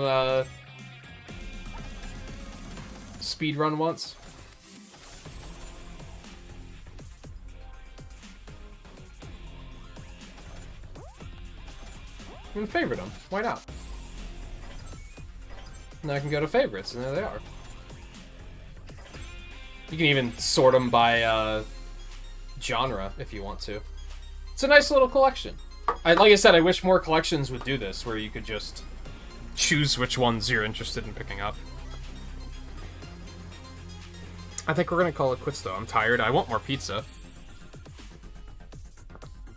speedrun once. And favorite them. Why not? And I can go to favorites, and there they are. You can even sort them by genre if you want to. It's a nice little collection. Like I said, I wish more collections would do this, where you could just Choose which ones you're interested in picking up. I think we're gonna call it quits, though. I'm tired. I want more pizza.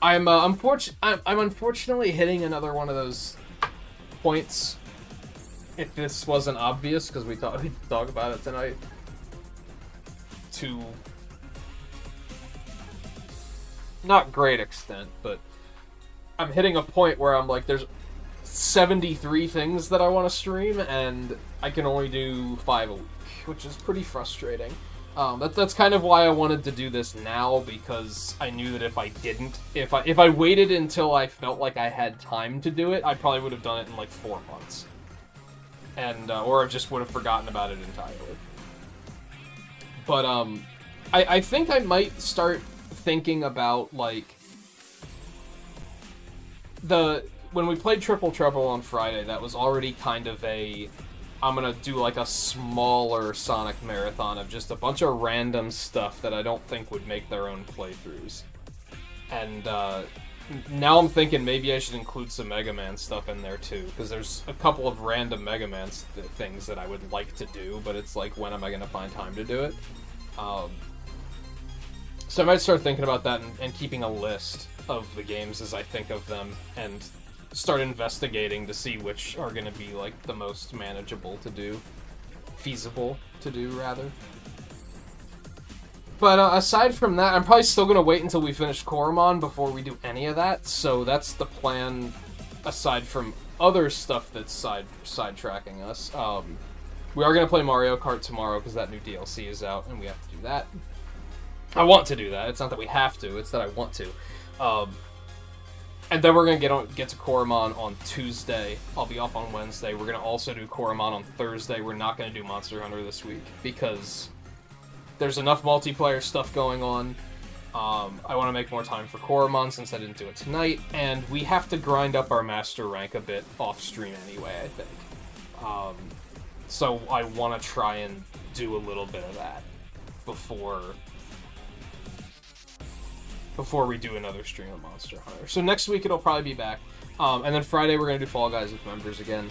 I'm unfortunately hitting another one of those points. If this wasn't obvious, because we talk about it tonight. To not great extent, but I'm hitting a point where I'm like, there's 73 things that I want to stream, and I can only do 5 a week, which is pretty frustrating. That's kind of why I wanted to do this now, because I knew that if I didn't, if I waited until I felt like I had time to do it, I probably would have done it in like 4 months, and or just would have forgotten about it entirely. But I think I might start thinking about like when we played Triple Trouble on Friday, that was already kind of I'm gonna do like a smaller Sonic marathon of just a bunch of random stuff that I don't think would make their own playthroughs. And now I'm thinking maybe I should include some Mega Man stuff in there too, because there's a couple of random Mega Man things that I would like to do, but it's like, when am I gonna find time to do it? So I might start thinking about that and keeping a list of the games as I think of them, and start investigating to see which are going to be like the most manageable to do, feasible to do rather. But aside from that, I'm probably still going to wait until we finish Koromon before we do any of that, so that's the plan aside from other stuff that's sidetracking us. We are going to play Mario Kart tomorrow because that new DLC is out, and we have to do that. I want to do that. It's not that we have to, it's that I want to. And then we're going to get to Koromon on Tuesday. I'll be off on Wednesday. We're going to also do Koromon on Thursday. We're not going to do Monster Hunter this week because there's enough multiplayer stuff going on. I want to make more time for Koromon since I didn't do it tonight. And we have to grind up our master rank a bit off-stream anyway, I think. So I want to try and do a little bit of that before we do another stream of Monster Hunter. So next week it'll probably be back. And then Friday we're going to do Fall Guys with members again.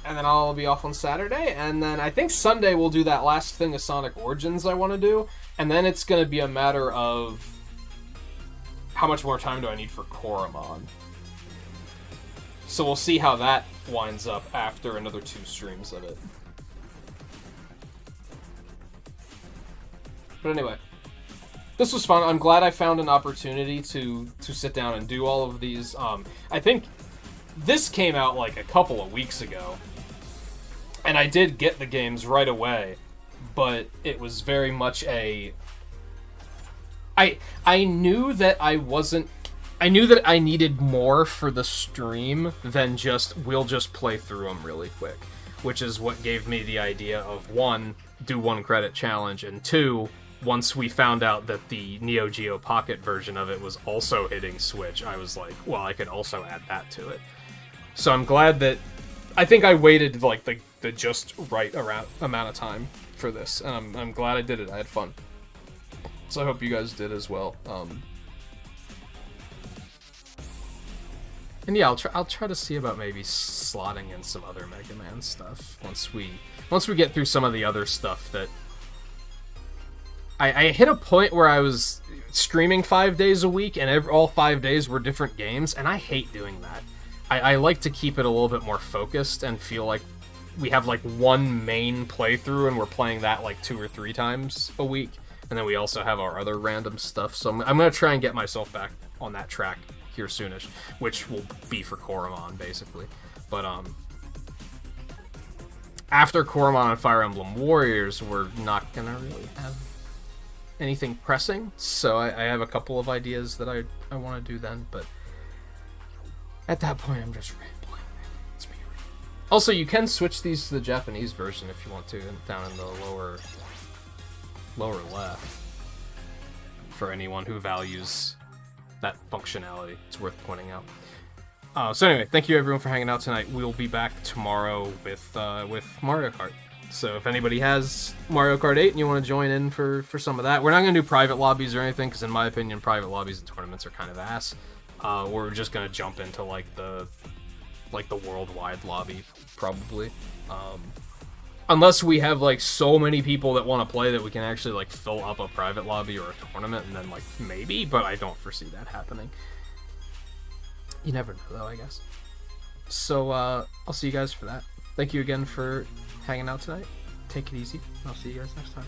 And then I'll be off on Saturday. And then I think Sunday we'll do that last thing of Sonic Origins I want to do. And then it's going to be a matter of how much more time do I need for Koromon. So we'll see how that winds up after another 2 streams of it. But anyway, this was fun. I'm glad I found an opportunity to sit down and do all of these. I think this came out like a couple of weeks ago, and I did get the games right away, but it was very much I knew that I knew that I needed more for the stream than just, we'll just play through them really quick. which is what gave me the idea of 1, do 1 credit challenge, and 2, once we found out that the Neogeo Pocket version of it was also hitting Switch, I was like, well, I could also add that to it. So I'm glad that... I think I waited, like, the just right amount of time for this, and I'm glad I did it. I had fun. So I hope you guys did as well. And yeah, I'll try to see about maybe slotting in some other Mega Man stuff once we get through some of the other stuff that... I hit a point where I was streaming 5 days a week, and all 5 days were different games, and I hate doing that. I like to keep it a little bit more focused and feel like we have like one main playthrough and we're playing that like 2 or 3 times a week, and then we also have our other random stuff. So I'm going to try and get myself back on that track here soonish, which will be for Koromon basically. But after Koromon and Fire Emblem Warriors, we're not going to really have anything pressing, so I have a couple of ideas that I want to do then, but at that point I'm just rambling. It's me. Also, you can switch these to the Japanese version if you want to, down in the lower left, for anyone who values that functionality. It's worth pointing out. So anyway, thank you everyone for hanging out tonight. We'll be back tomorrow with Mario Kart. So if anybody has Mario Kart 8 and you want to join in for some of that, we're not going to do private lobbies or anything, because in my opinion, private lobbies and tournaments are kind of ass. We're just going to jump into like the worldwide lobby, probably. Unless we have like so many people that want to play that we can actually like fill up a private lobby or a tournament, and then like maybe, but I don't foresee that happening. You never know though, I guess. So I'll see you guys for that. Thank you again for hanging out tonight. Take it easy. I'll see you guys next time.